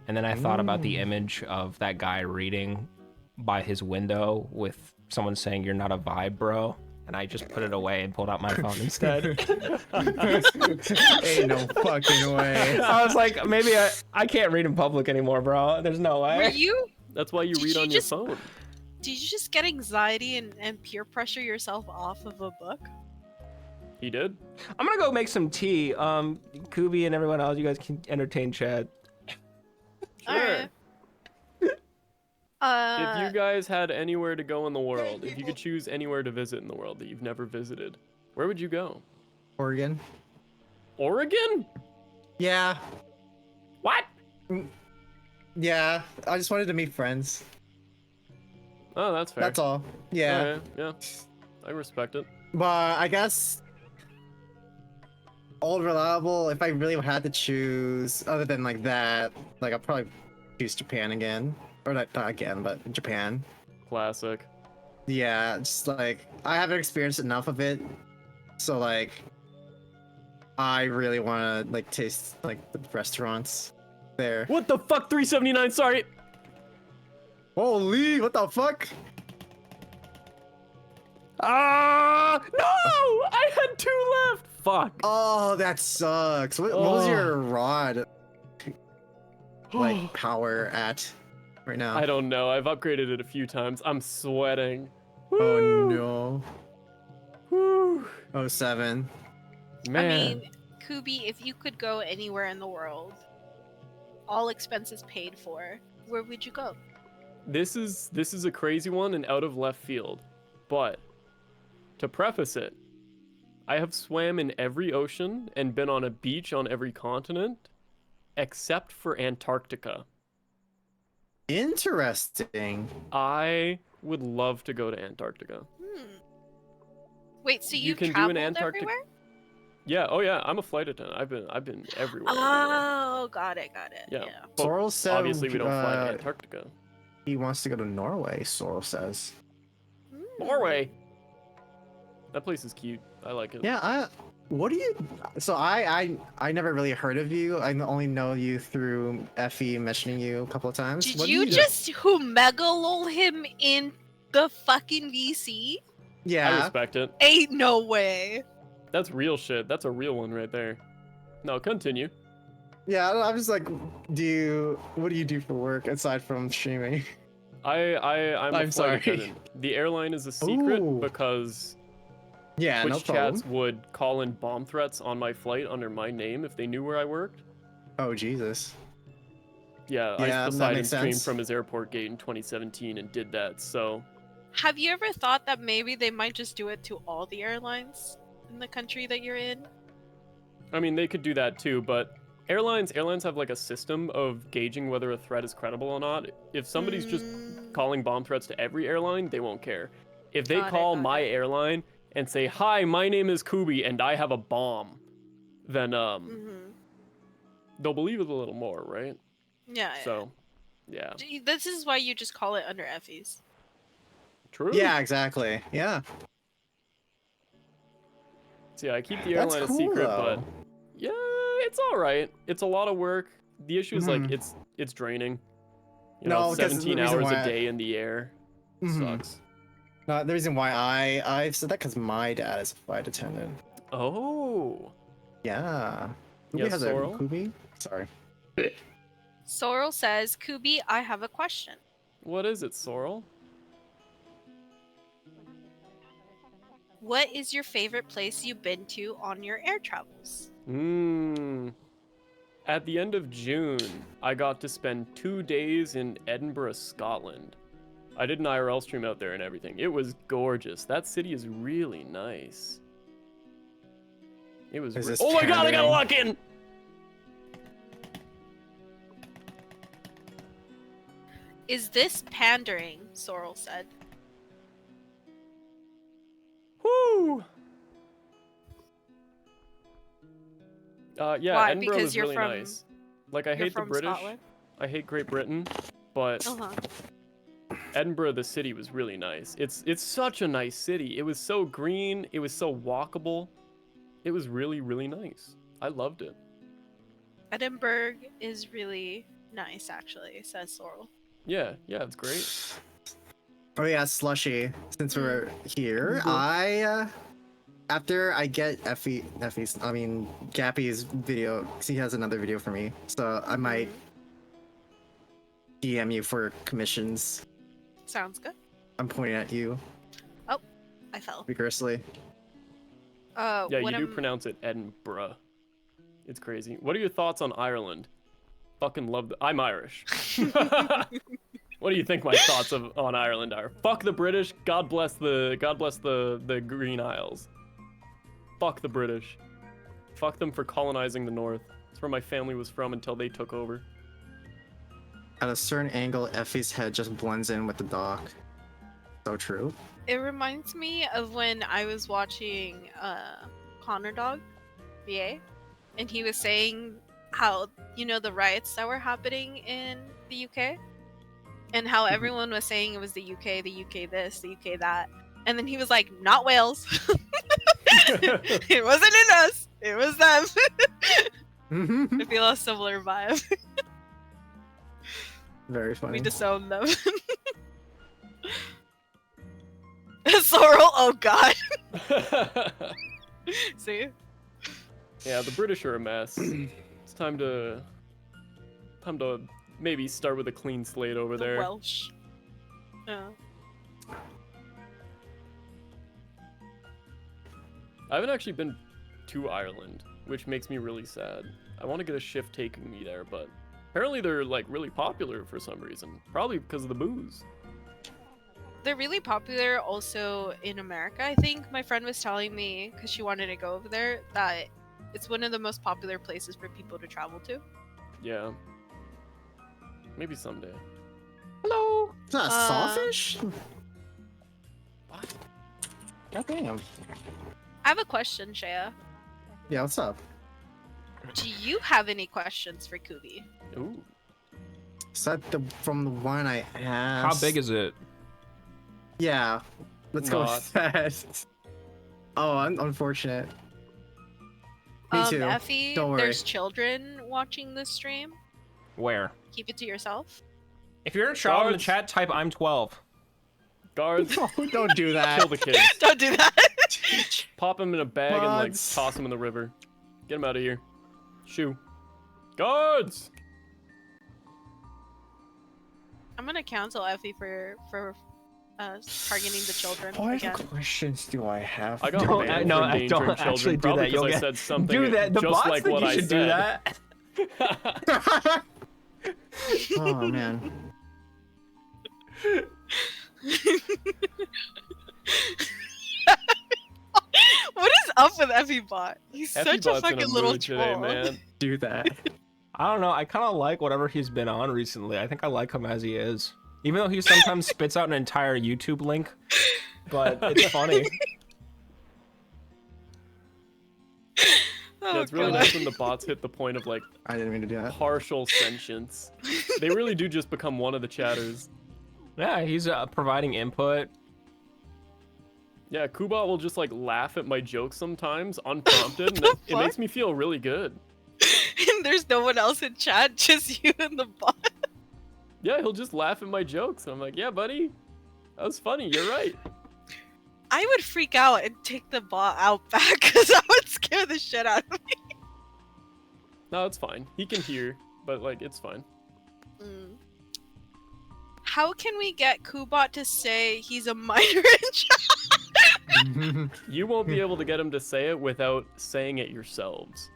and then I thought about the image of that guy reading by his window with someone saying, "You're not a vibe, bro." And I just put it away and pulled out my phone instead. Ain't no fucking way. I was like, maybe I can't read in public anymore, bro. There's no way. Were you? That's why you Did read you on just- your phone. Did you just get anxiety and peer pressure yourself off of a book? He did. I'm gonna go make some tea. Kooby and everyone else, you guys can entertain chat. Alright. If you guys had anywhere to go in the world, if you could choose anywhere to visit in the world that you've never visited, where would you go? Oregon. Oregon? Yeah. What? Yeah. I just wanted to meet friends. Oh, that's fair. That's all. Yeah. Alright, yeah. I respect it. But I guess Old Reliable, if I really had to choose, other than like that, like I'll probably choose Japan again. Or not again, but Japan. Classic. Yeah, just like I haven't experienced enough of it. So like I really wanna like taste like the restaurants there. What the fuck, 379, sorry! Holy, what the fuck? Ah, no! I had 2 left! Fuck. Oh, that sucks. What was your rod like power at right now? I don't know. I've upgraded it a few times. I'm sweating. Oh no. Woo. 07. Man. I mean, Kooby, if you could go anywhere in the world, all expenses paid for, where would you go? This is a crazy one and out of left field. But to preface it, I have swam in every ocean and been on a beach on every continent except for Antarctica. Interesting. I would love to go to Antarctica. Wait, so You you've can do an traveled Antarctic- everywhere? Yeah, oh yeah, I'm a flight attendant. I've been everywhere. Oh, got it. Yeah. Yeah. But Sorrel said, obviously we don't fly to Antarctica. He wants to go to Norway, Sorrel says. Norway. That place is cute. I like it. Yeah, what do you so I never really heard of you. I only know you through Effie mentioning you a couple of times. Did What do you just megalol him in the fucking VC? Yeah. I respect it. Ain't no way. That's real shit. That's a real one right there. No, continue. Yeah, I'm just like, what do you do for work aside from streaming? I'm a I'm flight sorry. attendant. The airline is a secret Ooh. because Yeah, Twitch no problem. chats would call in bomb threats on my flight under my name if they knew where I worked. Oh Jesus. Yeah, Yeah, Ice that Poseidon makes streamed sense. from his airport gate in 2017 and did that, so... Have you ever thought that maybe they might just do it to all the airlines in the country that you're in? I mean, they could do that too, but airlines have like a system of gauging whether a threat is credible or not. If somebody's just calling bomb threats to every airline, they won't care. If they call my airline and say, "Hi, my name is Kooby and I have a bomb," then they'll believe it a little more, right? Yeah. So, yeah. This is why you just call it under Effie's. True. Yeah, exactly. Yeah. So yeah, I keep the That's airline a cool, secret, though. but yeah, it's all right. It's a lot of work. The issue is like it's draining. You No, know, 'cause the 17 reason hours why a day in the air sucks. No, the reason why I've said that because my dad is a flight attendant. Oh. Yeah. Yeah, Kooby has a Sorrel? Kooby? Sorry. Sorrel says, Kooby, I have a question. What is it, Sorrel? What is your favorite place you've been to on your air travels? At the end of June, I got to spend 2 days in Edinburgh, Scotland. I did an IRL stream out there and everything. It was gorgeous. That city is really nice. It was. Oh my god! I got a lock in. Is this pandering? Sorrel said. Whoo! Yeah, Why? Edinburgh Because was you're really from, nice. Like, I you're hate the from British. Scotland? I hate Great Britain, but Edinburgh, the city, was really nice. It's such a nice city. It was so green. It was so walkable. It was really, really nice. I loved it. Edinburgh is really nice, actually, says Sorrel. Yeah, it's great. Oh yeah, Slushy. Since we're here, I after I get Gappy's video, 'cause he has another video for me, so I might DM you for commissions. Sounds good. I'm pointing at you Oh, I fell. vigorously. Yeah, you what do am- pronounce it Edinburgh. It's crazy. What are your thoughts on Ireland? Fucking love I'm Irish. What do you think my thoughts on Ireland are? Fuck the British. God bless the Green Isles. Fuck the British. Fuck them for colonizing the north. That's where my family was from until they took over. At a certain angle, Effie's head just blends in with the dock. So true. It reminds me of when I was watching Connor Dog, VA, and he was saying how, you know, the riots that were happening in the UK, and how everyone was saying it was the UK this, the UK that, and then he was like, not Wales. It wasn't in us, it was them. I feel a similar vibe. Very funny. We disown them. Sorrel, oh god. See? Yeah, the British are a mess. It's time to maybe start with a clean slate over The there. Welsh. Yeah. I haven't actually been to Ireland, which makes me really sad. I want to get a shift taking me there, but apparently they're like really popular for some reason. Probably because of the booze. They're really popular also in America. I think my friend was telling me, because she wanted to go over there, that it's one of the most popular places for people to travel to. Yeah. Maybe someday. Hello. Is that a sawfish? What? God damn. I have a question, Shea. Yeah, what's up? Do you have any questions for Kooby? Ooh. Is that from the one I asked? How big is it? Yeah. Let's go Not. with that. Oh, unfortunate. Me too. Effie, Don't worry. there's children watching this stream. Where? Keep it to yourself. If you're a child in the Guards. chat, type I'm 12. Guards, Don't do that. kill the kids. Don't do that. Pop them in a bag and like Bugs. toss them in the river. Get them out of here. Shoo. Guards! I'm gonna cancel Effie for targeting the children What again. questions do I have? I got Don't- banned no, from I endangering don't children, actually do probably that. You'll because I get- said something Do that. The just bots like think what you I should said. do that. Oh man. What is up with Effie Bot? He's such a Effie Bot's in fucking little mood today, troll. man. Do that. I don't know. I kind of like whatever he's been on recently. I think I like him as he is. Even though he sometimes spits out an entire YouTube link. But it's funny. Oh, Yeah, it's really God. nice when the bots hit the point of like I didn't mean to do that. partial sentience. They really do just become one of the chatters. Yeah, he's providing input. Yeah, Koobot will just like laugh at my jokes sometimes, unprompted, and it makes me feel really good. and there's no one else in chat, just you and the bot. Yeah, he'll just laugh at my jokes. And I'm like, yeah, buddy, that was funny. You're right. I would freak out and take the bot out back because that would scare the shit out of me. No, it's fine. He can hear, but like, it's fine. How can we get Koobot to say he's a minor in chat? You won't be able to get him to say it without saying it yourselves.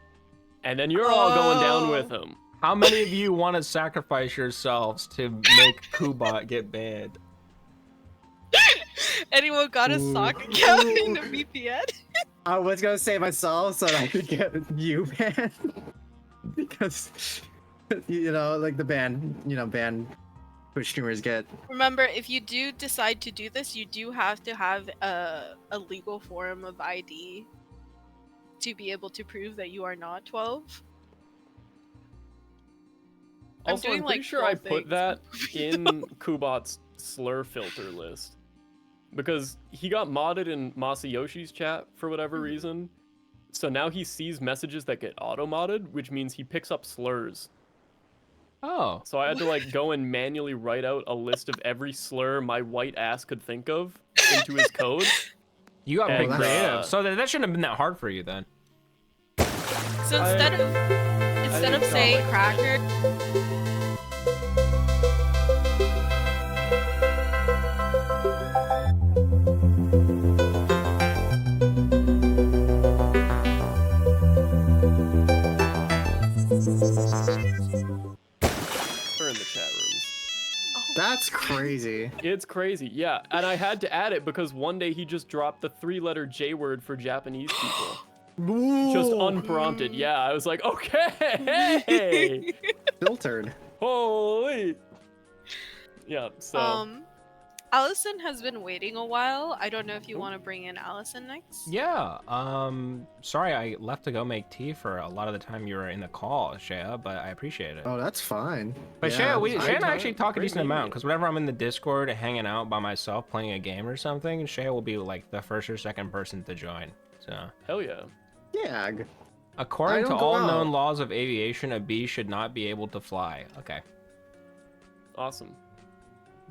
And then you're all going down with him. How many of you want to sacrifice yourselves to make Koobot get banned? Anyone got a sock account in the VPN? I was gonna say myself so that I could get you banned. Because, you know, like the ban, ban Twitch streamers get. Remember, if you do decide to do this, you do have to have a legal form of ID to be able to prove that you are not 12. Also, I'm pretty sure I put that in Koobot's slur filter list. Because he got modded in Masayoshi's chat for whatever reason. So now he sees messages that get auto-modded, which means he picks up slurs. Oh. So I had to like go and manually write out a list of every slur my white ass could think of into his code. You got big creative. So that shouldn't have been that hard for you then. So instead of saying cracker. Or in the chat rooms. That's crazy. It's crazy, yeah. And I had to add it because one day he just dropped the 3-letter J word for Japanese people. Just unprompted. Yeah, I was like, okay. Filtered. Holy. Yeah, so. Allison has been waiting a while. I don't know if you want to bring in Allison next. Yeah. Sorry I left to go make tea for a lot of the time you were in the call, Shea, but I appreciate it. Oh, that's fine. But Yeah, Shea and I actually talk a great decent meeting amount you. because whenever I'm in the Discord hanging out by myself playing a game or something, Shea will be like the first or second person to join. So. Hell yeah. Yeah. According I to don't go all out. known laws of aviation, a bee should not be able to fly. Okay. Awesome.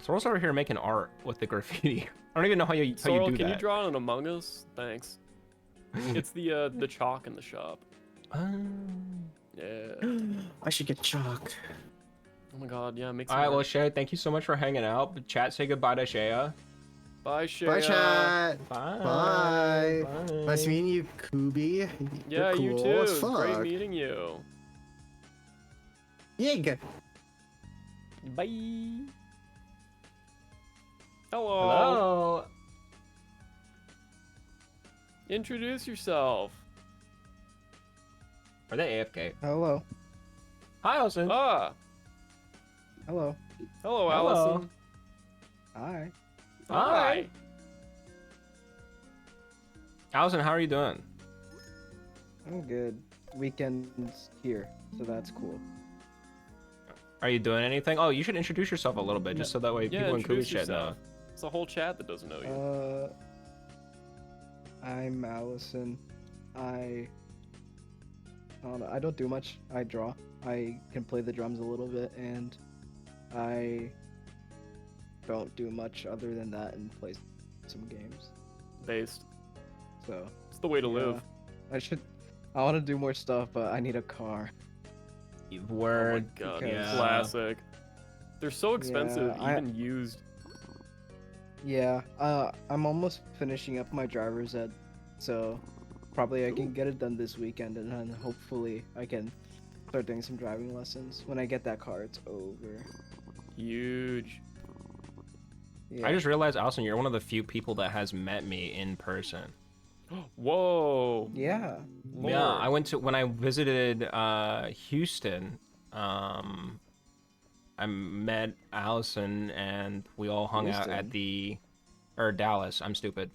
Sorrel's over here making art with the graffiti. I don't even know how you Sorrel, do can that. you draw an Among Us? Thanks. It's the chalk in the shop. Yeah. I should get chalk. Oh my god, yeah, make All some right, well, art. Shea, thank you so much for hanging out. But chat, say goodbye to Shea. Bye, Shea. Bye, chat. Bye. Bye. Nice meeting you, Kooby. Yeah, You're you cool too. as It's great fuck. meeting you. Yig. Bye. Hello. Hello. Introduce yourself. Are they AFK? Hello. Hi, Allison. Ah. Hello. Hello, Hello. Allison. Hi. Hi. Allison, how are you doing? I'm good. Weekend's here, so that's cool. Are you doing anything? Oh, you should introduce yourself a little bit, just so that way Yeah, people in introduce Kooby chat know. yourself. It's a whole chat that doesn't know you. I'm Allison. I don't know. I don't do much. I draw. I can play the drums a little bit, and I don't do much other than that and play some games. Based. So It's the way to live. I want to do more stuff, but I need a car. Word. Oh my god, because- classic. They're so expensive, Yeah, even used. Yeah, I'm almost finishing up my driver's ed, so probably I can get it done this weekend, and then hopefully I can start doing some driving lessons. When I get that car, it's over. Huge. Yeah. I just realized, Allison, you're one of the few people that has met me in person. Whoa. Yeah. Yeah, I went to when I visited Houston. I met Allison and we all hung out at Houston? or Dallas. I'm stupid.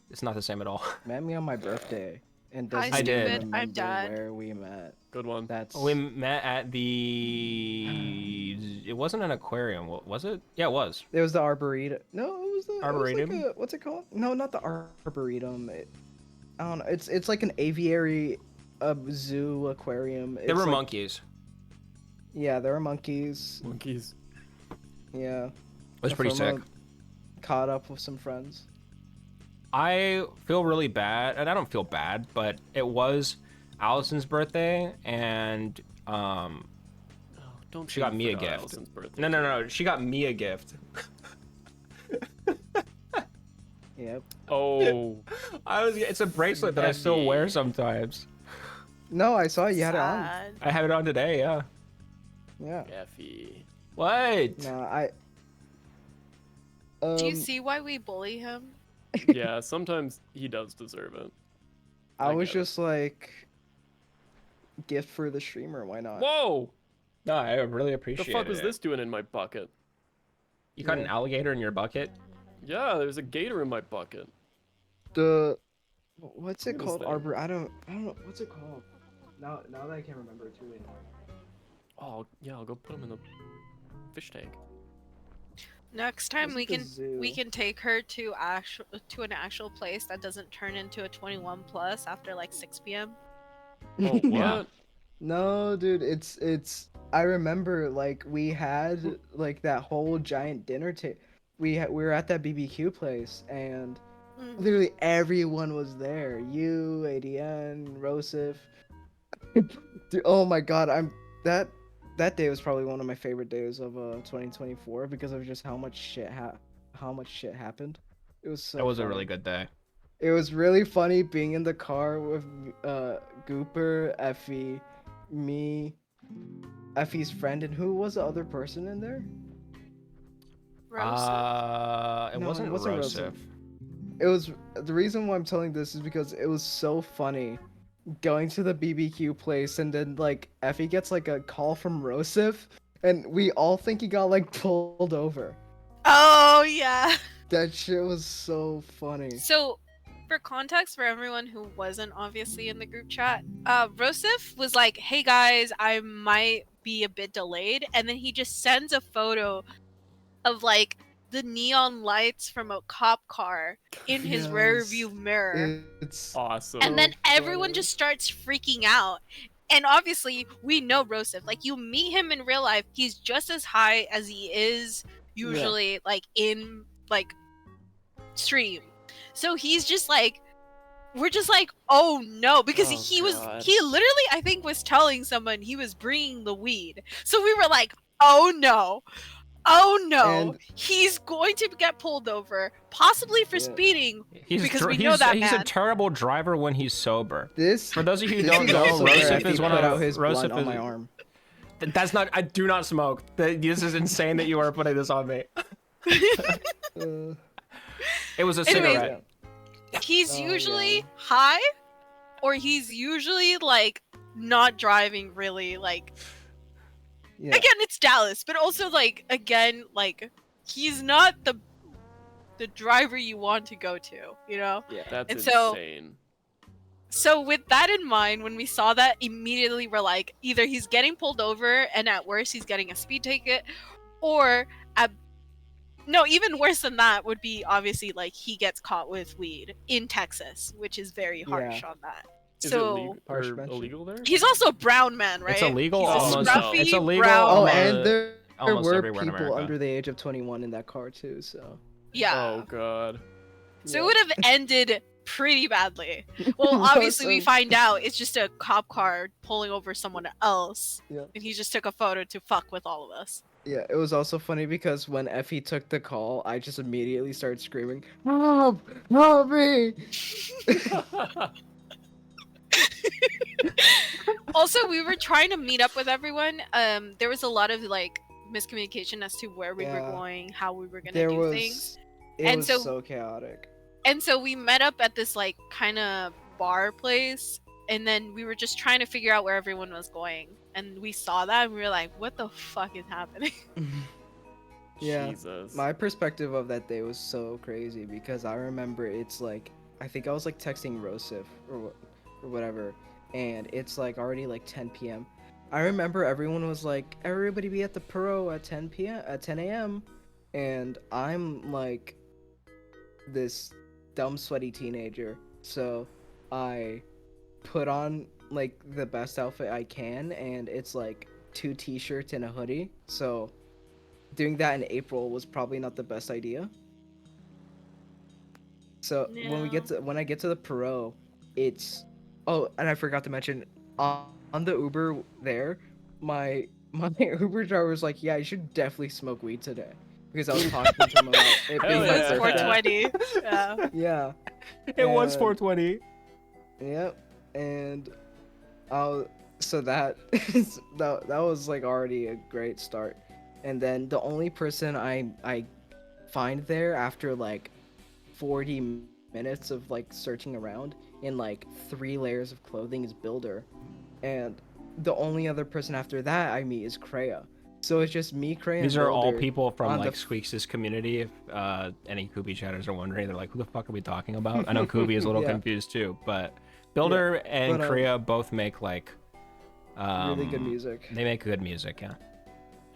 It's not the same at all. Met me on my birthday, and Hi, doesn't did. remember I'm Dad. where we met. Good one. That's We met at the. It wasn't an aquarium, was it? Yeah, it was. It was the Arboretum. No, it was the Arboretum? It was like what's it called? No, not the Arboretum. I don't know. It's like an aviary a zoo aquarium. There were It's like- monkeys. Yeah, there were monkeys. Monkeys. Yeah. It was pretty sick. Epherma Caught up with some friends. I feel really bad, and I don't feel bad, but it was Allison's birthday, and Don't she got me a forget gift. Allison's birthday. No, she got me a gift. Yep. Oh. It's a bracelet that I still wear sometimes. No, I saw you had it on. Sad. I have it on today, yeah. Yeah. Effie. What? No, I. Do you see why we bully him? Yeah, sometimes he does deserve it. I was get it. just like, gift for the streamer. Why not? Whoa! No, I really The appreciate it. fuck was this doing in my bucket? You caught an alligator in your bucket? Yeah, there's a gator in my bucket. The what's it What is called? that? Arbor. I don't know what's it called. Now that I can't remember, it's really annoying. Oh, yeah, I'll go put him in the fish tank. Next time Where's we the zoo? can take her to an actual place that doesn't turn into a 21 plus after like 6 p.m. Oh, what? Yeah. No, dude, it's. I remember like we had like that whole giant dinner table. We were at that BBQ place and literally everyone was there. You, ADN, Rosif. Dude, oh my god, that day was probably one of my favorite days of 2024 because of just how much shit happened. It was so. That was a funny. really good day. It was really funny being in the car with Gooper, Effie, me, Effie's friend, and who was the other person in there? It No, wasn't it wasn't Rosif. It was the reason why I'm telling this is because it was so funny going to the BBQ place and then like Effie gets like a call from Rosif and we all think he got like pulled over. Oh yeah. That shit was so funny. So, for context for everyone who wasn't obviously in the group chat, Rosif was like, "Hey guys, I might be a bit delayed," and then he just sends a photo of like the neon lights from a cop car in his rear view mirror. It's awesome. And then everyone just starts freaking out. And obviously, we know Rosif. Like, you meet him in real life, he's just as high as he is usually, like, in, like, stream. So he's just like, we're just like, oh no, because Oh, he God. literally, I think, was telling someone he was bringing the weed. So we were like, oh no. Oh no, And- he's going to get pulled over, possibly for speeding, because we know he's that he's man. a terrible driver when he's sober. For those of you who this don't is know, also where Rosif Effie is one put of out his Rosif blunt on is- my arm. That's not. I do not smoke. This is insane that you are putting this on me. It was a Anyways, cigarette. He's usually high, or he's usually like not driving really. Like Yeah. again, it's Dallas, but also like again, like he's not the driver you want to go to, you know? Yeah. That's And so insane. So with that in mind, when we saw that, immediately we're like, either he's getting pulled over and at worst he's getting a speed ticket, or no, even worse than that would be obviously like he gets caught with weed in Texas, which is very harsh Yeah. on that. Is So it illegal there? he's also a brown man, right? It's illegal He's a almost. scruffy It's illegal. brown Oh, man. and there almost were everywhere in people America. under the age of 21 in that car too, so. Yeah. Oh god. So it would have ended pretty badly. Well, obviously we find out it's just a cop car pulling over someone else, Yeah. and he just took a photo to fuck with all of us. Yeah, it was also funny because when Effie took the call, I just immediately started screaming, "Help! Help me!" Also, we were trying to meet up with everyone. There was a lot of like miscommunication as to where we were Yeah. going, how we were gonna There do was, things. it And was so- so chaotic. And so we met up at this like kind of bar place, and then we were just trying to figure out where everyone was going. And we saw that, and we were like, "What the fuck is happening?" Yeah, Jesus. my perspective of that day was so crazy because I remember it's like I think I was like texting Rosif or whatever, and it's like already like 10 p.m. I remember everyone was like, "Everybody be at the Pro at 10 a.m." and I'm like this dumb sweaty teenager, so I put on like the best outfit I can, and it's like 2 t-shirts and a hoodie. So doing that in April was probably not the best idea. So when I get to the Perot, it's and I forgot to mention on the Uber there, my Uber driver was like, "Yeah, you should definitely smoke weed today," because I was talking to him about it being It my was birthday. 420. Yeah. Yeah. It was And- 420. Yep. And so that that was like already a great start. And then the only person I find there after like 40 minutes of like searching around in like 3 layers of clothing is Builder. And the only other person after that I meet is Kreia. So it's just me, Kreia, These and are all Builder people from on like the Squeaks' community. If any Kooby chatters are wondering, they're like, "Who the fuck are we talking about?" I know Kooby is a little Yeah. confused too, but Builder and but, Kreia both make like really good music. They make good music, yeah.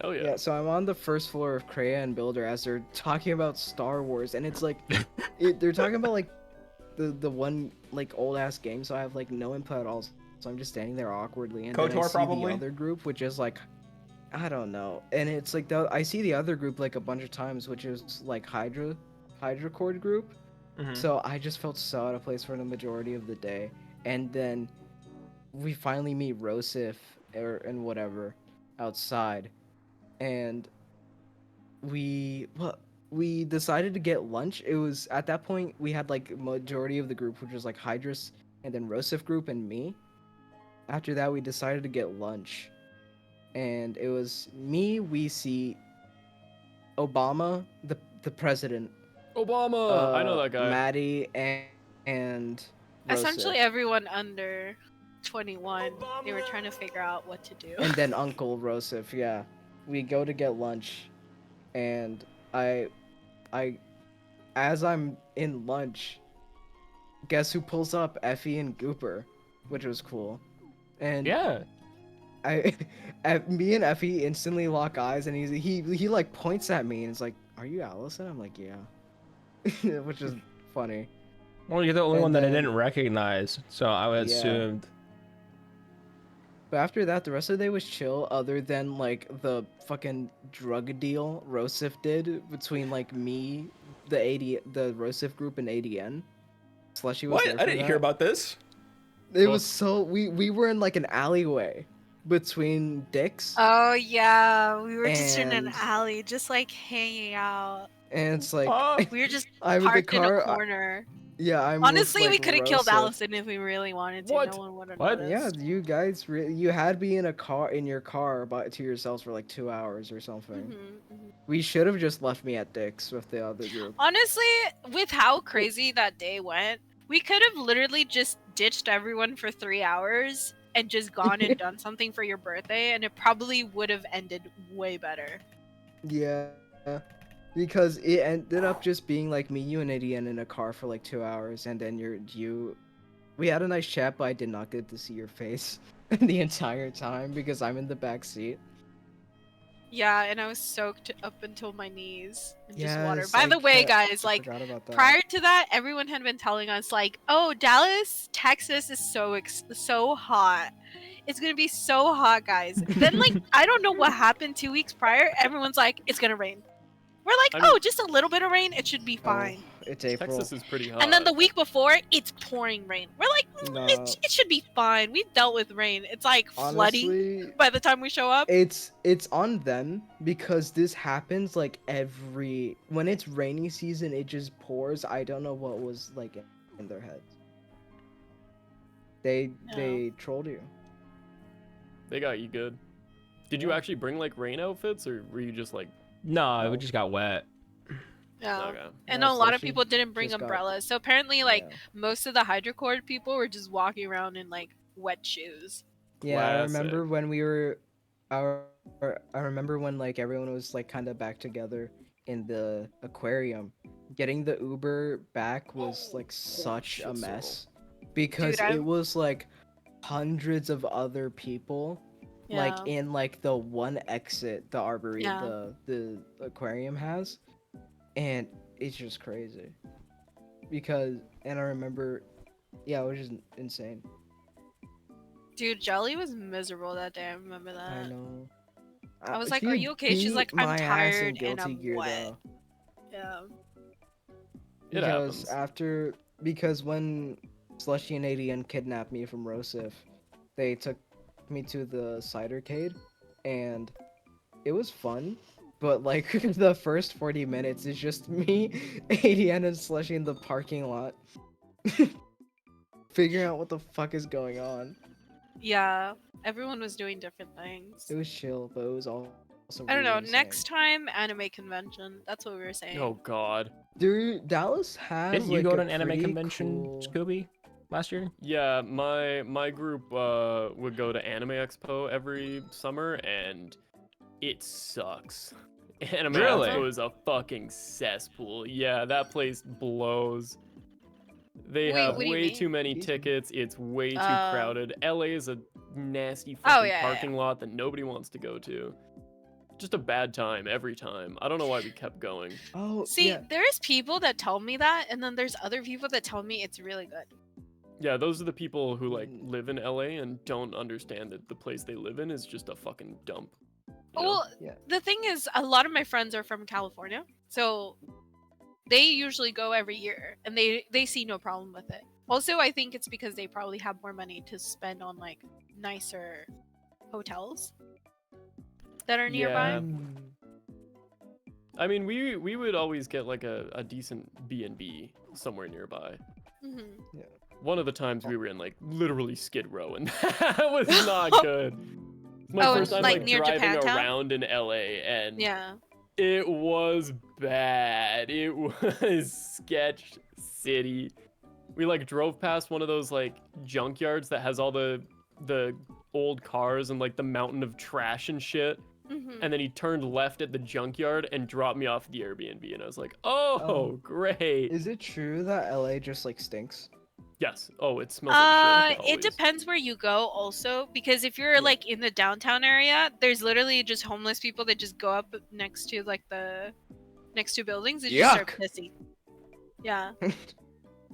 Oh yeah. Yeah, so I'm on the first floor of Kreia and Builder as they're talking about Star Wars, and it's like they're talking about like the one like old ass game, so I have like no input at all. So I'm just standing there awkwardly, and then I KOTOR see probably? the other group, which is like I don't know, and it's like I see the other group like a bunch of times, which is like Hydra Cord group. Mhm. So I just felt so out of place for the majority of the day, and then we finally meet Rosif and whatever outside, and we decided to get lunch. It was at that point we had like majority of the group, which was like Hydrus and then Rosif group and me. After that, we decided to get lunch, and it was me. We see Obama, the president. Obama. I know that guy. Maddie and Rosif. Essentially everyone under 21. They were trying to figure out what to do. And then Uncle Rosif, yeah. We go to get lunch, and I as I'm in lunch, guess who pulls up? Effie and Gooper, which was cool. And yeah, me and Effie instantly lock eyes, and he like points at me and is like, "Are you Allison?" I'm like, "Yeah," which is funny. Well, you're the only And one that I then- didn't recognize, so I Yeah. assumed. But after that, the rest of the day was chill, other than like the fucking drug deal Rosif did between like me, the Rosif group, and ADN. Slushy was What? there I for didn't that. hear about this. It was so we were in like an alleyway between dicks, Oh yeah, we were just in an And- alley, just like hanging out. and it's like We were just I'm in the parked in car. a corner. Yeah, I'm. Honestly, with, we like, could have killed Rosif. Allison if we really wanted to. No one would have Yeah, noticed. you guys, you had me in your car to yourselves for like 2 hours or something. We should have just left me at Dick's with the other group. Honestly, with how crazy that day went, we could have literally just ditched everyone for 3 hours and just gone and done something for your birthday, and it probably would have ended way better. Yeah, because it ended up just being like me, you, and ADN in a car for like 2 hours, and then we had a nice chat, but I did not get to see your face the entire time because I'm in the back seat. Yeah, and I was soaked up until my knees in just water. Yes, By I the way, kept- guys, I like forgot about that. prior to that, everyone had been telling us like, "Oh, Dallas, Texas is so hot. It's gonna be so hot, guys." Then like I don't know what happened 2 weeks prior. Everyone's like, "It's gonna rain." We're like, I mean- "Oh, just a little bit of rain. It should be fine." It's April. Texas is pretty hot. And then the week before, it's pouring rain. We're like, No. it should be fine. We've dealt with rain. It's like flooding Honestly, by the time we show up. It's on them because this happens like when it's rainy season, it just pours. I don't know what was like in their heads. They trolled you. They got you good. Did you actually bring like rain outfits, or were you just like? No, we just got wet. Yeah. Okay. And Yeah, a lot of Slushy people didn't bring just got- umbrellas. So apparently, like, most of the hydrocord people were just walking around in, like, wet shoes. Yeah, I remember when we were, I remember when like everyone was like kind of back together in the aquarium. Getting the Uber back was like such a mess because Dude, it was like hundreds of other people. Like Yeah. in like the one exit the arbory Yeah. the aquarium has, and it's just crazy because I remember, yeah, it was just insane. Dude, Jelly was miserable that day. I remember that. I know. I was like, She "Are you okay?" She's beat like, "I'm my ass in tired and Guilty I'm Gear, wet." though. Yeah. It Because happens. because when Slushy and ADN kidnapped me from Rosif, they took me to the Cidercade, and it was fun. But like the first 40 minutes is just me, ADN, and Slushy in the parking lot, figuring out what the fuck is going on. Yeah. Everyone was doing different things. It was chill, but it was also I don't know. really insane. Next time, anime convention. That's what we were saying. Oh God. Dude, Dallas has Didn't you like go a to an anime pretty convention, cool... Scooby, last year? Yeah, my group would go to Anime Expo every summer, and it sucks. Anime Really? Expo is a fucking cesspool. Yeah, that place blows. They Wait, have what do you way mean? too many tickets. It's way too Oh. crowded. LA is a nasty Oh, fucking yeah, parking lot that nobody wants to go to. Just a bad time every time. I don't know why we kept going. Oh, See, yeah. there's people that tell me that, and then there's other people that tell me it's really good. Yeah, those are the people who like live in LA and don't understand that the place they live in is just a fucking dump. You know? Well, the thing is, a lot of my friends are from California, so they usually go every year, and they see no problem with it. Also, I think it's because they probably have more money to spend on like nicer hotels that are nearby. Yeah. I mean, we would always get like a decent B&B somewhere nearby. Hmm. Yeah. One of the times we were in like literally Skid Row, and that was not good. It's my Oh, first time like like near driving Japantown? around in LA, and Yeah. it was bad. It was sketch city. We like drove past one of those like junkyards that has all the old cars and like the mountain of trash and shit. Mhm. And then he turned left at the junkyard and dropped me off at the Airbnb, and I was like, "Oh, great!" Is it true that LA just like stinks? Yes. Oh, it smells like shit. It Always. depends where you go also, because if you're like in the downtown area, there's literally just homeless people that just go up next to like the next to buildings and just start Yuck. pissing. Yeah.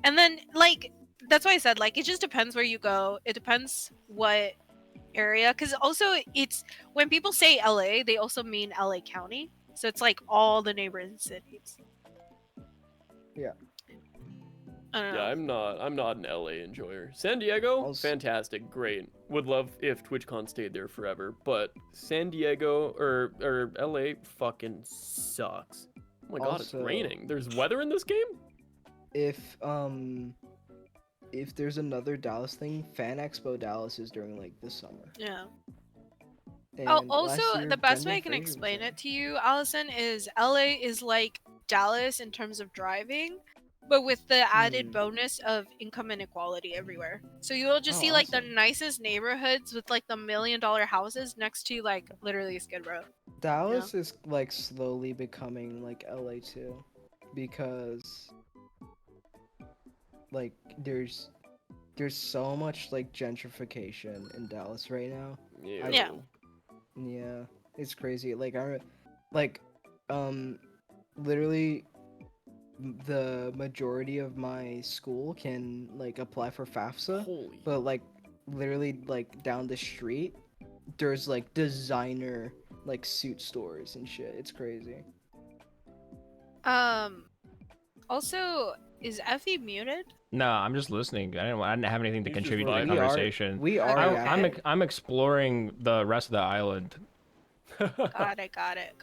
And then like that's why I said like it just depends where you go. It depends what area, because also it's when people say LA, they also mean LA County. So it's like all the neighboring cities. Yeah. I don't know. Yeah, I'm not an LA enjoyer. San Diego, fantastic, great. Would love if TwitchCon stayed there forever, but San Diego or LA fucking sucks. Oh my god, it's Also- raining. There's weather in this game? If there's another Dallas thing, Fan Expo Dallas is during like the summer. Yeah. And Oh, last also, year, the best way Brendan I can Fraser was explain there. it to you, Allison, is LA is like Dallas in terms of driving, but with the added bonus of income inequality everywhere. So you'll just Oh, see like the awesome. nicest neighborhoods with like the $1 million houses next to like literally Skid Row. Dallas is like slowly becoming like LA too, because like there's so much like gentrification in Dallas right now. Yeah. Yeah, it's crazy. Like literally the majority of my school can like apply for FAFSA, but like literally like down the street there's like designer like suit stores and shit. It's crazy. Also, is Effie muted? No, I'm just listening. I didn't have anything to He's just contribute to the vibing. conversation. We are I'm exploring the rest of the island. Got it.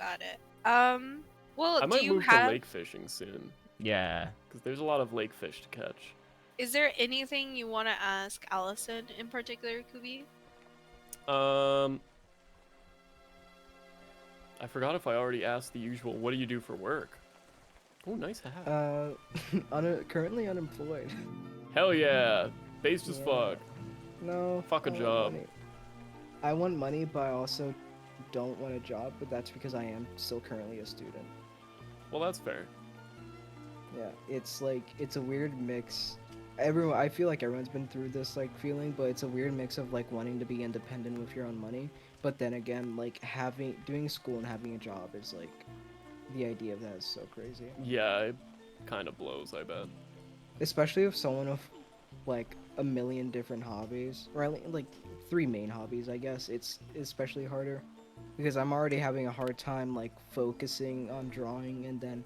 Well, I do might you move have? to lake fishing soon. Yeah. Because there's a lot of lake fish to catch. Is there anything you want to ask Allison in particular, Kubi? I forgot if I already asked the usual, what do you do for work? Oh, nice hat. Currently unemployed. Hell yeah. Based as fuck. No. Fuck a I want job. money. I want money, but I also don't want a job, but that's because I am still currently a student. Well, that's fair. Yeah, it's like it's a weird mix. I feel like everyone's been through this like feeling, but it's a weird mix of like wanting to be independent with your own money, but then again, like doing school and having a job is like the idea of that is so crazy. Yeah, it kind of blows, I bet. Especially if someone with like a million different hobbies, or like three main hobbies, I guess, it's especially harder because I'm already having a hard time like focusing on drawing, and then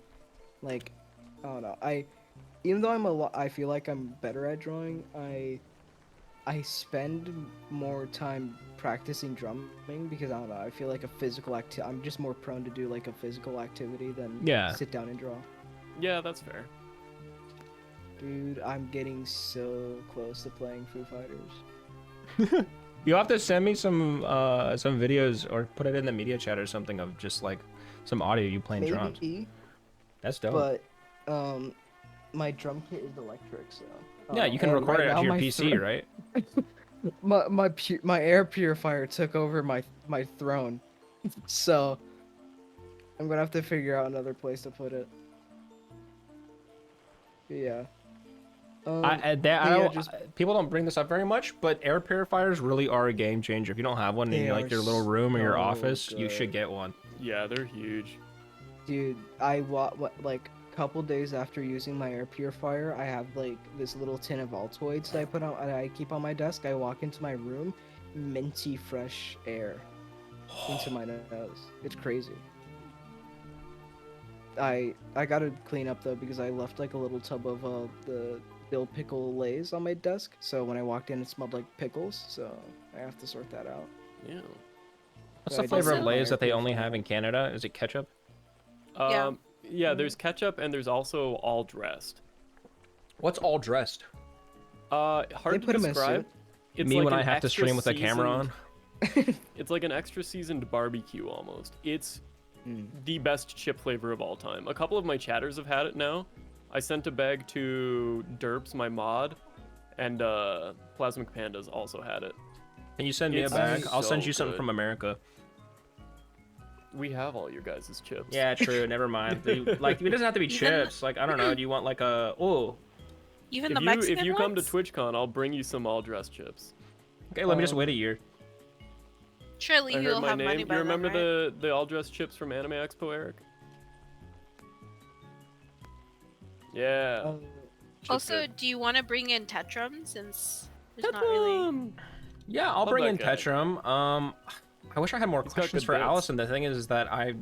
like I don't know. Even though I feel like I'm better at drawing, I spend more time practicing drumming because I don't know. I feel like I'm just more prone to do like a physical activity than sit down and draw. Yeah, that's fair. Dude, I'm getting so close to playing Foo Fighters. You have to send me some videos or put it in the media chat or something of just like some audio you playing drums. That's dope. But my drum kit is electric, so yeah, you can record it onto your PC, right? my air purifier took over my throne, so I'm gonna have to figure out another place to put it. Yeah. People don't bring this up very much, but air purifiers really are a game changer. If you don't have one in like your little room or your office, you should get one. Yeah, they're huge. Dude, like a couple days after using my air purifier, I have like this little tin of Altoids that I put on and I keep on my desk. I walk into my room, minty fresh air into my nose. It's crazy. I gotta clean up though because I left like a little tub of the dill pickle lays on my desk. So when I walked in, it smelled like pickles. So I have to sort that out. Yeah. What's the flavor of Lay's that they only have in Canada? Is it ketchup? Yeah, there's ketchup and there's also all dressed. What's all dressed? Hard to describe. It's me like when an I have to extra stream with the camera on. It's like an extra seasoned barbecue almost. It's the best chip flavor of all time. A couple of my chatters have had it now. I sent a bag to Derps, my mod, and Plasmic Pandas also had it. Can you send me a bag? I'll send you something from America. We have all your guys' chips. Yeah, true. Never mind. Like, it doesn't have to be chips. Like, I don't know. Do you want like a Even the Mexican If you come to ones? TwitchCon, I'll bring you some all dressed chips. Okay, let me just wait a year. Surely I you'll heard have my money name. by You remember then, right? the all dressed chips from Anime Expo, Eric? Yeah. Also, do you want to bring in Tetrum since there's not really? Yeah, I'll bring in Tetrum. I wish I had more questions good for bits. Allison. The thing is that I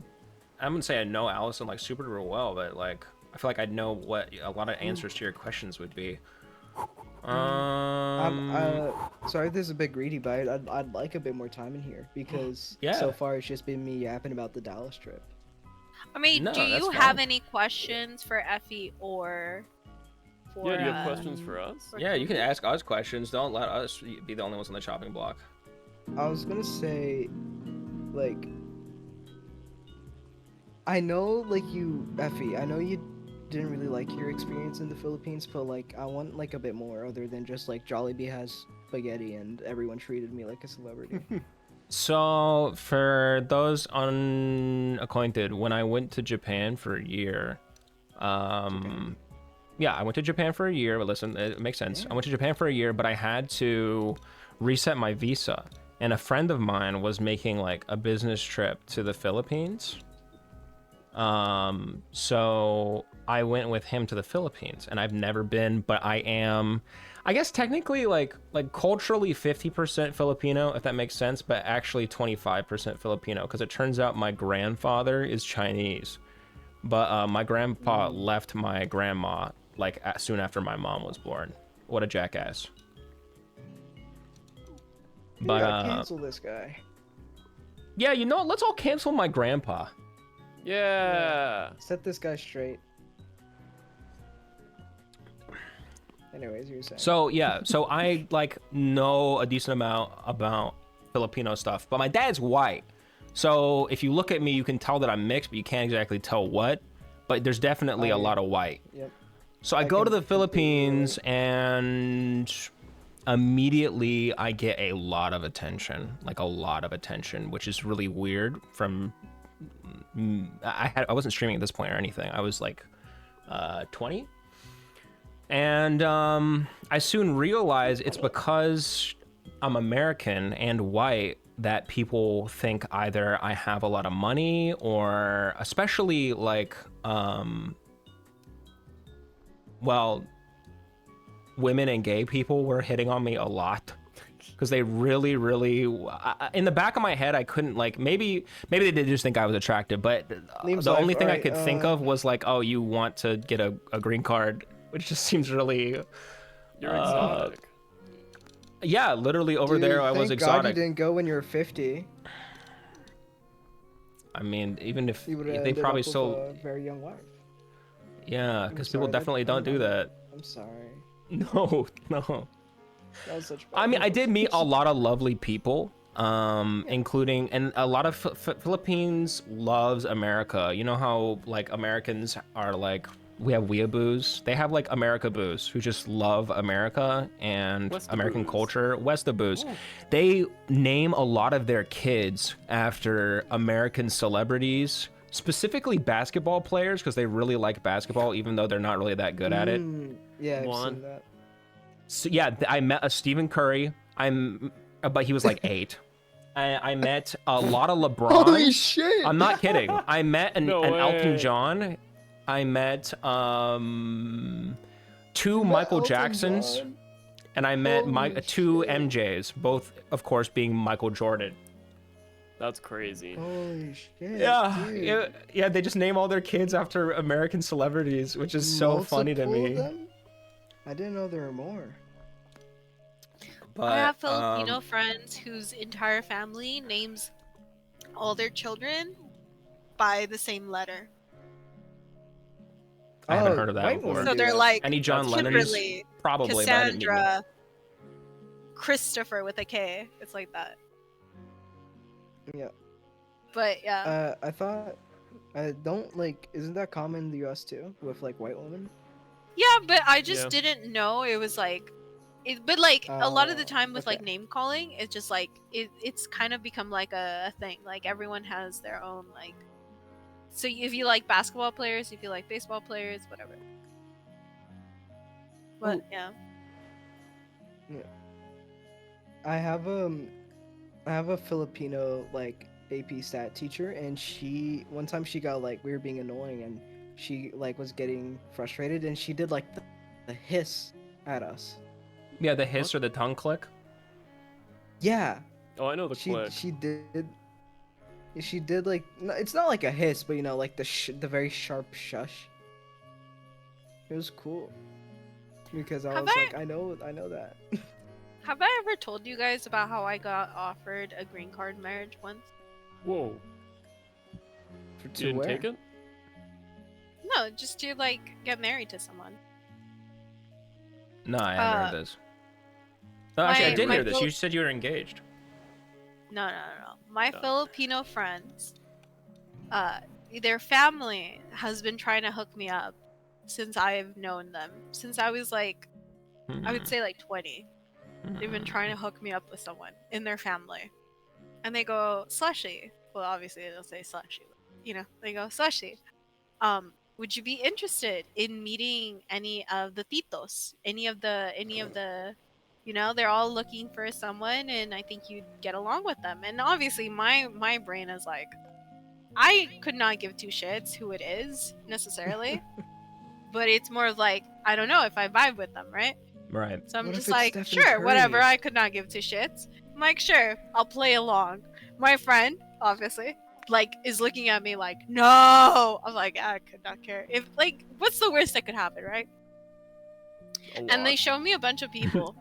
wouldn't say I know Allison like super real well, but like I feel like I'd know what a lot of answers to your questions would be. Sorry if this is a bit greedy, but I'd like a bit more time in here because Yeah. so far it's just been me yapping about the Dallas trip. I mean, No, do you that's have fine. any questions for Effie or for? Yeah, do you have questions for us? Yeah, you can ask us questions. Don't let us be the only ones on the chopping block. I was gonna say, like, I know, like you, Effie, I know you didn't really like your experience in the Philippines, but like, I want like a bit more other than just like Jollibee has spaghetti and everyone treated me like a celebrity. So, for those unacquainted, when I went to Japan for a year, yeah, I went to Japan for a year. But listen, it makes sense. I went to Japan for a year, but I had to reset my visa. And a friend of mine was making like a business trip to the Philippines. So I went with him to the Philippines, and I've never been, but I am, I guess technically like culturally 50% Filipino, if that makes sense, but actually 25% Filipino, because it turns out my grandfather is Chinese, but my grandpa left my grandma like soon after my mom was born. What a jackass. But cancel this guy. Yeah, you know what? Let's all cancel my grandpa. Yeah. Set this guy straight. Anyways, you were saying. So yeah, so I like know a decent amount about Filipino stuff, but my dad's white. So if you look at me, you can tell that I'm mixed, but you can't exactly tell what. But there's definitely a lot of white. Yep. So I go to the Philippines and immediately I get a lot of attention, like a lot of attention, which is really weird. From I wasn't streaming at this point or anything. I was like 20. And I soon realized it's because I'm American and white that people think either I have a lot of money, or especially like, well, women and gay people were hitting on me a lot. because they really, really. In the back of my head, I couldn't like maybe they did just think I was attractive, but Liam's the life, only thing I alright, could think of was like, oh, you want to get a green card, which just seems really. You're exotic. Yeah, literally over Dude, there, I was thank God exotic. you didn't go when you were 50. I mean, even if You would have they ended probably up with still. a very young wife. Yeah, I'm because people sorry, definitely don't do that. I'm sorry. No, no. That was such. I mean, I did meet a lot of lovely people, including, and a lot of Philippines loves America. You know how like Americans are like, we have weeaboos. They have like Americaboos who just love America and American culture. Westaboos. They name a lot of their kids after American celebrities, specifically basketball players, because they really like basketball, even though they're not really that good at it. Yeah, I've seen that. So yeah, I met a Stephen Curry. But he was like 8. I met a lot of LeBron. Holy shit! I'm not kidding. I met an Elton way. John. I met 2 Michael Elton Jacksons, John? and I met Holy 2 MJs, both of course being Michael Jordan. That's crazy. Holy shit! Yeah, dude. yeah. They just name all their kids after American celebrities, which is so funny to Multiple me. of them? I didn't know there were more. But, I have Filipino friends whose entire family names all their children by the same letter. I haven't heard of that white before. women So do they're that. like Any John Lennon's? Kimberly, Probably, but I didn't mean it. Cassandra, Christopher with a K. It's like that. Yeah. But yeah. I thought. I don't like. Isn't that common in the U.S. too, with like white women? Yeah, but I just Yeah. didn't know it was like but like a lot of the Oh, time with like okay. name calling, it's just like it's kind of become like a thing. Like everyone has their own like. So if you like basketball players, if you like baseball players, whatever. But yeah. Yeah. I have a Filipino like AP stat teacher, and one time she got like, we were being annoying, and she like was getting frustrated, and she did like the hiss at us. Yeah, the hiss or the tongue click. Yeah. Oh, I know the click. She did like, no, it's not like a hiss, but you know, like the very sharp shush. It was cool because I Have was I- like, I know that. Have I ever told you guys about how I got offered a green card marriage once? Whoa. To You didn't where? take it? No, just to like get married to someone. No, I haven't heard this. No, actually, I my- did my hear this. Phil- You said you were engaged. No. My Filipino friends, their family has been trying to hook me up since I've known them. Since I was like, I would say like 20. They've been trying to hook me up with someone in their family. And they go, Slushy. Well, obviously they don't say Slushy. You know, they go, Slushy. Would you be interested in meeting any of the titos? Any of the, you know, they're all looking for someone, and I think you'd get along with them. And obviously, my brain is like, I could not give 2 shits who it is necessarily, but it's more of like, I don't know if I vibe with them, right? Right. So I'm What if just it's like, Stephen sure, whatever. Curry? I could not give 2 shits. I'm like, sure, I'll play along. My friend, obviously, like, is looking at me like, no. I'm like, I could not care. If like, what's the worst that could happen, right? And they show me a bunch of people.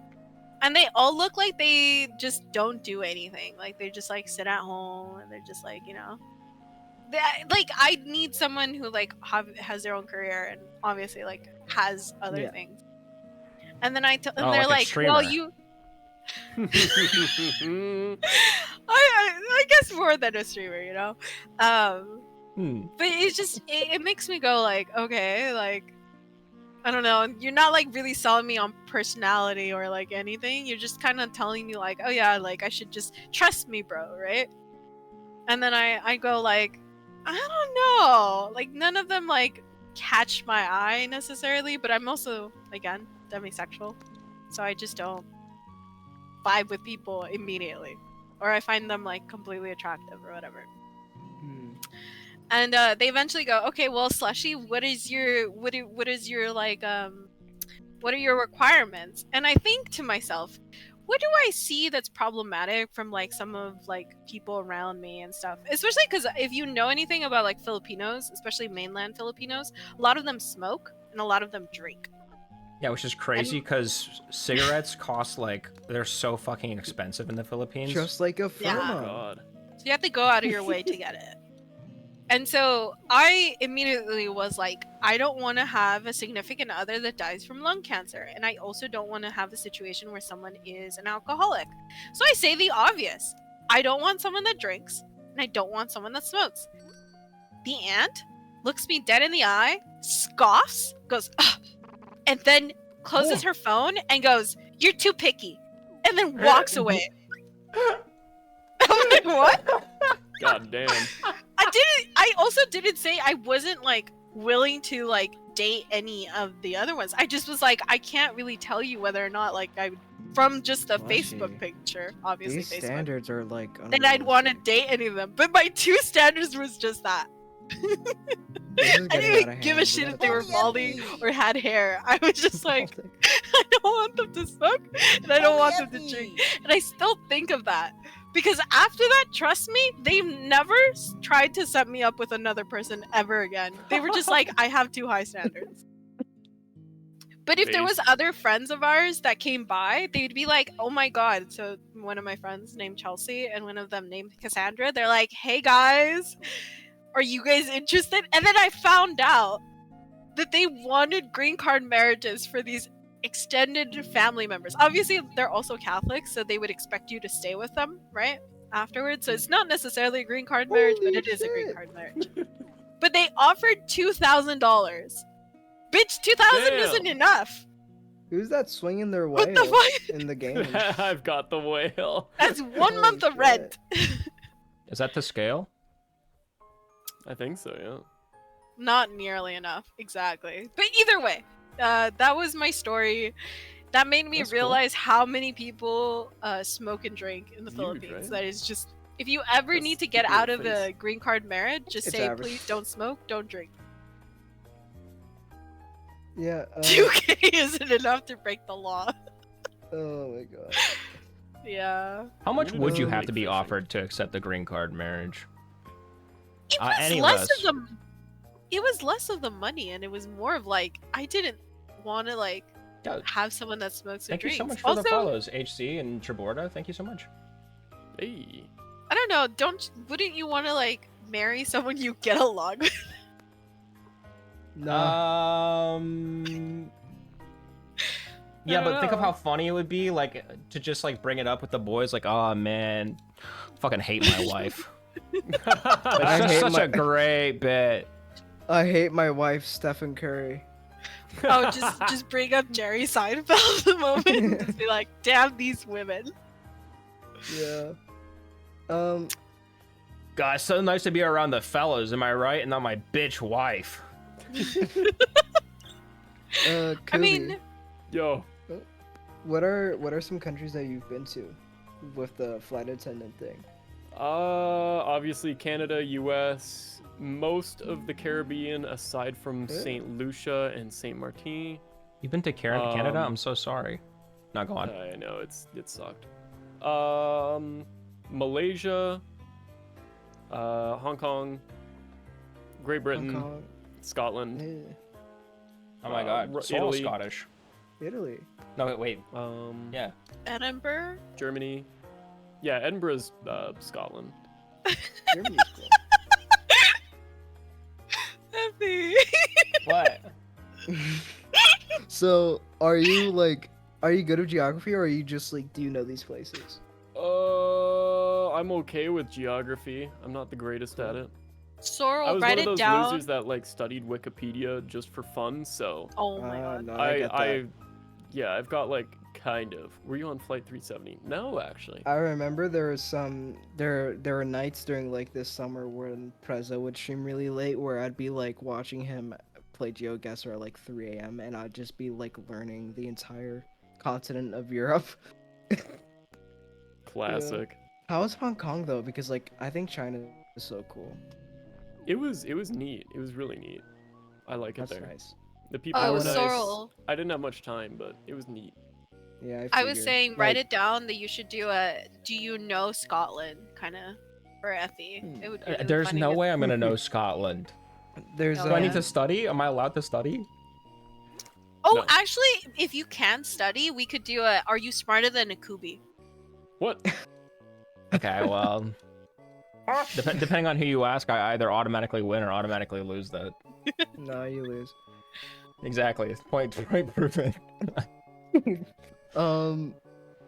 And they all look like they just don't do anything. Like they just like sit at home and they're just like, you know. Like I need someone who like has their own career and obviously like has other Yeah. things. And then and Oh, they're like a like, well, streamer. you. I guess more than a streamer, you know. But it's just it makes me go like, okay, like. I don't know. You're not like really selling me on personality or like anything. You're just kind of telling me like, oh yeah, like I should just trust me, bro, right? And then I go like, I don't know. Like none of them like catch my eye necessarily, but I'm also again demisexual, so I just don't vibe with people immediately, or I find them like completely attractive or whatever. And they eventually go, okay, well, Slushy, what is your like what are your requirements? And I think to myself, what do I see that's problematic from like some of like people around me and stuff? Especially because if you know anything about like Filipinos, especially mainland Filipinos, a lot of them smoke and a lot of them drink. Yeah, which is crazy because cigarettes cost like they're so fucking expensive in the Philippines. Just like Epherma. Yeah. God. So you have to go out of your way to get it. And so I immediately was like, I don't want to have a significant other that dies from lung cancer. And I also don't want to have a situation where someone is an alcoholic. So I say the obvious. I don't want someone that drinks, and I don't want someone that smokes. The aunt looks me dead in the eye, scoffs, goes, ugh, and then closes her phone and goes, "You're too picky," and then walks away. I'm like, what? God damn. I also didn't say I wasn't like willing to like date any of the other ones. I just was like, I can't really tell you whether or not like I from just the Facebook picture, obviously These Facebook. standards are like. Then I'd want to date any of them. But my two standards was just that. I didn't even give a shit if they were balding or had hair. I was just like, I don't want them to smoke and I don't want them to drink. And I still think of that. Because after that, trust me, they've never tried to set me up with another person ever again. They were just like, I have too high standards. But if there was other friends of ours that came by, they'd be like, oh my god. So one of my friends named Chelsea and one of them named Cassandra, they're like, hey guys, are you guys interested? And then I found out that they wanted green card marriages for these extended family members. Obviously, they're also Catholics, so they would expect you to stay with them, right? Afterwards. So it's not necessarily a green card marriage, but it is a green card marriage. But they offered $2,000. Bitch, 2,000 isn't enough. Who's that swinging their whale in the game? I've got the whale. That's 1 month of rent. Is that the scale? I think so, yeah. Not nearly enough, exactly. But either way, that was my story. That made me realize how many people smoke and drink in the Philippines. Right? That is just, if you ever need to get out of a green card marriage, just say, please don't smoke, don't drink. Yeah. 2K isn't enough to break the law. Oh my god. Yeah. How much would you have to be offered to accept the green card marriage? It was Any of less us. of the. It was less of the money, and it was more of like I didn't want to like have someone that smokes and Thank you drinks. so much for also, the follows, HC and Traborda. Thank you so much. Hey. I don't know. Wouldn't you want to like marry someone you get along with? No. Yeah, but think of how funny it would be, like, to just like bring it up with the boys, like, oh man, fucking hate my wife. That's just such a great bit. I hate my wife, Stephen Curry. Oh, just bring up Jerry Seinfeld the moment. Just be like, damn these women. Yeah. God, it's so nice to be around the fellas, am I right? And not my bitch wife. I mean, yo, what are some countries that you've been to with the flight attendant thing? Obviously Canada, US, most of the Caribbean aside from St. Lucia and St. Martin. You've been to Canada? I'm so sorry. Not go on. I know it sucked. Malaysia, Hong Kong, Great Britain, Scotland. Oh my god, so Italy. Scottish. Italy. No, wait. Yeah. Edinburgh. Germany. Yeah, Edinburgh's Scotland. Germany's cool. What? So, are you good with geography, or are you just like, do you know these places? I'm okay with geography. I'm not the greatest at it. Sorrel, I was write one of it those down. losers that like studied Wikipedia just for fun, so Oh my god. No, I get that. Yeah, I've got like kind of. Were you on flight 370? No, actually. I remember there was there were nights during like this summer when Prezzo would stream really late, where I'd be like watching him play GeoGuessr at like 3 a.m. and I'd just be like learning the entire continent of Europe. Classic. Yeah. How was Hong Kong though? Because like I think China is so cool. It was neat. It was really neat. I like it That's there. nice. The people Oh, were nice. Sorrel. I didn't have much time, but it was neat. Yeah, I was figured. saying, write Like, it down that you should do a "Do you know Scotland" kind of for Effie. It would be really There's funny no to- way I'm gonna know Scotland. There's Oh, Do I need yeah. to study? Am I allowed to study? Oh, No. actually, if you can study, we could do a "Are you smarter than a KOOBY?" What? Okay, well, depending on who you ask, I either automatically win or automatically lose that. No, you lose. Exactly. Point proven.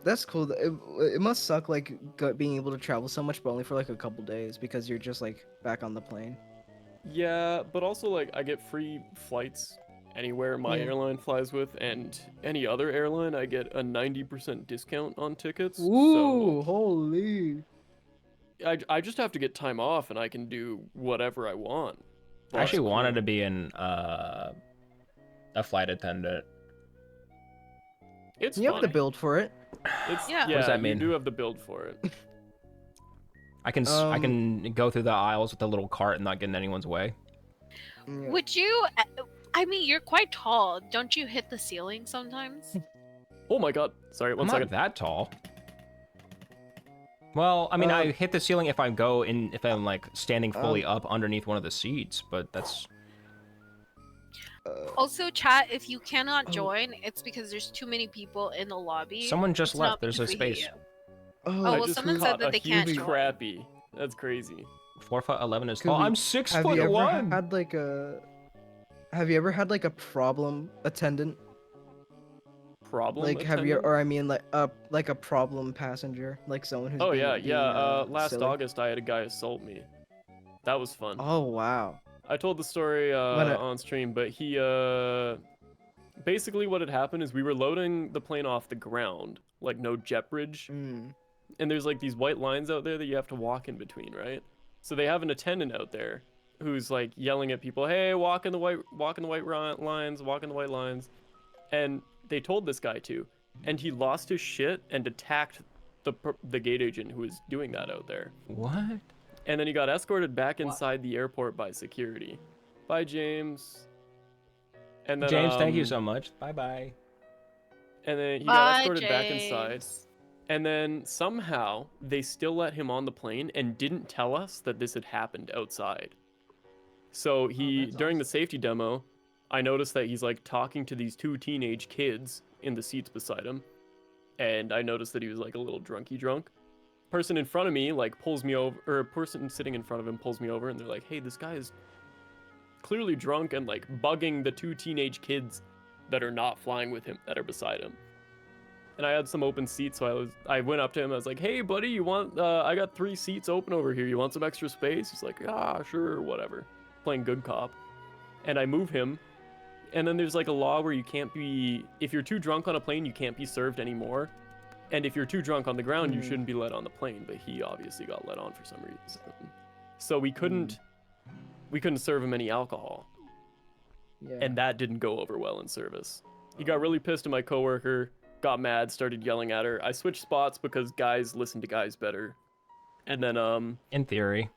That's cool. It must suck like being able to travel so much, but only for like a couple days because you're just like back on the plane. Yeah, but also like I get free flights anywhere my Yeah. airline flies with, and any other airline I get a 90% discount on tickets. Ooh, holy! I just have to get time off, and I can do whatever I want. I actually But- wanted to be a flight attendant. It's You have fun. to build for it. It's, Yeah. What does that You mean? do have the build for it. I can go through the aisles with a little cart and not get in anyone's way. Yeah. Would you? I mean, you're quite tall. Don't you hit the ceiling sometimes? Oh my god. Sorry, one I'm second. not that tall. Well, I mean, I hit the ceiling if I'm like standing fully up underneath one of the seats, but that's. Also, chat, if you cannot join, it's because there's too many people in the lobby. Someone just It's not left. There's a because we hate space. you. Oh, Oh, I well, just someone caught said that a they can't huge join. crappie. That's crazy. 4'11" is Could tall. we- I'm 6 have foot you ever 1. had like a? Have you ever had like a problem attendant? Problem. Like, have you? attendant? Or I mean, like a problem passenger, like someone who's. Oh being, yeah, being, yeah. Last silly? August, I had a guy assault me. That was fun. Oh wow. I told the story on stream, but he basically what had happened is we were loading the plane off the ground, like no jet bridge, Mm. and there's like these white lines out there that you have to walk in between, right? So they have an attendant out there who's like yelling at people, "Hey, walk in the white lines, walk in the white lines," and they told this guy to, and he lost his shit and attacked the gate agent who was doing that out there. What? And then he got escorted back inside the airport by security. Bye, James. And then, James, thank you so much. Bye bye. And then he Bye, got escorted back inside. James. And then somehow they still let him on the plane and didn't tell us that this had happened outside. So he, during the safety demo, I noticed that he's like talking to these two teenage kids in the seats beside him. And I noticed that he was like a little drunk. Person in front of me like pulls me over, or a person sitting in front of him pulls me over, and they're like, "Hey, this guy is clearly drunk and like bugging the two teenage kids that are not flying with him that are beside him." And I had some open seats, so I went up to him. I was like, "Hey, buddy, you want? I got 3 seats open over here. You want some extra space?" He's like, "Ah, sure, whatever." Playing good cop. And I move him, and then there's like a law where you can't be, if you're too drunk on a plane, you can't be served anymore. And if you're too drunk on the ground, you shouldn't be let on the plane, but he obviously got let on for some reason. So we couldn't serve him any alcohol. Yeah. And that didn't go over well in service. He got really pissed at my coworker, got mad, started yelling at her. I switched spots because guys listen to guys better. And then in theory.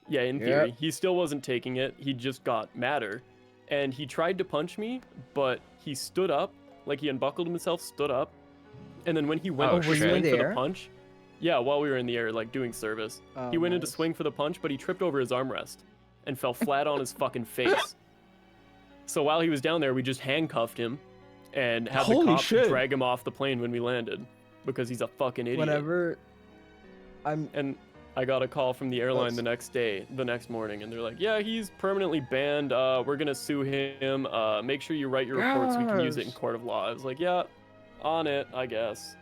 Yeah, in theory. He still wasn't taking it. He just got madder. And he tried to punch me, but he stood up, like he unbuckled himself, stood up. And then when he went to swing for the punch, yeah, while we were in the air, like doing service, he went in to swing for the punch, but he tripped over his armrest and fell flat on his fucking face. So while he was down there, we just handcuffed him and had the cop drag him off the plane when we landed because he's a fucking idiot. Whenever And I got a call from the airline the next morning, and they're like, "Yeah, he's permanently banned. We're gonna sue him. Make sure you write your report so we can use it in court of law." I was like, "Yeah, on it, I guess."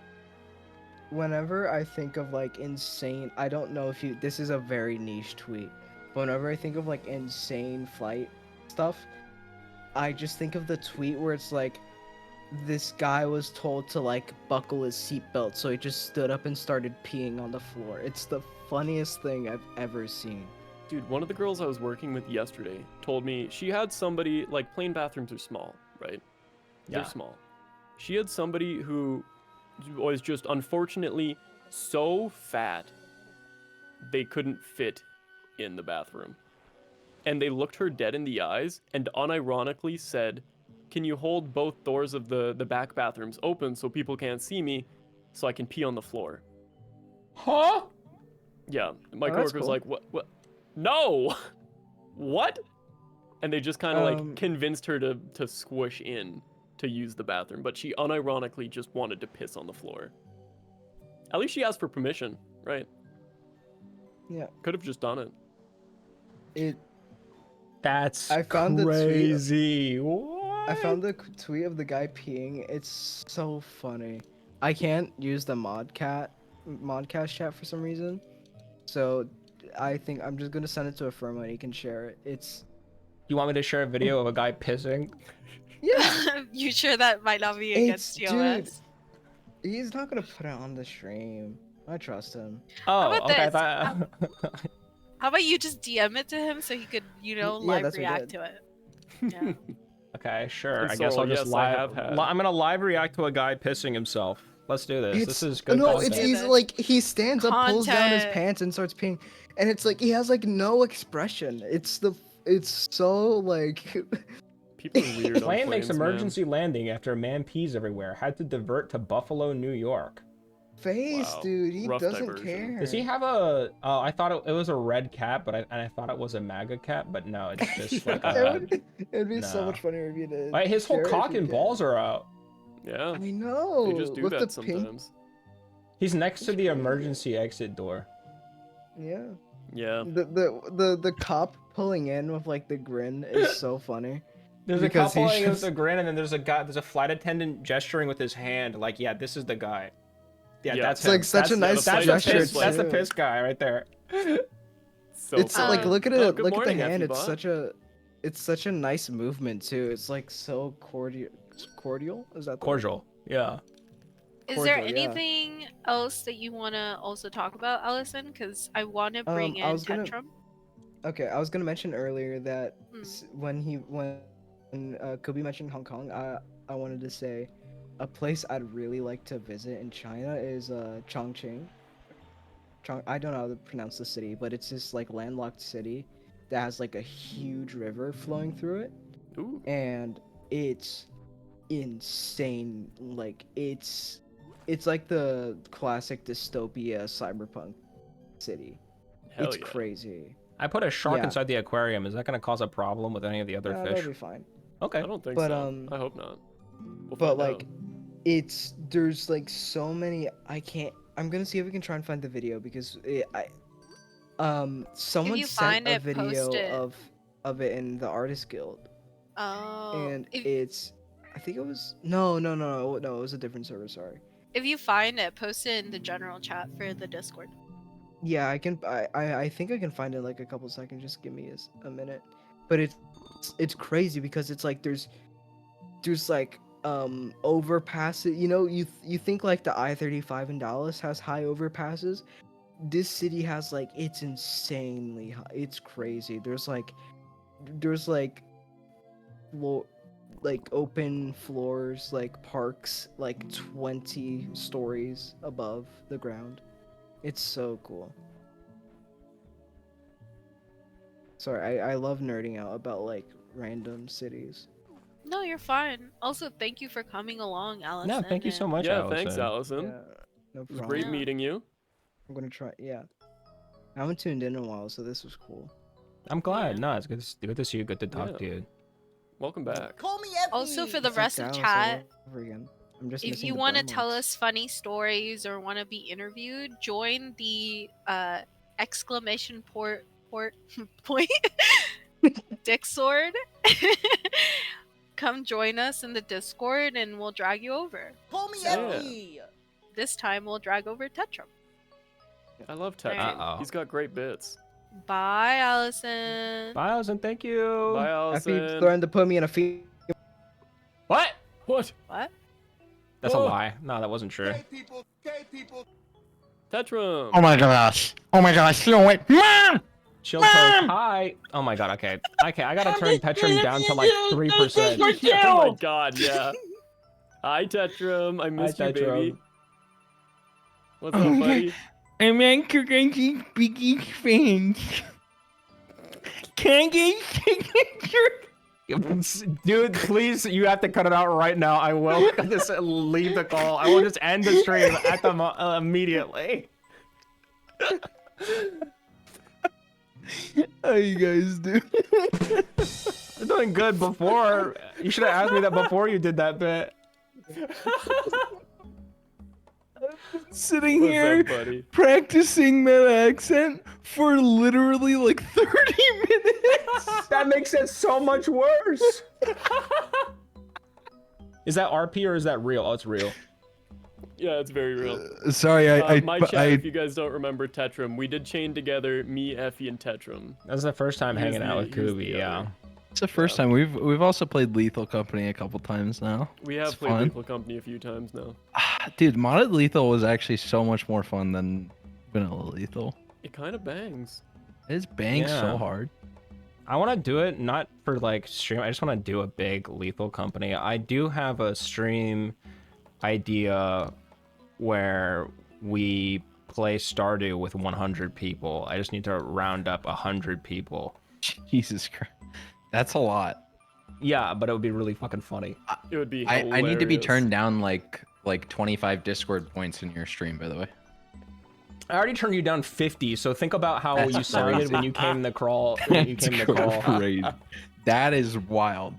Whenever I think of like insane, I don't know if this is a very niche tweet, but whenever I think of like insane flight stuff, I just think of the tweet where it's like, this guy was told to like buckle his seatbelt, so he just stood up and started peeing on the floor. It's the funniest thing I've ever seen. Dude, one of the girls I was working with yesterday told me she had somebody, like, plane bathrooms are small, right? They're small. She had somebody who was just unfortunately so fat they couldn't fit in the bathroom. And they looked her dead in the eyes and unironically said, can you hold both doors of the back bathrooms open so people can't see me, so I can pee on the floor? Huh? Yeah. My Oh, that's coworker's cool. like, what? No. What? And they just kind of like convinced her to squish in to use the bathroom, but she unironically just wanted to piss on the floor. At least she asked for permission, right? Yeah. Could have just done it. That's I found crazy. I found the tweet of the guy peeing. It's so funny. I can't use the modcast chat for some reason, so I think I'm just gonna send it to Epherma and he can share it. It's. You want me to share a video of a guy pissing? Yeah. You sure that might not be against Dude, TOS? he's not gonna put it on the stream. I trust him. Oh, about okay. this? How about you just DM it to him so he could, live that's what I react did. to it? Yeah. Okay, sure. And I guess I'll Sorrel, just yes, I live. have had. I'm gonna live react to a guy pissing himself. Let's do this. This is good. No, content. it's easy. Like he stands up, pulls down his Content. pants, and starts peeing, and it's like he has like no expression. It's so like. People are weird. Plane on makes planes, emergency landing after a man pees everywhere. Had to divert to Buffalo, New York. Face, Wow. dude, he Rough doesn't diversion. care. Does he have a? I thought it was a red cat, but I thought it was a MAGA cat, but no, it's just like a. It'd be so no. much funnier if you did. Wait, his whole Share it if cock you and can. balls are out. Yeah. I know. They just do with that the pink. sometimes. He's next to the emergency exit door. Yeah. Yeah. The cop pulling in with like the grin is so funny. There's Because a couple he's with just- a grin, and then there's a flight attendant gesturing with his hand, like, yeah, this is the guy. Yeah, Yeah. that's It's him. like such a nice that's gesture. The piss, that's the too. piss guy right there. So It's like funny. look at Oh, it. good Look morning, at the hand. Effie It's such a nice movement too. It's like so cordial. Cordial? Is that the word? Cordial. Yeah. Is there Cordial, yeah. anything else that you want to also talk about, Allison? Because I want to bring I in was gonna- Tetrum. Okay, I was gonna mention earlier that Hmm. when KOOBY mentioned Hong Kong, I wanted to say a place I'd really like to visit in China is Chongqing. I don't know how to pronounce the city, but it's this like landlocked city that has like a huge river flowing through it. Ooh. And it's insane. Like it's like the classic dystopia cyberpunk city. Hell it's yeah. crazy. I put a shark Yeah. inside the aquarium. Is that going to cause a problem with any of the other Yeah, fish? that'll be fine. Okay. I don't think But, so. I hope not. We'll But find like out. there's like so many. I'm gonna see if we can try and find the video because someone you sent find a it, video post it. of it in the artist guild. Oh. And if, it's I think it was no it was a different server, sorry. if you find it, post it in the general chat for the Discord. Yeah, I can I think I can find it in like a couple seconds. Just give me a minute. But it's crazy because it's like there's like overpasses. You know, you think like the I-35 in Dallas has high overpasses. This city has like it's insanely high. It's crazy. There's like open floors, like parks, like 20 stories above the ground. It's so cool. Sorry, I love nerding out about like random cities. No, you're fine. Also, thank you for coming along, Allison. No, thank you so much, Yeah, Allison. thanks, Allison. Yeah, no It was problem. great meeting you. I'm gonna try. Yeah, I haven't tuned in a while, so this was cool. I'm glad. No, it's good to see you. Good to talk Yeah. to you. Welcome back. Call me Also, for the It's like rest of Dallas all chat, over again. I'm just if missing you the want to burn tell marks. us funny stories or want to be interviewed, join the exclamation point Dick Sword. Come join us in the Discord and we'll drag you over. Call me Yeah. Effie. This time we'll drag over Tetrum. I love Tetrum. Uh-oh. He's got great bits. Bye, Allison. Bye, Allison. Thank you. Bye, Effie Allison. threatened to put me in a feed. What? What? What? That's a Whoa. lie. No, that wasn't true. Gay people, gay people. Tetrum. Oh my gosh. Oh my gosh. No, wait. Mom! Chill code. Hi. Oh my god. Okay. Okay. I gotta turn Tetrum down to like 3%. Yeah, oh my god, yeah. Hi, Tetrum. I missed you, Hi, baby. Tetrum. What's up, buddy? I'm Anchor's biggest fans. Can I get a signature? Dude, please, you have to cut it out right now. I will just leave the call. I will just end the stream at the immediately. How you guys do? You're doing good before. You should have asked me that before you did that bit. Sitting What's here up, buddy? practicing that accent for literally like 30 minutes. That makes it so much worse. Is that RP or is that real? Oh, it's real. Yeah, it's very real. Sorry, My chat, if you guys don't remember Tetrum, we did chain together me, Effie, and Tetrum. That was the first time hanging out with Here's Kooby, the yeah. other. It's the first time. We've also played Lethal Company a couple times now. We have It's played fun. Lethal Company a few times now. Dude, modded Lethal was actually so much more fun than vanilla Lethal. It kind of bangs. It's bang Yeah. so hard. I want to do it not for like stream. I just want to do a big Lethal Company. I do have a stream idea where we play Stardew with 100 people. I just need to round up 100 people. Jesus Christ. That's a lot. Yeah, but it would be really fucking funny. It would be I need to be hilarious. turned down like 25 Discord points in your stream, by the way. I already turned you down 50, so think about how That's you sounded crazy. when you came in the crawl. When you came in the call. Crazy. That is wild.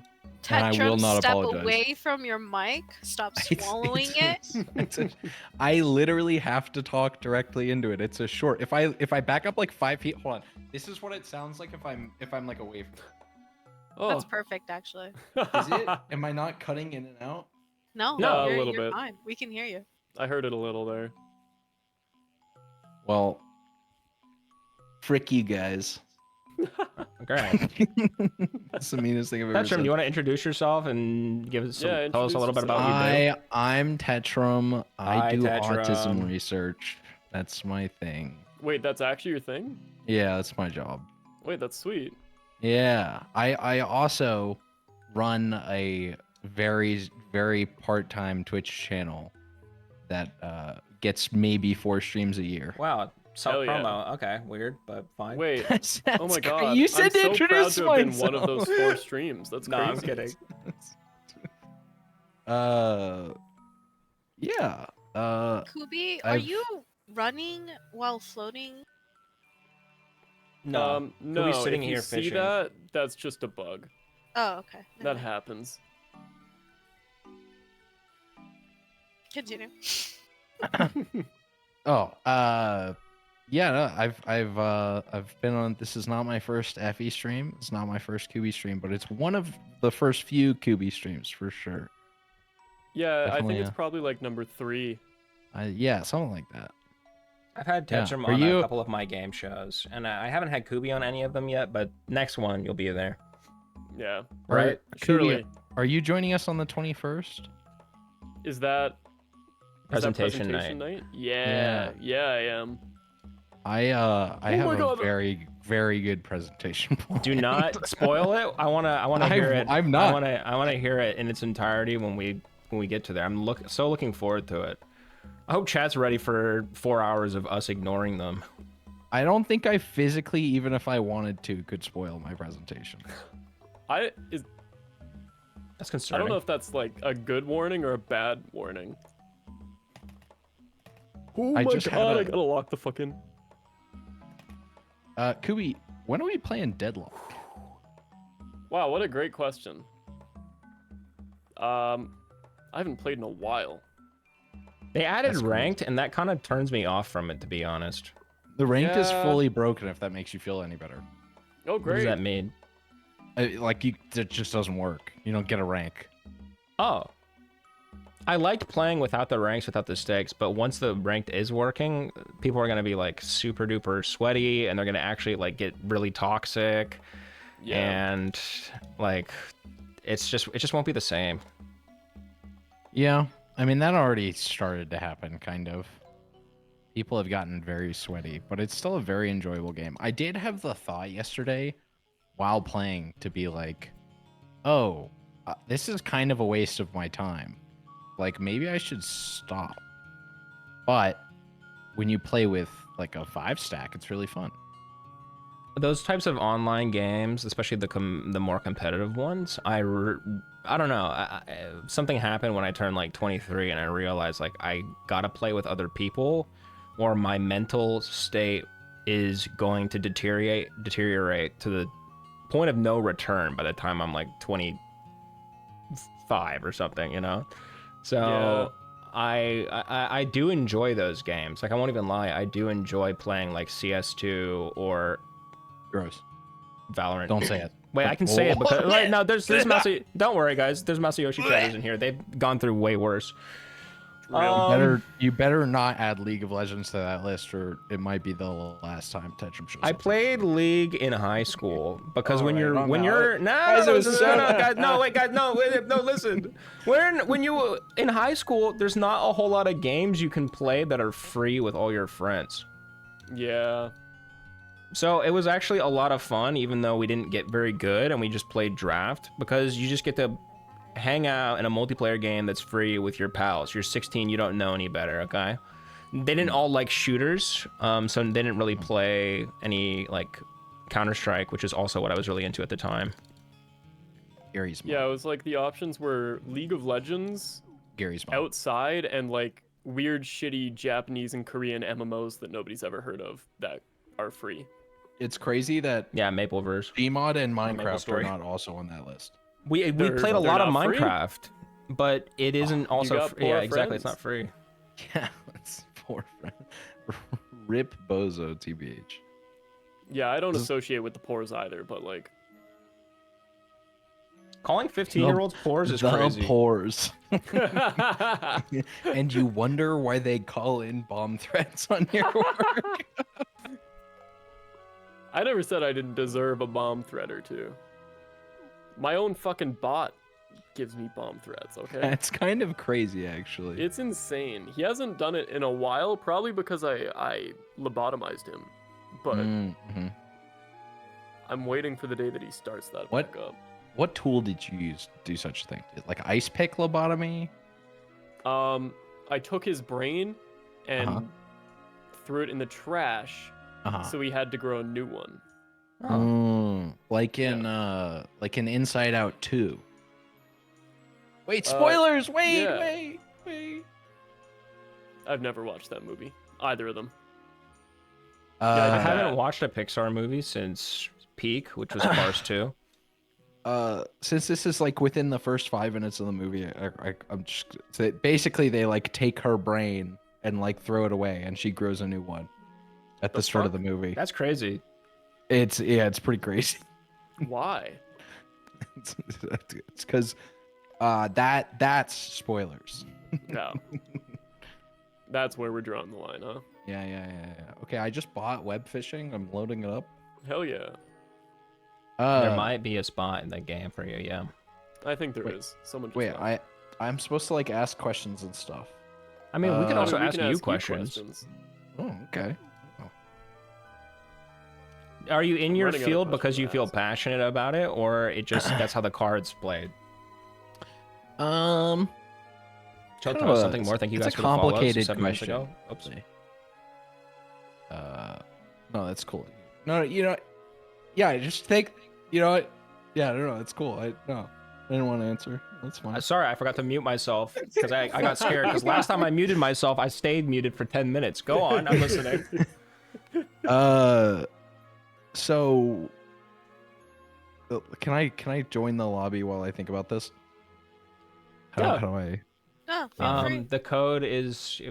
And I will Tetrum, not step apologize. away from your mic. Stop swallowing it. I literally have to talk directly into it. It's a short. If I back up like 5 feet, hold on. This is what it sounds like if I'm like away from it. That's perfect, actually. Is it? Am I not cutting in and out? No, No, a you're, little you're bit. fine. We can hear you. I heard it a little there. Well, frick you guys. Okay. That's the meanest thing I've ever Tetrum, said. do you want to introduce yourself and give us some, Yeah, tell us a little bit about what you do? I'm Tetrum. I Hi, do Tetrum. autism research. That's my thing. Wait, that's actually your thing? Yeah, that's my job. Wait, that's sweet. Yeah, I also run a very part-time Twitch channel that gets maybe 4 streams a year. Wow, self Hell yeah. promo. Okay, weird, but fine. Wait. That's Oh my cra- god. you said I'm to so introduce proud to have been one of myself. those 4 streams. That's No, crazy. I'm kidding. Yeah. Kooby, are I've- you running while floating? No, No, Kooby's sitting if you here see fishing. that, that's just a bug. Oh, okay. That happens. Continue. Oh, yeah, no, I've been on. This is not my first FE stream. It's not my first Kooby stream, but it's one of the first few Kooby streams for sure. Yeah, I Definitely, think it's yeah. probably like number 3. Yeah, something like that. I've had Yeah. Tetrum Are on you- a couple of my game shows, and I haven't had Kooby on any of them yet, but next one you'll be there. Yeah. Right? Surely. Are you joining us on the 21st? Is that Presentation night? Yeah, I am. I Oh my have a God. very good presentation plan. Do not spoil it. I wanna hear it. I'm not. I wanna hear it in its entirety when we get to there. I'm so looking forward to it. I hope chat's ready for 4 hours of us ignoring them. I don't think I physically, even if I wanted to, could spoil my presentation. That's I concerning. don't know if that's like a good warning or a bad warning. Oh I my just had god, a- I gotta lock the fucking. Kooby, when are we playing Deadlock? Wow, what a great question. I haven't played in a while. They added That's ranked, and that kind of turns me off from it, to be honest. The ranked is Yeah. fully broken. If that makes you feel any better, Oh, What does great. that mean? it just doesn't work. You don't get a rank. Oh. I liked playing without the ranks, without the stakes, but once the ranked is working, people are gonna be like super duper sweaty, and they're gonna actually like get really toxic, Yeah. and like it just won't be the same. Yeah, I mean that already started to happen, kind of. People have gotten very sweaty, but it's still a very enjoyable game. I did have the thought yesterday, while playing, to be like, "Oh, this is kind of a waste of my time. Like maybe I should stop." But when you play with like a 5 stack, it's really fun. those types of online games, especially the more competitive ones, I don't know. Something happened when I turned like 23, and I realized like I gotta play with other people, or my mental state is going to deteriorate to the point of no return by the time I'm like 25 or something, you know. So I do enjoy those games. Like I won't even lie, I do enjoy playing like CS2 or gross Valorant. Don't say it. Wait, I can say it because right now there's don't worry guys, there's Masayoshi Traders in here. They've gone through way worse. You better not add League of Legends to that list, or it might be the last time Tetrum shows I up. played League in high school because when you're guys, listen. When you in high school, there's not a whole lot of games you can play that are free with all your friends. Yeah. So it was actually a lot of fun, even though we didn't get very good and we just played draft, because you just get to hang out in a multiplayer game that's free with your pals. You're 16, you don't know any better, okay? They didn't all like shooters, so they didn't really play any like Counter-Strike, which is also what I was really into at the time. Gary's Yeah, it was like the options were League of Legends, Gary's outside, and like weird, shitty Japanese and Korean MMOs that nobody's ever heard of that are free. It's crazy that Mapleverse, Gmod, and Minecraft are Story. not also on that list. We played a lot of not free? Minecraft, but it isn't also got free. Yeah, poor exactly. It's friends? not free. Yeah, it's poor friend. Rip Bozo, TBH. Yeah, I don't associate with the pores either, but like calling 15-year-olds pores is crazy. The pores. And you wonder why they call in bomb threats on your work. I never said I didn't deserve a bomb threat or two. My own fucking bot gives me bomb threats, okay? That's kind of crazy, actually. It's insane. He hasn't done it in a while, probably because I lobotomized him. But I'm waiting for the day that he starts that back up. What tool did you use to do such a thing? Like ice pick lobotomy? I took his brain and threw it in the trash, so he had to grow a new one. Like in Inside Out 2. Wait, spoilers! Wait. I've never watched that movie. Either of them. I haven't watched a Pixar movie since Peak, which was Cars 2. Since this is like within the first 5 minutes of the movie, I'm just basically they like take her brain and like throw it away, and she grows a new one at the start of the movie. That's crazy. It's pretty crazy. Why? It's because that's spoilers. No. That's where we're drawing the line, huh? Yeah. Okay, I just bought WEBFISHING. I'm loading it up. Hell yeah. There might be a spot in the game for you, yeah. I think there is. Someone just Wait, left. I'm supposed to like ask questions and stuff. I mean, we can also we ask can you ask questions. Oh, okay. Are you in your running out of field because questions you to feel ask. passionate about it, or it just that's how the cards played? Kind Tell of us something more. Thank you it's guys a for the follows complicated 7 minutes question. ago. Oops. No, that's cool. No, yeah, I just think, what? Yeah, I don't know. That's cool. I didn't want to answer. That's fine. Sorry, I forgot to mute myself because I got scared. Because last time I muted myself, I stayed muted for 10 minutes. Go on, I'm listening. So can I join the lobby while I think about this? How do I? Oh, feel free. The code is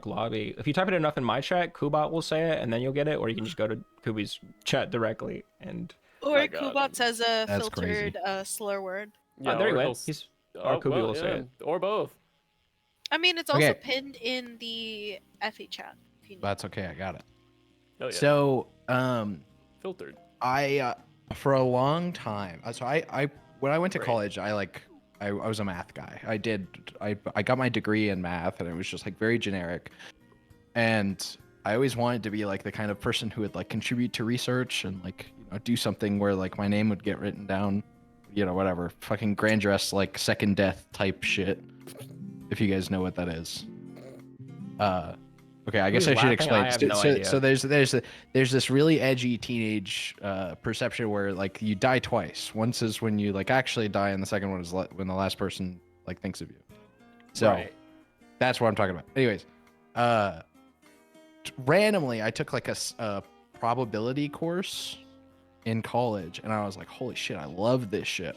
!lobby. If you type it enough in my chat, Koobot will say it, and then you'll get it. Or you can just go to Kooby's chat directly and. Or Koobot says a That's filtered slur word. Yeah, there he or went. he'll- Or Kooby will say yeah, it. Or both. I mean, it's also Okay. pinned in the FE chat. If you need. That's okay. I got it. Hell yeah. So Filtered. I for a long time. So I when I went to college, I was a math guy. I got my degree in math, and it was just like very generic. And I always wanted to be like the kind of person who would like contribute to research and like do something where like my name would get written down, whatever, fucking Granddress like second death type shit. If you guys know what that is. Okay, I guess Who's I should laughing? I explain. have no idea. So there's this really edgy teenage perception where like you die twice. Once is when you like actually die, and the second one is when the last person like thinks of you. So Right. that's what I'm talking about. Anyways, randomly I took like a probability course in college, and I was like, holy shit, I love this shit.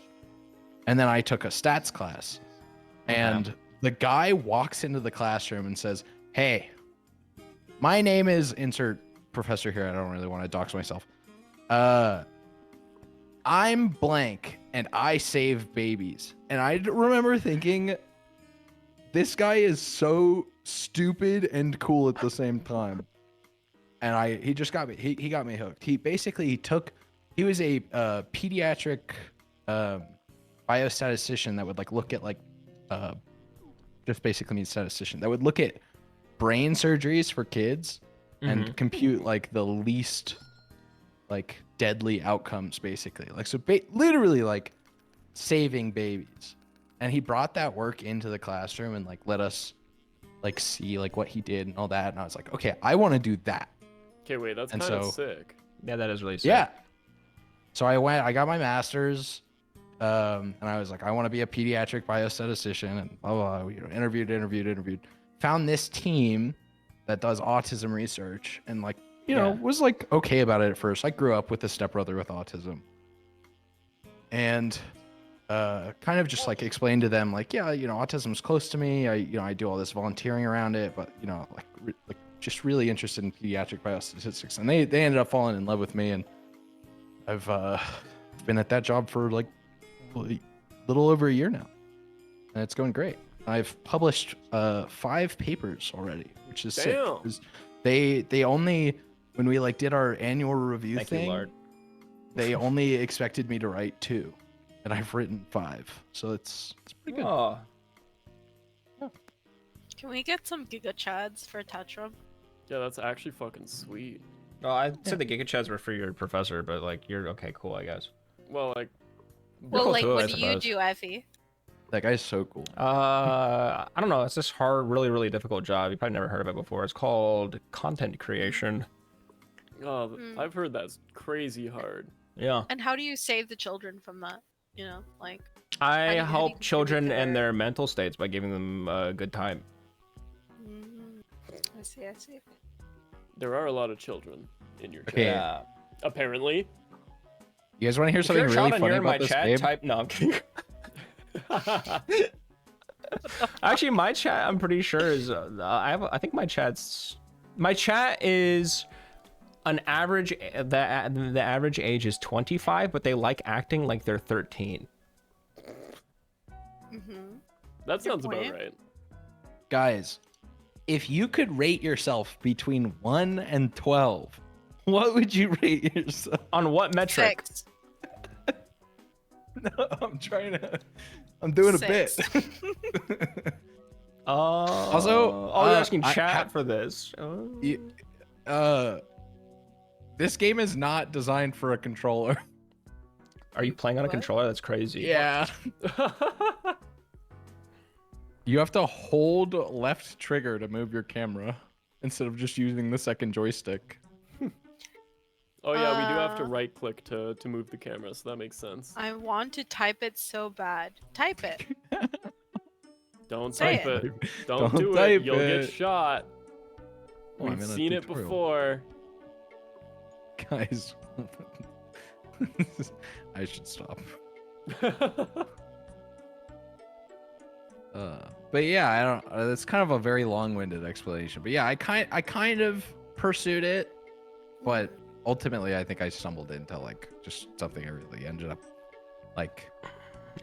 And then I took a stats class, and the guy walks into the classroom and says, "Hey, my name is insert professor here. I don't really want to dox myself. I'm blank and I save babies." And I remember thinking, this guy is so stupid and cool at the same time. And he just got me. He got me hooked. He was a pediatric biostatistician that would like look at like just basically means statistician that would look at brain surgeries for kids and compute like the least like deadly outcomes, basically like so literally like saving babies. And he brought that work into the classroom and like let us like see like what he did and all that, and I was like, okay, I want to do that. Okay, wait, that's And kind of so- sick. Yeah, that is really sick. Yeah. So I got my master's, and I was like, I want to be a pediatric biostatistician, and blah, blah, blah. You know, interviewed. Found this team that does autism research, and like, you know, was like okay about it at first. I grew up with a stepbrother with autism, and kind of just like explained to them like, yeah, you know, autism's close to me. I do all this volunteering around it, but you know, like just really interested in pediatric biostatistics, and they ended up falling in love with me, and I've been at that job for like a little over a year now, and it's going great. I've published 5 papers already, which is sick. Damn. 'Cause they only, when we like did our annual review Thank you, thing, Lord. they only expected me to write 2, and I've written 5, so it's pretty good. Oh, Can we get some Giga Chads for Tetrum? Yeah, that's actually fucking sweet. no, I said the Giga Chads were for your professor, but like you're okay, cool, I guess. Well, like, Well, cool like, too, I what do you suppose. do, Effie? That guy's so cool. I don't know. It's this hard, really, really difficult job. You probably never heard of it before. It's called content creation. oh, I've heard that's crazy hard. Yeah. And how do you save the children from that? You know, like. I how do you help children contribute to and their mental states by giving them a good time. I see. There are a lot of children in your chat. Okay. Yeah. Apparently. You guys want to hear If something you're really Sean and funny you're in my about this chat, game? type. No, I'm kidding. Actually, my chat, I'm pretty sure is. I think my chat is an average. The average age is 25, but they like acting like they're 13. That sounds about point. right. Guys, if you could rate yourself between 1 and 12, what would you rate yourself? On what metric? 6. No, I'm doing a bit. 6. Also, you're asking I- chat for this. This game is not designed for a controller. Are you playing on a controller? That's crazy. Yeah. You have to hold left trigger to move your camera instead of just using the second joystick. Oh yeah, we do have to right click to move the camera, so that makes sense. I want to type it so bad. Type it. Don't Say type it. it. Don't Don't do type it. You'll it. get shot. Oh, I'm We've in a seen it tutorial. before. Guys, I should stop. But yeah, I don't. It's kind of a very long-winded explanation. But yeah, I kind of pursued it, but ultimately, I think I stumbled into like just something I really ended up like.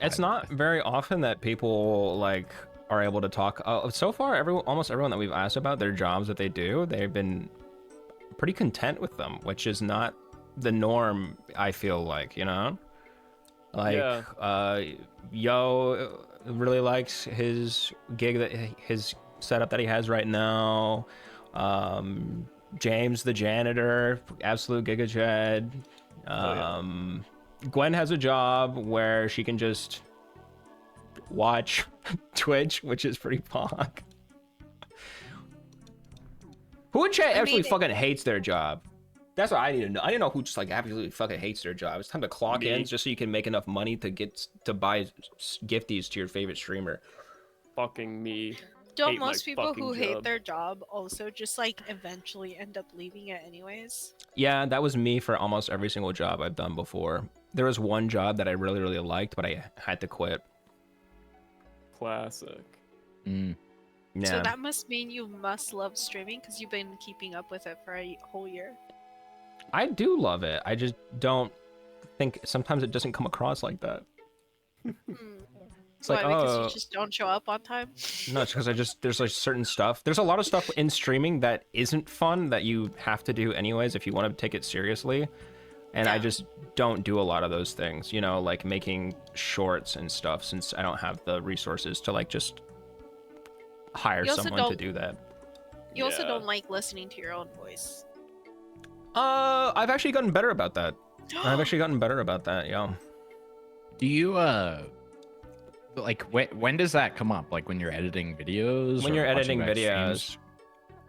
It's not very often that people like are able to talk. So far, almost everyone that we've asked about their jobs that they do, they've been pretty content with them, which is not the norm. I feel like, you know, like Yo really likes his gig, his setup that he has right now. James the janitor, absolute gigajed. Gwen has a job where she can just watch Twitch, which is pretty pog. Who in chat I actually mean, fucking hates their job? That's what I need to know. I didn't know who just like absolutely fucking hates their job. It's time to clock in just so you can make enough money to get to buy gifties to your favorite streamer. Fucking me. Don't Hate my most people fucking who hate job. their job also just like eventually end up leaving it anyways? Yeah, that was me for almost every single job I've done before. There was one job that I really, really liked, but I had to quit. Classic. Yeah. So that must mean you must love streaming because you've been keeping up with it for a whole year. I do love it. I just don't think sometimes it doesn't come across like that. It's Why? like, Because oh, you just don't show up on time? no, it's because there's like certain stuff. There's a lot of stuff in streaming that isn't fun that you have to do anyways if you want to take it seriously. And I just don't do a lot of those things, you know, like making shorts and stuff since I don't have the resources to like just hire someone to do that. You also don't like listening to your own voice. I've actually gotten better about that. Yeah. Do you like when does that come up? Like when you're editing videos? When or you're editing watching back videos. streams?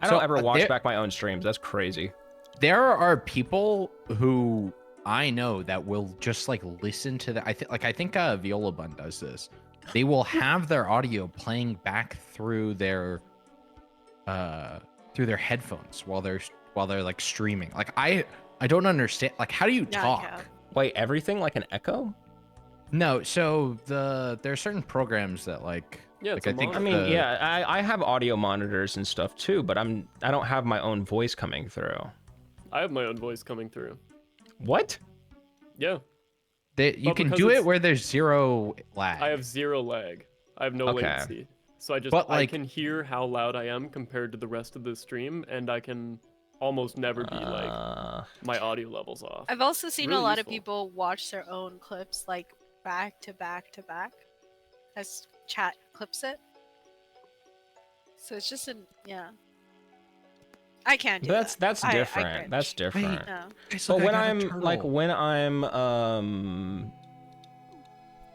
I don't So, ever watch back my own streams. That's crazy. There are people who I know that will just like listen to the. I think Viola Bun does this. They will have their audio playing back through their headphones while they're like streaming. Like I don't understand. Like how do you talk? Wait, everything like an echo? No, so there are certain programs that like it's I think I mean, yeah, I have audio monitors and stuff too, but I don't have my own voice coming through. I have my own voice coming through. What? Yeah. You But can because do it's- it where there's zero lag. I have zero lag. I have no Okay. latency. So But, I like- can hear how loud I am compared to the rest of the stream, and I can almost never be like my audio levels off. I've also seen Really a lot useful. of people watch their own clips like back to back to back as chat clips it. So it's just yeah. I can't do That's that. I different. cringe. That's different. No. But when I'm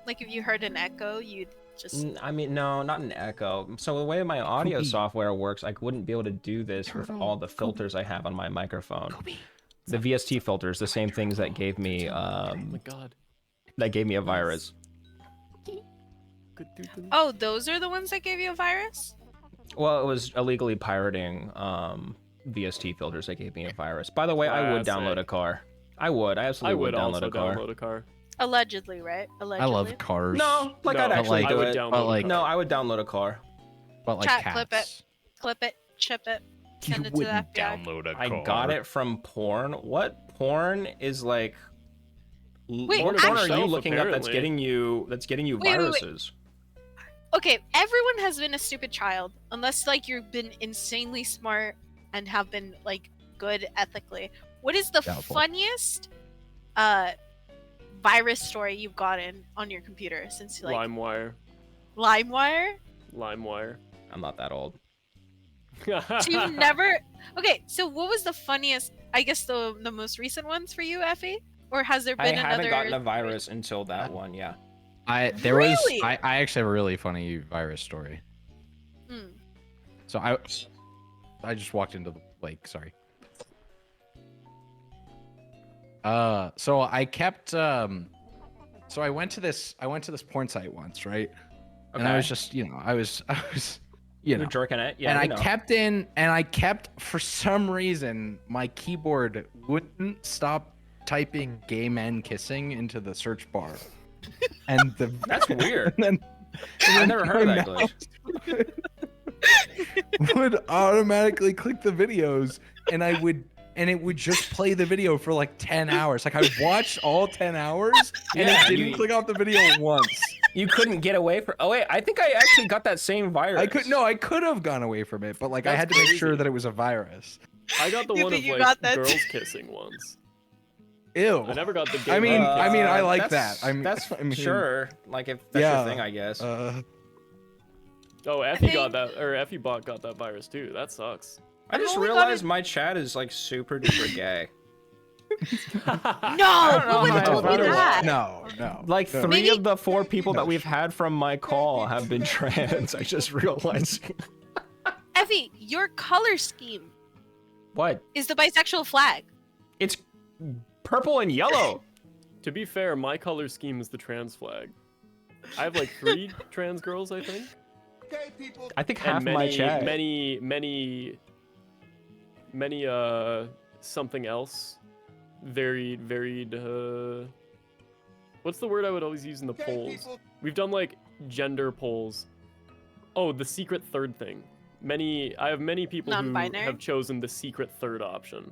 Like if you heard an echo, you'd just I mean, no, not an echo. So the way my audio KOOBY. software works, I wouldn't be able to do this with all the filters I have on my microphone. The VST filters, the same things that gave me oh my god. that gave me a virus. Oh, those are the ones that gave you a virus? Well, it was illegally pirating VST filters that gave me a virus. By the way, I would download a car. I absolutely would download a car. Download a car. Allegedly, right? Allegedly. I love cars. No, like No, I'd actually I do would it. download But, a like- car. No, I would download a car. But like Chat, cats. clip it, chip it, send it to the FBI. I got it from porn. What porn is like? Wait, what porn are actually- you looking up that's apparently. getting you Wait, wait. viruses? Okay, everyone has been a stupid child unless like you've been insanely smart and have been like good ethically. What is the Doubtful. funniest virus story you've gotten on your computer since like LimeWire. LimeWire? LimeWire. I'm not that old. So you've never Okay, so what was the funniest I guess the most recent ones for you, Effie? Or has there I been haven't another gotten a virus until that one. Yeah. I Really? actually have a really funny virus story. Hmm. So I just walked into the lake, sorry. So I kept so I went to this porn site once, right? And I Okay. was just, I was you know, You're jerking it. Yeah. and we I know. kept for some reason my keyboard wouldn't stop typing gay men kissing into the search bar. And That's weird. and then I never heard my that glitch. mouse would automatically click the videos and it would just play the video for like 10 hours. Like I watched all 10 hours and Yeah, it didn't you- click off the video once. You couldn't get away from. Oh wait, I think I actually got that same virus. I could have gone away from it, but like I That's had to make crazy. sure that it was a virus. I got the You one think of you like got that girls too? kissing ones. Ew. I never got the gay I mean, men I like that's- that. I mean, that's I mean, sure. Like if that's yeah, your thing, I guess. Oh, Effie got that, or Effie bot got that virus too. That sucks. I just only got realized it- my chat is like super duper gay. No, who would have told you that? No. Like No. 3 Maybe- of the 4 people that we've had from my call have been trans. I just realized. Effie, your color scheme What? Is the bisexual flag. It's purple and yellow. To be fair, my color scheme is the trans flag. I have like 3 trans girls, I think. Okay, people. I think half my chat. Many, something else. Varied, what's the word I would always use in the polls? We've done like gender polls. Oh, the secret third thing. I have many people who Non-binary? have chosen the secret third option.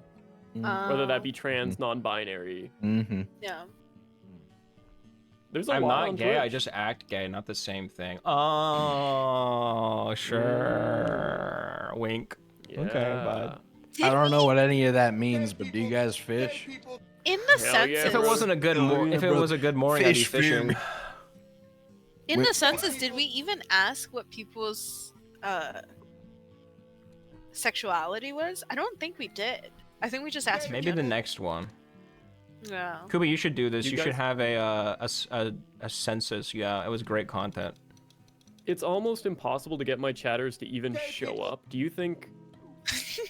Whether that be trans, non-binary. Mm-hmm. Yeah. There's a I'm lot not on gay. I Twitch. just act gay. Not the same thing. Oh, sure. Wink. Okay, bud. I don't know what any of that means, but do you guys fish? In the Hell census, yeah, If it wasn't a good if it was a good morning, I'd be Fish fishing. food. in the census, did we even ask what people's sexuality was? I don't think we did. I think we just asked. For Maybe the gender. next one. Yeah. Kooby, you should do this. You You should guys- have a census. Yeah, it was great content. It's almost impossible to get my chatters to even show up. Do you think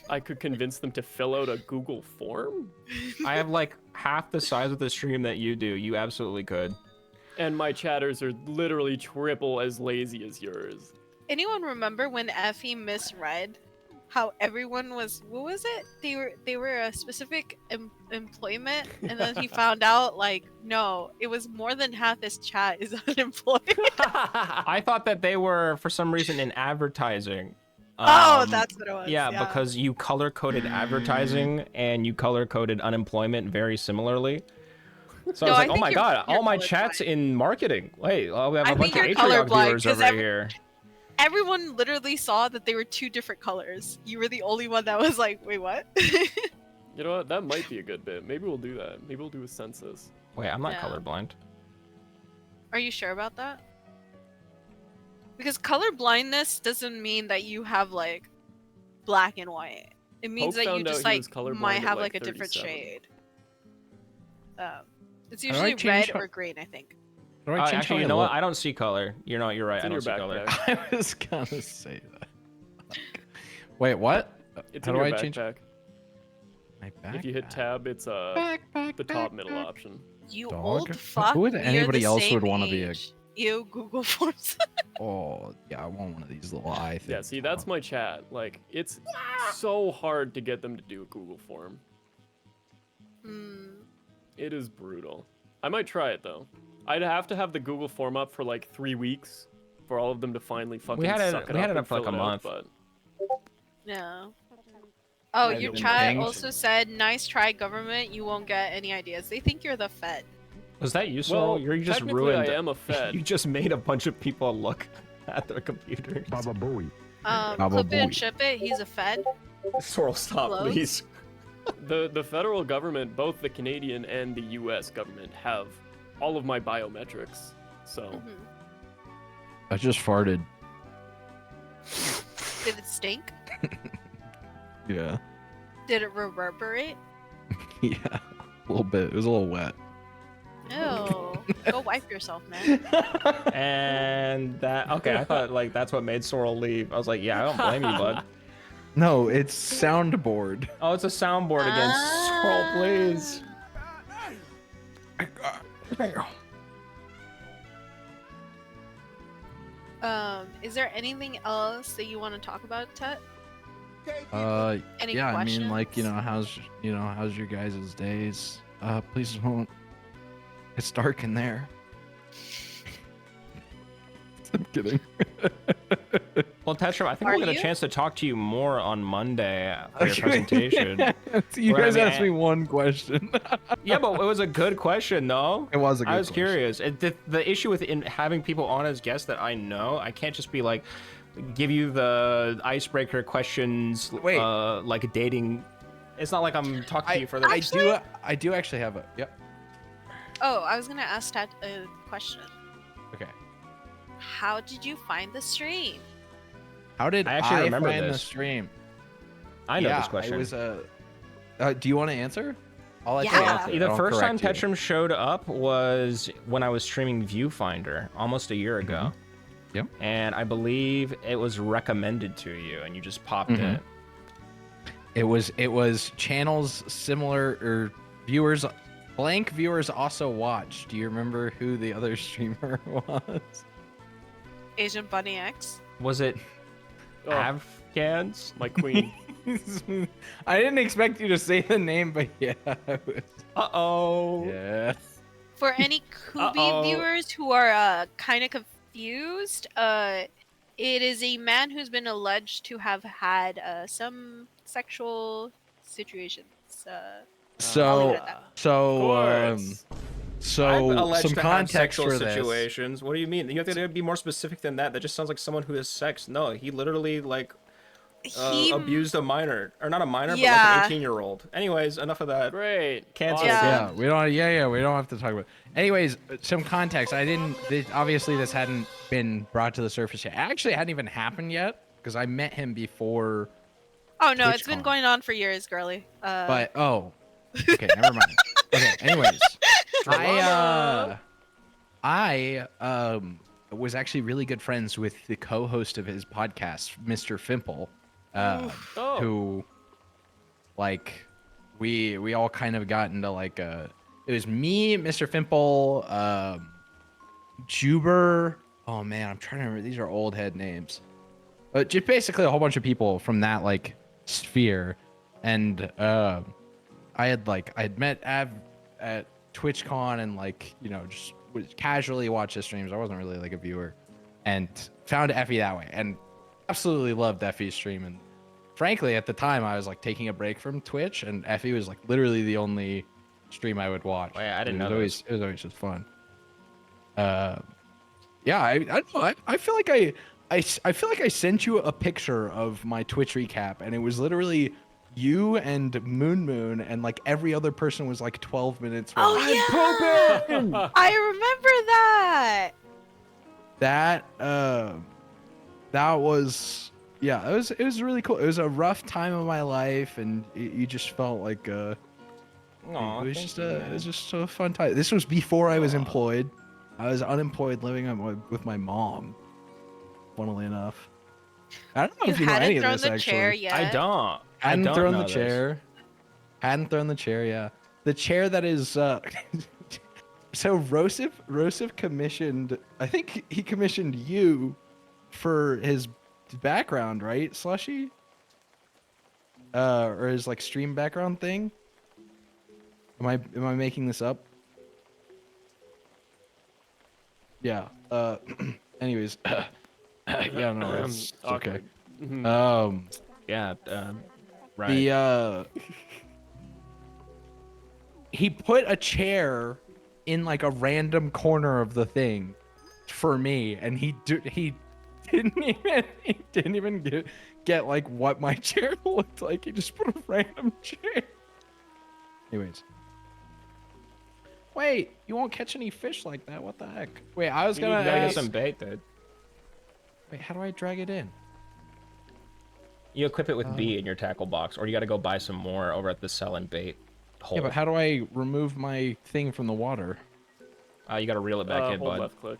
I could convince them to fill out a Google form? I have like half the size of the stream that you do. You absolutely could. And my chatters are literally triple as lazy as yours. Anyone remember when Effie misread how everyone was? What was it? They were a specific employment, and then he found out like no, it was more than half his chat is unemployed. I thought that they were for some reason in advertising. Oh, that's what it was. Yeah, because you color coded advertising and you color coded unemployment very similarly. So No, I I was like, oh think my you're- god, you're all my colorblind. chat's in marketing. Wait, oh, we have I a bunch think of you're Patreon colorblind, viewers 'cause over here. Everyone literally saw that they were 2 different colors. You were the only one that was like, wait, what? You know what? That might be a good bit. Maybe we'll do that. Maybe we'll do a census. Wait, I'm not Yeah. colorblind. Are you sure about that? Because color blindness doesn't mean that you have like black and white. It means Poke that you found out just he like was colorblind might at, have like, like a different 37. shade. It's How do I usually change red how- or green, I think. How do I change Actually, how you I know what? look? I don't see color. You're right. It's I in don't see your color. backpack. I was gonna say that. Wait, what? It's How in do your I change backpack. my If you hit tab, it's the top middle option. You Dog? old fuck. Who would we are anybody the else same would want to be a? age. You Google Forms. Oh yeah, I want one of these little eye things. Yeah, see, that's my chat. Like, it's so hard to get them to do a Google form. It is brutal. I might try it though. I'd have to have the Google form up for like 3 weeks for all of them to finally fucking had it- suck it we had up it and up for, like, fill a it out, month. But Yeah. Oh, I've your been chat pinged. also said, "Nice try, government. You won't get any ideas. They think you're the Fed." Was that you, Well, Sorrel? You just technically ruined. I am a Fed. You just made a bunch of people look at their computers. Baba Booey. Clip it and ship it. He's a Fed. Sorrel, stop, Close. please. the federal government, both the Canadian and the U.S. government, have all of my biometrics. So I just farted. Did it stink? Yeah. Did it reverberate? Yeah. A little bit. It was a little wet. Ew. Go wipe yourself, man. And that okay, I thought like that's what made Sorrel leave. I was like, yeah, I don't blame you, bud. No, it's soundboard. Oh, it's a soundboard again. Sorrel, please. Is there anything else that you want to talk about, Tut? Any yeah, I mean, questions? like, how's your guys' days? Please don't. It's dark in there. I'm kidding. Well, Tetram, I think Are we'll get you? a chance to talk to you more on Monday for your presentation. You Where, I guys mean, asked me one question. Yeah, but it was a good question, though. It was a good I was question. curious. The issue with having people on as guests that I know, I can't just be like, give you the icebreaker questions. Wait. Like dating. It's not like I'm talking to you for the. I do actually have a. Yep. Oh, I was gonna ask Tat a question. Okay. How did you find the stream? How did I actually remember find the this. stream? I know Yeah, this question. It was do you want to answer? I'll let you Yeah. answer. The I'll first time correct you. Tetram showed up was when I was streaming Viewfinder almost a year ago. Yep. And I believe it was recommended to you, and you just popped Mhm. it. It was channels similar or viewers. Blank viewers also watch. Do you remember who the other streamer was? Asian Bunny X. Was it Afghans? My queen. I didn't expect you to say the name, but yeah. Uh-oh. Yeah. For any KOOBY viewers who are kind of confused, it is a man who's been alleged to have had some sexual situations. I'll leave it at that. I'm alleged some to have context sexual for this. situations. What do you mean? You have to be more specific than that. That just sounds like someone who has sex. No, he literally like abused a minor, or not a minor, but like an 18-year-old. Anyways, enough of that. Great. Cancel. Yeah, we don't. Yeah, we don't have to talk about. Anyways, some context. Obviously, this hadn't been brought to the surface yet. Actually, it hadn't even happened yet because I met him before. Oh no, it's been TwitchCon. going on for years, girly. But okay, never mind. Okay, anyways, I was actually really good friends with the co-host of his podcast, Mr. Fimple, who, like, we all kind of got into like it was me, Mr. Fimple, Juber. Oh man, I'm trying to remember. These are old head names, but just basically a whole bunch of people from that like sphere, and I'd met Av at TwitchCon and like, you know, just would casually watch his streams. I wasn't really like a viewer, and found Effie that way and absolutely loved Effie's stream. And frankly, at the time I was like taking a break from Twitch, and Effie was like literally the only stream I would watch. Oh, yeah, I didn't know it was always just fun. Yeah, I don't know. I feel like I feel like I sent you a picture of my Twitch recap, and it was literally you and Moon, and like every other person was like 12 minutes. Oh yeah, I remember that. That was, yeah, it was really cool. It was a rough time of my life, and you just felt like it was just a fun time. This was before I was employed. I was unemployed, living with my mom. Funnily enough, I don't know if you know any of this actually. I don't. Hadn't thrown the know this. chair. Hadn't thrown the chair. Yeah, the chair that is. So Rosif commissioned. I think he commissioned you for his background, right, Slushy? Or his like stream background thing. Am I making this up? Yeah. Anyways. Yeah. No. It's okay. Yeah. Right. He put a chair in like a random corner of the thing for me, and he didn't even get like what my chair looked like. He just put a random chair. Anyways. Wait, you won't catch any fish like that. What the heck? Wait, I was gonna get some bait, dude. Wait, how do I drag it in? You equip it with B in your tackle box, or you got to go buy some more over at the sell and bait hole. Yeah, but how do I remove my thing from the water? You got to reel it back in, hold bud. left click.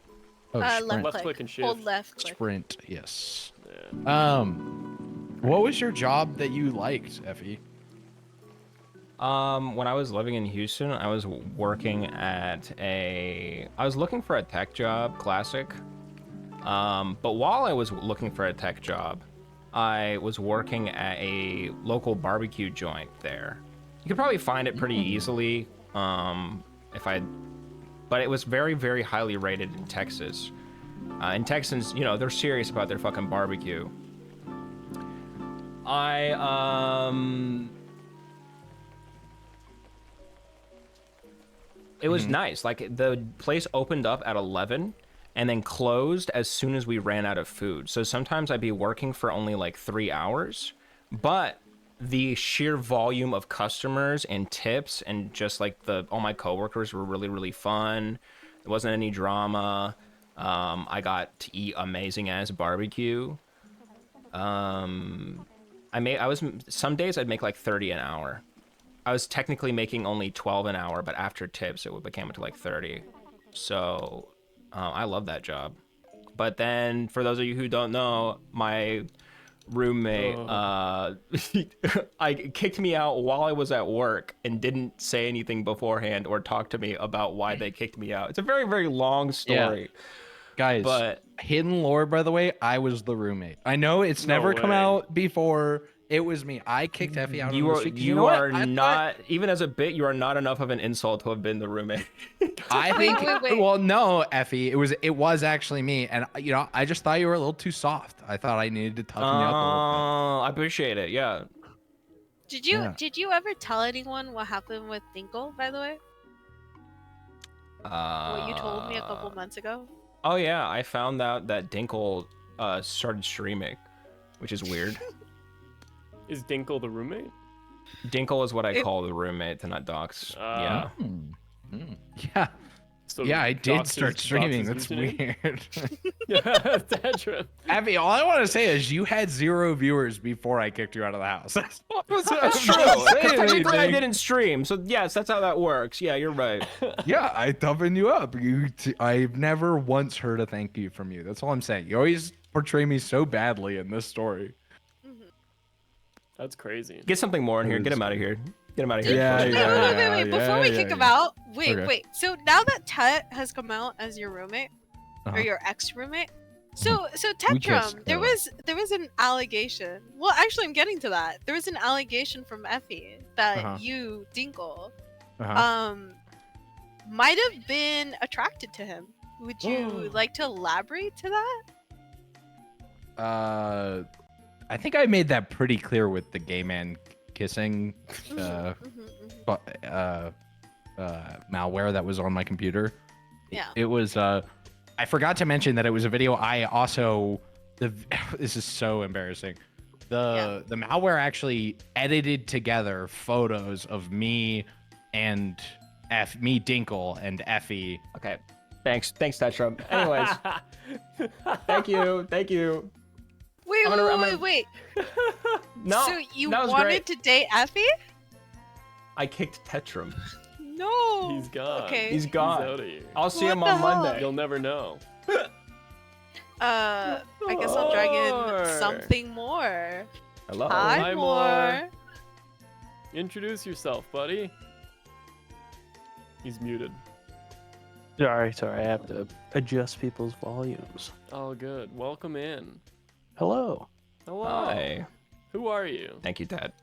Oh, sprint. Left click and shift. Hold left click. Sprint, yes. Yeah. What was your job that you liked, Effie? When I was living in Houston, I was working at I was looking for a tech job, classic. But while I was looking for a tech job, I was working at a local barbecue joint there. You could probably find it pretty easily, but it was very, very highly rated in Texas. And Texans, you know, they're serious about their fucking barbecue. It was nice. Like, the place opened up at 11 and then closed as soon as we ran out of food. So sometimes I'd be working for only like 3 hours, but the sheer volume of customers and tips and just like all my coworkers were really, really fun. There wasn't any drama. I got to eat amazing ass barbecue. Some days I'd make like 30 an hour. I was technically making only 12 an hour, but after tips, it became to like 30. So I love that job. But then, for those of you who don't know, my roommate I kicked me out while I was at work and didn't say anything beforehand or talk to me about why they kicked me out. It's a very, very long story. Guys, but hidden lore, by the way, I was the roommate. I know it's never come out before. It was me. I kicked Effie out on the street. You are not, even as a bit, you are not enough of an insult to have been the roommate. I think. wait. Well, no, Effie, it was actually me, and I just thought you were a little too soft. I thought I needed to toughen you up a little I appreciate it. Yeah. Did you ever tell anyone what happened with Dinkle, by the way? What you told me a couple months ago? Oh yeah, I found out that Dinkle started streaming, which is weird. Is Dinkle the roommate? Dinkle is what I call the roommate to not dox. Yeah. Yeah. So yeah, I did Dox start is- streaming. Dox That's is weird. Yeah, Tedra. Abby, all I want to say is you had 0 viewers before I kicked you out of the house. That's True. Technically, I didn't stream, so yes, that's how that works. Yeah, you're right. Yeah, I toughened you up. I've never once heard a thank you from you. That's all I'm saying. You always portray me so badly in this story. That's crazy. Get something more in here. Get him out of here. Get him out of here. Wait. Before we kick him out, wait. So now that Tet has come out as your roommate, or your ex-roommate, so Tetrum, there was an allegation. Well, actually, I'm getting to that. There was an allegation from Effie that you, Dinkle, might have been attracted to him. Would you like to elaborate to that? I think I made that pretty clear with the gay man kissing malware that was on my computer. Yeah. It was I forgot to mention that it was a video I also this is so embarrassing. The malware actually edited together photos of me and me Dinkle and Effie. Okay. Thanks Tetrum. Anyways. Thank you. Wait. No. So you that was wanted great. to date Effie? I kicked Tetrum. No. He's gone. Okay. He's gone. He's out of here. I'll see him What on the hell? Monday. You'll never know. I guess I'll drag in something more. Hello. Hi, more. Introduce yourself, buddy. He's muted. Sorry, I have to adjust people's volumes. Oh, good. Welcome in. Hello. Hello. Hi. Who are you? Thank you, Dad.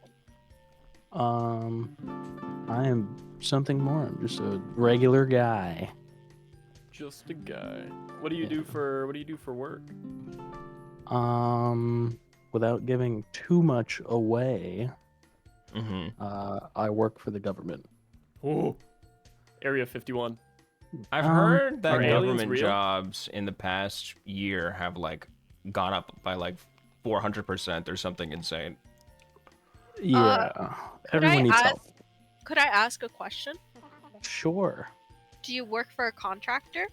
I am something more. I'm just a regular guy. Just a guy. What do you do for work? Without giving too much away, I work for the government. Oh. Area 51. I've heard that are aliens government real? jobs in the past year have like gone up by like 400% or something insane. Yeah. Everyone needs help. Could I ask a question? Sure. Do you work for a contractor?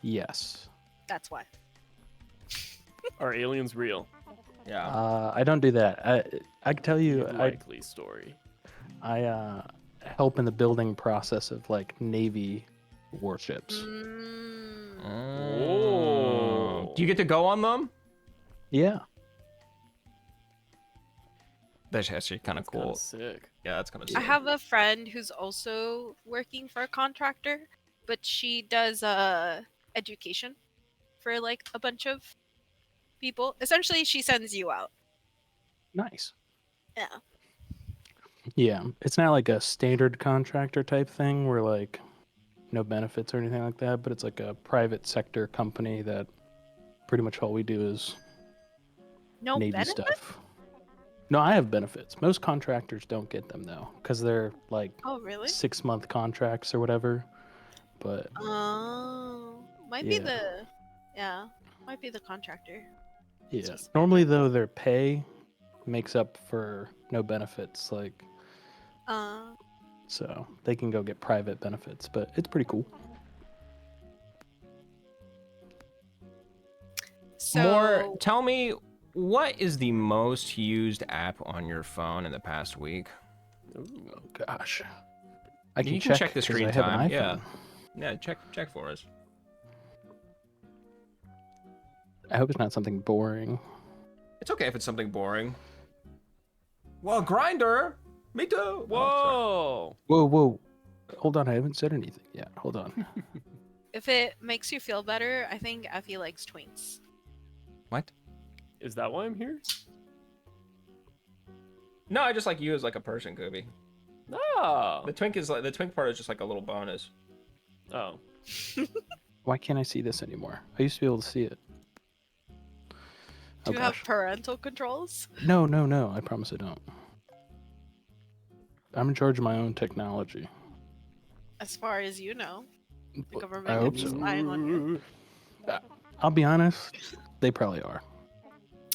Yes. That's why. Are aliens real? Yeah. I don't do that. I can tell you. Likely story. I help in the building process of like Navy warships. Oh. Do you get to go on them? Yeah. That's actually kind of cool. Sick. Yeah, that's kind of I sick. have a friend who's also working for a contractor, but she does education for like a bunch of people. Essentially, she sends you out. Nice. Yeah. Yeah. It's not like a standard contractor type thing where like no benefits or anything like that, but it's like a private sector company that pretty much all we do is No Navy benefits? stuff. No, I have benefits. Most contractors don't get them though, because they're like Oh, really? 6-month contracts or whatever. But Oh, might be the contractor. yeah, normally though their pay makes up for no benefits, like so they can go get private benefits, but it's pretty cool. More, tell me, what is the most used app on your phone in the past week? Oh gosh, You can check the 'cause screen I have an time. Yeah, iPhone. yeah. Check for us. I hope it's not something boring. It's okay if it's something boring. Well, grinder. Me too. Whoa. Whoa. Hold on, I haven't said anything yet. Hold on. If it makes you feel better, I think Effie likes twinks. What? Is that why I'm here? No, I just like you as like a person, Kooby. Oh. The twink part is just like a little bonus. Oh. Why can't I see this anymore? I used to be able to see it. Do you have parental controls? No. I promise I don't. I'm in charge of my own technology. As far as you know. The I government hope could be so. spying on you. I'll be honest, they probably are.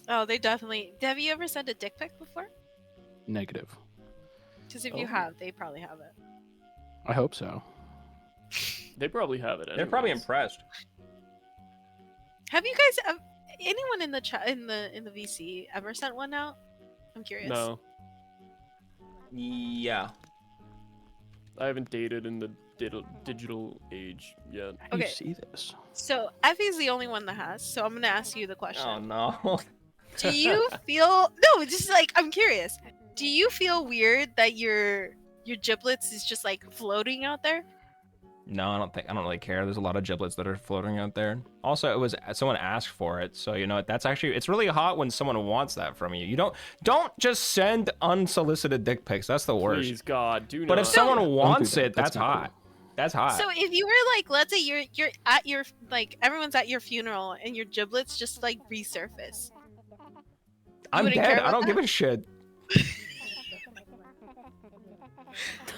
Oh, they definitely... Have you ever sent a dick pic before? Negative. Because if you have, they probably have it. I hope so. They probably have it. They're probably impressed. Have you guys... anyone in the chat in the VC ever sent one out? I'm curious. No. Yeah. I haven't dated in the digital age yet. How do you see this? So Effie's the only one that has. So I'm gonna ask you the question. Oh no. Do you feel no? Just like I'm curious. Do you feel weird that your giblets is just like floating out there? No, I don't really care. There's a lot of giblets that are floating out there. Also, it was someone asked for it, so you know that's actually it's really hot when someone wants that from you. You don't just send unsolicited dick pics. That's the worst. Please God, do not. But if someone Don't wants do that. it, that's That's not hot. That's hot. So if you were like, let's say you're at your like everyone's at your funeral and your giblets just like resurface. I'm wouldn't dead. care I don't about give that? a shit.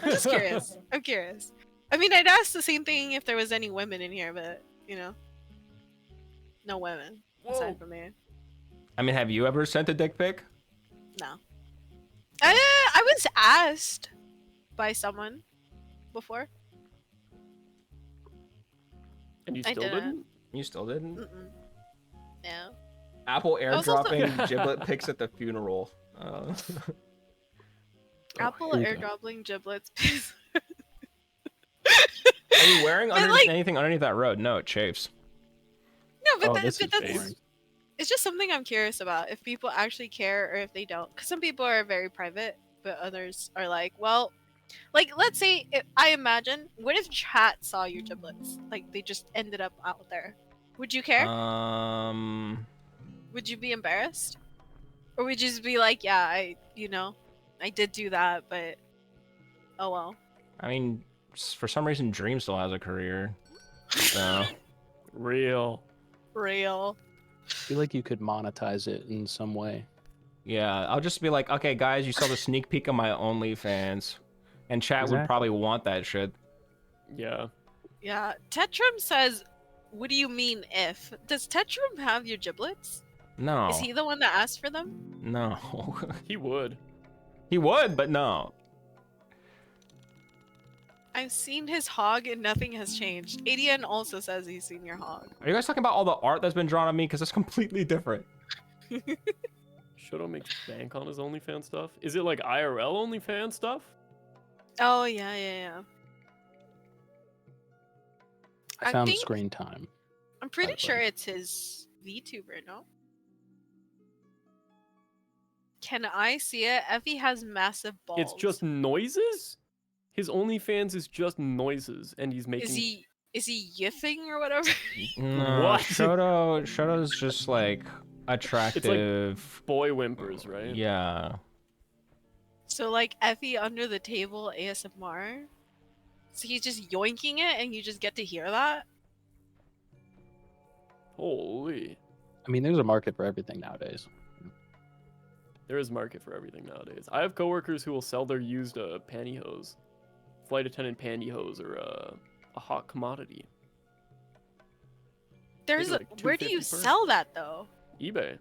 I'm just curious. I'm curious. I mean, I'd ask the same thing if there was any women in here, but you know, no women aside from me. I mean, have you ever sent a dick pic? No. I was asked by someone before. And you I still didn't. didn't? You still didn't? Mm-mm. No. Apple I was also- airdropping giblet pics at the funeral. Apple here we go. airdropping giblets. Are you wearing But, underneath, like- anything underneath that road? No, it chafes. No, but, Oh, that, this but is that's boring. it's just something I'm curious about. If people actually care or if they don't. Because some people are very private, but others are like, well, like let's say I imagine, what if chat saw your giblets? Like they just ended up out there. Would you care? Would you be embarrassed? Or would you just be like, yeah, I did do that, but oh well. I mean, for some reason, Dream still has a career. So. Real. Real. I feel like you could monetize it in some way. Yeah, I'll just be like, okay, guys, you saw the sneak peek of my OnlyFans. And chat would Exactly. probably want that shit. Yeah. Yeah. Tetrum says, what do you mean if? Does Tetrum have your giblets? No. Is he the one that asked for them? No. He would. He would, but no. I've seen his hog and nothing has changed. ADN also says he's seen your hog. Are you guys talking about all the art that's been drawn on me? Because it's completely different. Shoto makes bank on his OnlyFans stuff. Is it like IRL OnlyFans stuff? Oh, yeah. I I found think- screen time. I'm pretty sure it's his VTuber, no? Can I see it? Effie has massive balls. It's just noises? His OnlyFans is just noises, and he's making. Is he yiffing or whatever? No, What? Shoto's just like attractive. boy whimpers, right? Yeah. So like Effie under the table ASMR? So he's just yoinking it and you just get to hear that? Holy. I mean, there's a market for everything nowadays. There is market for everything nowadays. I have coworkers who will sell their used pantyhose. Flight attendant pantyhose are a hot commodity. There's Maybe a like where do you $2.50 per. sell that though? eBay.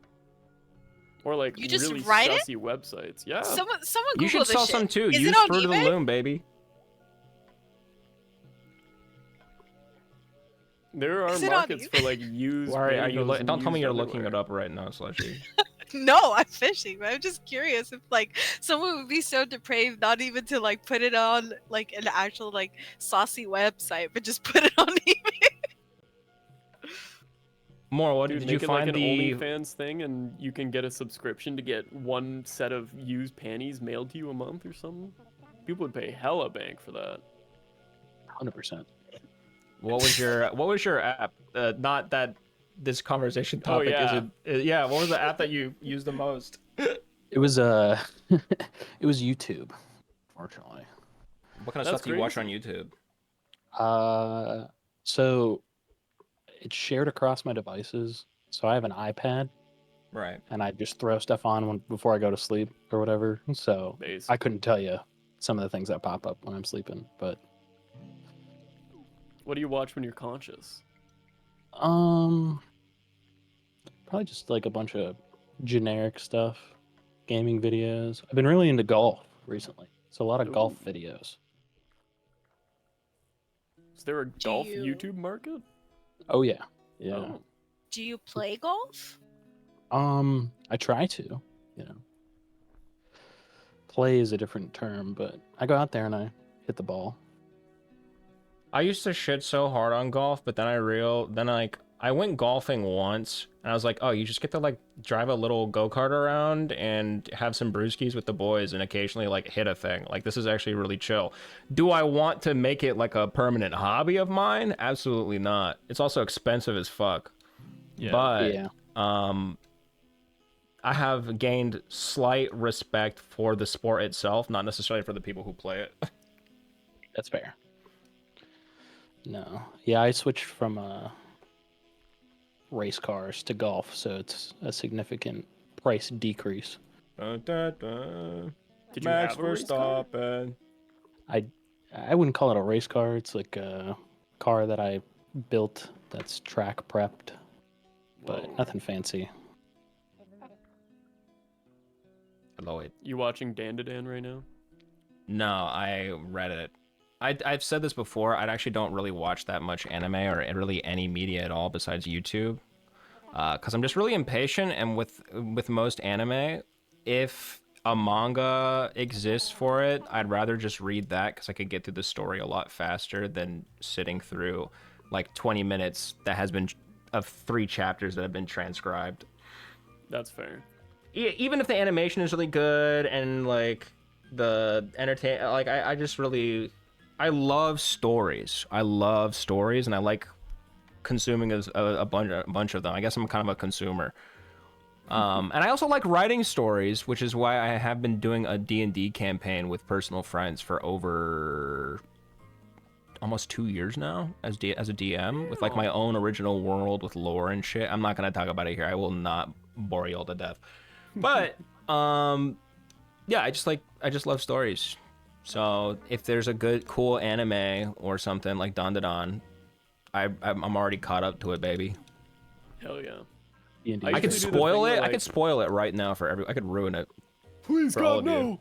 Or like You just really write it? sussy websites. Yeah. Someone Google You should this sell shit. some too. Is Use it on Fruit of the eBay? Loom, baby. There are Is it on markets for like used. Why are you? pantyhose and Don't tell me used you're looking underwear. it up right now, Slushy. No, I'm fishing, but I'm just curious if like someone would be so depraved not even to like put it on like an actual like saucy website, but just put it on eBay. More, what Dude, did make you it like find an the OnlyFans thing, and you can get a subscription to get one set of used panties mailed to you a month or something. People would pay hella bank for that. 100%. what was your app? Not that this conversation Oh, topic yeah. isn't. Yeah, what was the app that you used the most? It was it was YouTube, fortunately. What kind of That's stuff do you watch on crazy. YouTube? So it's shared across my devices. So I have an iPad, Right. and I just throw stuff on before I go to sleep or whatever. So I couldn't tell you some of the things that pop up when I'm sleeping, but What do you watch when you're conscious? probably just like a bunch of generic stuff, gaming videos. I've been really into golf recently, so a lot of golf videos. Is there a golf YouTube market? Oh yeah, yeah. Oh. Do you play golf? I try to, you know. Play is a different term, but I go out there and I hit the ball. I used to shit so hard on golf, but then I went golfing once, and I was like, oh, you just get to like drive a little go-kart around and have some brewskis with the boys and occasionally like hit a thing. Like, this is actually really chill. Do I want to make it like a permanent hobby of mine? Absolutely not. It's also expensive as fuck. Yeah. But I have gained slight respect for the sport itself, not necessarily for the people who play it. That's fair. No. Yeah, I switched from race cars to golf, so it's a significant price decrease. Did you Max have a race car? Verstappen. I wouldn't call it a race car. It's like a car that I built that's track prepped, but nothing fancy. Hello, it. You watching Dan to Dan right now? No, I read it. I've said this before. I actually don't really watch that much anime or really any media at all besides YouTube, because I'm just really impatient. And with most anime, if a manga exists for it, I'd rather just read that because I could get through the story a lot faster than sitting through like 20 minutes that has been of 3 chapters that have been transcribed. That's fair. Even if the animation is really good and like the like I just really. I love stories. I love stories, and I like consuming a bunch of them. I guess I'm kind of a consumer. And I also like writing stories, which is why I have been doing a D&D campaign with personal friends for over almost 2 years now as a DM, with like my own original world with lore and shit. I'm not gonna talk about it here. I will not bore you all to death. But yeah, I just love stories. So if there's a good, cool anime or something like Dan Da Dan, I'm already caught up to it, baby. Hell yeah. I could spoil it. I could spoil it right now for everyone. I could ruin it. Please, for all God, of you. no.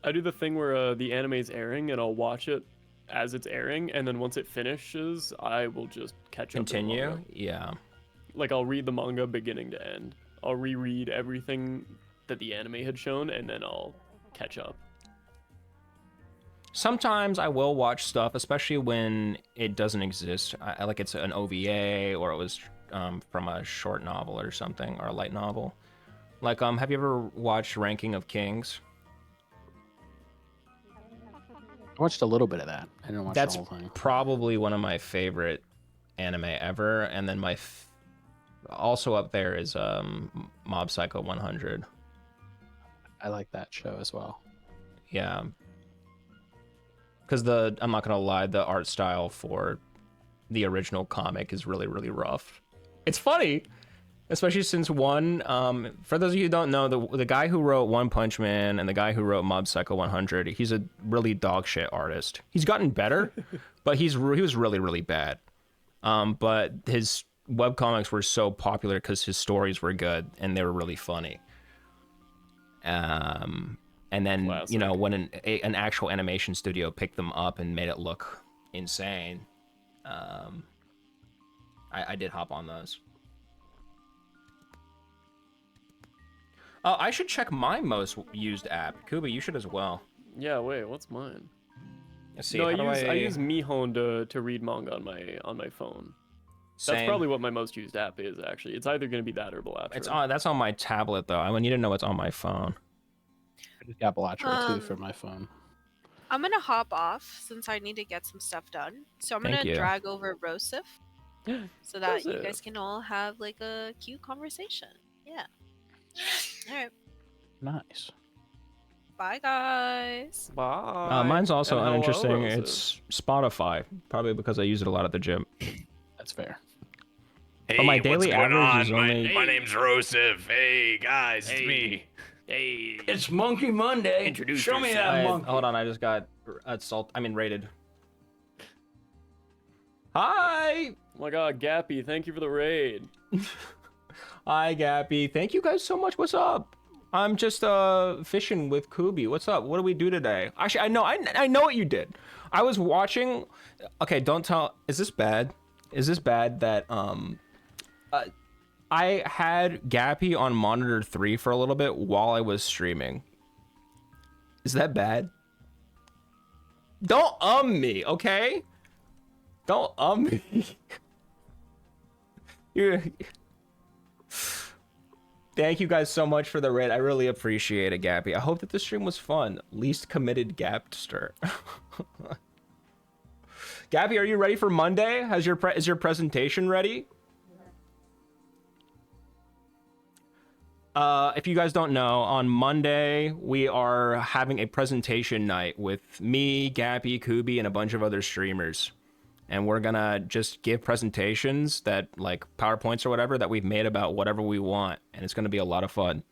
I do the thing where the anime's airing, and I'll watch it as it's airing, and then once it finishes, I will just catch up. Continue? Yeah. Like, I'll read the manga beginning to end. I'll reread everything that the anime had shown, and then I'll catch up. Sometimes I will watch stuff, especially when it doesn't exist. I like it's an OVA or it was from a short novel or something, or a light novel. Like, have you ever watched Ranking of Kings? I watched a little bit of that. I didn't watch That's the whole thing. probably one of my favorite anime ever. And then also up there is Mob Psycho 100. I like that show as well. Yeah. Because I'm not gonna lie, the art style for the original comic is really, really rough. It's funny, especially since for those of you who don't know, the guy who wrote One Punch Man and the guy who wrote Mob Psycho 100, he's a really dog shit artist. He's gotten better, but he was really, really bad. But his webcomics were so popular because his stories were good and they were really funny. And then, Classic. you know, when an actual animation studio picked them up and made it look insane, I did hop on those. Oh, I should check my most used app. KOOBY, you should as well. Yeah, wait, what's mine? Let's see. No, how I use Mihon to read manga on my phone. That's probably what my most used app is, actually. It's either going to be that or Balatro. It's on. That's on my tablet though. I need to know it's on my phone. I just got Balatro too for my phone. I'm gonna hop off since I need to get some stuff done. So I'm Thank gonna you. drag over Rosif so that you Rosif. guys can all have like a cute conversation. Yeah. All right. Nice. Bye, guys. Bye. Mine's also And hello, uninteresting. Rosif. It's Spotify, probably because I use it a lot at the gym. That's fair. But my daily average is only. My name's Rosif. Hey guys, it's me. Hey. It's Monkey Monday. Introduce Show me that monkey. Hold on, I just got rated. Hi. Oh my god, Gappy, thank you for the raid. Hi, Gappy. Thank you guys so much. What's up? I'm just fishing with KOOBY. What's up? What do we do today? Actually, I know what you did. I was watching. Okay, don't tell. Is this bad? Is this bad that I had Gappy on monitor 3 for a little bit while I was streaming. Is that bad? Don't me, okay? Don't me. Thank you guys so much for the raid. I really appreciate it, Gappy. I hope that the stream was fun. Least committed Gapster. Gappy, are you ready for Monday? Is your presentation ready? If you guys don't know, on Monday we are having a presentation night with me, Gappy, KOOBY, and a bunch of other streamers. And we're gonna just give presentations that, like, PowerPoints or whatever, that we've made about whatever we want. And it's gonna be a lot of fun.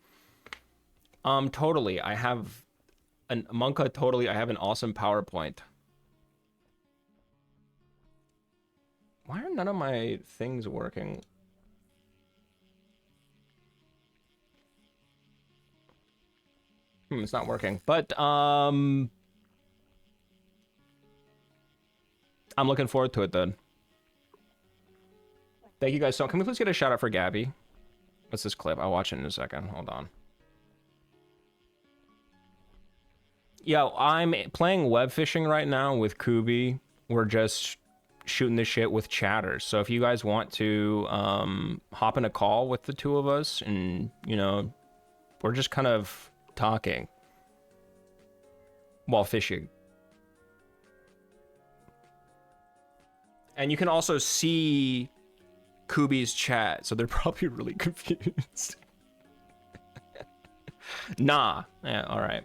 Totally. I have an Monka, totally. I have an awesome PowerPoint. Why are none of my things working? It's not working, but I'm looking forward to it then. Thank you guys so much. Can we please get a shout out for Gabby? What's this clip? I'll watch it in a second. Hold on. Yo, I'm playing web fishing right now with KOOBY. We're just shooting the shit with chatters. So if you guys want to hop in a call with the two of us, and you know, we're just kind of talking while fishing. And you can also see KOOBY's chat, so they're probably really confused. Nah. Yeah, all right.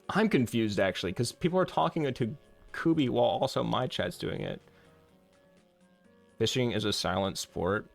I'm confused, actually, because people are talking to KOOBY while also my chat's doing it. Fishing is a silent sport.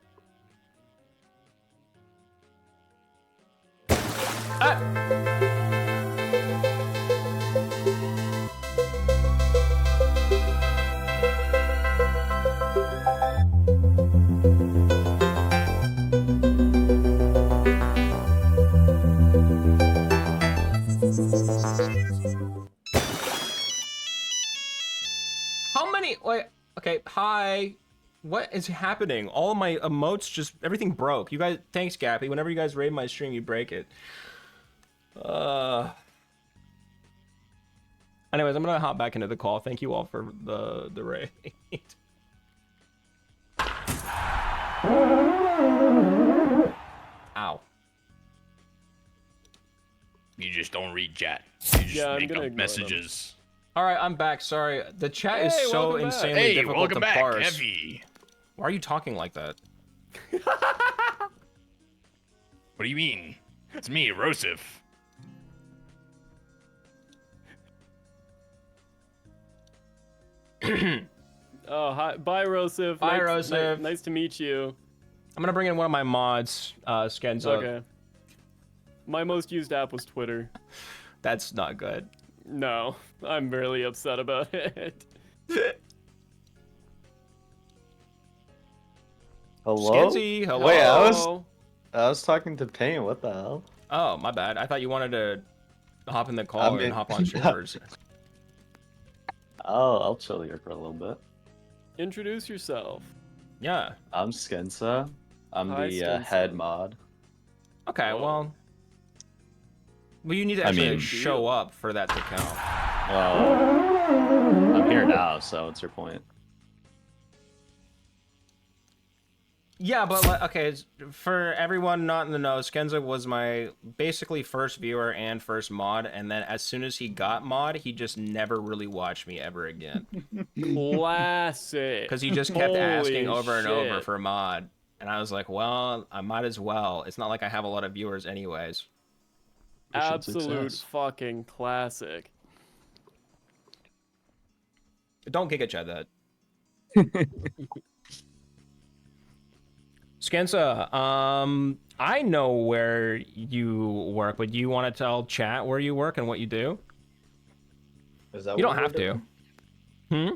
How many? Wait. Okay. Hi. What is happening? All of my emotes just everything broke. You guys. Thanks, Gappy. Whenever you guys raid my stream, you break it. Anyways, I'm gonna hop back into the call. Thank you all for the raid. Ow. You just don't read chat. You just Yeah, I'm make gonna up ignore messages. All right, I'm back. Sorry, the chat is Hey, so welcome back. insanely Hey, difficult welcome to back, parse. Evie. Why are you talking like that? What do you mean? It's me, Rosif. Oh, hi. Bye, Rosif. Bye, nice, Rosif. Nice to meet you. I'm gonna bring in one of my mods, Skenzo. Okay. My most used app was Twitter. That's not good. No, I'm really upset about it. Hello? Skenzy, hello. Wait, I was talking to Payne. What the hell? Oh, my bad. I thought you wanted to hop in the call I mean- and hop on streamers. Oh, I'll chill here for a little bit. Introduce yourself. Yeah. I'm Skensa. I'm Hi, the Skensa. head mod. Okay, well, you need to I actually mean- show up for that to count. Well, I'm here now, so what's your point? Yeah, but like, okay, for everyone not in the know, Skenza was my basically first viewer and first mod, and then as soon as he got mod, he just never really watched me ever again. Classic. Because he just kept asking Holy over and over shit. for mod, and I was like, well, I might as well. It's not like I have a lot of viewers anyways. Absolute fucking classic. Don't giga chat that. Skenza, I know where you work, but do you want to tell chat where you work and what you do? Is that You what don't have we're to. doing? Hmm?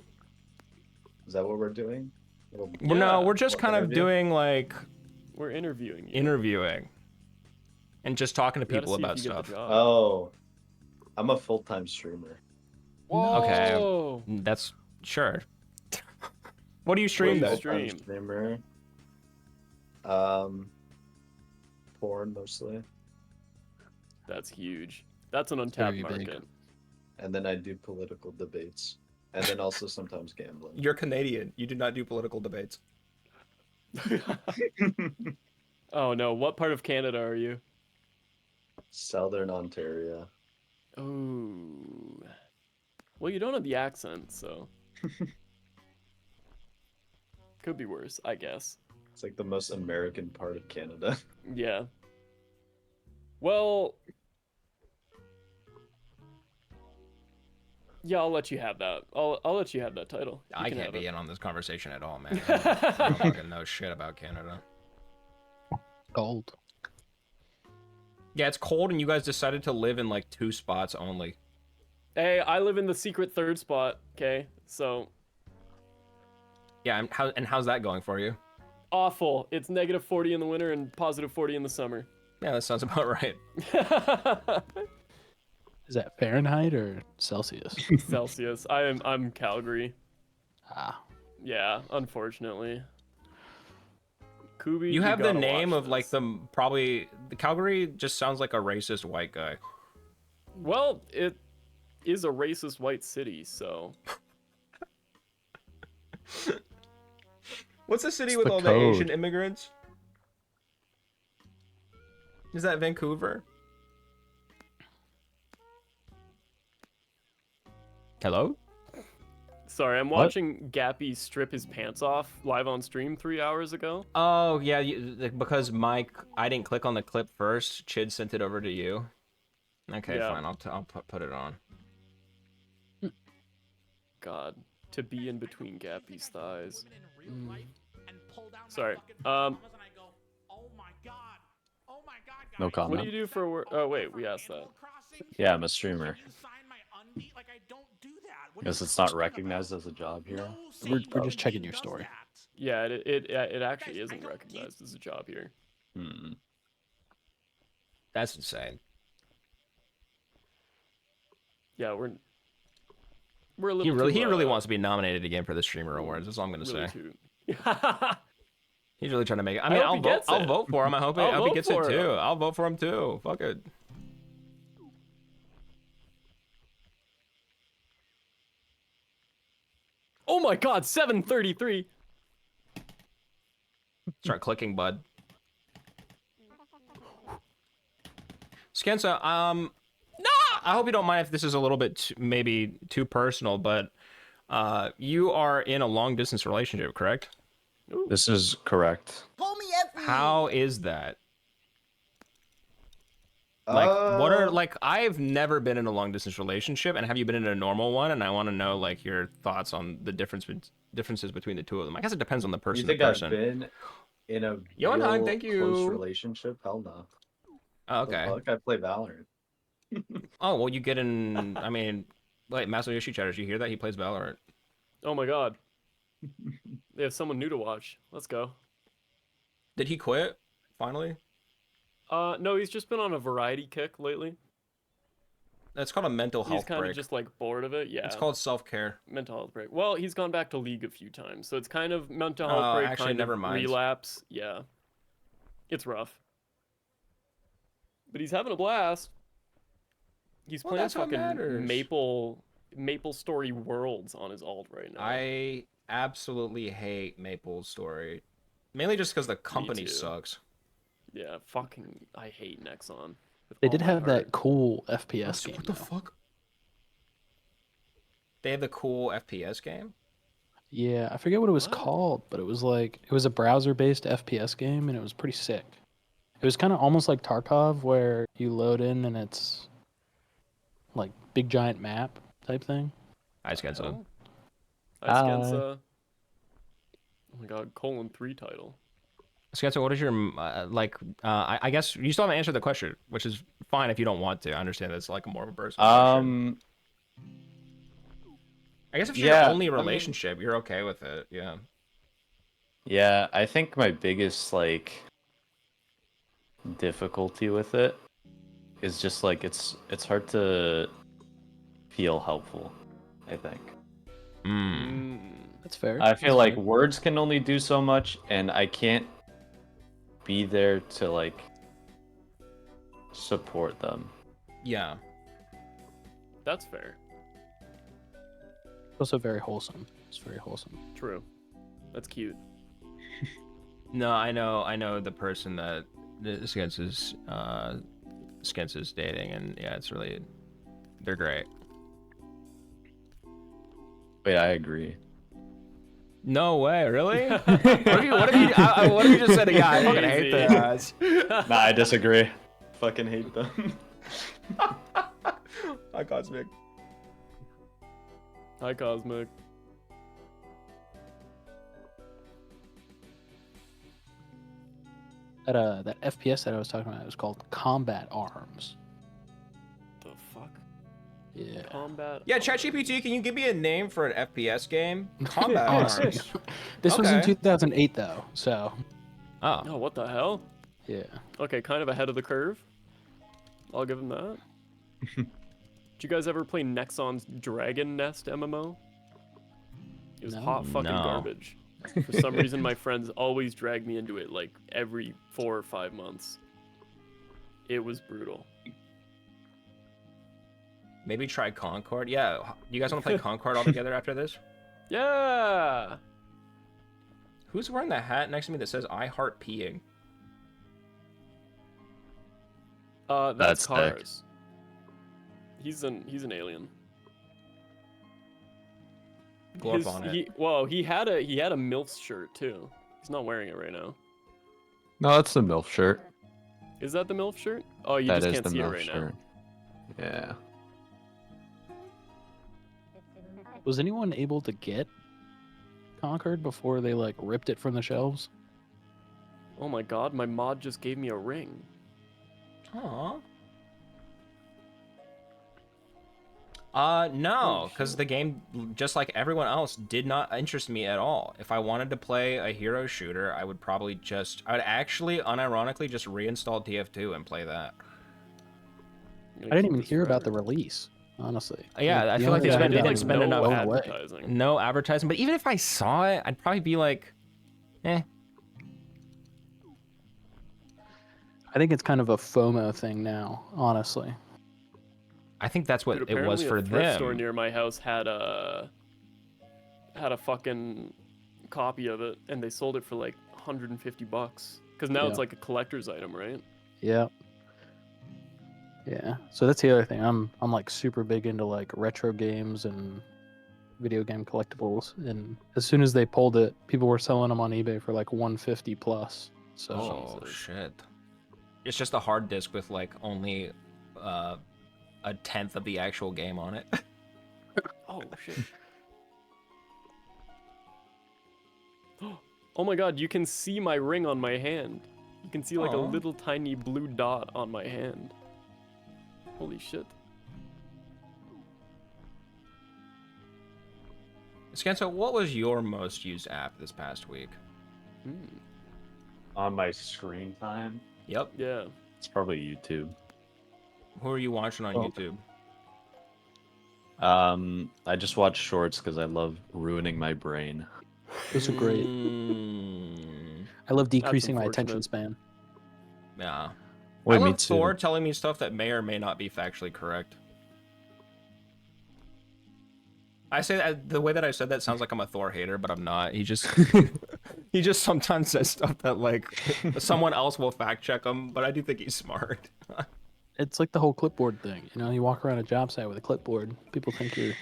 Is that what we're doing? Well, no, we're just kind of doing like we're interviewing you. Interviewing. And just talking to We gotta people see if about you get the stuff. job. Oh, I'm a full-time streamer. Okay. That's sure. What do you stream though? Full-time streamer. Porn mostly. That's huge. That's an untapped market. And then I do political debates. And then also sometimes gambling. You're Canadian. You do not do political debates. Oh no, what part of Canada are you? Southern Ontario. Oh. Well, you don't have the accent, so. Could be worse, I guess. It's like the most American part of Canada. Yeah. Well. Yeah, I'll let you have that. I'll let you have that title. You I can can't have be it. in on this conversation at all, man. I don't fucking know shit about Canada. Cold. Yeah, it's cold, and you guys decided to live in like 2 spots only. Hey, I live in the secret third spot. Okay, so. Yeah, and how's that going for you? Awful. It's negative 40 in the winter and positive 40 in the summer. Yeah, that sounds about right. Is that Fahrenheit or Celsius? Celsius. I'm Calgary. Ah. Yeah, unfortunately. KOOBY, You have the gotta name watch of like the Calgary just sounds like a racist white guy. Well, it is a racist white city, so. What's the city It's with the all code. the Asian immigrants? Is that Vancouver? Hello? Sorry, I'm watching Gappy strip his pants off live on stream 3 hours ago. Oh yeah, because Mike, I didn't click on the clip first. Chid sent it over to you. Okay, Yeah. fine. I'll put it on. God, to be in between Gappy's thighs. Sorry. No What comment. do you do for work? Oh wait, we asked that. Yeah, I'm a streamer. Because it's not recognized as a job here. We're just checking your story. Yeah, it actually isn't recognized as a job here. Hmm. That's insane. Yeah, we're a little. He too, really wants to be nominated again for the streamer awards. That's all I'm gonna really say. too- He's really trying to make it. I I mean, hope I'll he vote. gets I'll it. vote for him. I hope I'll he vote gets it for too. him. I'll vote for him too. Fuck it. Oh my God, 733. Start clicking, bud. Skensa, no, I hope you don't mind if this is a little bit maybe too personal, but you are in a long distance relationship, correct? This is correct. How is that? Like, what are like? I've never been in a long distance relationship, and have you been in a normal one? And I want to know like your thoughts on the differences between the two of them. I guess it depends on the person. You think to I've person. been in a Yo, real Hung, thank close you. relationship? Hell no. Oh, okay. The fuck? I play Valorant. Oh well, you get in. I mean, like Master Yoshi Chatters, you hear that he plays Valorant? Oh my God. They have someone new to watch. Let's go. Did he quit finally? No, he's just been on a variety kick lately. That's called a mental He's health kind break. of just like bored of it. Yeah. It's called self-care. Mental health break. Well, he's gone back to League a few times, so it's kind of mental health break, actually, kind never of mind. relapse. Yeah. It's rough. But he's having a blast. He's Well, playing that's what fucking matters. Maple Story Worlds on his alt right now. I absolutely hate Maple Story. Mainly just because the Me company too. sucks. Yeah, fucking, I hate Nexon. with They all did my have heart. that cool FPS game. What the fuck? They have the cool FPS game? Yeah, I forget what it was called, but it was a browser-based FPS game, and it was pretty sick. It was kind of almost like Tarkov, where you load in and it's like big giant map type thing. I just got some. Oh my god, :3 title. Spencer, what is your I guess you still haven't answered the question, which is fine if you don't want to. I understand that's like more of a personal question. I guess if it's your only relationship, you're okay with it. Yeah. Yeah, I think my biggest like difficulty with it is just like it's hard to feel helpful, I think. That's fair. I feel like words can only do so much, and I can't be there to like support them. Yeah. That's fair. Also very wholesome. It's very wholesome. True. That's cute. No, I know the person that Skins is dating, and yeah, they're great. Wait, I agree. No way, really? what if you just said, yeah, I fucking hate their ass. Nah, I disagree. Fucking hate them. Hi, Cosmic. Hi, Cosmic. That FPS that I was talking about was called Combat Arms. The fuck? Yeah. Combat. Yeah, ChatGPT, can you give me a name for an FPS game? Combat Arms. This was in Okay. 2008 though, so. Oh, what the hell? Yeah. Okay, kind of ahead of the curve. I'll give him that. Did you guys ever play Nexon's Dragon Nest MMO? It was hot fucking No. garbage. For some reason, my friends always drag me into it like every 4 or 5 months. It was brutal. Maybe try Concord. Yeah, you guys want to play Concord all together after this? Yeah. Who's wearing the hat next to me that says "I heart peeing"? That's That's sick. Cars. He's an alien. Glorp on it. He had a MILF shirt too. He's not wearing it right now. No, that's the MILF shirt. Is that the MILF shirt? Oh, you That just is can't the see it MILF right shirt. Yeah. Was anyone able to get Conquered before they like ripped it from the shelves? now. Oh my god, my mod just gave me a ring. Aww. No, because the game, just like everyone else, did not interest me at all. If I wanted to play a hero shooter, I would actually, unironically, just reinstall TF2 and play that. I didn't even hear about the release, honestly. Yeah, I The feel like only they thing I spent, did like, was spend blown enough away. advertising. No advertising, but even if I saw it, I'd probably be like, eh. I think it's kind of a FOMO thing now, honestly. I think that's what Dude, it was apparently for a thrift store them. near my house had a fucking copy of it, and they sold it for like $150. Because now it's Yeah. like a collector's item, right? Yeah. Yeah. So that's the other thing. I'm like super big into like retro games and video game collectibles, and as soon as they pulled it, people were selling them on eBay for like 150 plus. So Oh shit! It's just a hard disk with like only a tenth of the actual game on it. Oh shit. Oh my god, you can see my ring on my hand. You can see like a Aw. little tiny blue dot on my hand. Holy shit. Skenso, what was your most used app this past week? On my screen time, Yep. Yeah. it's probably YouTube. Who are you watching on YouTube? I just watch shorts because I love ruining my brain. those are great. I love decreasing my attention unfortunate. span. Yeah. Wait, I me love too. Thor telling me stuff that may or may not be factually correct. I say that the way that I said that sounds like I'm a Thor hater, but I'm not. He just He just sometimes says stuff that like someone else will fact check him, but I do think he's smart. It's like the whole clipboard thing. You know, you walk around a job site with a clipboard. People think you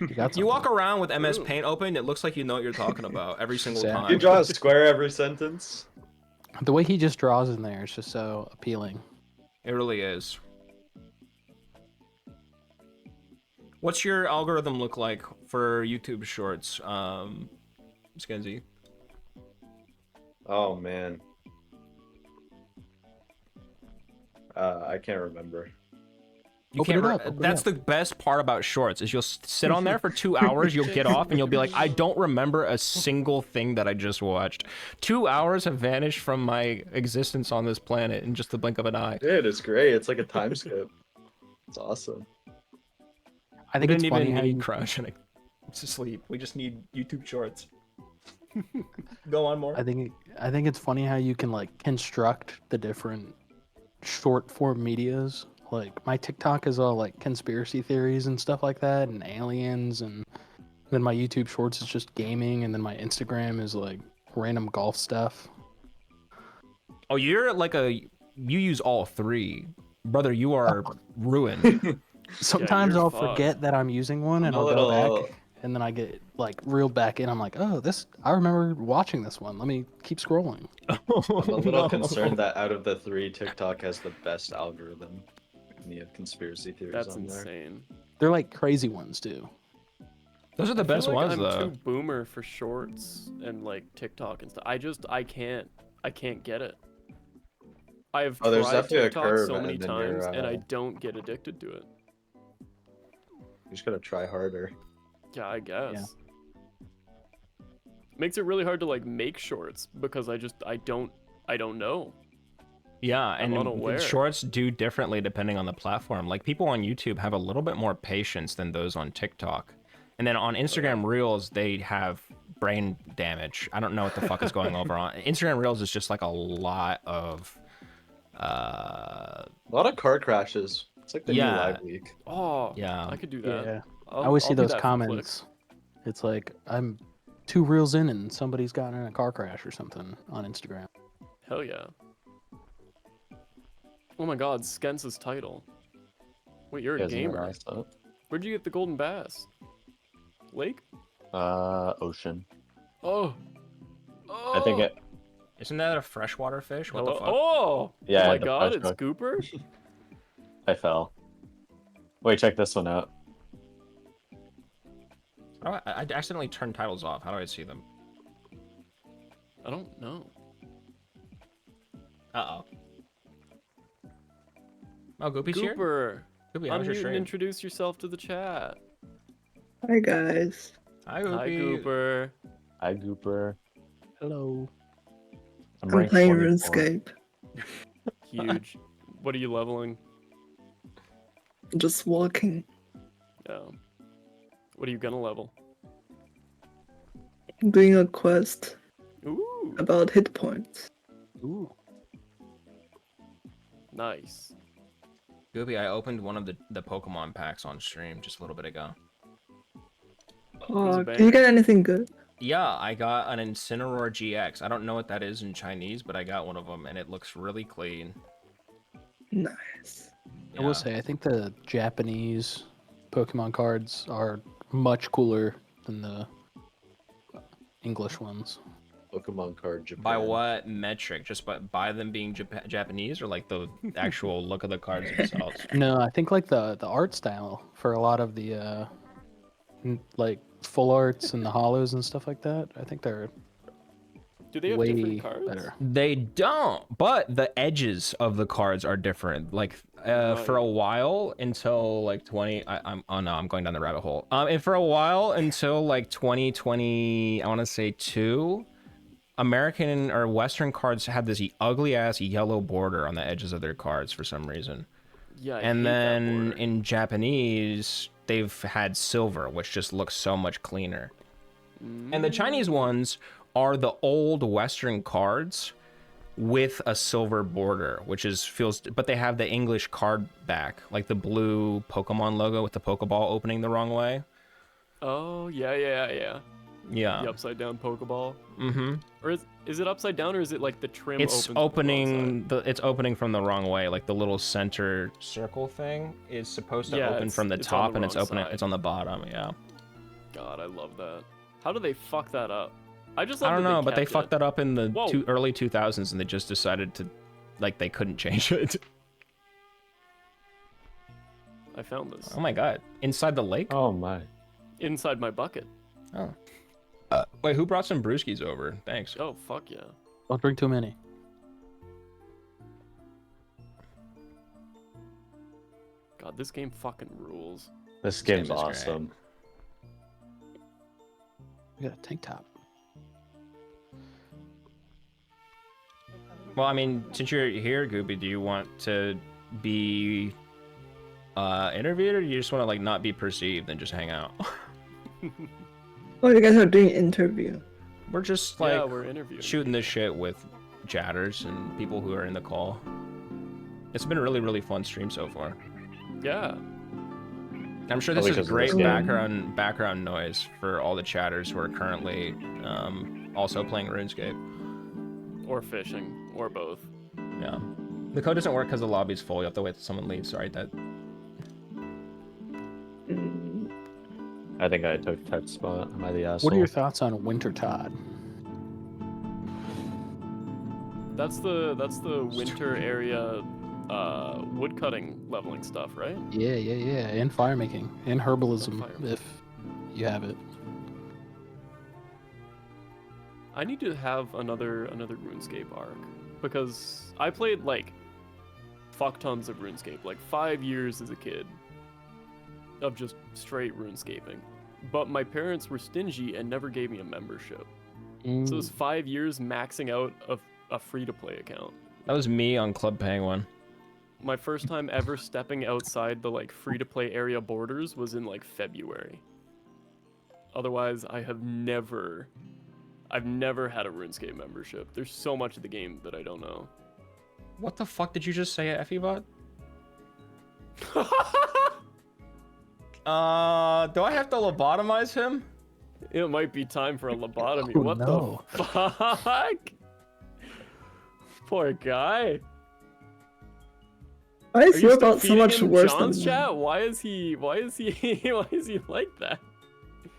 got something. You walk around with MS Paint open, it looks like you know what you're talking about every single Exactly. time. You draw a square every sentence. The way he just draws in there is just so appealing. It really is. What's your algorithm look like for YouTube Shorts, Skenzy? Oh man. I can't remember. You can't. That's the best part about Shorts is you'll sit on there for 2 hours, you'll get off, and you'll be like, I don't remember a single thing that I just watched. 2 hours have vanished from my existence on this planet in just the blink of an eye. Dude, it's great. It's like a time skip. It's awesome. I think we it's didn't funny even how need you... Crush and to sleep. We just need YouTube Shorts. Go on more. I think it's funny how you can like construct the different short form medias. Like my TikTok is all like conspiracy theories and stuff like that, and aliens, and then my YouTube Shorts is just gaming, and then my Instagram is like random golf stuff. Oh, you're like you use all three, brother. You are ruined. Sometimes you're I'll fucked. forget that I'm using one, and I'll go back, and then I get like reeled back in. I'm like, oh, I remember watching this one. Let me keep scrolling. I'm a little concerned that out of the three, TikTok has the best algorithm. And you have conspiracy theories That's on there. insane. They're like crazy ones too. Those are the I feel best like ones, I'm though. too boomer for Shorts and like TikTok and stuff. I can't get it. I've Oh, there's tried definitely a TikTok curve, so many and then times, you're, and I don't get addicted to it. You just gotta try harder. Yeah, I guess. Makes it really hard to like make Shorts because I don't know. Yeah, I'm and unaware. Shorts do differently depending on the platform. Like people on YouTube have a little bit more patience than those on TikTok. And then on Instagram Reels, they have brain damage. I don't know what the fuck is going over on Instagram Reels. Is just like a lot of car crashes. It's like the new live leak. Oh, yeah, I could do that. Yeah, I'll- I always see I'll do those that for comments. It's like I'm 2 reels in, and somebody's gotten in a car crash or something on Instagram. Hell yeah. Oh my god, Skens's title. Wait, you're a Guys, gamer. nice, huh? Where'd you get the golden bass? Lake? Ocean. Oh. I think it. Isn't that a freshwater fish? What the fuck? Oh! Yeah, Oh my the god, fresh it's one. Gooper? I fell. Wait, check this one out. I accidentally turned titles off. How do I see them? I don't know. Uh-oh. Oh, Goopy's here? Gooper! Goopy, how was your Unmute and stream? introduce yourself to the chat. Hi guys. Hi, Hi, Gooper. Hi, Gooper. Hello. I'm ranked playing 44. RuneScape. Huge. What are you leveling? Just walking. Oh. What are you gonna level? I'm doing a quest Ooh. about hit points. Ooh. Nice. Goopy, I opened one of the Pokemon packs on stream just a little bit ago. Oh, did you get anything good? Yeah, I got an Incineroar GX. I don't know what that is in Chinese, but I got one of them, and it looks really clean. Nice. I will say, I think the Japanese Pokemon cards are much cooler than the English ones. Pokemon card Japan. By what metric? Just by them being Japanese, or like the actual look of the cards themselves? No, I think like the art style for a lot of the like full arts and the hollows and stuff like that. I think they're Do they have way different cards? better. They don't, but the edges of the cards are different. Like for a while until like 20, I'm going down the rabbit hole. And for a while until like 2020, I want to say 2, American or Western cards had this ugly ass yellow border on the edges of their cards for some reason. Yeah, I and hate that then border. in Japanese, they've had silver, which just looks so much cleaner. And the Chinese ones are the old Western cards with a silver border, which but they have the English card back, like the blue Pokemon logo with the Pokeball opening the wrong way. Oh, yeah. Yeah. The upside down Pokeball. Mm-hmm. Or is it upside down, or is it like the trim? It's opens from the wrong side? it's opening from the wrong way. Like the little center circle thing is supposed to open from the it's top, on the and it's wrong opening. side. It's on the bottom. Yeah. God, I love that. How do they fuck that up? I just I love don't that know, but they kept fucked it. that up in the Whoa. early 2000s, and they just decided to, like, they couldn't change it. I found this. Oh my god! Inside the lake? Oh my. Inside my bucket. Oh. Wait, who brought some brewskis over? Thanks. Oh fuck yeah. Don't drink too many. God, this game fucking rules. This game's game is awesome. We got a tank top. Well, I mean, since you're here, Gooby, do you want to be interviewed, or do you just want to like not be perceived and just hang out? Oh, you guys are doing interview. We're just like we're interviewing shooting this shit with chatters and people who are in the call. It's been a really, really fun stream so far. Yeah. I'm sure this Probably is 'cause of great this game. background noise for all the chatters who are currently also playing RuneScape. Or fishing, or both. Yeah. The code doesn't work because the lobby's full. You have to wait till someone leaves. Sorry, that. I think I took Ted's spot. Am I the asshole? What are your thoughts on Winter Todd? That's the winter area woodcutting leveling stuff, right? Yeah, and fire making, and herbalism, if you have it. I need to have another RuneScape arc, because I played like fuck tons of RuneScape, like 5 years as a kid of just straight RuneScaping. But my parents were stingy and never gave me a membership. So it was 5 years maxing out of a free-to-play account. That was me on Club Penguin. My first time ever stepping outside the like free-to-play area borders was in like February. Otherwise, I've never had a RuneScape membership. There's so much of the game that I don't know. What the fuck did you just say, Effie-bot? Do I have to lobotomize him? It might be time for a lobotomy. Oh, What no. the fuck? Poor guy. Why is your bot so much worse than John's mine? chat? Why is he why is he like that?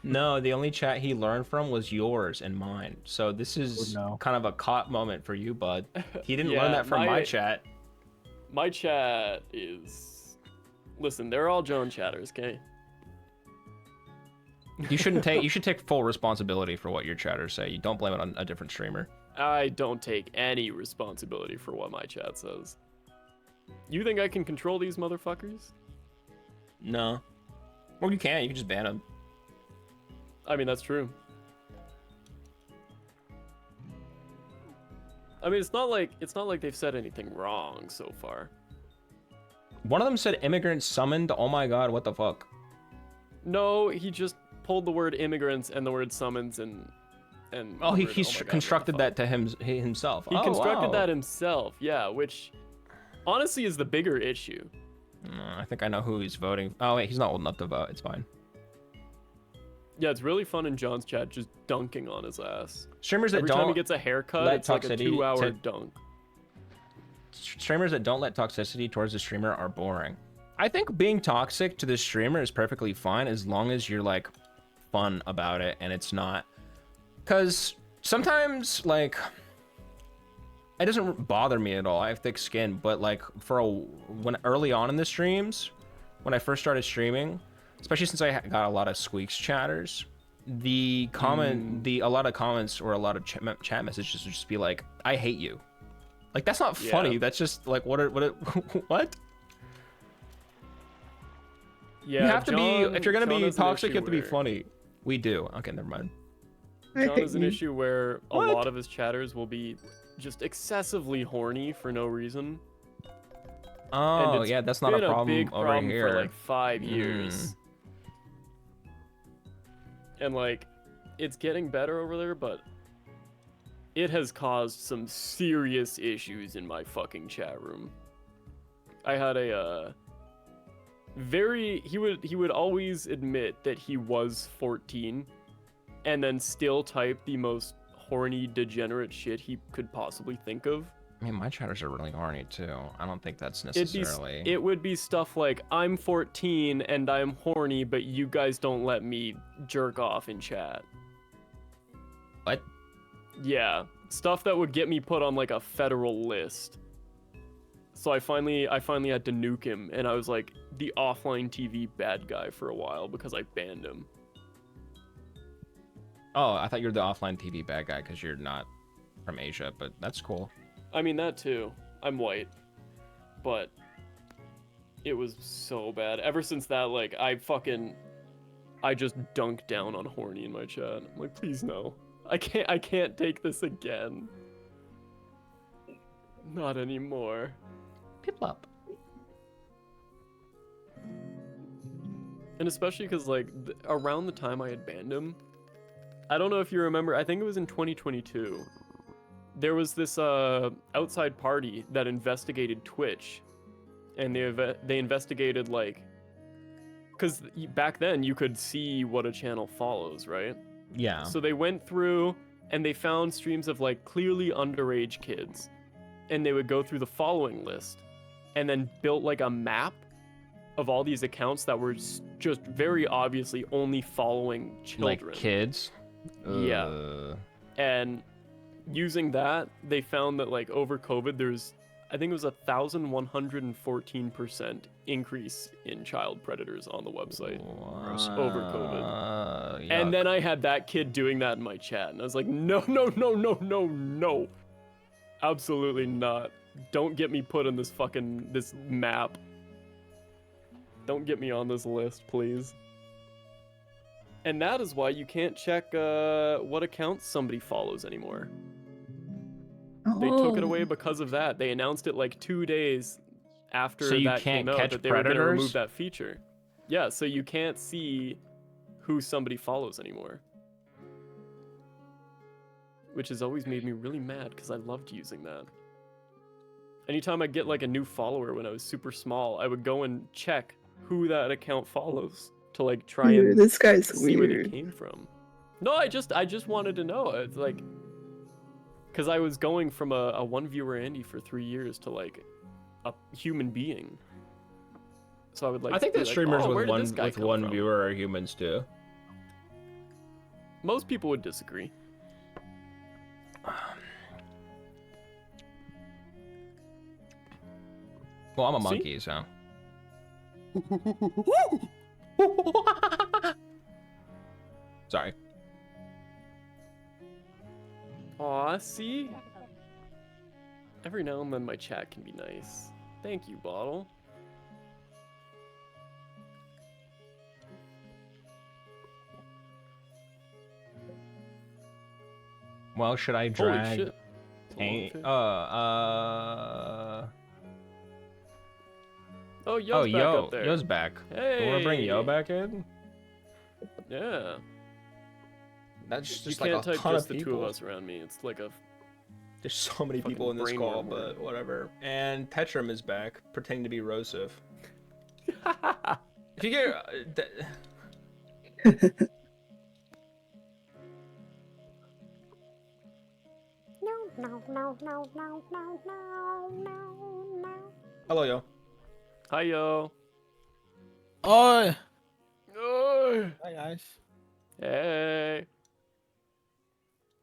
No, the only chat he learned from was yours and mine. So this is kind of a caught moment for you, bud. He didn't learn Yeah, that from my chat. My chat is... Listen, they're all Joan chatters, okay? You should take full responsibility for what your chatters say. You don't blame it on a different streamer. I don't take any responsibility for what my chat says. You think I can control these motherfuckers? No. Well, you can just ban them. I mean, that's true. I mean, it's not like they've said anything wrong so far. One of them said immigrants summoned. Oh my god, what the fuck? No, he just pulled the word immigrants and the word summons and Oh, the he word, he's "Oh my God, constructed that to himself. He Oh, constructed wow. that himself, yeah, which honestly is the bigger issue. I think I know who he's voting. Oh wait, he's not old enough to vote. It's fine. Yeah, it's really fun in John's chat just dunking on his ass. Streamers that Every time he don't gets a haircut, let it's like a toxicity 2-hour to- dunk. Streamers that don't let toxicity towards the streamer are boring. I think being toxic to the streamer is perfectly fine as long as you're like fun about it and it's not. Because sometimes like it doesn't bother me at all. I have thick skin, but like when early on in the streams, when I first started streaming, especially since I got a lot of Squeaks chatters, a lot of comments or a lot of chat messages would just be like, "I hate you." Like that's not funny. Yeah. That's just like what? What? Yeah, you have to be. If you're gonna John be has an toxic, you issue have to be where- funny. We do. Okay, never mind. John has an you. issue where a What? lot of his chatters will be just excessively horny for no reason. And Oh it's yeah, that's not a been problem big over problem here. for like 5 years. And like, it's getting better over there, but it has caused some serious issues in my fucking chat room. I had a he would always admit that he was 14, and then still type the most horny, degenerate shit he could possibly think of. I mean, my chatters are really horny too. I don't think that's It necessarily. would be stuff like, I'm 14 and I'm horny, but you guys don't let me jerk off in chat. What? Yeah, stuff that would get me put on like a federal list. So I finally had to nuke him, and I was like the offline TV bad guy for a while because I banned him. Oh, I thought you were the offline TV bad guy because you're not from Asia, but that's cool. I mean, that too. I'm white. But it was so bad. Ever since that, like, I just dunked down on horny in my chat. I'm like, please no. I can't take this again. Not anymore. People up. And especially because, like, around the time I had banned him, I don't know if you remember, I think it was in 2022. There was this outside party that investigated Twitch, and they investigated, like, because back then you could see what a channel follows, right? Yeah. So they went through and they found streams of like clearly underage kids, and they would go through the following list, and then built like a map of all these accounts that were just very obviously only following children. Like kids. Yeah. And using that, they found that like over COVID, there's, I think it was 1,114% increase in child predators on the website over COVID. And then I had that kid doing that in my chat, and I was like, no, no, no, no, no, no. Absolutely not. Don't get me put in this map. Don't get me on this list, please. And that is why you can't check what accounts somebody follows anymore. They took it away because of that. They announced it like 2 days after that came out that they were going to remove that feature. Yeah, so you can't see who somebody follows anymore. Which has always made me really mad because I loved using that. Anytime I get like a new follower when I was super small, I would go and check who that account follows to like try and this guy's see where they weird. came from. No, I just wanted to know. It's like, because I was going from a one viewer Andy for 3 years to like a human being. So I would like. I think be that like, streamers "Oh, where with did this guy come one from?" viewer are humans too. Most people would disagree. Well, I'm a See? monkey, so. Sorry. Aw, see? Every now and then my chat can be nice. Thank you, Bottle. Well, should I Holy drag? shit. Oh, Yo's back up there. Yo's back. Hey. You want to bring Yo back in? Yeah. That's just You like can't a type ton just of the two people. of us around me. It's like a. There's so many fucking people in this brain call, worm. but whatever. And Tetram is back, pretending to be Rosif. If you get... Hello, Yo. Hi, Yo. Oh, Oi. hi guys. Hey.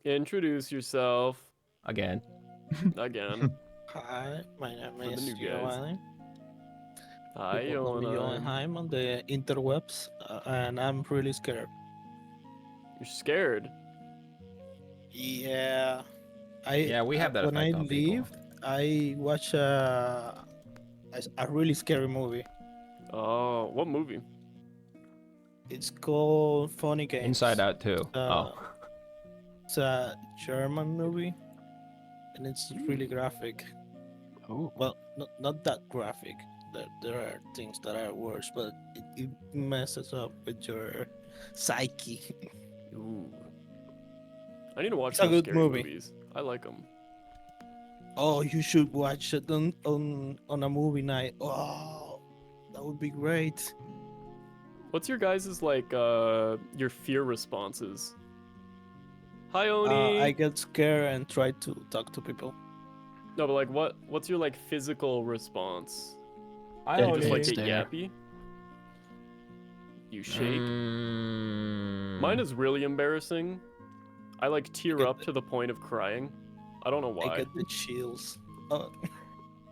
Introduce yourself. Again. Again. Hi, my name For the is new guys. Giovanni. Hi, People call me Yona. Johanheim on the interwebs, and I'm really scared. You're scared? Yeah. Yeah, we have that when I effect on people. leave, I watch a really scary movie. Oh, what movie? It's called Funny Games. Inside Out too. It's a German movie, and it's really graphic. Oh. Well, not that graphic. There are things that are worse, but it messes up with your psyche. Ooh. I need to watch It's a some good scary movie. movies. I like them. Oh, you should watch it on a movie night. Oh, that would be great. What's your guys' like your fear responses Hi, Oni. I get scared and try to talk to people. No, but like, what's your like physical response? I You don't just like need- get yappy. You shake. Mine is really embarrassing. I like tear up to the point of crying. I don't know why. I get the chills.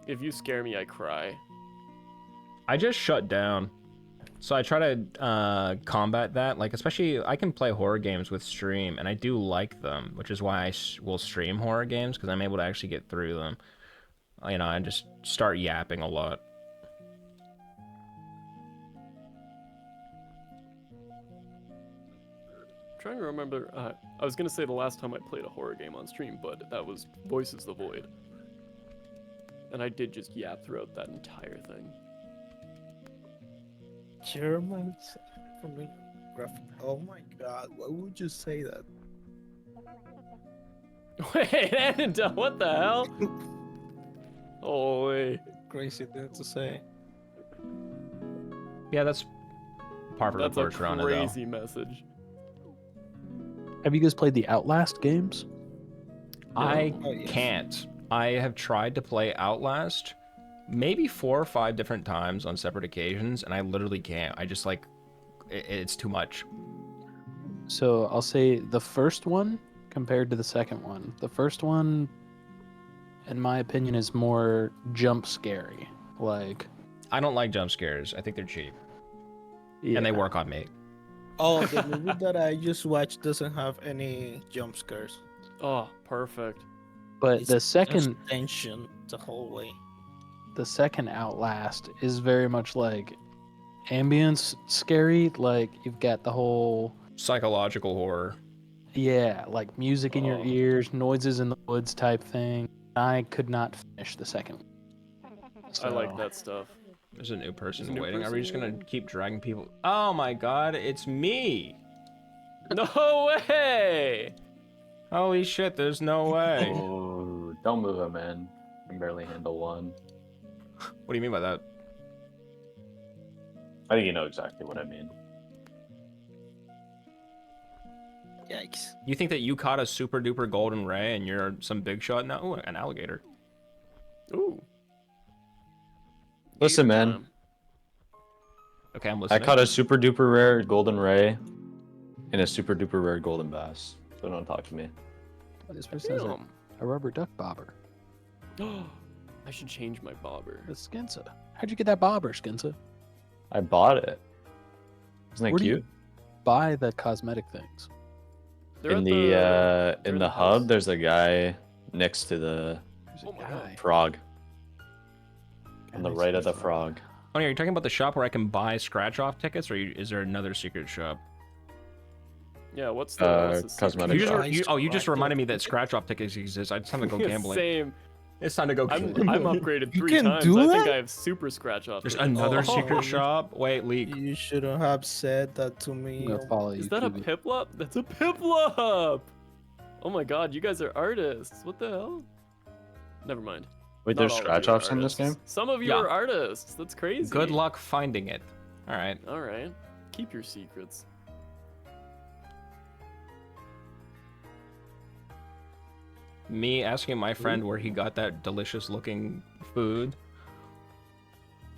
If you scare me, I cry. I just shut down. So I try to combat that. Like, especially, I can play horror games with stream, and I do like them, which is why I will stream horror games, because I'm able to actually get through them. You know, I just start yapping a lot. I'm trying to remember. I was gonna say the last time I played a horror game on stream, but that was Voices the Void. And I did just yap throughout that entire thing. Germans from the graphic. Oh my god, why would you say that? Wait, Anita, what the hell? Holy. Crazy thing to say. Yeah, that's par for the That's a course, Rana, though. crazy message. Have you guys played the Outlast games? I can't. I have tried to play Outlast maybe 4 or 5 different times on separate occasions, and I literally can't. I just like, it's too much. So I'll say the first one compared to the second one. The first one, in my opinion, is more jump scary. Like, I don't like jump scares. I think they're cheap. And they work on me. Oh, the movie that I just watched doesn't have any jump scares. Oh, perfect. But It's the just second tension the whole way. the second Outlast is very much like ambience scary. Like, you've got the whole psychological horror. Yeah, like music in your ears, noises in the woods type thing. I could not finish the second one. I like that stuff. There's a new person There's a new waiting. Are person we just gonna waiting? keep dragging people? Oh my god, it's me! No way! Holy shit, there's no way. Oh, don't move him, man. I can barely handle one. What do you mean by that? I think you know exactly what I mean. Yikes. You think that you caught a super duper golden ray and you're some big shot now? Ooh, an alligator. Ooh. Listen, man. Okay, I'm I listening. caught a super duper rare golden ray and a super duper rare golden bass. So don't talk to me. This person has a rubber duck bobber. I should change my bobber. The Skinsa. How'd you get that bobber, Skinsa? I bought it. Isn't that Where do cute? you buy the cosmetic things? They're In at the they're in the hub, there's a guy next to the frog. On the right of the frog. Oh, yeah, you're talking about the shop where I can buy scratch-off tickets, or is there another secret shop? Yeah, what's the secret? Cosmetic shop. You just reminded me that scratch-off tickets exist. It's time to go gambling. Same. It's time to go gambling. I'm upgraded 3 can times. do I think that? I have super scratch off. There's tickets. another secret shop? Wait, leak. You shouldn't have said that to me. I'm gonna follow you. Is that a Koooby. Piplup? That's a Piplup! Oh my god, you guys are artists. What the hell? Never mind. Wait, Not there's all of you scratch are offs in this artists. game? Some of you Yeah. are artists. That's crazy. Good luck finding it. All right. Alright. Keep your secrets. Me asking my friend where he got that delicious-looking food.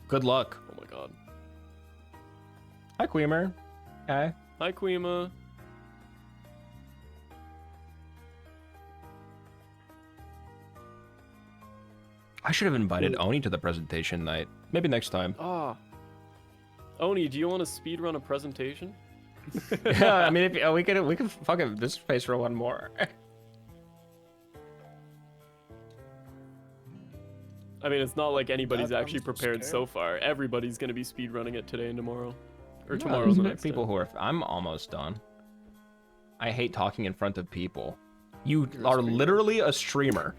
Good luck. Oh my god. Hi, Queemer. Hi. Hi, Queema. I should have invited Oni to the presentation night. Maybe next time. Ah. Oni, do you want to speedrun a presentation? Yeah, I mean, if, we can fucking this space for one more. I mean, it's not like anybody's God, I'm actually so prepared scared. so far. Everybody's gonna be speedrunning it today and tomorrow. Or No, tomorrow there's and the next people day. who are. I'm almost done. I hate talking in front of people. You are literally a streamer.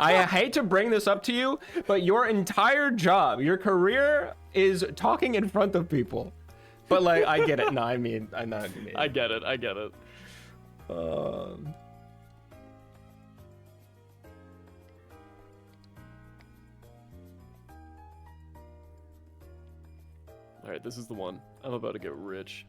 I hate to bring this up to you, but your entire job, your career, is talking in front of people. But like, I get it. No, I mean, I'm not. I get it. I get it. Alright, this is the one. I'm about to get rich.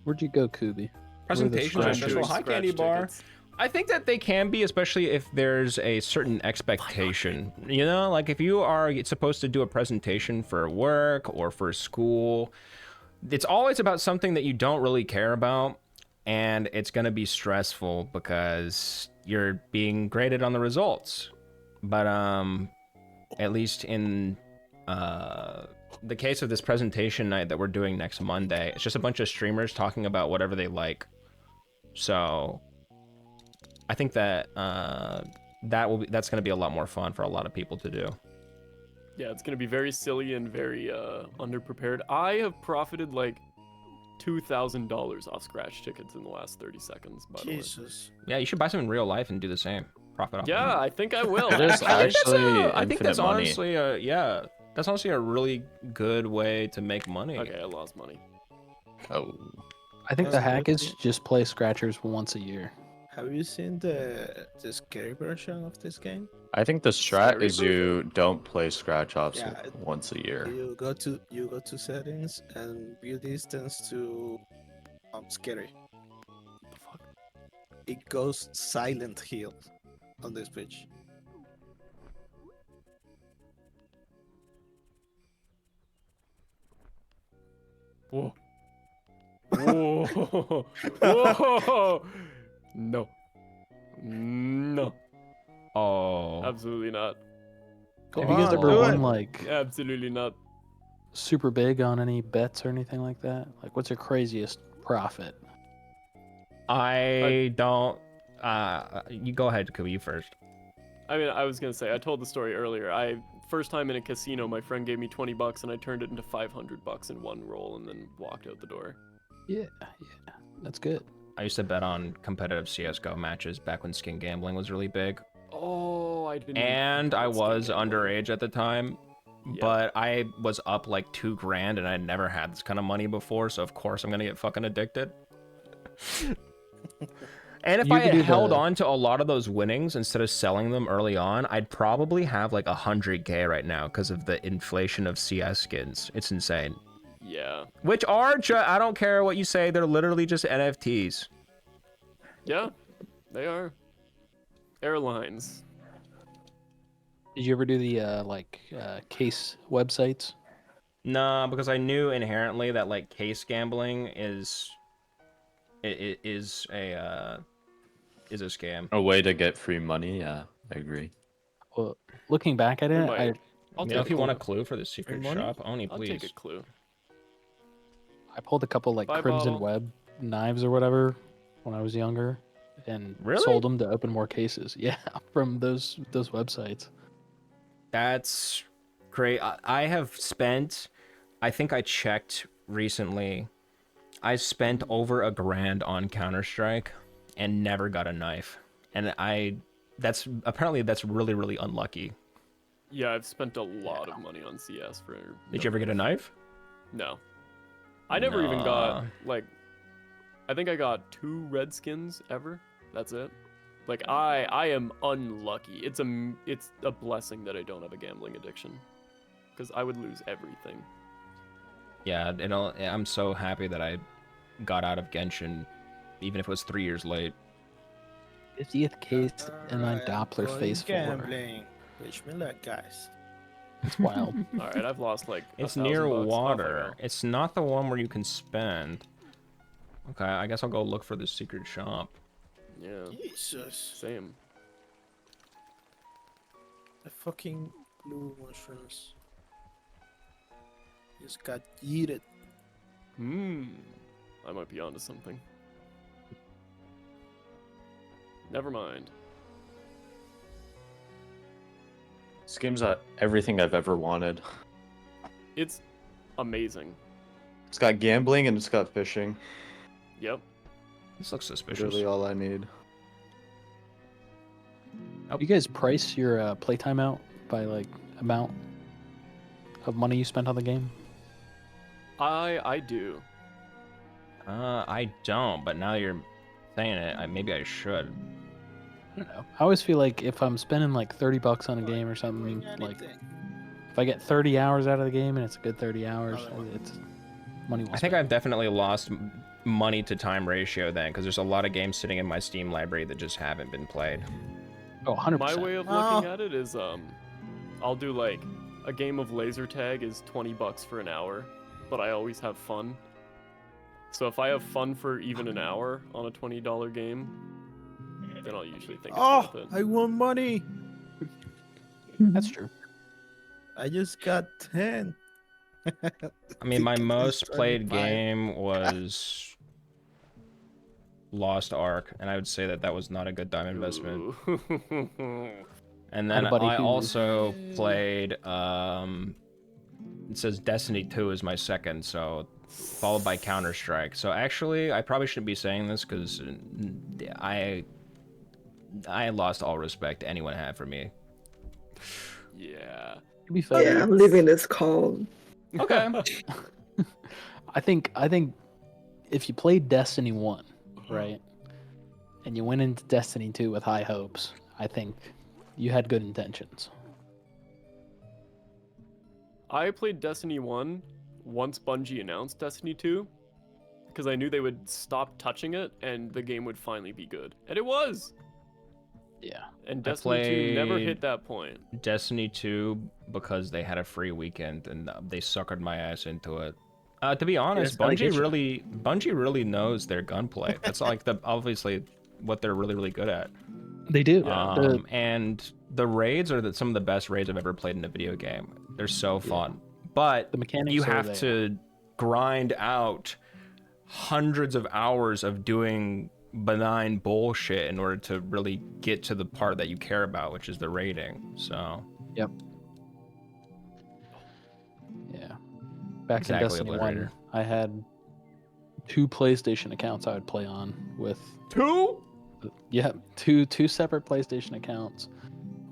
Where'd you go, Koooby? Presentations are stressful. Hi, Candy Bar. I think that they can be, especially if there's a certain expectation. You know, like if you are supposed to do a presentation for work or for school, it's always about something that you don't really care about, and it's going to be stressful because you're being graded on the results. But at least in the case of this presentation night that we're doing next Monday, it's just a bunch of streamers talking about whatever they like. So I think that that's going to be a lot more fun for a lot of people to do. Yeah, it's gonna be very silly and very underprepared. I have profited like $2,000 off scratch tickets in the last 30 seconds. By Jesus. Yeah, you should buy some in real life and do the same. Profit off. Yeah, I think I will. It is actually I think that's infinite money. honestly that's honestly a really good way to make money. Okay, I lost money. Oh. I think the hack is just play scratchers once a year. Have you seen the scary version of this game? I think the strat is you don't play scratch offs once a year. You go to settings and view distance to scary. What the fuck? It goes silent hill on this pitch. Whoa. Whoa. Whoa. No. No. Oh. Absolutely not. Have you guys ever won like Absolutely not. super big on any bets or anything like that? Like, what's your craziest profit? I don't. You go ahead, Kooby, you first. I mean, I was gonna say, I told the story earlier. First time in a casino, my friend gave me $20 and I turned it into $500 in one roll and then walked out the door. Yeah, that's good. I used to bet on competitive CS:GO matches back when skin gambling was really big. Oh, I didn't. And I was underage at the time, but I was up like $2,000 and I'd never had this kind of money before, so of course I'm gonna get fucking addicted. And if I had held on to a lot of those winnings instead of selling them early on, I'd probably have like 100K right now because of the inflation of CS skins. It's insane. Yeah. Which are I don't care what you say, they're literally just NFTs. Yeah, they are. Airlines. Did you ever do the case websites? Nah, because I knew inherently that like case gambling is a scam. A way to get free money, yeah, I agree. Well, looking back at it, if you want a clue for the secret shop, Oni, please. I'll take a clue. I pulled a couple like Bye, Crimson bottle. Web knives or whatever when I was younger, and sold them to open more cases. Yeah, from those websites. That's great. I have spent, I think I checked recently, I spent over $1,000 on Counter-Strike and never got a knife. And that's really, really unlucky. Yeah, I've spent a lot of money on CS for. Did you ever get a knife? No. I never even got, like, I think I got 2 red skins ever. That's it. Like, I am unlucky. It's a blessing that I don't have a gambling addiction. Because I would lose everything. Yeah, I'm so happy that I got out of Genshin, even if it was 3 years late. 50th case and my Doppler phase 4. Gambling. Wish me luck, guys. It's wild. All right, I've lost like. It's near water. It's not the one where you can spend. Okay, I guess I'll go look for the secret shop. Yeah. Jesus. Same. The fucking blue mushrooms just got yeeted. I might be onto something. Never mind. This game's everything I've ever wanted. It's amazing. It's got gambling and it's got fishing. Yep. This looks suspicious. Really all I need. You guys price your playtime out by like amount of money you spent on the game? I do. I don't, but now you're saying it, maybe I should. I don't know. I always feel like if I'm spending like $30 on a game or something, like if I get 30 hours out of the game and it's a good 30 hours, it's money well I think spent. I've definitely lost money to time ratio then, because there's a lot of games sitting in my Steam library that just haven't been played. Oh, 100%. My way of looking at it is, I'll do like a game of laser tag is $20 for an hour, but I always have fun. So if I have fun for even an hour on a $20 game, then I'll usually think it's worth it. I want money. That's true. I just got 10. I mean, my Ticket is most played 25. game was Lost Ark, and I would say that that was not a good time investment. And then I also played, it says Destiny 2 is my second, so followed by Counter-Strike. So actually, I probably shouldn't be saying this because I lost all respect anyone had for me. Yeah. To be fair, Yeah, I'm leaving this call. Okay. I think if you played Destiny 1, right, and you went into Destiny 2 with high hopes, I think you had good intentions. I played Destiny 1 once Bungie announced Destiny 2, because I knew they would stop touching it and the game would finally be good. And it was! Yeah. And Destiny 2 never hit that point. Destiny 2 because they had a free weekend and they suckered my ass into it. To be honest, Bungie really knows their gunplay. That's like obviously what they're really good at. They do. And the raids are some of the best raids I've ever played in a video game. They're so fun. But the mechanics you are have there. to grind out hundreds of hours of doing benign bullshit in order to really get to the part that you care about, which is the raiding. So Yep. Yeah. Back Exactly, in Destiny Obliterator. 1, I had 2 PlayStation accounts I would play on with 2? Yeah, two separate PlayStation accounts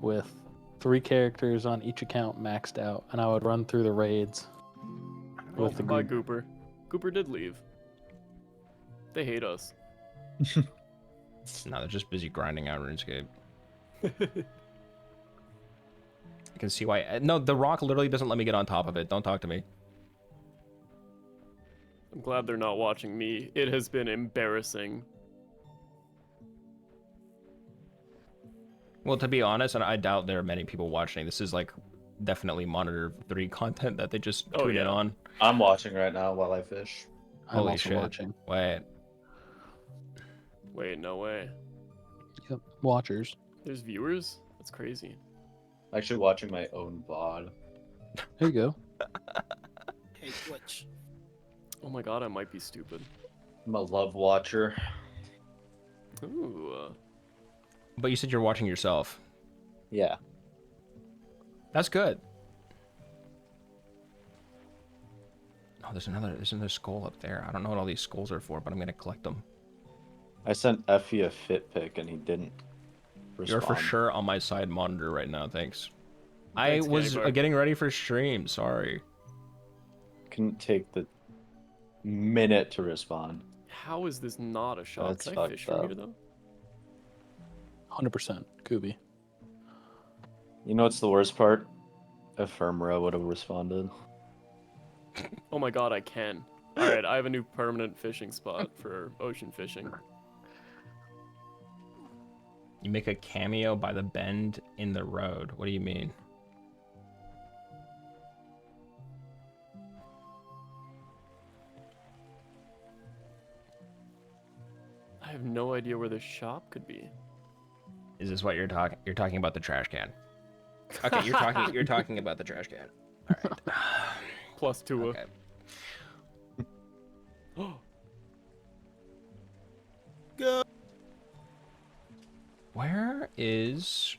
with 3 characters on each account maxed out, and I would run through the raids with the Bye, group. Gooper. Gooper did leave. They hate us. No, they're just busy grinding out RuneScape. I can see why. No, The Rock literally doesn't let me get on top of it. Don't talk to me. I'm glad they're not watching me. It has been embarrassing. Well, to be honest, and I doubt there are many people watching, this is like definitely Monitor 3 content that they just tune in on. I'm watching right now while I fish. I'm Holy also shit. watching. Wait, no way. Yep. Watchers. There's viewers? That's crazy. I'm actually watching my own VOD. There you go. Hey, Twitch. Oh my god, I might be stupid. I'm a love watcher. Ooh. But you said you're watching yourself. Yeah. That's good. Oh, there's another skull up there. I don't know what all these skulls are for, but I'm gonna collect them. I sent Effie a fit pic and he didn't respond. You're for sure on my side monitor right now, thanks. Thanks, I was Gamer. getting ready for stream, sorry. Couldn't take the minute to respond. How is this not a shot? That's Can I fish fucked from up. here, though? 100% Kooby. You know what's the worst part? Epherma would have responded. Oh my god, I can. Alright, I have a new permanent fishing spot for ocean fishing. You make a cameo by the bend in the road. What do you mean? I have no idea where the shop could be. Is this what you're talking? You're talking about the trash can. Okay, you're talking about the trash can. All right. Plus 2. Okay. Go. Where is?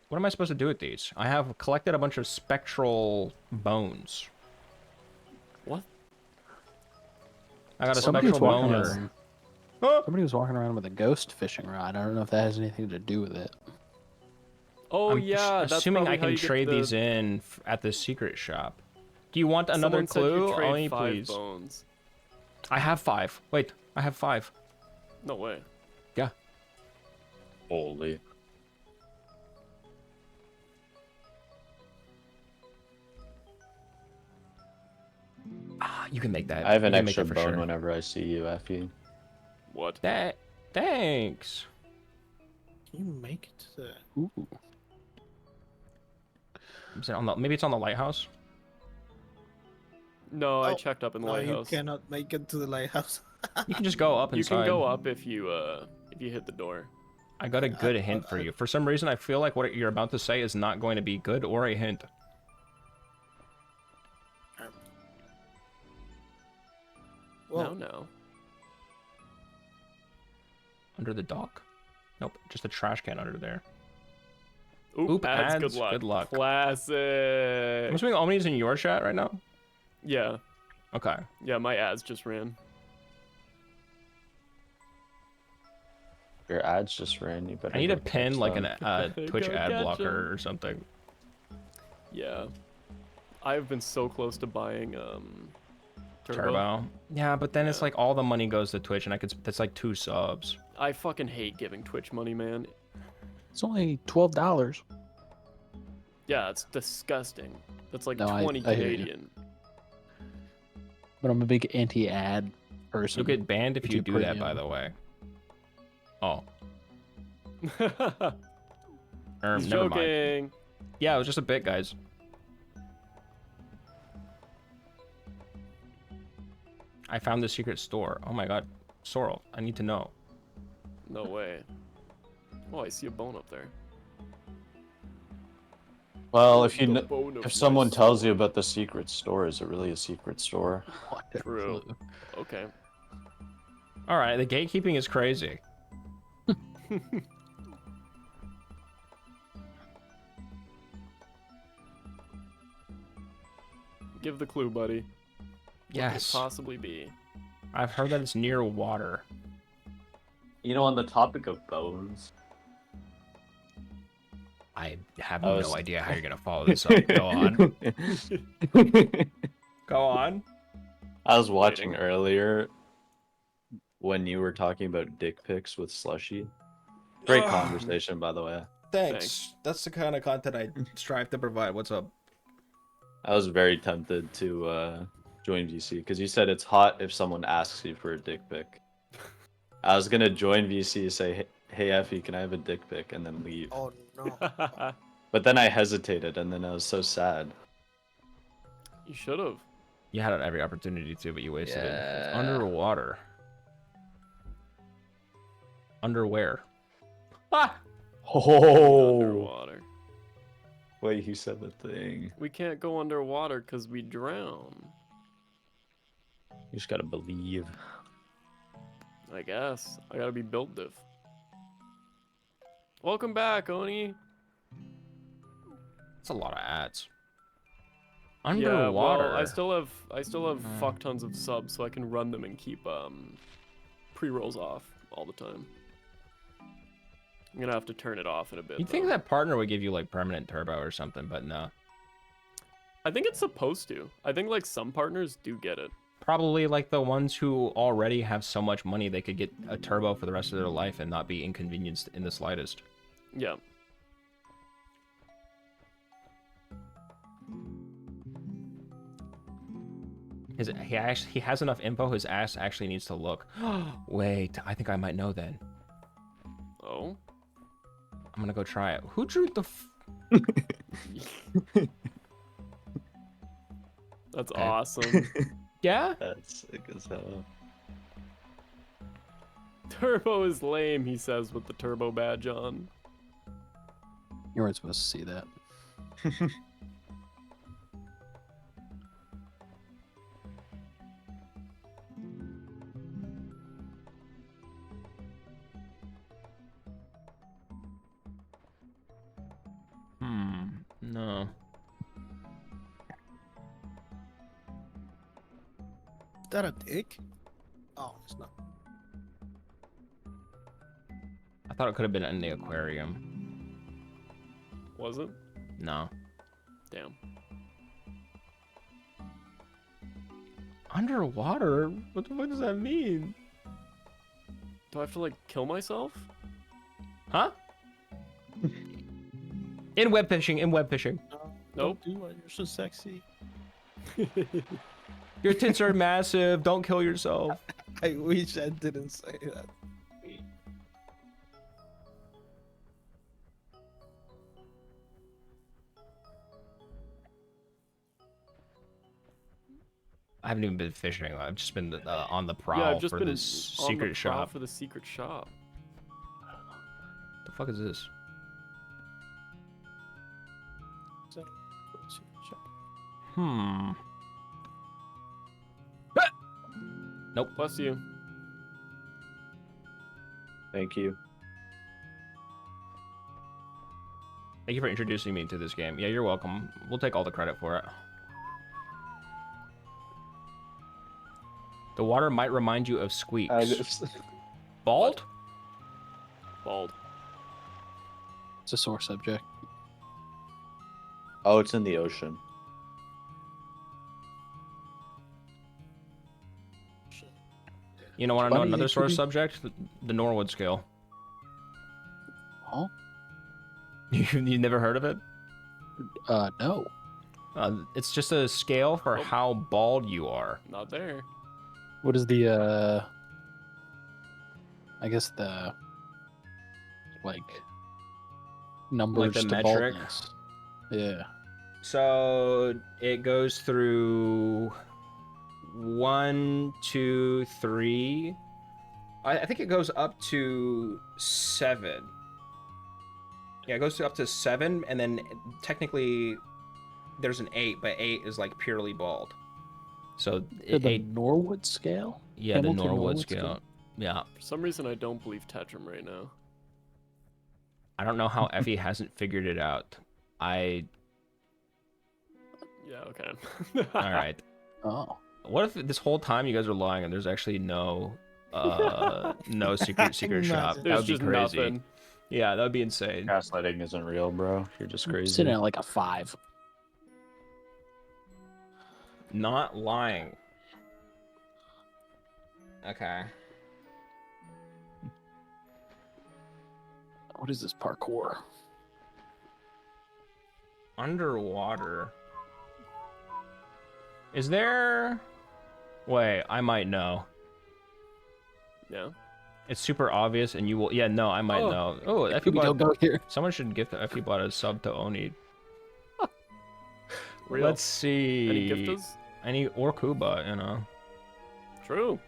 What am I supposed to do with these? I have collected a bunch of spectral bones. What? I got a Somebody was spectral walking boner. around. Somebody was walking around with a ghost fishing rod. I don't know if that has anything to do with it. Oh I'm yeah, that's assuming I probably how can you get trade the... these in at the secret shop. Do you want another Someone said you clue? trade Only 5 please. bones. I have 5. Wait, I have 5. No way. Yeah. Holy. Ah, You can make that. I have an You can make extra that for bone sure. whenever I see you, Effie. What? Thanks. Can you make it to the... Ooh. Is it on the, maybe it's on the lighthouse. No, I checked up in the No, you lighthouse. cannot make it to the lighthouse. You can just go up You inside. can go up if you hit the door. I got a good hint for you. For some reason, I feel like what you're about to say is not going to be good or a hint. No, no. Under the dock? Nope, just a trash can under there. Oop, ads, ads, good luck. good luck. Classic. I'm assuming Omni's in your chat right now? Yeah. Okay. Yeah, my ads just ran. Your ads just ran. You better. I need go a pin, catch like them. an Twitch Go ad catch blocker 'em. or something. Yeah. I've been so close to buying Turbo. Yeah, but then it's like all the money goes to Twitch, and I could. That's like 2 subs. I fucking hate giving Twitch money, man. It's only $12. Yeah, it's disgusting. That's like No, I 20 hear you. Canadian. But I'm a big anti-ad person. You'll get banned if which you is do pretty, that, by the way. Oh. He's Never mind. joking. Yeah, it was just a bit, guys. I found the secret store. Oh my god. Sorrel, I need to know. No way. Oh, I see a bone up there. Well, if The you bone of if someone my tells you about the secret store, is it really a secret store? True. Okay. Alright, the gatekeeping is crazy. Give the clue, buddy. Yes. What could it possibly be? I've heard that it's near water. You know, on the topic of bones. I have I was- no idea how you're gonna follow this up. Go on. Go on. I was watching earlier when you were talking about dick pics with Slushy. Great conversation, by the way. Thanks. That's the kind of content I strive to provide. What's up? I was very tempted to join VC because you said it's hot if someone asks you for a dick pic. I was gonna join VC, say, "Hey Effie, can I have a dick pic?" and then leave. Oh no. But then I hesitated, and then I was so sad. You should have. You had every opportunity to, but you wasted it. It's Yeah. underwater. Underwear. Ah! Oh. Underwater. Wait, he said the thing. We can't go underwater because we drown. You just gotta believe. I guess. I gotta be built diff. Welcome back, Oni. That's a lot of ads. Yeah, Underwater. well, I still have fuck tons of subs, so I can run them and keep pre-rolls off all the time. I'm gonna have to turn it off in a bit. You'd think that partner would give you like permanent turbo or something, but no. I think it's supposed to. I think like some partners do get it. Probably like the ones who already have so much money they could get a turbo for the rest of their life and not be inconvenienced in the slightest. Yeah. He has enough info. His ass actually needs to look. Wait, I think I might know then. Oh. I'm gonna go try it. Who drew the? That's awesome. Yeah. That's sick as hell. Turbo is lame, he says with the turbo badge on. You weren't supposed to see that. No. Is that a dick? Oh, it's not. I thought it could have been in the aquarium. Was it? No. Damn. Underwater? What the fuck does that mean? Do I have to like kill myself? Huh? In web fishing. Nope. Don't do it. You're so sexy. Your tits are massive. Don't kill yourself. I wish I didn't say that. I haven't even been fishing. I've just been on the Yeah, prowl I've just for been this on the secret prowl shop. for the secret shop. The fuck is this? Hmm. Nope. Bless you. Thank you. Thank you for introducing me to this game. Yeah, you're welcome. We'll take all the credit for it. The water might remind you of Squeaks. Bald? Bald. It's a sore subject. Oh, it's in the ocean. You know, want to know Funny, another it sore could be- subject? The Norwood scale. Huh? You never heard of it? No. It's just a scale for how bald you are. Not there. What is the I guess the like numbers the to metric? baldness. Yeah. So it goes through 1, 2, 3. I think it goes up to 7. Yeah, it goes up to 7, and then technically there's an 8, but 8 is like purely bald. So The Norwood scale? Yeah, Hamilton the Norwood scale. Yeah. For some reason, I don't believe Tetram right now. I don't know how Effie hasn't figured it out. Yeah, okay. All right. Oh. What if this whole time you guys are lying and there's actually no secret shop? That There's would be just crazy. nothing. Yeah, that would be insane. Gaslighting isn't real, bro. You're just crazy. Sitting at like a 5. Not lying. Okay. What is this parkour? Underwater. Is there... Wait, I might know. Yeah. It's super obvious and you will... Yeah, no, I might know. Oh, Effie Don't go here. Someone should gift Effie bought a sub to Oni. Real. Let's see. Any gifters? Any or Kuba, you know. True.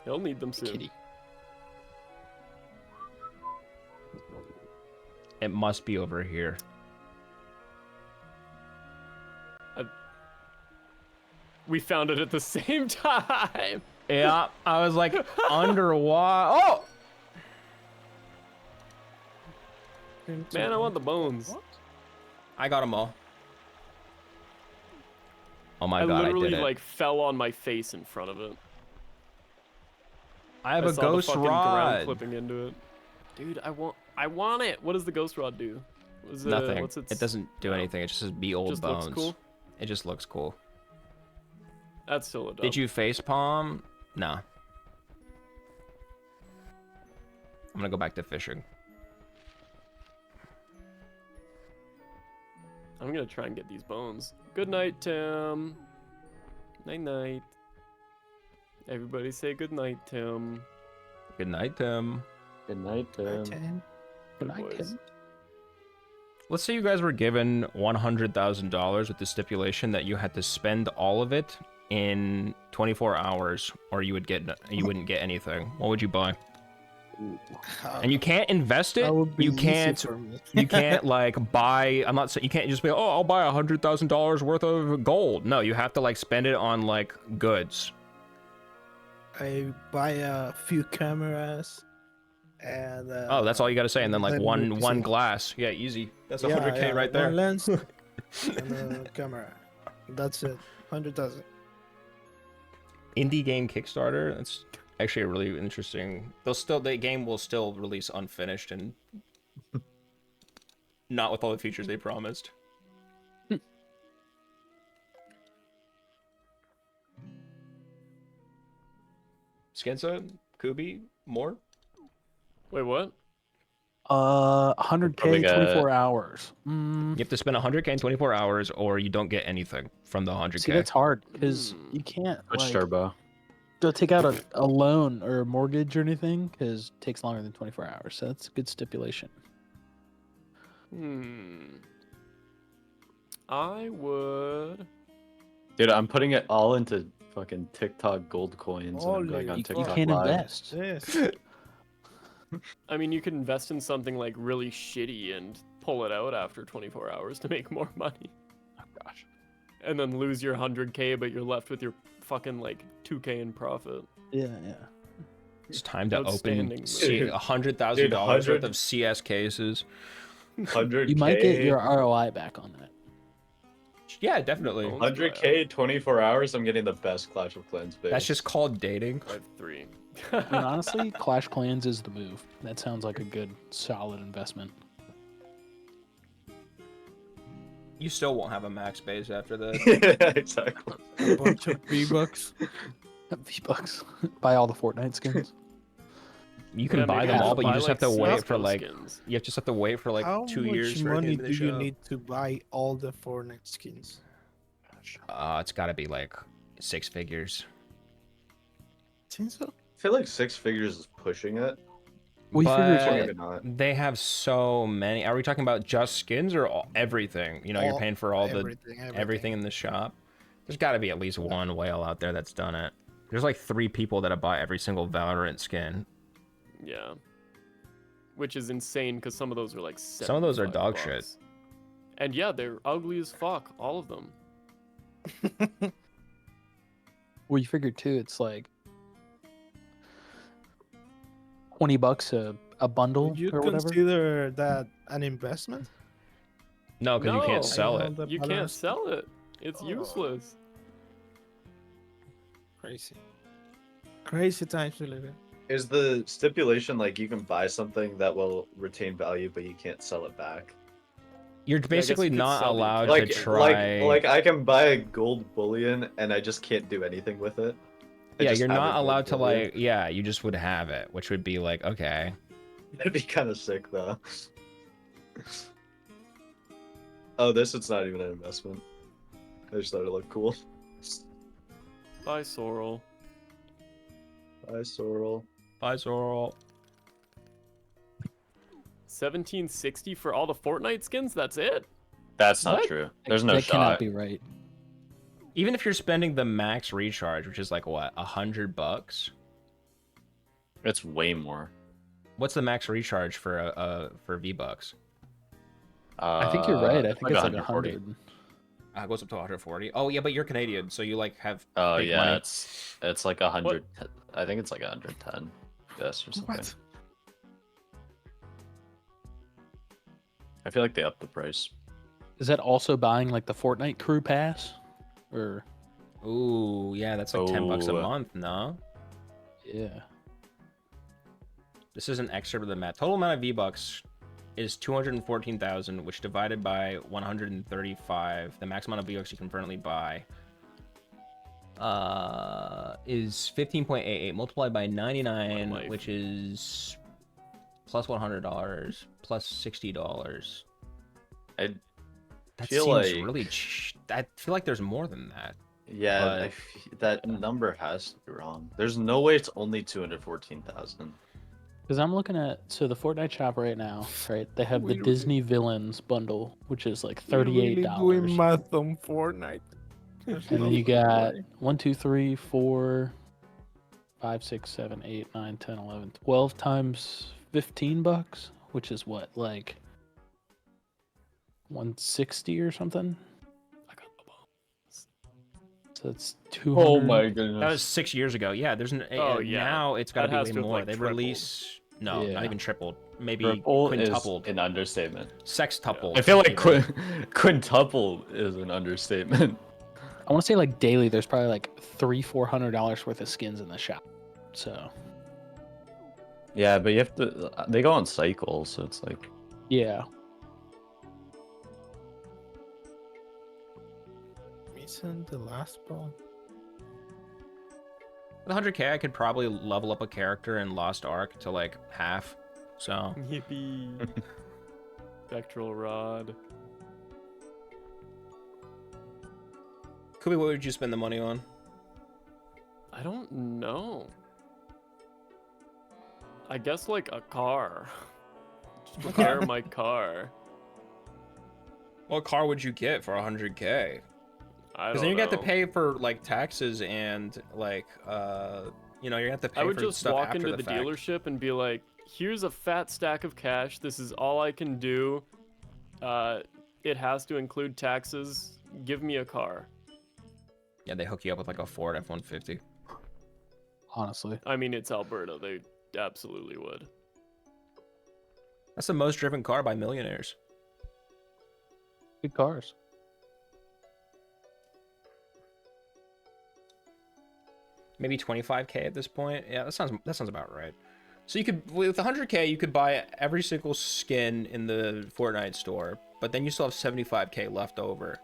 He'll need them soon. Kitty. It must be over here. We found it at the same time. Yeah, I was like underwater. Oh! Man, I want the bones. I got them all. Oh my I god, I literally did it. like fell on my face in front of it. I have a saw ghost the fucking rod. ground clipping into it. Dude, I want it. What does the ghost rod do? Nothing. What's It doesn't do anything. It just says be old Just bones. looks cool? It just looks cool. That's still a dub. Did you facepalm? No. I'm gonna go back to fishing. I'm gonna try and get these bones. Good night, Tim. Night night. Everybody say good night, Tim. Good night, Tim. Good night, Tim. Good night, boys. Tim. Let's say you guys were given $100,000 with the stipulation that you had to spend all of it in 24 hours, or you wouldn't get anything. What would you buy? And you can't invest it. That would be You easy can't. for me. You can't like buy. I'm not saying you can't just be. Oh, I'll buy $100,000 worth of gold. No, you have to like spend it on like goods. I buy a few cameras, and Oh, that's all you got to say, and then like Then one we one see. glass. Yeah, easy. That's yeah, 100K yeah, right there. One lens and a camera. That's it. 100,000. Indie game Kickstarter. That's actually a really interesting. The game will still release unfinished and not with all the features they promised. Skensa, Kooby, more? Wait, what? 100k, Probably got- 24 hours. You have to spend 100k in 24 hours, or you don't get anything from the 100k. See, that's hard because you can't Which like turbo? go take out a loan or a mortgage or anything because it takes longer than 24 hours. So that's a good stipulation. I would. Dude, I'm putting it all into fucking TikTok gold coins, and I'm going on You TikTok can't Live. invest. Yes. I mean, you could invest in something like really shitty and pull it out after 24 hours to make more money. Oh gosh. And then lose your 100k, but you're left with your fucking like 2k in profit. Yeah. It's time to open Outstanding. $100,000 worth of CS cases. 100k. You might get your ROI back on that. Yeah, definitely. 100k, 24 hours. I'm getting the best Clash of Clans base. That's just called dating. I have 3. I mean, honestly, Clash Clans is the move. That sounds like a good, solid investment. You still won't have a max base after that. Yeah, exactly. A bunch of V-Bucks. V-Bucks. Buy all the Fortnite skins. You can Yeah, buy maybe them you all, have but to you buy, just have like, to wait Cisco for like skins. you just have to wait for like How 2 much years for it money to do you show. need to buy all the Fortnite skins? It's got to be like 6 figures. Think so? I feel like 6 figures is pushing it. We But Maybe not. they have so many. Are we talking about just skins or everything? You know, you're All- paying for all everything. in the shop. There's got to be at least one whale out there that's done it. There's like 3 people that have bought every single Valorant skin. Yeah. Which is insane because some of those are like Some of those are $75 dog shit. And yeah, they're ugly as fuck, all of them. Well, you figure too, it's like $20 a bundle Would you or whatever. consider that an investment? No, because you can't No. sell I it. know the You can't balance. sell it. It's useless. Crazy. Crazy times we live in. Is the stipulation like you can buy something that will retain value, but you can't sell it back? You're I guess basically you could not sell the allowed Like, to try. like I can buy a gold bullion and I just can't do anything with it. I Yeah, just you're have a not gold allowed to bullion. like. Yeah, you just would have it, which would be like okay. That'd be kind of sick though. Oh, it's not even an investment. I just thought it looked cool. Bye, Sorrel. Bye, Sorrel. Bye, Sorrel. 1760 for all the Fortnite skins? That's it? That's not What? true. There's no that shot. cannot be right. Even if you're spending the max recharge, which is like what, $100? It's way more. What's the max recharge for V-Bucks? I think you're right. I think it's like 140. 100. It goes up to 140. Oh yeah, but you're Canadian, so you like have. Oh big yeah, money. it's like 100. I think it's like 110. Yes, or something. What? I feel like they upped the price. Is that also buying like the Fortnite crew pass? Or Ooh, yeah, that's like $10 a Oh. month, no? yeah. This is an excerpt of the math. Total amount of V-Bucks is 214,000, which divided by 135, the max amount of V-Bucks you can currently buy, is 15.88 multiplied by 99, which is plus $100 plus $60. I That feel seems like really. I feel like there's more than that. yeah, but- that number has to be wrong. There's no way it's only 214,000. Because I'm looking at the Fortnite shop right now, right? They have the Disney Villains bundle, which is like $38. Really doing math on Fortnite. And then you got 1, 2, 3, 4, 5, 6, 7, 8, 9, 10, 11, 12 times $15, which is what, like 160 or something? So it's 200. Oh my goodness. That was 6 years ago. Yeah, there's an. Oh, yeah. Now it's got That to has be to way have, more. like, They tripled. release. No, Yeah. not even tripled. Maybe Triple is quintupled. an understatement. Sextupled. I feel like even. quintuple is an understatement. I want to say like daily, there's probably like $300-$400 worth of skins in the shop. So Yeah, but you have to. They go on cycles, so it's like. yeah, Isn't the last ball? With 100k, I could probably level up a character in Lost Ark to like half, So Yippee. Spectral rod. Kooby, what would you spend the money on? I don't know. I guess like a car. Just repair my car. What car would you get for 100K? I Because don't then you know. have to pay for like taxes and like you know, you have to pay I would for just stuff walk after into the fact. dealership and be like, here's a fat stack of cash. This is all I can do. It has to include taxes. Give me a car. Yeah, they hook you up with like a Ford F-150. Honestly. I mean, it's Alberta. They absolutely would. That's the most driven car by millionaires. Good cars. Maybe 25K at this point. Yeah, that sounds about right. So you could, with 100K, you could buy every single skin in the Fortnite store, but then you still have 75K left over.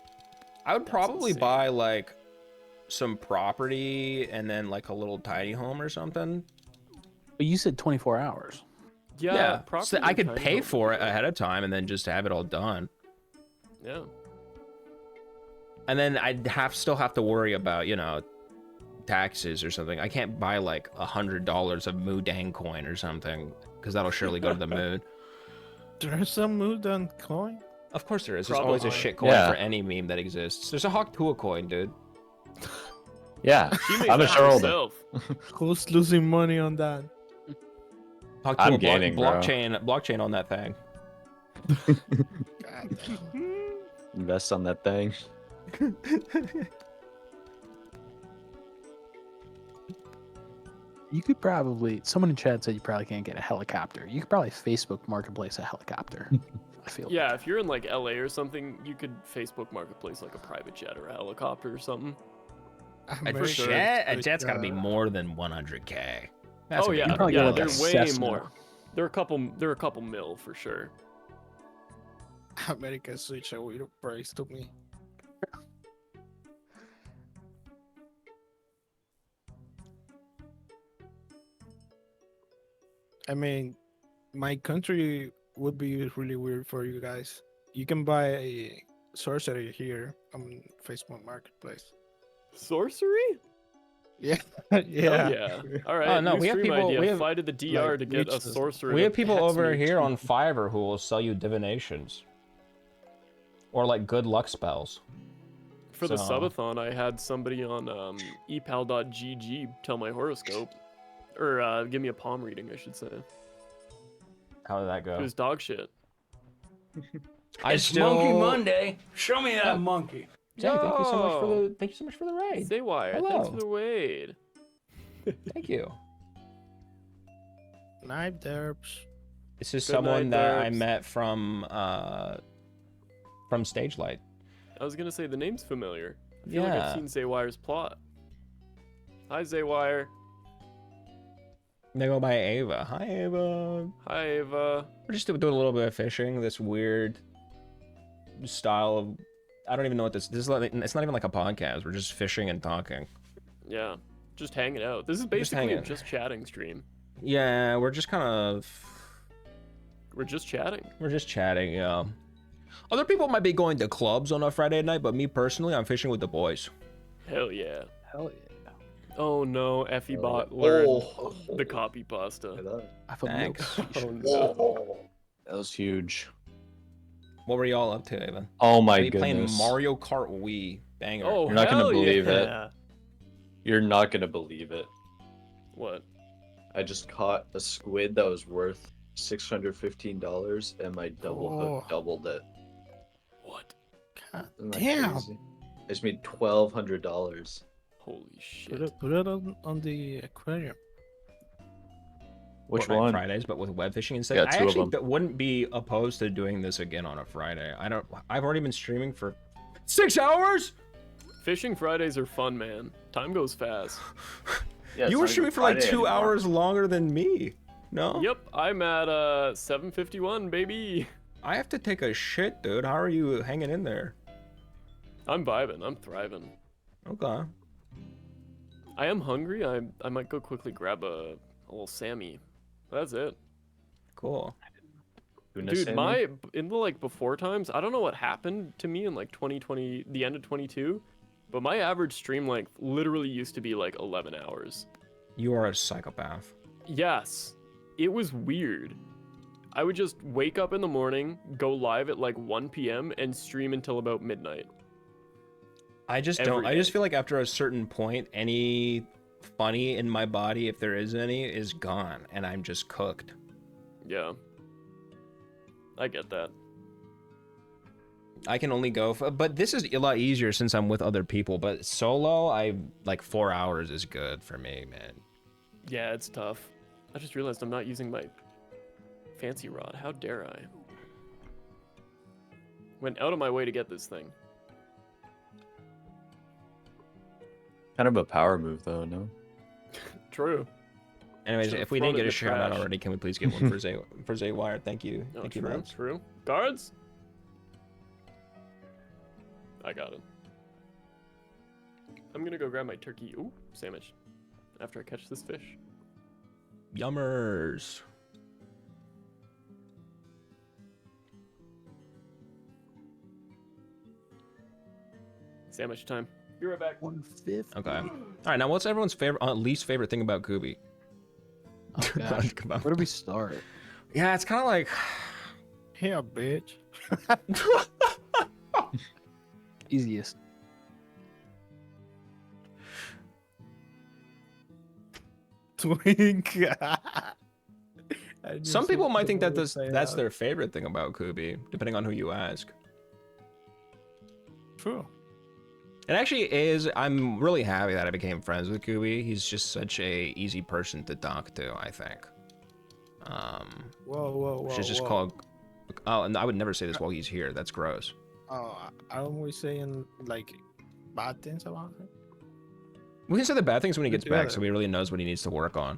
I would probably buy like some property and then like a little tiny home or something. But you said 24 hours. Yeah, so I could pay for it ahead of time and then just have it all done. Yeah. And then I'd still have to worry about, you know, taxes or something. I can't buy like $100 of Moodang coin or something because that'll surely go to the moon. There's some Moodang coin? Of course there is. There's always a shit coin for any meme that exists. There's a Hawktua coin, dude. Yeah, I'm a shareholder. Who's losing money on that? Hawktua gaining, bro. blockchain on that thing. Invest on that thing. You could probably, someone in chat said you probably can't get a helicopter. You could probably Facebook Marketplace a helicopter. I feel. Yeah, if you're in like LA or something, you could Facebook Marketplace like a private jet or a helicopter or something. A jet's got to be more than 100K. That's Oh a yeah, big yeah, deal. they're way more. They're a couple mil for sure. America switch a weird price to me. I mean, my country would be really weird for you guys. You can buy a sorcery here on Facebook Marketplace. Sorcery? Yeah, Oh, yeah. All right. Oh, no, new we have stream people. idea. We have Fly to the DR like, to get a reaches. sorcerer. We to have people pet over me. here on Fiverr who will sell you divinations or like good luck spells. For the So- subathon, I had somebody on epal.gg tell my horoscope, or give me a palm reading, I should say. How did that go? It was dog shit. It's Monkey Monday. Show me that monkey. Jay, thank you so much for Yo! the raid. Say wire. Thanks Hello. for the raid. Thank you. Knife derps. This is Good someone night, that I Derbs. met from Stage Light. I was gonna say the name's familiar. I feel like Yeah. I've seen Zaywire's plot. Hi, Zaywire. They go by Ava. Hi, Ava. Hi, Ava. We're just doing a little bit of fishing. This weird style of, I don't even know what this is. It's not even like a podcast. We're just fishing and talking. Yeah, just hanging out. This is Just basically a hanging. just chatting stream. Yeah, we're just kind of. We're just chatting. We're just chatting. Yeah. Other people might be going to clubs on a Friday night, but me personally, I'm fishing with the boys. Hell yeah. Hell yeah. Oh no, Effie-bot learned Oh. the copy pasta. I feel Thanks. Oh no. That was huge. What were y'all up to, Evan? Oh my Are you playing goodness. Mario Kart Wii? Banger. Oh, You're not gonna hell believe it. yeah. You're not gonna believe it. What? I just caught a squid that was worth $615 and my double hook doubled it. What? God Isn't that damn. crazy? I just made $1,200. Holy shit. Put it on the aquarium. Which Fortnite one? Fridays, but with web fishing instead. Yeah, I two of actually them. wouldn't be opposed to doing this again on a Friday. I've already been streaming for 6 hours. Fishing Fridays are fun, man. Time goes fast. Yeah, You were streaming for like 2 hours longer than me. No. Yep, I'm at 7:51, baby. I have to take a shit, dude. How are you hanging in there? I'm vibing. I'm thriving. Okay. I am hungry. I might go quickly grab a little Sammy. That's it. Cool. Dude, my in the like before times, I don't know what happened to me in like 2020, the end of 22, but my average stream length literally used to be like 11 hours. You are a psychopath. Yes, it was weird. I would just wake up in the morning, go live at like 1 p.m. and stream until about midnight. I just don't. I just feel like after a certain point, any funny in my body, if there is any, is gone, and I'm just cooked. Yeah. I get that. I can only go for, but this is a lot easier since I'm with other people, but solo, like 4 hours is good for me, man. Yeah, it's tough. I just realized I'm not using my fancy rod. How dare I? Went out of my way to get this thing. Kind of a power move, though, no? True. Anyways, Should've if we thrown didn't it get in a the shout out trash. already, can we please get one for Zaywire? Thank you. Oh, Thank you, true, man. true. Guards? I got it. I'm gonna go grab my turkey sandwich after I catch this fish. Yummers. Sandwich time. Be right back. 1/5. Okay. All right. Now, what's everyone's least favorite thing about KOOBY? Oh, gosh. Where do we start? Yeah, it's kind of like. Yeah, bitch. Easiest. Twink. Some people might think that that's their favorite thing about KOOBY, depending on who you ask. True. It actually is. I'm really happy that I became friends with KOOBY. He's just such a easy person to talk to, I think. Whoa. She's just called. Oh, and I would never say this while he's here. That's gross. Oh, aren't we saying like bad things about him? We can say the bad things when he gets back, together. so he really knows what he needs to work on.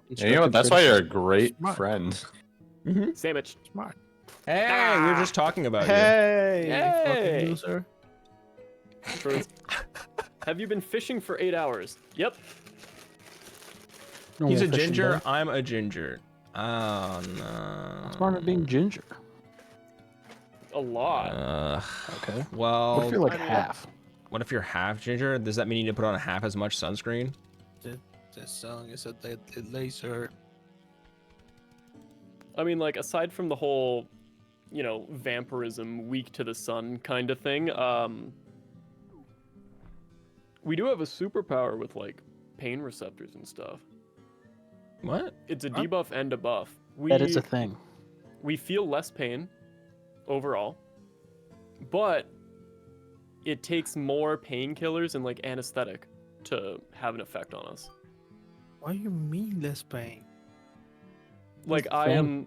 Yeah, you know what? That's why you're a great friend. Sandwich. Smart. Hey, we were just talking about Hey, fucking Hey! loser. True. Have you been fishing for 8 hours? Yep. you. He's a Normal fishing ginger. day. I'm a ginger. Oh no. What's wrong with being ginger? A lot. Okay. Well, What if you're like half? What if you're half ginger? Does that mean you need to put on half as much sunscreen? The song is a dead laser. I mean, like, aside from the whole, you know, vampirism, weak to the sun kind of thing, we do have a superpower with, like, pain receptors and stuff. What? It's a debuff and a buff. That is a thing. We feel less pain overall, but it takes more painkillers and, like, anesthetic to have an effect on us. What do you mean less pain? Like, Same.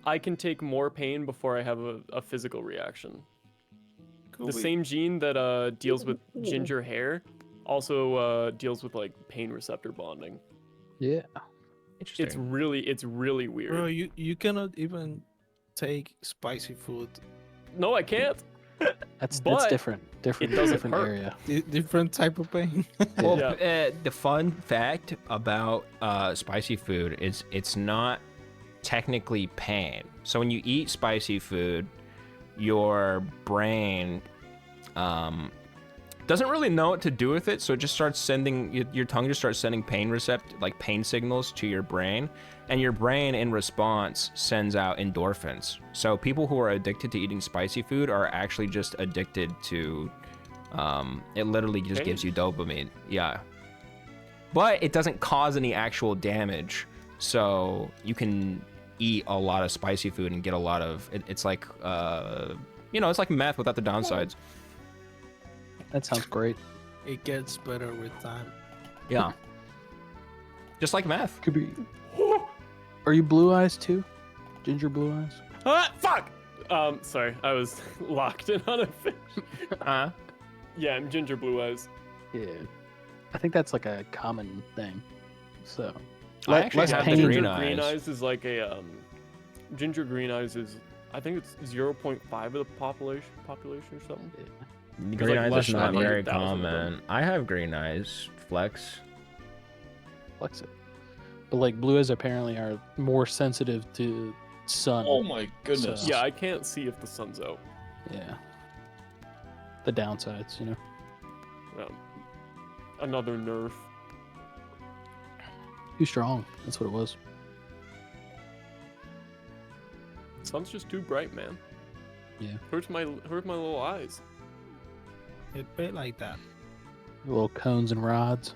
I can take more pain before I have a physical reaction. The same gene that deals with ginger hair also deals with like pain receptor bonding. Yeah. Interesting. It's really weird. Bro, you cannot even take spicy food. No, I can't. That's But different. Different. it doesn't different hurt. area. Different type of pain. Well, Yeah. the fun fact about spicy food is it's not technically pain. So when you eat spicy food, your brain doesn't really know what to do with it, so it just starts sending your tongue just starts sending pain signals to your brain, and your brain in response sends out endorphins. So people who are addicted to eating spicy food are actually just addicted to it literally just gives you dopamine. Yeah. But it doesn't cause any actual damage. So you can eat a lot of spicy food and get a lot of it's like it's like meth without the downsides. That sounds great. It gets better with time. Yeah. Just like meth. Could be. Are you blue eyes too? Ginger blue eyes? Ah, fuck! Sorry, I was locked in on a fish. Yeah, I'm ginger blue eyes. Yeah. I think that's like a common thing. So. I actually less have pain. the Ginger green green eyes. eyes is like a ginger green eyes is I think it's 0.5 of the population or something. Green like eyes less is than not very 100,000 of them. common. I have green eyes. Flex. Flex it. But like blue eyes apparently are more sensitive to sun. Oh my goodness. So, Yeah, I can't see if the sun's out. yeah. The downsides, you know. Another nerf. Too strong. That's what it was. Sun's just too bright, man. Yeah. Hurts my little eyes. It bit like that. Little cones and rods.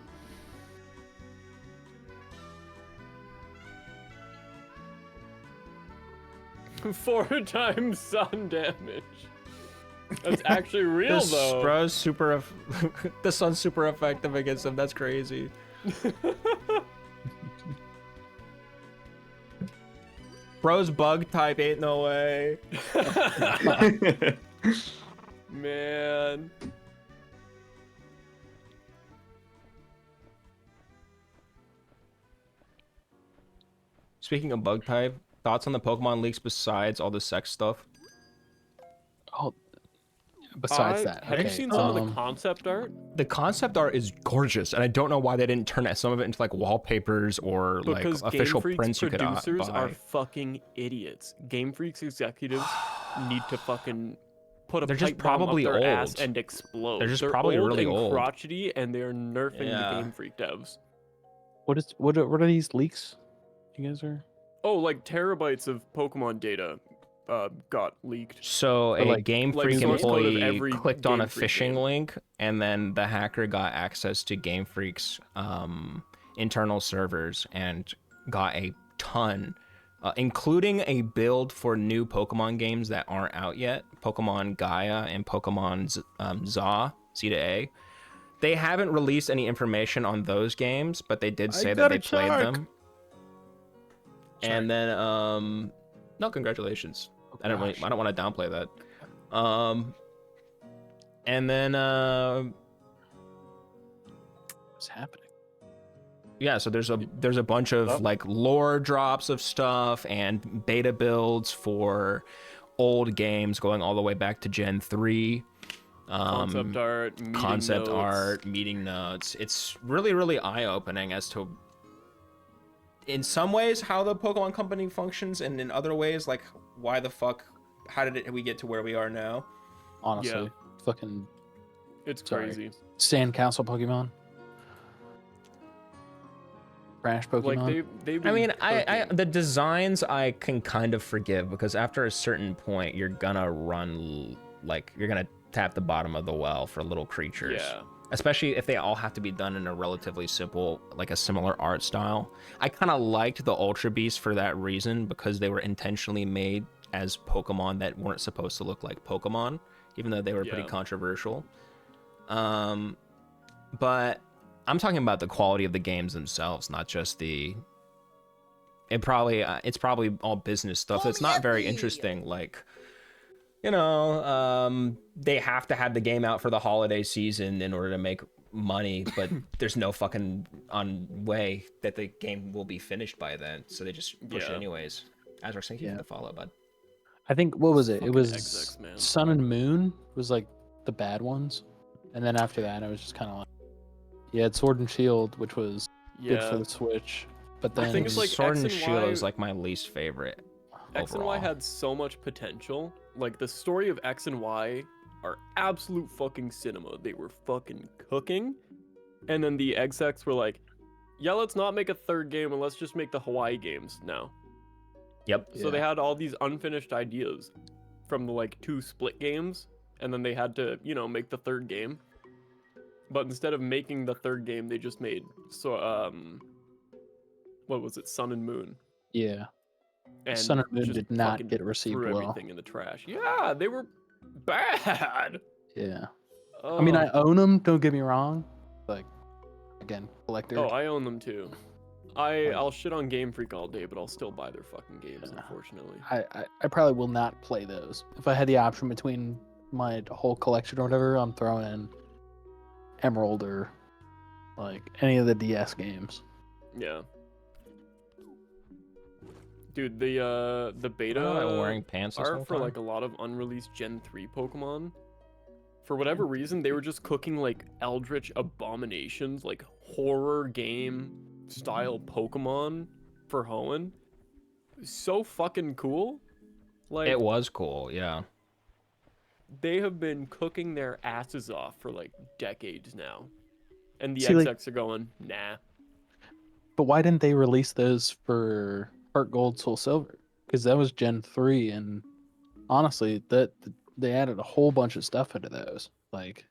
4 times sun damage. That's actually real This though. bro's super. The sun's super effective against him. That's crazy. Bro's bug type ain't no way. Man. Speaking of bug type, thoughts on the Pokemon leaks besides all the sex stuff? Oh, besides that, have you okay, seen some of the concept art? The concept art is gorgeous, and I don't know why they didn't turn some of it into like wallpapers or Because like official Game Freak's prints you could producers buy. are fucking idiots. Game Freak's executives need to fucking put a They're just pipe bomb probably up their ass old. and explode. They're just probably old really and old. crotchety, and they're nerfing Yeah. the Game Freak devs. What are these leaks? You guys are. Oh, like terabytes of Pokemon data got leaked. So But, a like- Game like Freak source code of employee every clicked on a Game Freak phishing game. link, and then the hacker got access to Game Freak's internal servers and got a ton, including a build for new Pokemon games that aren't out yet, Pokemon Gaia and Pokemon Z to A. They haven't released any information on those games, but they did say that they played them. And then, no, congratulations. I don't want to downplay that. And then, What's happening? yeah, so there's a bunch of like lore drops of stuff and beta builds for old games going all the way back to Gen 3. Concept art, meeting notes. It's really, really eye-opening as to, in some ways, how the Pokemon Company functions, and in other ways, like, why the fuck, how did we get to where we are now? Honestly, fucking. It's Sorry. crazy. Sandcastle Pokemon. Trash Pokemon. Like they've I been mean, I cooking. the designs I can kind of forgive, because after a certain point, you're gonna run, like, you're gonna tap the bottom of the well for little creatures. Yeah. Especially if they all have to be done in a relatively simple, like a similar art style. I kind of liked the Ultra Beasts for that reason, because they were intentionally made as Pokemon that weren't supposed to look like Pokemon, even though they were pretty controversial. But I'm talking about the quality of the games themselves, not just the. It's probably all business stuff. It's not very interesting. Like, you know, they have to have the game out for the holiday season in order to make money, but there's no fucking way that the game will be finished by then, so they just push it anyways. Azrax, thank you for the follow, bud. I think, what was it? It Fucking was XX, man. Sun and Moon was like the bad ones, and then after that, it was just kind of like, you had Sword and Shield, which was good for Yeah. the Switch, but then I think it's like Sword X and and Shield Y- is like my least favorite. X and overall. Y had so much potential. Like the story of X and Y are absolute fucking cinema. They were fucking cooking. And then the execs were like, yeah, let's not make a third game and let's just make the Hawaii games now. Yep. So they had all these unfinished ideas from the like 2 split games, and then they had to, you know, make the third game. But instead of making the third game, they just made what was it, Sun and Moon. yeah, And Sun and Moon just did not fucking get received threw well. everything in the trash. Yeah, they were bad. Yeah. I mean, I own them. Don't get me wrong. Like, again, collector. Oh, I own them too. I'll shit on Game Freak all day, but I'll still buy their fucking games, unfortunately. I probably will not play those. If I had the option between my whole collection or whatever, I'm throwing in Emerald or like any of the DS games. Yeah. Dude, the beta Am I wearing pants this art whole for time? like a lot of unreleased Gen 3 Pokemon. For whatever reason, they were just cooking like eldritch abominations, like horror game style Pokemon for Hoenn. So fucking cool. Like, It was cool, yeah. they have been cooking their asses off for like decades now. And the See, like- execs are going, nah. But why didn't they release those for Heart Gold, Soul Silver? Because that was Gen 3, and honestly, that they added a whole bunch of stuff into those. Like,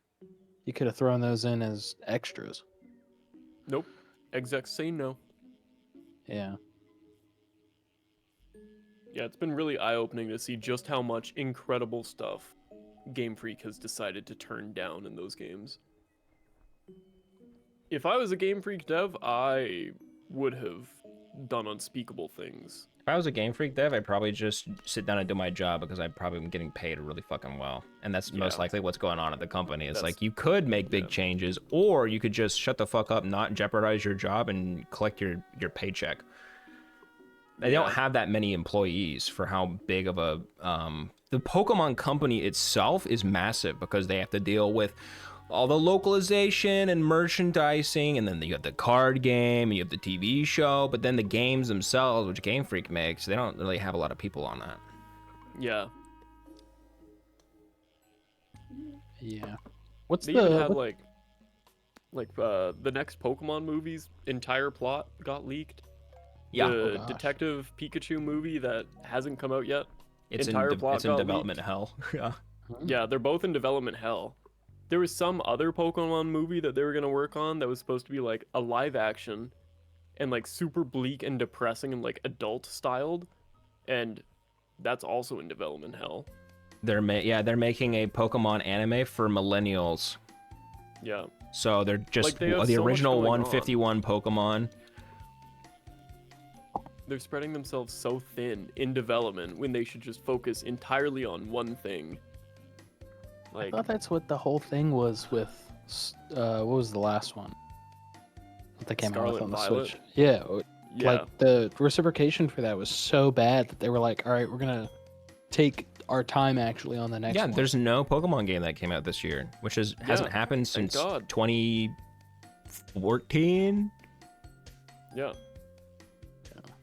you could have thrown those in as extras. Nope. Execs say no. Yeah. Yeah, it's been really eye-opening to see just how much incredible stuff Game Freak has decided to turn down in those games. If I was a Game Freak dev, I would have done unspeakable things. If I was a Game Freak dev, I'd probably just sit down and do my job because I'd probably been getting paid really fucking well. And that's most likely what's going on at the company. It's like you could make big changes, or you could just shut the fuck up, not jeopardize your job, and collect your paycheck. They don't have that many employees for how big of a... the Pokemon company itself is massive because they have to deal with all the localization and merchandising, and then you have the card game, and you have the TV show, but then the games themselves, which Game Freak makes, they don't really have a lot of people on that. Yeah. Yeah. What's they the... even had like the next Pokemon movie's entire plot got leaked. Yeah. The Oh, gosh. Detective Pikachu movie that hasn't come out yet. It's entire in, plot it's in got development leaked. hell. Yeah. Yeah, they're both in development hell. There was some other Pokemon movie that they were gonna work on that was supposed to be like a live action and like super bleak and depressing and like adult styled, and that's also in development hell. They're making a Pokemon anime for millennials. Yeah. So they're just Like, they have the so much original going on. 151 Pokemon. They're spreading themselves so thin in development when they should just focus entirely on one thing. I Like, thought that's what the whole thing was with... what was the last one? That they came out Scarlet with on the Violet? Switch. Yeah. Yeah. Like, the reciprocation for that was so bad that they were like, all right, we're going to take our time actually on the next one. There's no Pokemon game that came out this year, which hasn't happened thank since God. 2014. Yeah.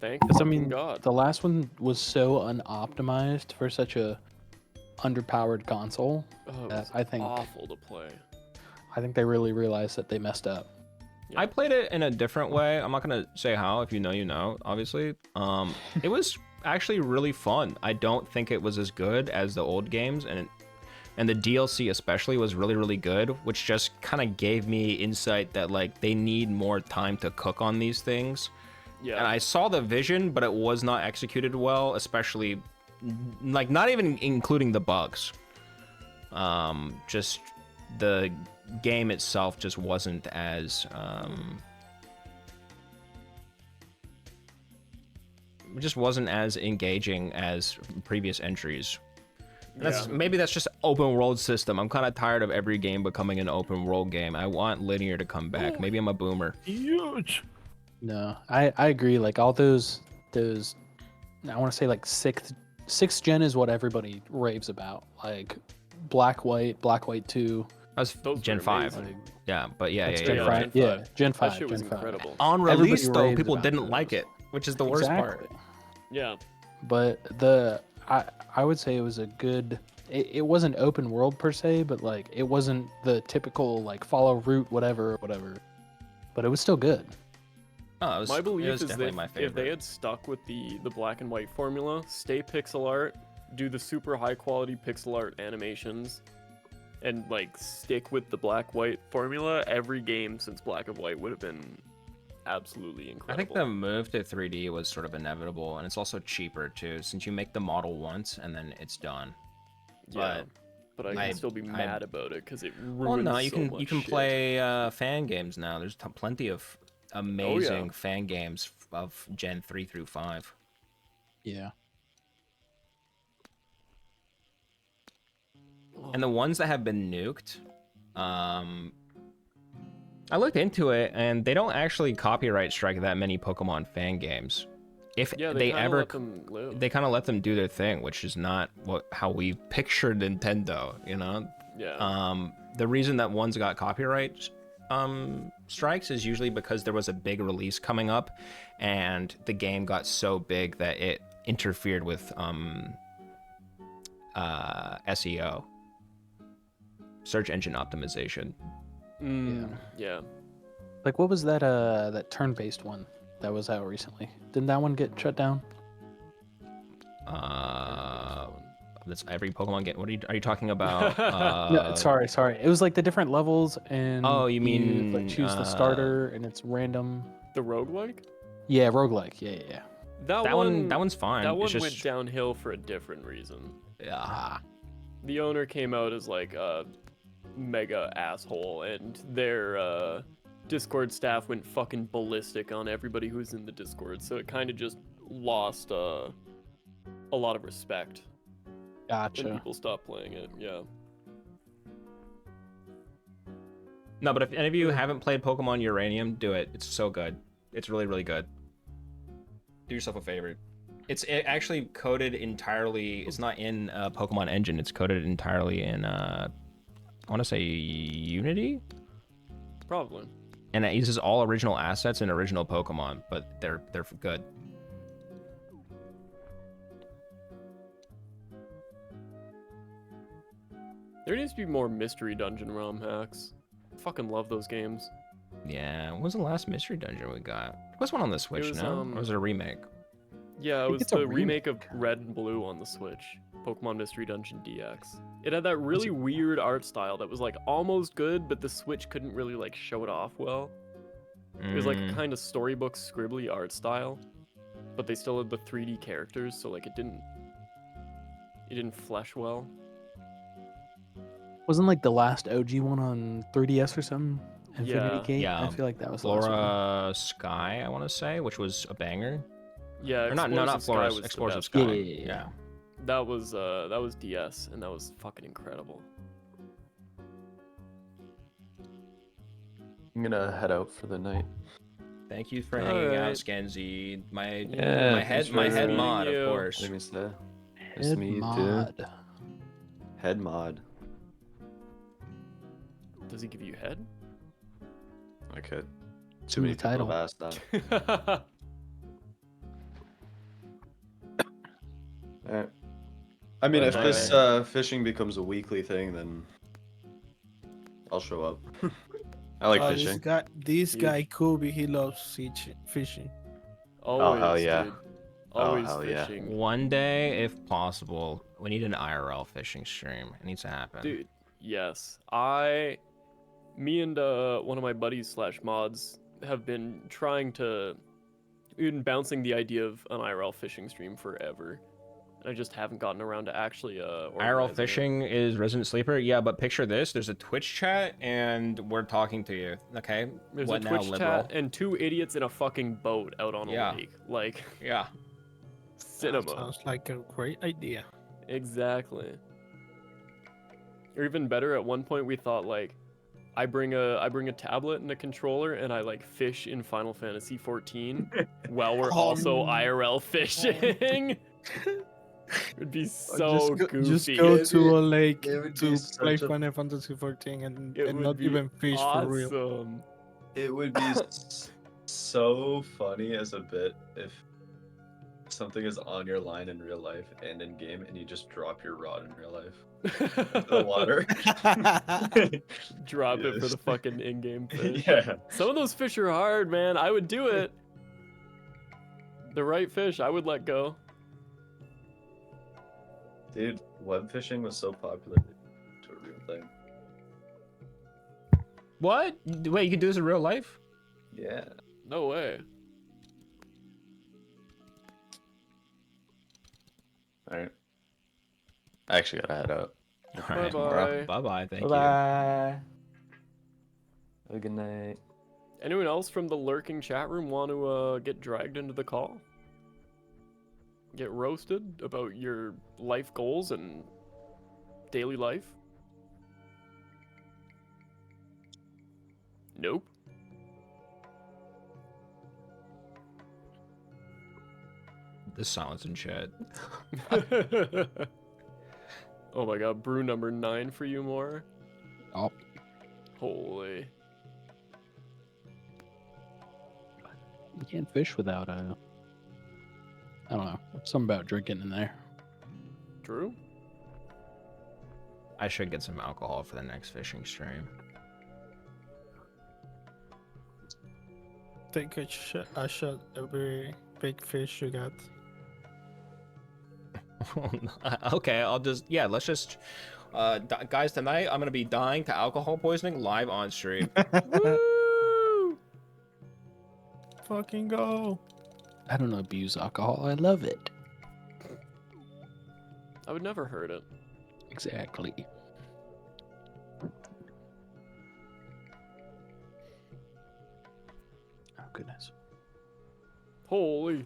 Thank Because, I fucking mean, God. the last one was so unoptimized for such a underpowered console Oh, it that was I think awful to play. I think they really realized that they messed up. I played it in a different way. I'm not gonna say how. If you know, you know. Obviously, it was actually really fun. I don't think it was as good as the old games, and the DLC especially was really, really good, which just kind of gave me insight that like they need more time to cook on these things. Yeah. And I saw the vision, but it was not executed well, especially like not even including the bugs. Just the game itself just wasn't as engaging as previous entries. Maybe that's just open world system. I'm kind of tired of every game becoming an open world game. I want linear to come back. Maybe I'm a boomer. Huge. No, I agree. Like all those I want to say like sixth gen is what everybody raves about. Like Black White 2. That's Gen 5. Yeah, but That's yeah. Gen 5. Yeah, Gen 5. That shit was Gen 5. incredible. On release, Everybody though, raves people about didn't those. like it, which is the worst part. Yeah. But I would say it was a good. It wasn't open world per se, but like it wasn't the typical like follow route whatever. But it was still good. Oh, it was, My belief it was is definitely that my if favorite. they had stuck with the black and white formula, stay pixel art, do the super high quality pixel art animations, and like stick with the black white formula, every game since Black and White would have been absolutely incredible. I think the move to 3D was sort of inevitable, and it's also cheaper too, since you make the model once and then it's done. Yeah, but I can still be mad about it because it ruins Well, no, you so can much shit. play fan games now. There's plenty of amazing fan games of Gen 3 through 5. Yeah. And the ones that have been nuked, I looked into it, and they don't actually copyright strike that many Pokemon fan games. If Yeah, they kinda ever, let them live. they kind of let them do their thing, which is not how we pictured Nintendo. You know. Yeah. The reason that ones got copyright strikes is usually because there was a big release coming up, and the game got so big that it interfered with SEO, search engine optimization. Yeah. Like, what was that that turn-based one that was out recently? Didn't that one get shut down? That's every Pokemon game. What are you talking about? No, sorry. It was like the different levels, and Oh, you mean, like choose the starter, and it's random. The roguelike? Yeah, roguelike. Yeah. That one's fine. That It's one just- went downhill for a different reason. Yeah. The owner came out as like a mega asshole, and their Discord staff went fucking ballistic on everybody who's in the Discord. So it kind of just lost a lot of respect. Gotcha. And people stopped playing it. Yeah. No, but if any of you haven't played Pokemon Uranium, do it. It's so good. It's really, really good. Do yourself a favor. It's actually coded entirely. It's not in Pokemon Engine. It's coded entirely in I want to say Unity, Probably. and it uses all original assets and original Pokemon, but they're good. There needs to be more mystery dungeon ROM hacks. Fucking love those games. Yeah, what was the last mystery dungeon we got? There was one on the Switch, was, no? Or was it a remake? Yeah, it think was it's a the remake of Red and Blue on the Switch. Pokemon Mystery Dungeon DX. It had that really weird art style that was like almost good, but the Switch couldn't really like show it off well. It was like a kind of storybook scribbly art style, but they still had the 3D characters, so like it didn't flesh well. Wasn't like the last OG one on 3DS or something? Infinity Yeah. Gate? Yeah, I feel like that was the last one. Flora Sky, I want to say, which was a banger. Yeah, Or not Explorers of Sky Flora, was the Explorers of best Sky. one. Yeah. That was DS, and that was fucking incredible. I'm gonna head out for the night. Thank you for hanging out, Alright. Skenzy. My thanks head for mod, meeting of you. course. Let me say. Nice to meet you too. Head mod. Does he give you head? I could. Ooh, Too many the people title. have asked that. Alright. I mean, if this fishing becomes a weekly thing, then I'll show up. I like fishing. This guy KOOBY, he loves fishing. Always, hell yeah. dude. Always hell yeah. fishing. One day, if possible, we need an IRL fishing stream. It needs to happen. Dude, yes. Me and one of my buddies / mods have been bouncing the idea of an IRL fishing stream forever. I just haven't gotten around to actually IRL organizing it. fishing is Resident Sleeper. Yeah, but picture this: there's a Twitch chat, and we're talking to you. Okay, There's what a now, Twitch liberal? chat and 2 idiots in a fucking boat out on Yeah. a lake. Like, Yeah. cinema. Sounds like a great idea. Exactly. Or even better, at one point we thought like, I bring a tablet and a controller and I like fish in Final Fantasy 14 while we're also IRL fishing. It'd be so goofy. Just go to a lake it would to be play such a- Final Fantasy 14 and It would not be even fish for real. awesome. It would be so funny as a bit if something is on your line in real life and in game, and you just drop your rod in real life into the water. Drop it for Yes. the fucking in-game fish. Yeah. Some of those fish are hard, man. I would do it. The right fish, I would let go. Dude, web fishing was so popular to a real thing. What? Wait, you can do this in real life? Yeah. No way. Alright. I actually gotta head out. All right. Bye-bye. Bye-bye. Thank you. Bye. Have a good night. Anyone else from the lurking chat room want to get dragged into the call? Get roasted about your life goals and daily life? Nope. The silence in chat. Oh my god, brew number 9 for you more. Oh. Holy. You can't fish without I don't know. Something about drinking in there. True. I should get some alcohol for the next fishing stream. Take a shot every big fish you got. Okay, I'll just let's just guys, tonight I'm gonna be dying to alcohol poisoning live on stream. Woo! Fucking go. I don't abuse alcohol. I love it. I would never hurt it. Exactly. Oh goodness. Holy.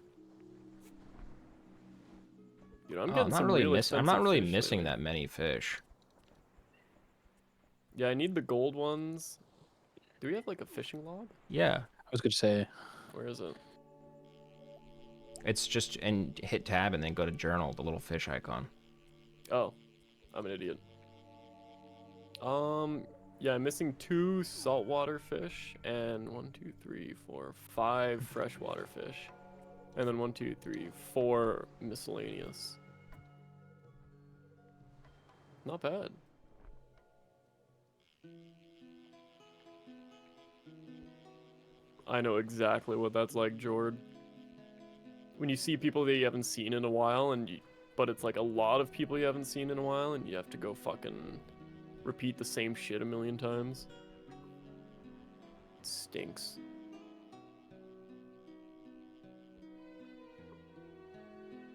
Dude, I'm getting I'm some not really real missing. I'm not expensive really fish missing lately. that many fish. Yeah, I need the gold ones. Do we have like a fishing log? Yeah, I was gonna say. Where is it? it's just and hit tab and then go to journal, the little fish icon. Oh, I'm an idiot. Yeah, I'm missing 2 saltwater fish and 1, 2, 3, 4, 5 freshwater fish, and then 1, 2, 3, 4 miscellaneous. Not bad. I know exactly what that's like, Jord. When you see people that you haven't seen in a while, but it's like a lot of people you haven't seen in a while, and you have to go fucking repeat the same shit a million times. It stinks.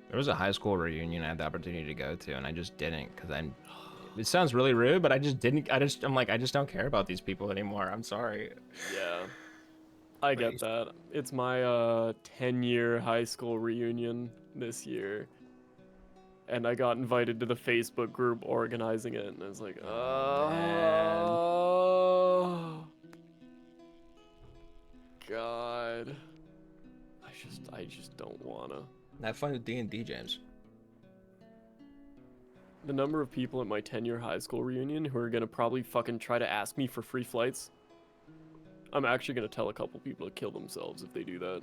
There was a high school reunion I had the opportunity to go to, and I just didn't because it sounds really rude, but I just didn't. I'm like, I just don't care about these people anymore. I'm sorry. Yeah. I get that. It's my 10-year high school reunion this year. And I got invited to the Facebook group organizing it, and I was like, oh, God. I just don't wanna. Have fun with D&D, James. The number of people at my 10-year high school reunion who are gonna probably fucking try to ask me for free flights. I'm actually gonna tell a couple people to kill themselves if they do that.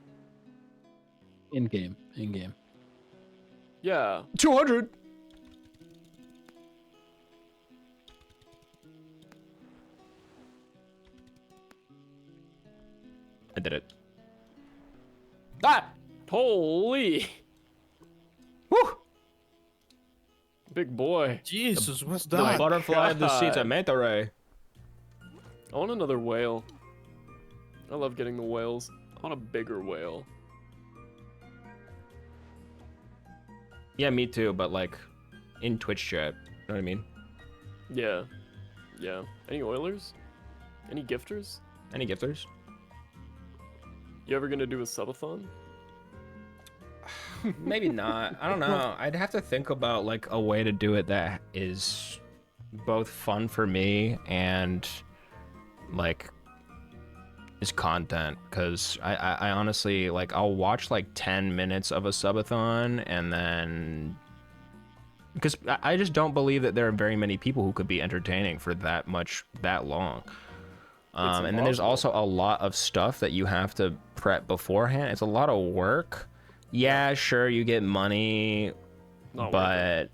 In game. Yeah. 200. I did it. Ah! Holy! Woo! Big boy. Jesus, what's The that? butterfly of the seeds of manta ray. I want another whale. I love getting the whales. I want a bigger whale. Yeah, me too, but like in Twitch chat. You know what I mean? Yeah. Yeah. Any Oilers? Any gifters? Any gifters? You ever gonna do a subathon? Maybe not. I don't know. I'd have to think about like a way to do it that is both fun for me and like is content, because I honestly like I'll watch like 10 minutes of a subathon and then because I just don't believe that there are very many people who could be entertaining for that long. And then there's also a lot of stuff that you have to prep beforehand. It's a lot of work. Yeah, sure, you get money, but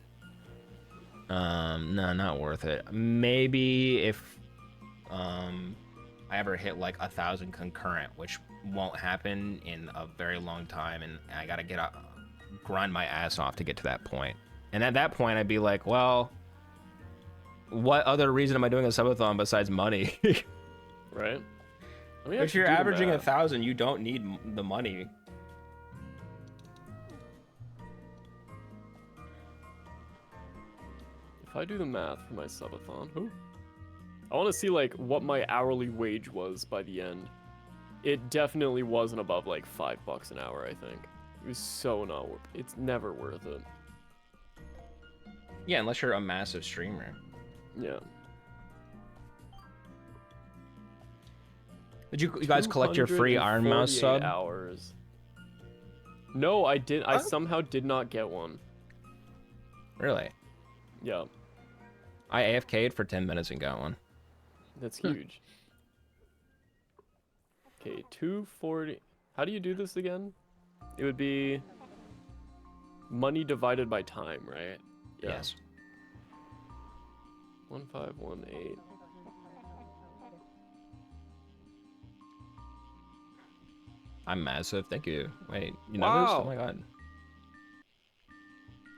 no, not worth it. Maybe if I ever hit like 1,000 concurrent, which won't happen in a very long time, and I gotta grind my ass off to get to that point. And at that point, I'd be like, well, what other reason am I doing a subathon besides money? Right. If you're averaging 1,000, you don't need the money. If I do the math for my subathon, I want to see like what my hourly wage was by the end. It definitely wasn't above like $5 an hour, I think. It was so not worth it. It's never worth it. Yeah, unless you're a massive streamer. Yeah. Did you guys collect your free Iron Mouse sub? Hours. No, I did. I somehow did not get one. Really? Yeah. I AFK'd for 10 minutes and got one. That's huge. Okay, 240. How do you do this again? It would be money divided by time, right? Yeah. Yes. 1518. I'm massive. Thank you. Wait, you Wow. noticed? Oh my god.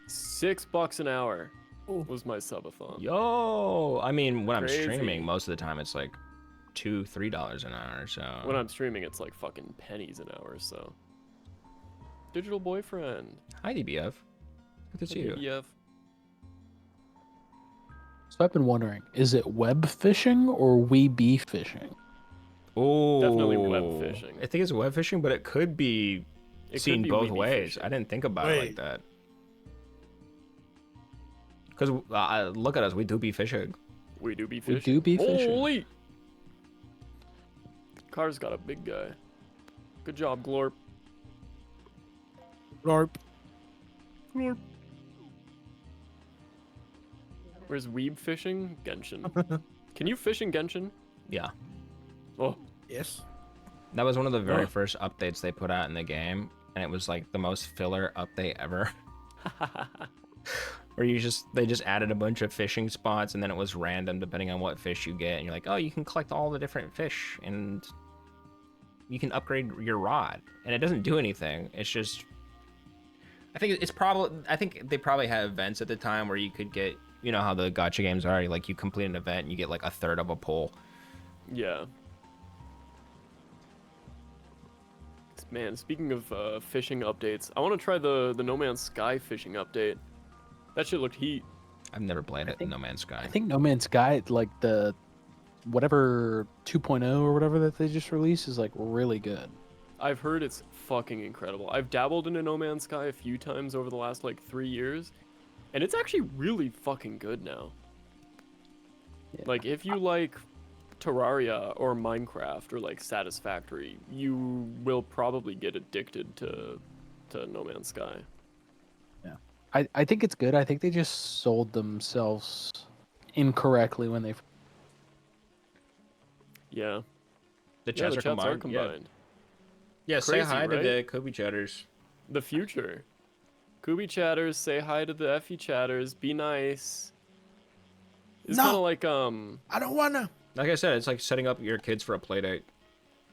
$6 an hour was my subathon. Yo, I mean, when Crazy. I'm streaming, most of the time it's like $2-3 an hour. So When I'm streaming, it's like fucking pennies an hour. So. Digital boyfriend. Hi, DBF. Good to see you. DBF. So I've been wondering, is it web fishing or WEBFISHing? Oh, Definitely web fishing. I think it's web fishing, but it could be It seen could be both weeby ways. fishing. I didn't think about it like that. Because look at us, we do be fishing. We do be We fishing. do be fishing. Holy! Car's got a big guy. Good job, Glorp. Glorp. Glorp. Where's weeb fishing? Genshin. Can you fish in Genshin? Yeah. Oh. Yes. That was one of the very first updates they put out in the game, and it was like the most filler update ever. Where they just added a bunch of fishing spots, and then it was random depending on what fish you get, and you're like, oh, you can collect all the different fish, and you can upgrade your rod, and it doesn't do anything. It's just, I think they probably had events at the time where you could get, you know how the gacha games are, like you complete an event and you get like a third of a pull. Yeah. Man, speaking of fishing updates, I want to try the No Man's Sky fishing update. That shit looked heat. I've never played it. No Man's Sky. I think No Man's Sky, like the whatever 2.0 or whatever that they just released, is like really good. I've heard it's fucking incredible. I've dabbled into No Man's Sky a few times over the last like 3 years, and it's actually really fucking good now. Yeah. Like if you like Terraria or Minecraft or like Satisfactory, you will probably get addicted to No Man's Sky. Yeah. I think it's good. I think they just sold themselves incorrectly when they. Yeah. The chats are combined. Yeah, say Crazy, hi right? to the KOOBY chatters. The future. KOOBY chatters, say hi to the Effie chatters, be nice. It's No. kind of like I don't wanna. Like I said, it's like setting up your kids for a play date.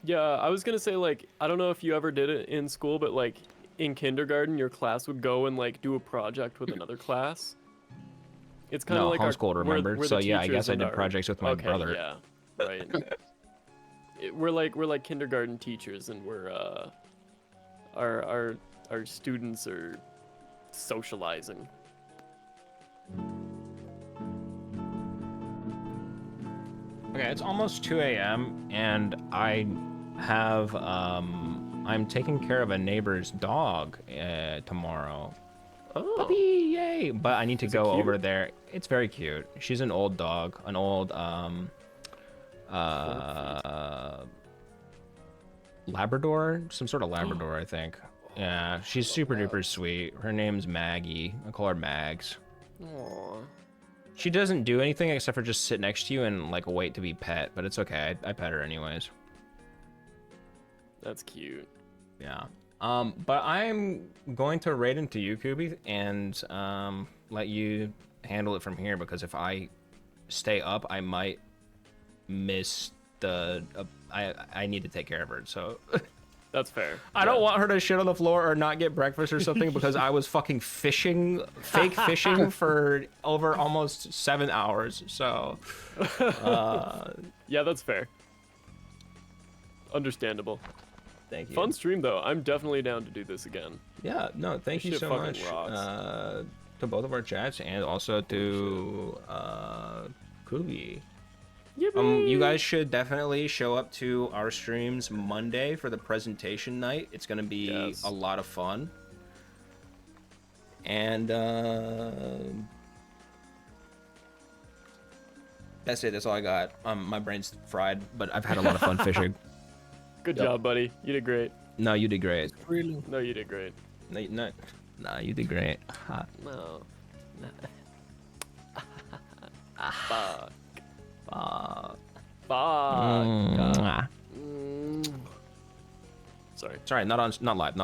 Yeah, I was gonna say, like, I don't know if you ever did it in school, but like in kindergarten, your class would go and like do a project with another class. It's kind of No, like homeschooled, remember? we're So the yeah, I teachers guess I and did projects with my okay, brother. Yeah, right. We're like kindergarten teachers, and we're our students are socializing. Okay, it's almost 2 a.m. and I have I'm taking care of a neighbor's dog tomorrow. Oh. Puppy, yay! But I need to Is it go cute? over there. It's very cute. She's an old dog, an old Labrador, some sort of Labrador, I think. Yeah, she's super duper sweet. Her name's Maggie. I call her Mags. Aww. She doesn't do anything except for just sit next to you and like wait to be pet, but it's okay. I pet her anyways. That's cute. Yeah. But I'm going to raid into you, KOOBY, and let you handle it from here, because if I stay up, I might miss the. I need to take care of her, so. That's fair. I don't want her to shit on the floor or not get breakfast or something because I was fucking fishing, fake fishing for over almost 7 hours. So, yeah, that's fair. Understandable. Thank you. Fun stream though. I'm definitely down to do this again. Yeah, no, thank This you shit so fucking much rocks. to both of our chats and also to KOOBY. You guys should definitely show up to our streams Monday for the presentation night. It's gonna be a lot of fun. And that's it. That's all I got. My brain's fried, but I've had a lot of fun fishing. Good job, buddy. You did great. No, you did great. Really? No, you did great. No, you did great. Ha. No. Fuck. Fuck. Mwah. Sorry. Sorry, not live.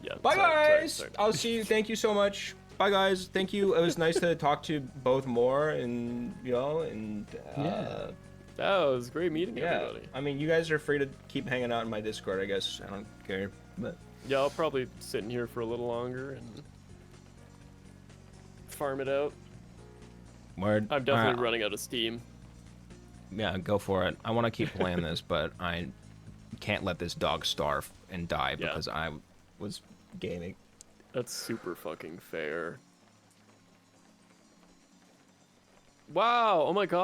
Yeah. Bye, sorry, guys. sorry. I'll see you. Thank you so much. Bye, guys. Thank you. It was nice to talk to both more and Yeah. Oh, it was great meeting everybody. I mean, you guys are free to keep hanging out in my Discord. I guess I don't care, but Yeah, I'll probably sit in here for a little longer and farm it out. Word. I'm definitely Alright. running out of steam. Yeah, go for it. I want to keep playing this, but I can't let this dog starve and die because I was gaming. That's super fucking fair. Wow, oh my god.